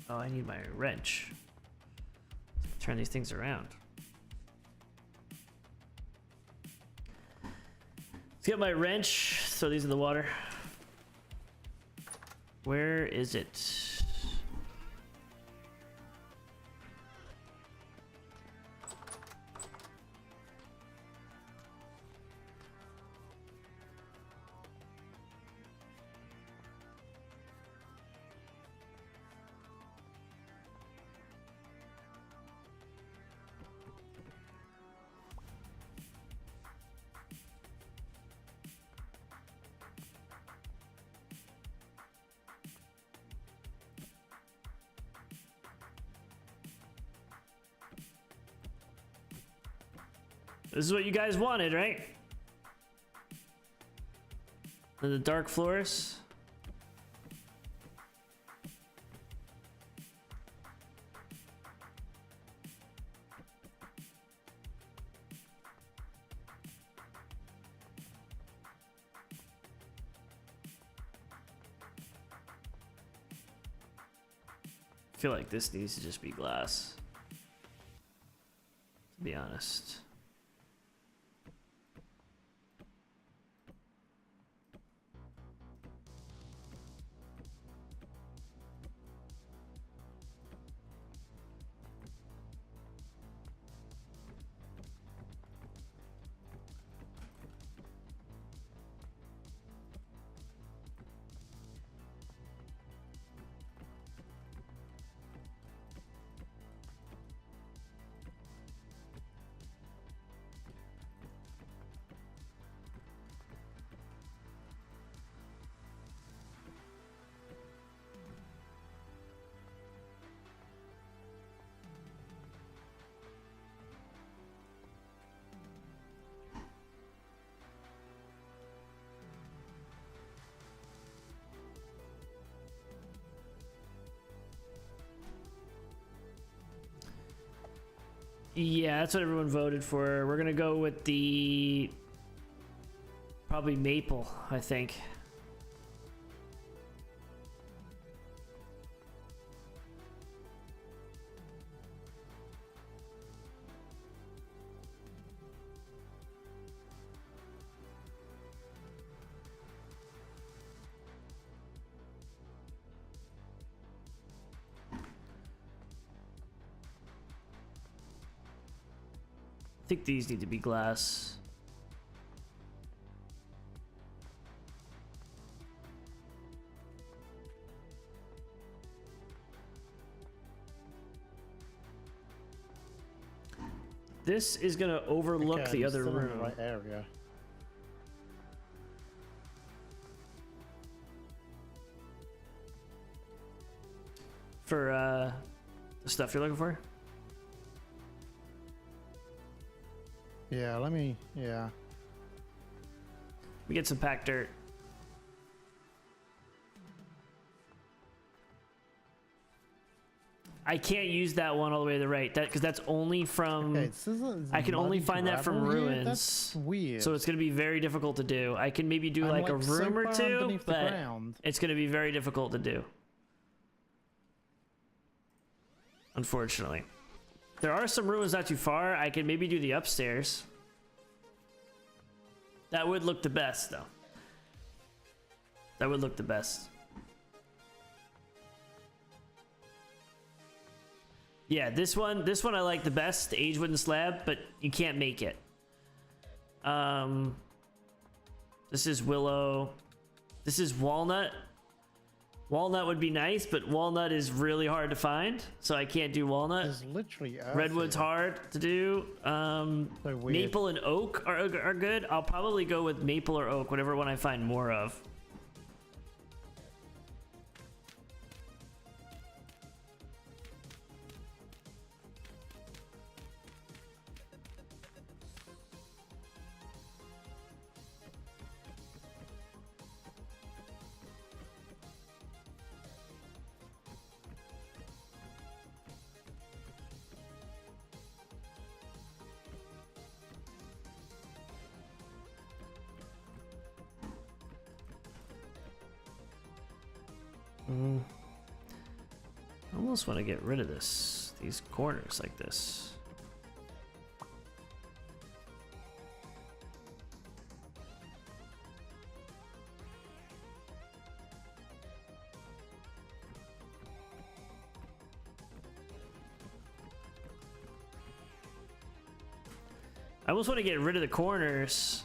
Oh, I need my wrench. Turn these things around. Let's get my wrench. Throw these in the water. Where is it? This is what you guys wanted, right? And the dark floors. I feel like this needs to just be glass, to be honest. Yeah, that's what everyone voted for. We're gonna go with the probably maple, I think. I think these need to be glass. This is gonna overlook Okay, the I'm other still in room. the right area. For the stuff you're looking for. Yeah, let me. Yeah. We get some packed dirt. I can't use that one all the way to the right, because that's only from. Okay, this is I can only muddy find that from gravel here? ruins. That's weird. So it's gonna be very difficult to do. I can maybe do I'm, like a so room or far two, underneath the but ground. it's gonna be very difficult to do. Unfortunately. There are some ruins not too far. I can maybe do the upstairs. That would look the best, though. That would look the best. Yeah, this one I like the best, the aged wooden slab, but you can't make it. This is willow. This is walnut. Walnut would be nice, but walnut is really hard to find, so I can't do walnut. There's literally Redwood's hard to do. So weird. Maple and oak are good. I'll probably go with maple or oak, whatever one I find more of. I almost want to get rid of these corners like this. I almost want to get rid of the corners.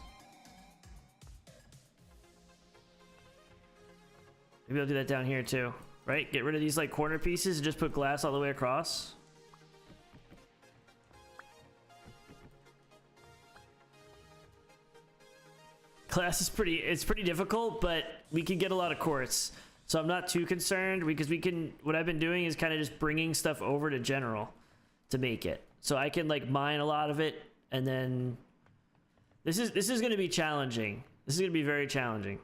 Maybe I'll do that down here too, right? Get rid of these like corner pieces and just put glass all the way across. Glass is pretty difficult, but we can get a lot of quartz. So I'm not too concerned because what I've been doing is kind of just bringing stuff over to general to make it. So I can like mine a lot of it, and then this is going to be challenging. This is going to be very challenging.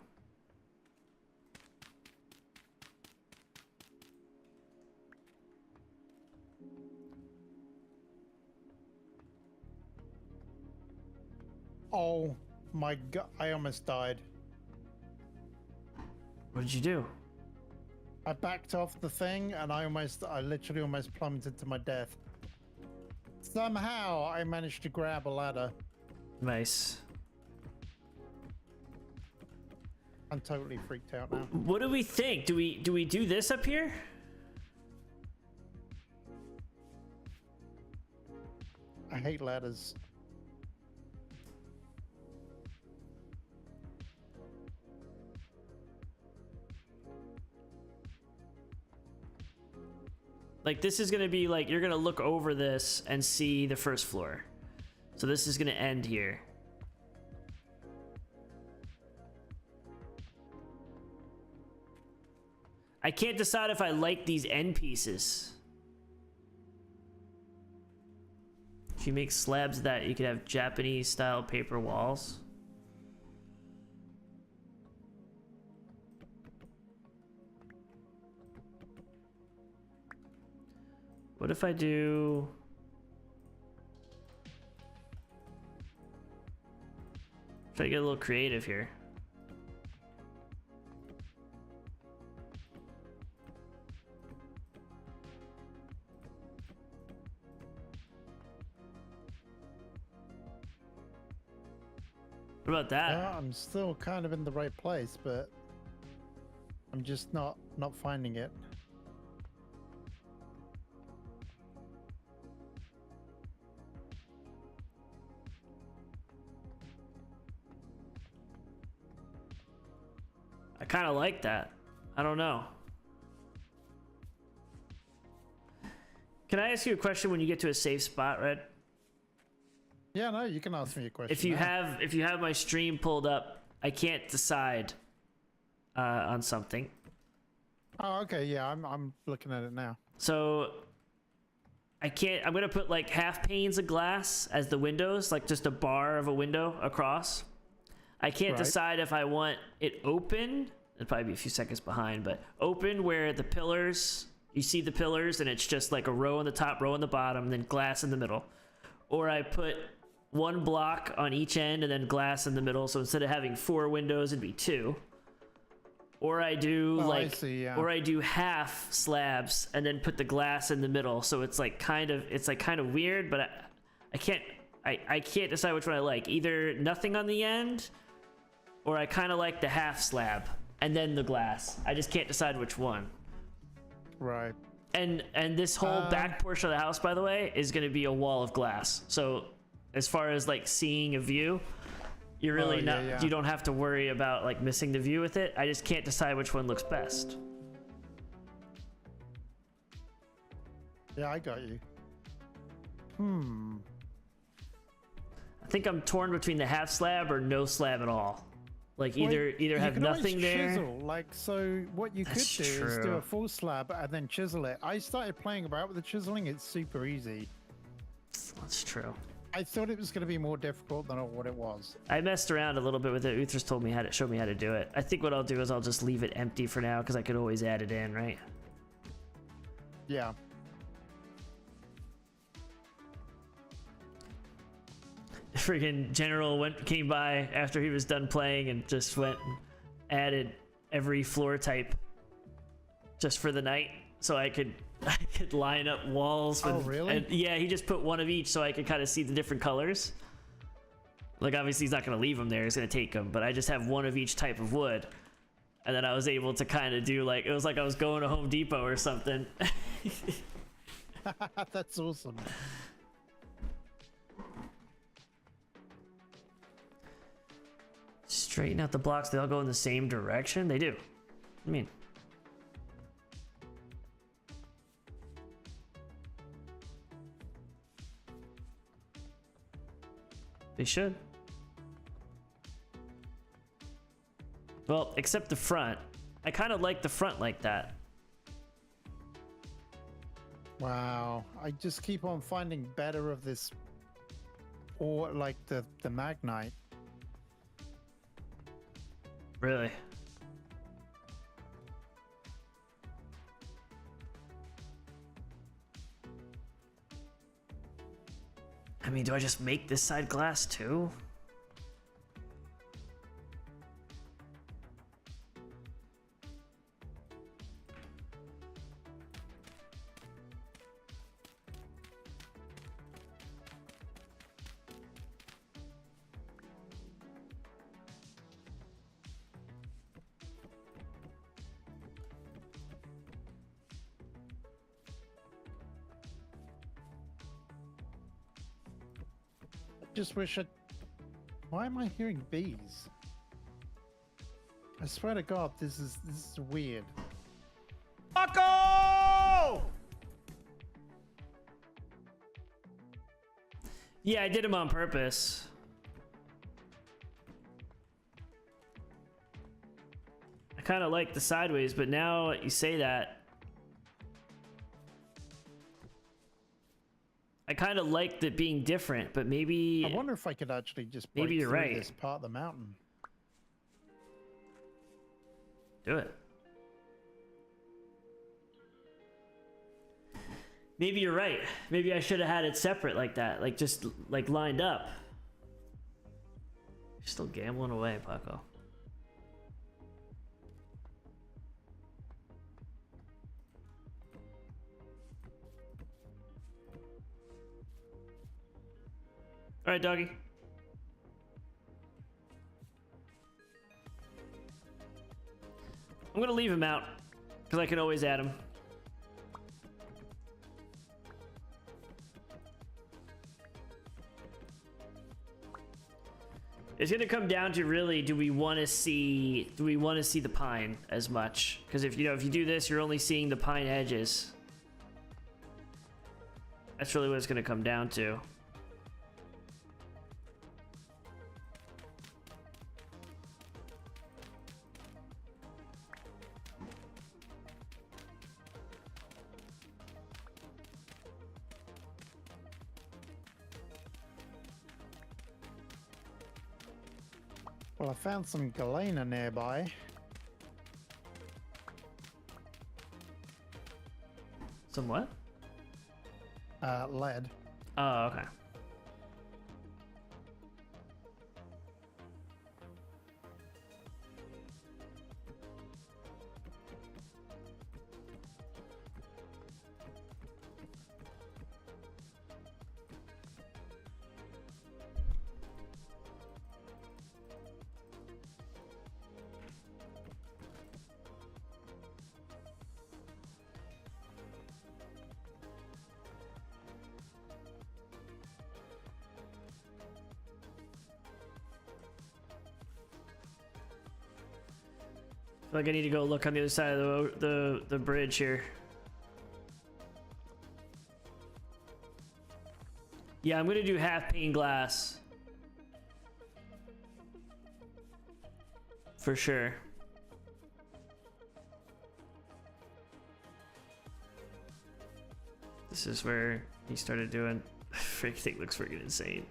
Oh my god, I almost died. What did you do? I backed off the thing and I literally almost plummeted to my death. Somehow I managed to grab a ladder. Nice. I'm totally freaked out now. What do we think? Do we do this up here? I hate ladders. Like this is gonna be like, you're gonna look over this and see the first floor. So this is gonna end here. I can't decide if I like these end pieces. If you make slabs of that, you could have Japanese style paper walls. What if I do... Try to get a little creative here. What about that? Yeah, I'm still kind of in the right place, but I'm just not finding it. I kind of like that. I don't know. Can I ask you a question when you get to a safe spot, Red? Yeah, no, you can ask me a question. If you have my stream pulled up, I can't decide on something. Oh, okay, yeah, I'm looking at it now. So I'm gonna put like half panes of glass as the windows, like just a bar of a window across. I can't decide if I want it open. It'll probably be a few seconds behind, but open where the pillars, you see the pillars and it's just like a row on the top, row on the bottom, and then glass in the middle. Or I put one block on each end and then glass in the middle. So instead of having 4 windows, it'd be 2. Or I do or I do half slabs and then put the glass in the middle. So it's like kind of weird, but I can't decide which one I like. Either nothing on the end, or I kind of like the half slab and then the glass. I just can't decide which one. Right. And this whole back portion of the house, by the way, is going to be a wall of glass. So as far as like seeing a view, you're really you don't have to worry about like missing the view with it. I just can't decide which one looks best. Yeah, I got you. I think I'm torn between the half slab or no slab at all. Like either have nothing there. Chisel. Like, so what you That's could do is do true. a full slab and then chisel it. I started playing about with the chiseling. It's super easy. That's true. I thought it was going to be more difficult than what it was. I messed around a little bit with it. Uthras told me showed me how to do it. I think what I'll do is I'll just leave it empty for now because I could always add it in, right? Yeah. Friggin' General came by after he was done playing and just went and added every floor type just for the night, so I could line up walls with. Oh, really? And yeah, he just put one of each so I could kind of see the different colors. Like obviously he's not gonna leave them there; he's gonna take them. But I just have one of each type of wood, and then I was able to kind of do like it was like I was going to Home Depot or something. That's awesome. Straighten out the blocks. They all go in the same direction. They do. I mean. They should. Well, except the front. I kind of like the front like that. Wow. I just keep on finding better of this, or like the Magnite. Really? I mean, do I just make this side glass too? Just wish why am I hearing bees? I swear to God, this is weird. Bucko! Yeah, I did them on purpose. I kind of like the sideways, but now you say that, I kind of liked it being different, but maybe... I wonder if I could actually just break maybe you're through right. this part of the mountain. Do it. Maybe you're right. Maybe I should have had it separate like that, like just like lined up. You're still gambling away, Paco. All right, doggy. I'm gonna leave him out because I can always add him. It's gonna come down to really, do we want to see the pine as much? Because if you do this, you're only seeing the pine edges. That's really what it's gonna come down to. Well, I found some galena nearby. Some what? Lead. Oh, okay. I feel like I need to go look on the other side of the bridge here. Yeah, I'm gonna do half pane glass. For sure. This is where he started doing. Everything looks freaking insane.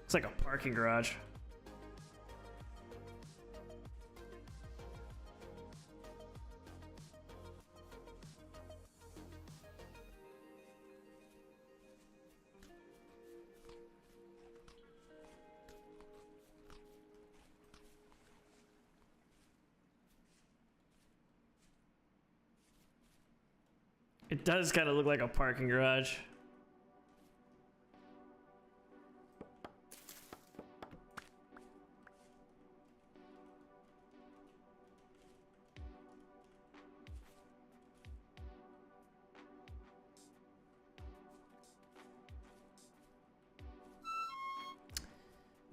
It's like a parking garage. It does kind of look like a parking garage.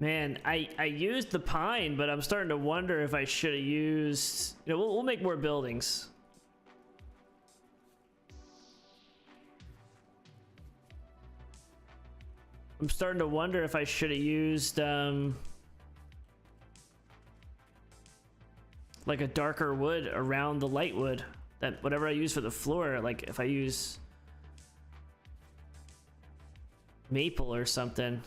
Man, I used the pine, but I'm starting to wonder if I should have used... You know, we'll make more buildings. I'm starting to wonder if I should have used like a darker wood around the light wood. That whatever I use for the floor, like if I use maple or something.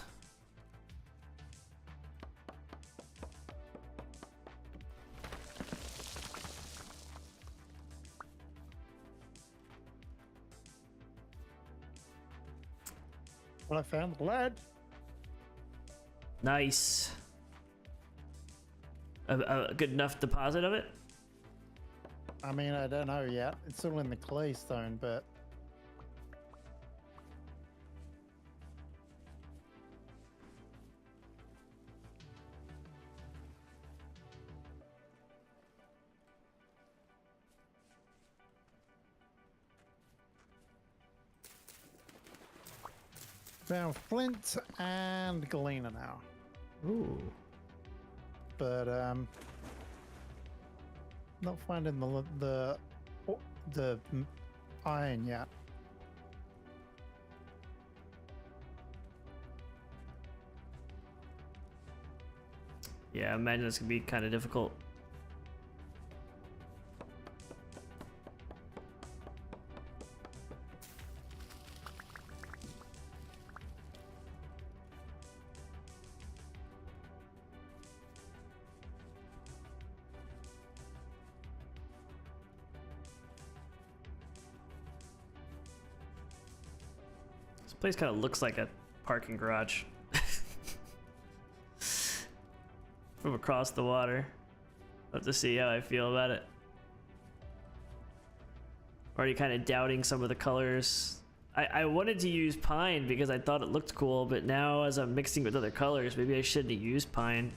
Well, I found lead. Nice. A good enough deposit of it? I mean, I don't know yet. It's still in the clay stone, but... Found flint and galena now. Ooh. But not finding the iron yet. Yeah, I imagine this could be kind of difficult. Place kind of looks like a parking garage from across the water. I'll have to see how I feel about it. Already kind of doubting some of the colors. I wanted to use pine because I thought it looked cool, but now as I'm mixing with other colors, maybe I shouldn't have used pine.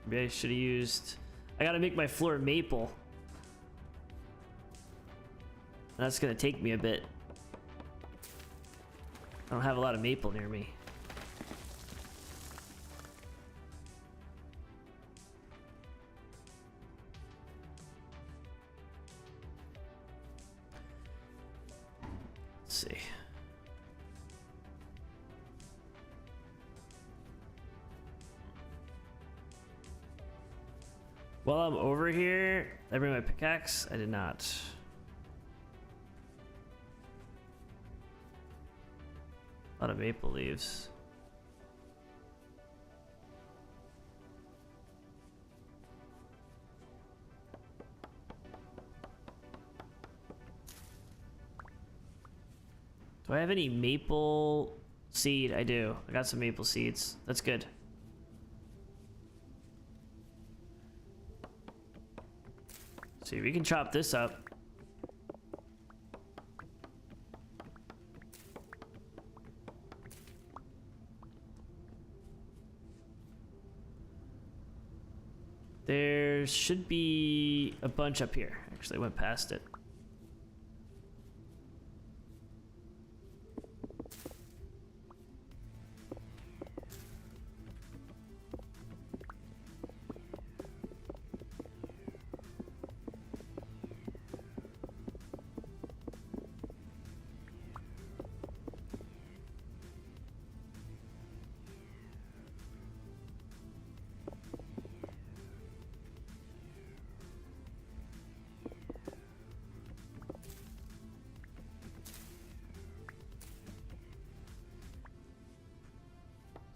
Maybe I should have used... I gotta make my floor maple. That's gonna take me a bit. I don't have a lot of maple near me. Let's see. While I'm over here, I bring my pickaxe. I did not. A lot of maple leaves. Do I have any maple seed? I do. I got some maple seeds. That's good. See, we can chop this up. There should be a bunch up here. Actually, I went past it.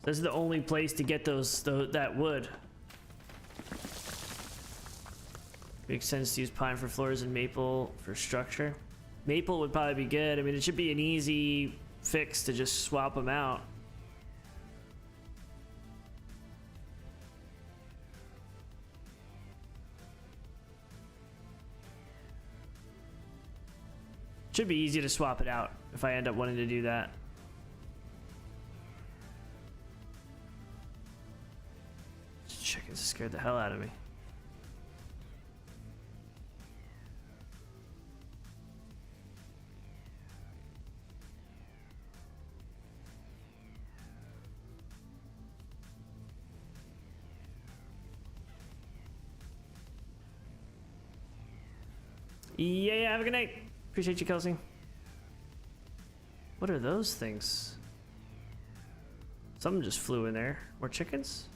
This is the only place to get that wood. Makes sense to use pine for floors and maple for structure. Maple would probably be good. I mean, it should be an easy fix to just swap them out. Should be easy to swap it out if I end up wanting to do that. Chickens scared the hell out of me. Yeah, have a good night. Appreciate you, Kelsey. What are those things? Something just flew in there. More chickens?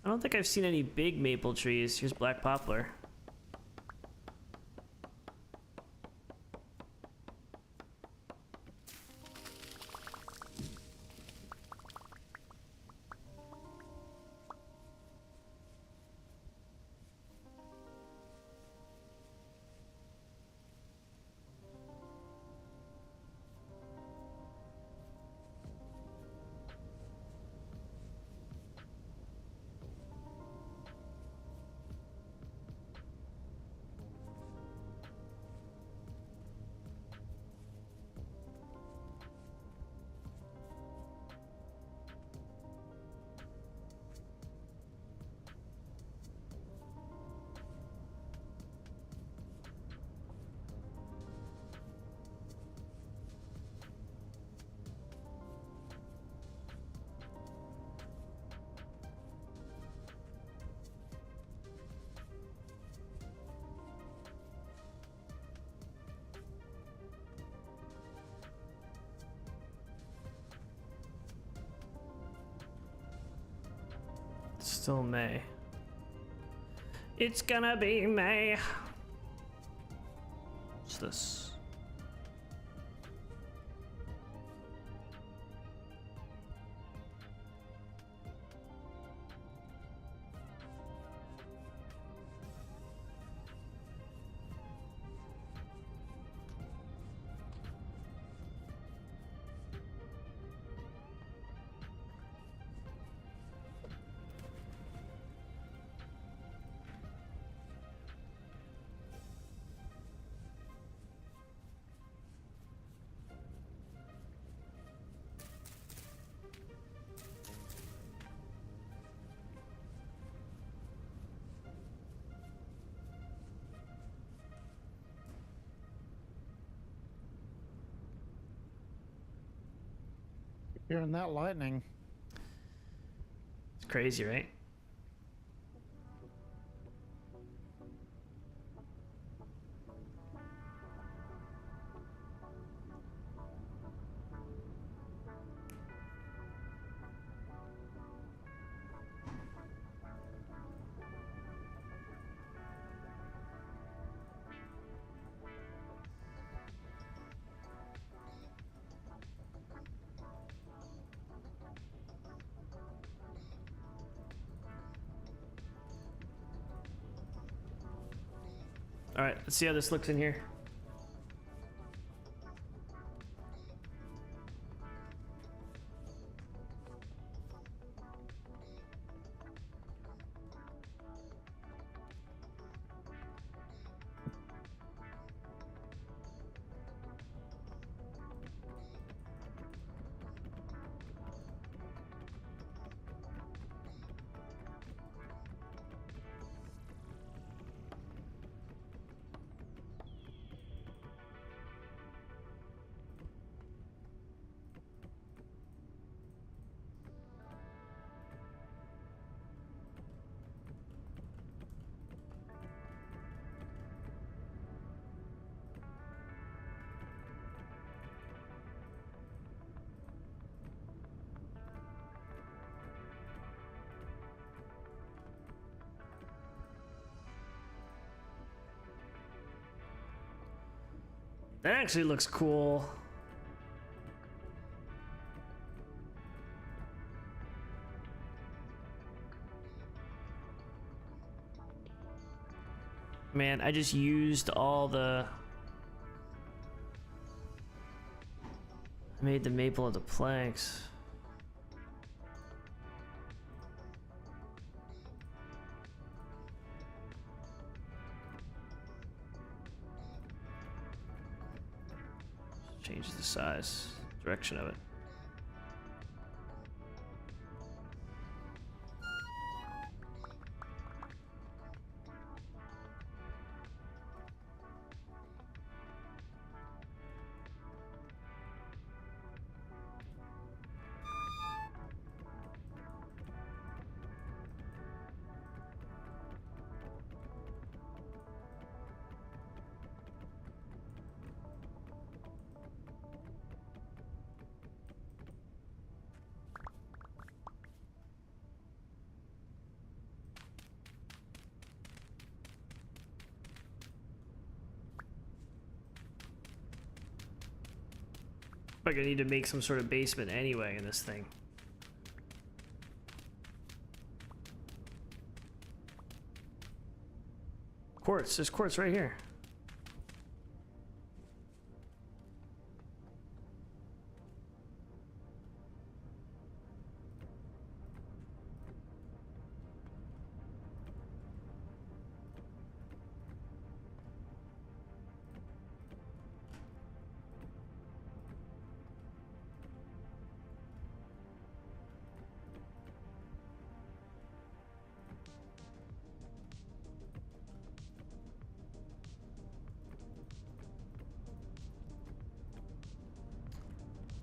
I don't think I've seen any big maple trees. Here's black poplar. Still May. It's gonna be May. What's this? Hearing that lightning. It's crazy, right? All right, let's see how this looks in here. That actually looks cool. Man, I just used all the... I made the maple into planks. Change the size, direction of it. Like I need to make some sort of basement anyway in this thing. Quartz, there's quartz right here.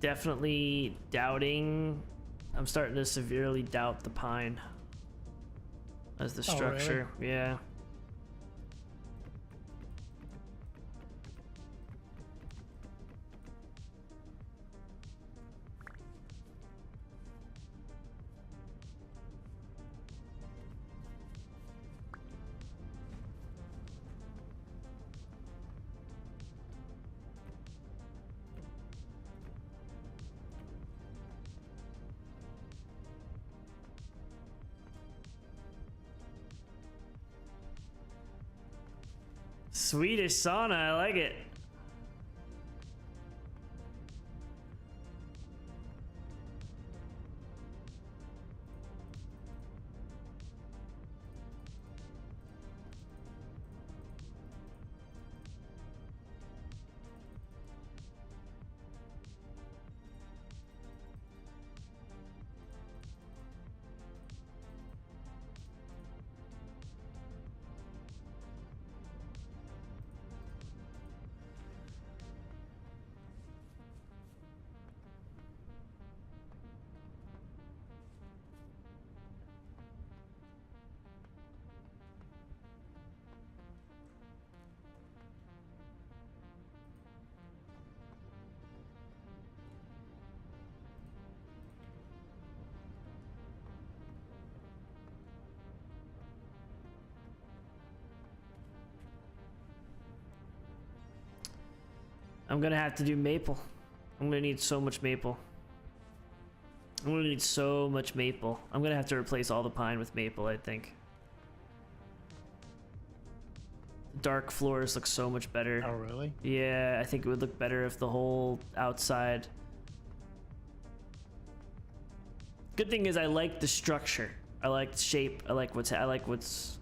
Definitely doubting. I'm starting to severely doubt the pine as the structure. Oh, really? Yeah. Swedish sauna, I like it. I'm gonna have to do maple. I'm gonna need so much maple. I'm gonna need so much maple. I'm gonna have to replace all the pine with maple, I think. Dark floors look so much better. Oh, really? Yeah, I think it would look better if the whole outside... Good thing is I like the structure. I like the shape. I like what's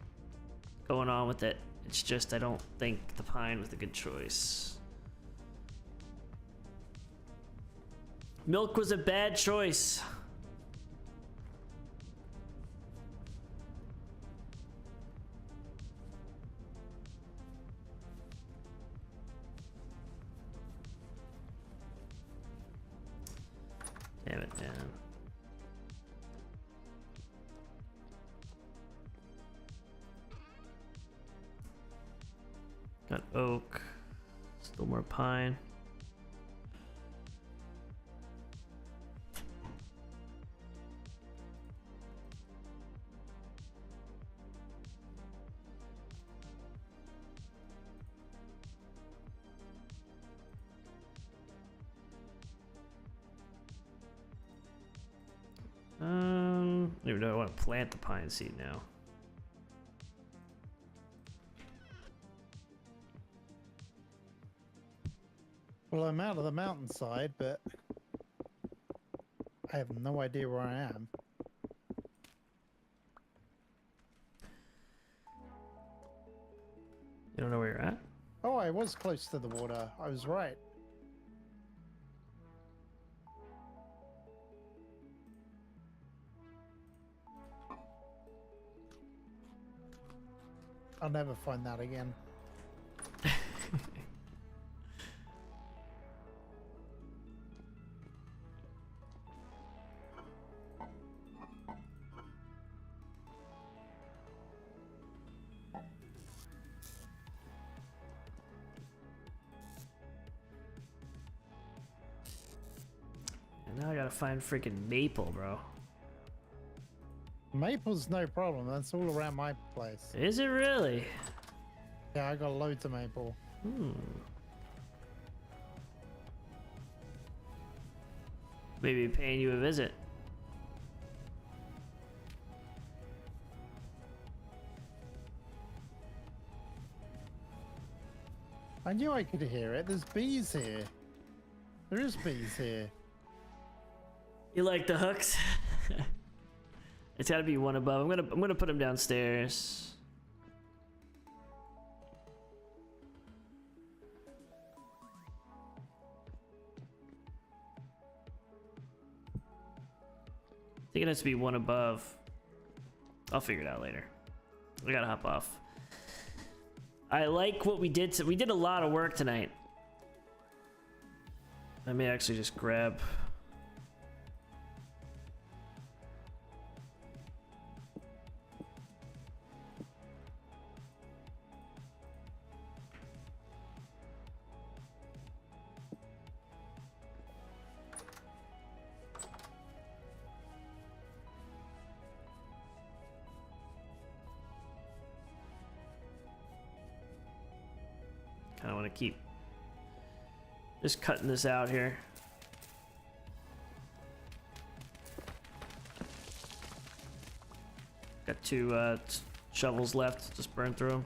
going on with it. It's just I don't think the pine was a good choice. Milk was a bad choice. Damn it, man. Got oak. Still more pine. even know I want to plant the pine seed now. Well, I'm out of the mountainside, but I have no idea where I am. You don't know where you're at? Oh, I was close to the water. I was right. I'll never find that again. And now I gotta find freaking maple, bro. Maple's no problem. That's all around my place. Is it really? Yeah, I got loads of maple. Maybe paying you a visit. I knew I could hear it. There's bees here. There is bees here. You like the hooks? It's gotta be one above. I'm gonna put him downstairs. I think it has to be one above. I'll figure it out later. We gotta hop off. I like what we did. We did a lot of work tonight. I may actually just grab. I want to keep just cutting this out here. Got two shovels left. Just burn through them.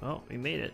Oh, we made it.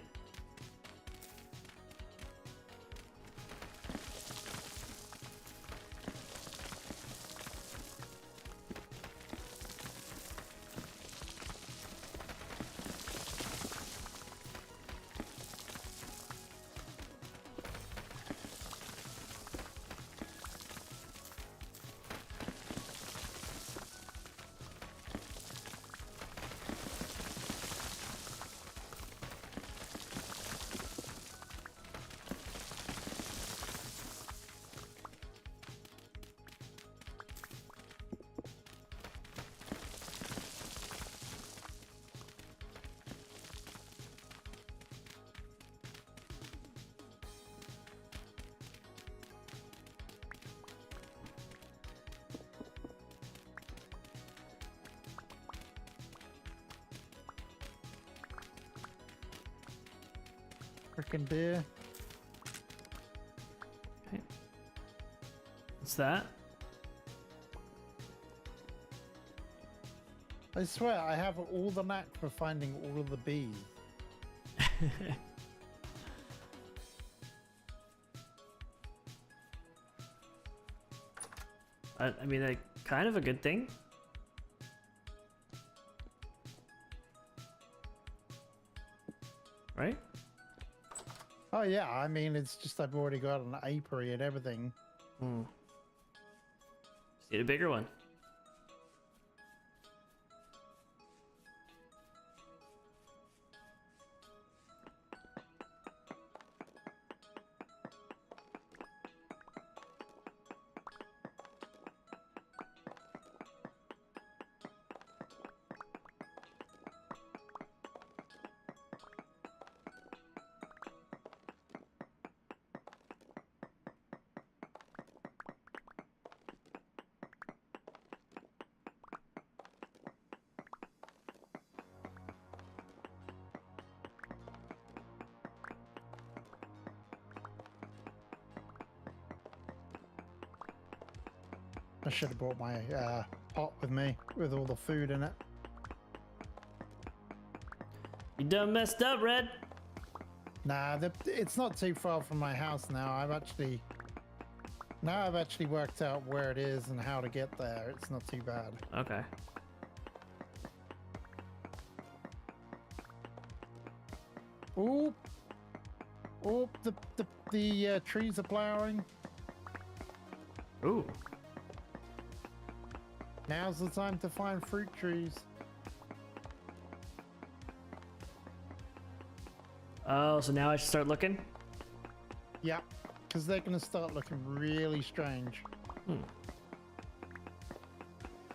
Frickin' deer. Okay. What's that? I swear, I have all the knack for finding all of the bees. I mean, like, kind of a good thing. Right? Oh yeah, I mean, it's just I've already got an apiary and everything. Hmm. Just need a bigger one. I should have brought my pot with me with all the food in it. You done messed up, Red. Nah, it's not too far from my house now. I've actually worked out where it is and how to get there. It's not too bad. Okay. Oop. Oop, the trees are flowering. Ooh. Now's the time to find fruit trees. Oh, so now I should start looking? Yeah, because they're going to start looking really strange. Hmm.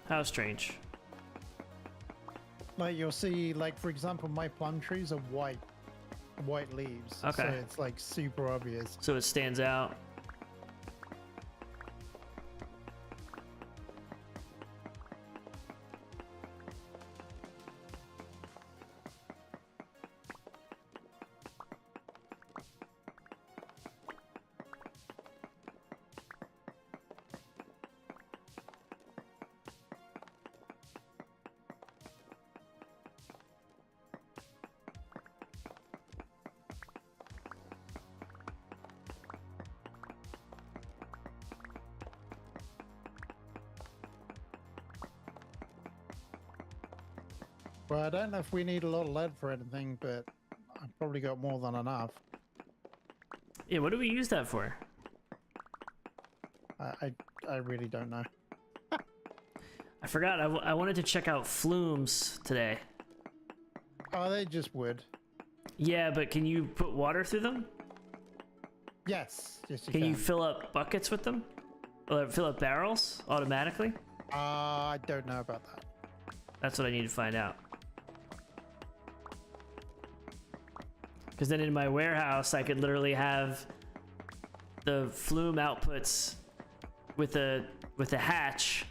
How strange? Like you'll see, like for example, my plum trees are white leaves. Okay. So it's like super obvious. So it stands out. Well, I don't know if we need a lot of lead for anything, but I've probably got more than enough. Yeah, what do we use that for? I really don't know. I forgot. I wanted to check out flumes today. Oh, they just wood. Yeah, but can you put water through them? Yes, yes you Can you fill up buckets with them? Or fill up barrels automatically? I don't know about that. That's what I need to find out. Because then in my warehouse, I could literally have the flume outputs with a hatch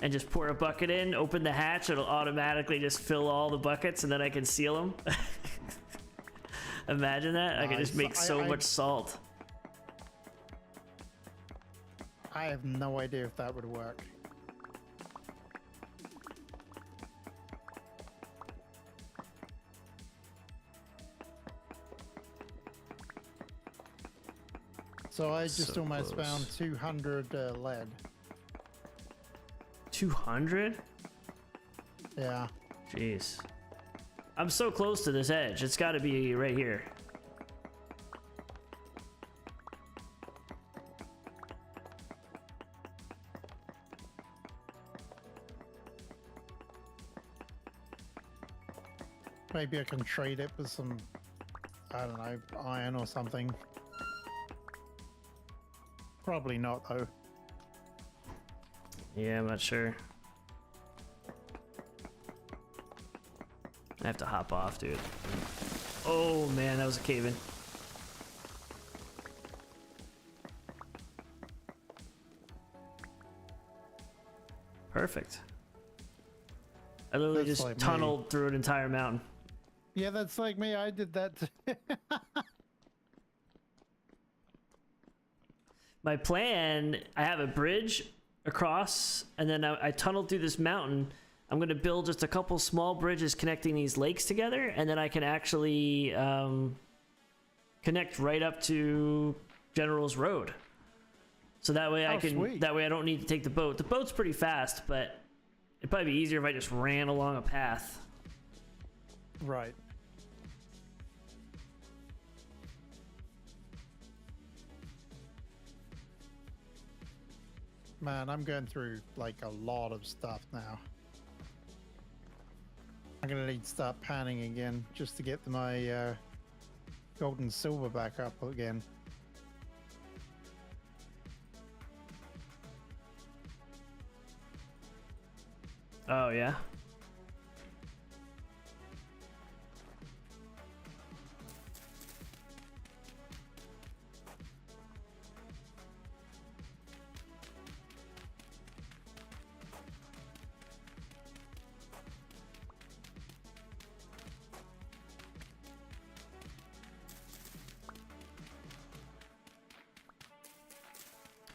and just pour a bucket in, open the hatch, it'll automatically just fill all the buckets and then I can seal them. Imagine that. I could just make so much salt. I have no idea if that would work. So I just So almost close. found 200 lead. 200? Yeah. Jeez. I'm so close to this edge. It's got to be right here. Maybe I can trade it with some, I don't know, iron or something. Probably not, though. Yeah, I'm not sure. I have to hop off, dude. Oh man, that was a cave-in. Perfect. I literally That's just like me. tunneled through an entire mountain. Yeah, that's like me. I did that. my plan, I have a bridge across, and then I tunneled through this mountain. I'm going to build just a couple small bridges connecting these lakes together, and then I can actually connect right up to General's Road. So that way I can, sweet. that way I don't need to take the boat. The boat's pretty fast, but it'd probably be easier if I just ran along a path. Right. Man, I'm going through like a lot of stuff now. I'm gonna need to start panning again just to get my gold and silver back up again. Oh, yeah?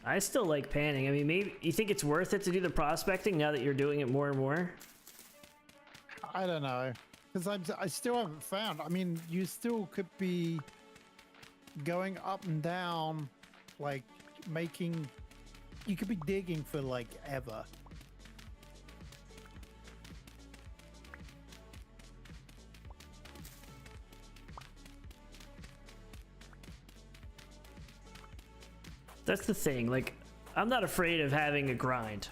I still like panning. I mean, maybe you think it's worth it to do the prospecting now that you're doing it more and more? I don't know, because I still haven't found. I mean, you still could be going up and down, like making. You could be digging for like ever. That's the thing. Like, I'm not afraid of having a grind.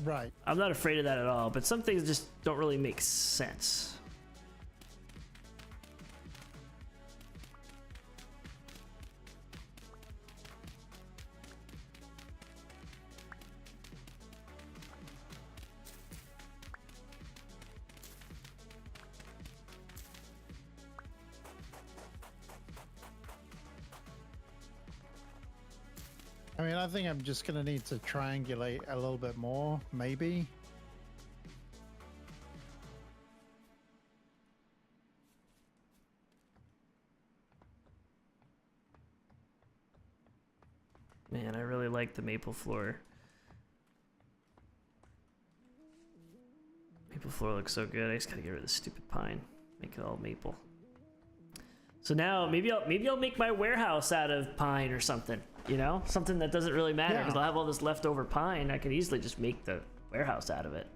Right. I'm not afraid of that at all, but some things just don't really make sense. I mean, I think I'm just gonna need to triangulate a little bit more, maybe. Man, I really like the maple floor. Maple floor looks so good. I just gotta get rid of the stupid pine. Make it all maple. So now maybe I'll make my warehouse out of pine or something. You know, something that doesn't really matter because I'll have all this leftover pine. I can easily just make the warehouse out of it.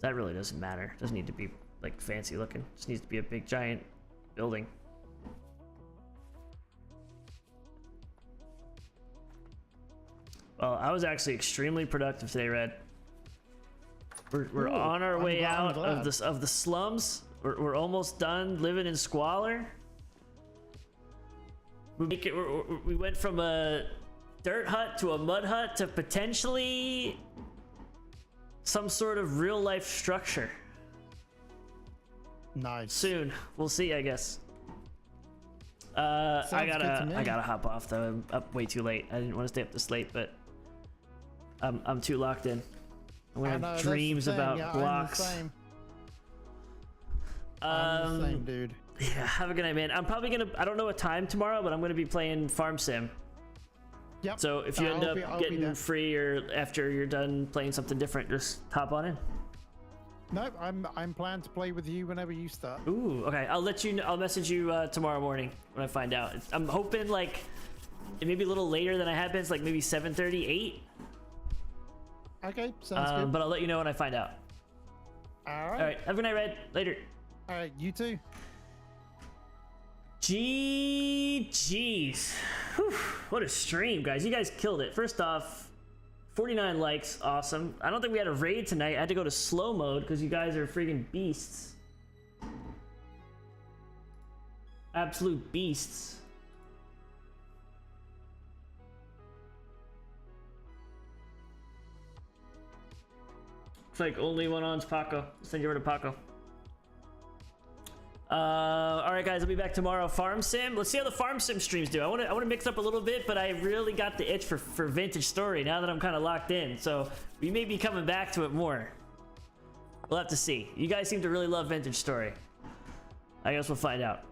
That really doesn't matter. Doesn't need to be like fancy looking. Just needs to be a big giant building. Well, I was actually extremely productive today, Red. We're on our way out of the slums. We're almost done living in squalor. We went from a dirt hut to a mud hut to potentially some sort of real life structure. Nice. Soon. We'll see, I guess. I gotta hop off though. I'm up way too late. I didn't want to stay up this late, but I'm too locked in. I'm gonna have dreams about blocks. I'm the same, dude. Yeah, have a good night, man. I'm probably gonna, I don't know what time tomorrow, but I'm gonna be playing Farm Sim. Yep. So if you end up getting free or after you're done playing something different, just hop on in. No, I'm planning to play with you whenever you start. Ooh, okay. I'll let you know. I'll message you tomorrow morning when I find out. I'm hoping like it may be a little later than I had been. It's like maybe 7:30, 8. Okay, sounds good. But I'll let you know when I find out. All right. All right. Have a good night, Red. Later. All right, you too. GG's. Whew, what a stream, guys. You guys killed it. First off, 49 likes. Awesome. I don't think we had a raid tonight. I had to go to slow mode because you guys are freaking beasts. Absolute beasts. Looks like only one on's Paco. Send you over to Paco. All right, guys, I'll be back tomorrow. Farm Sim. Let's see how the Farm Sim streams do. I want to mix up a little bit, but I really got the itch for Vintage Story now that I'm kind of locked in. So we may be coming back to it more. We'll have to see. You guys seem to really love Vintage Story. I guess we'll find out.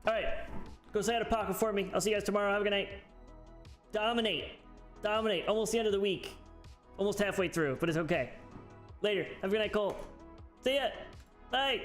All right, Go say hi to Paco for me. I'll see you guys tomorrow. Have a good night. Dominate. Dominate. Almost the end of the week. Almost halfway through, but it's okay. Later. Have a good night, Cole. See ya. Bye.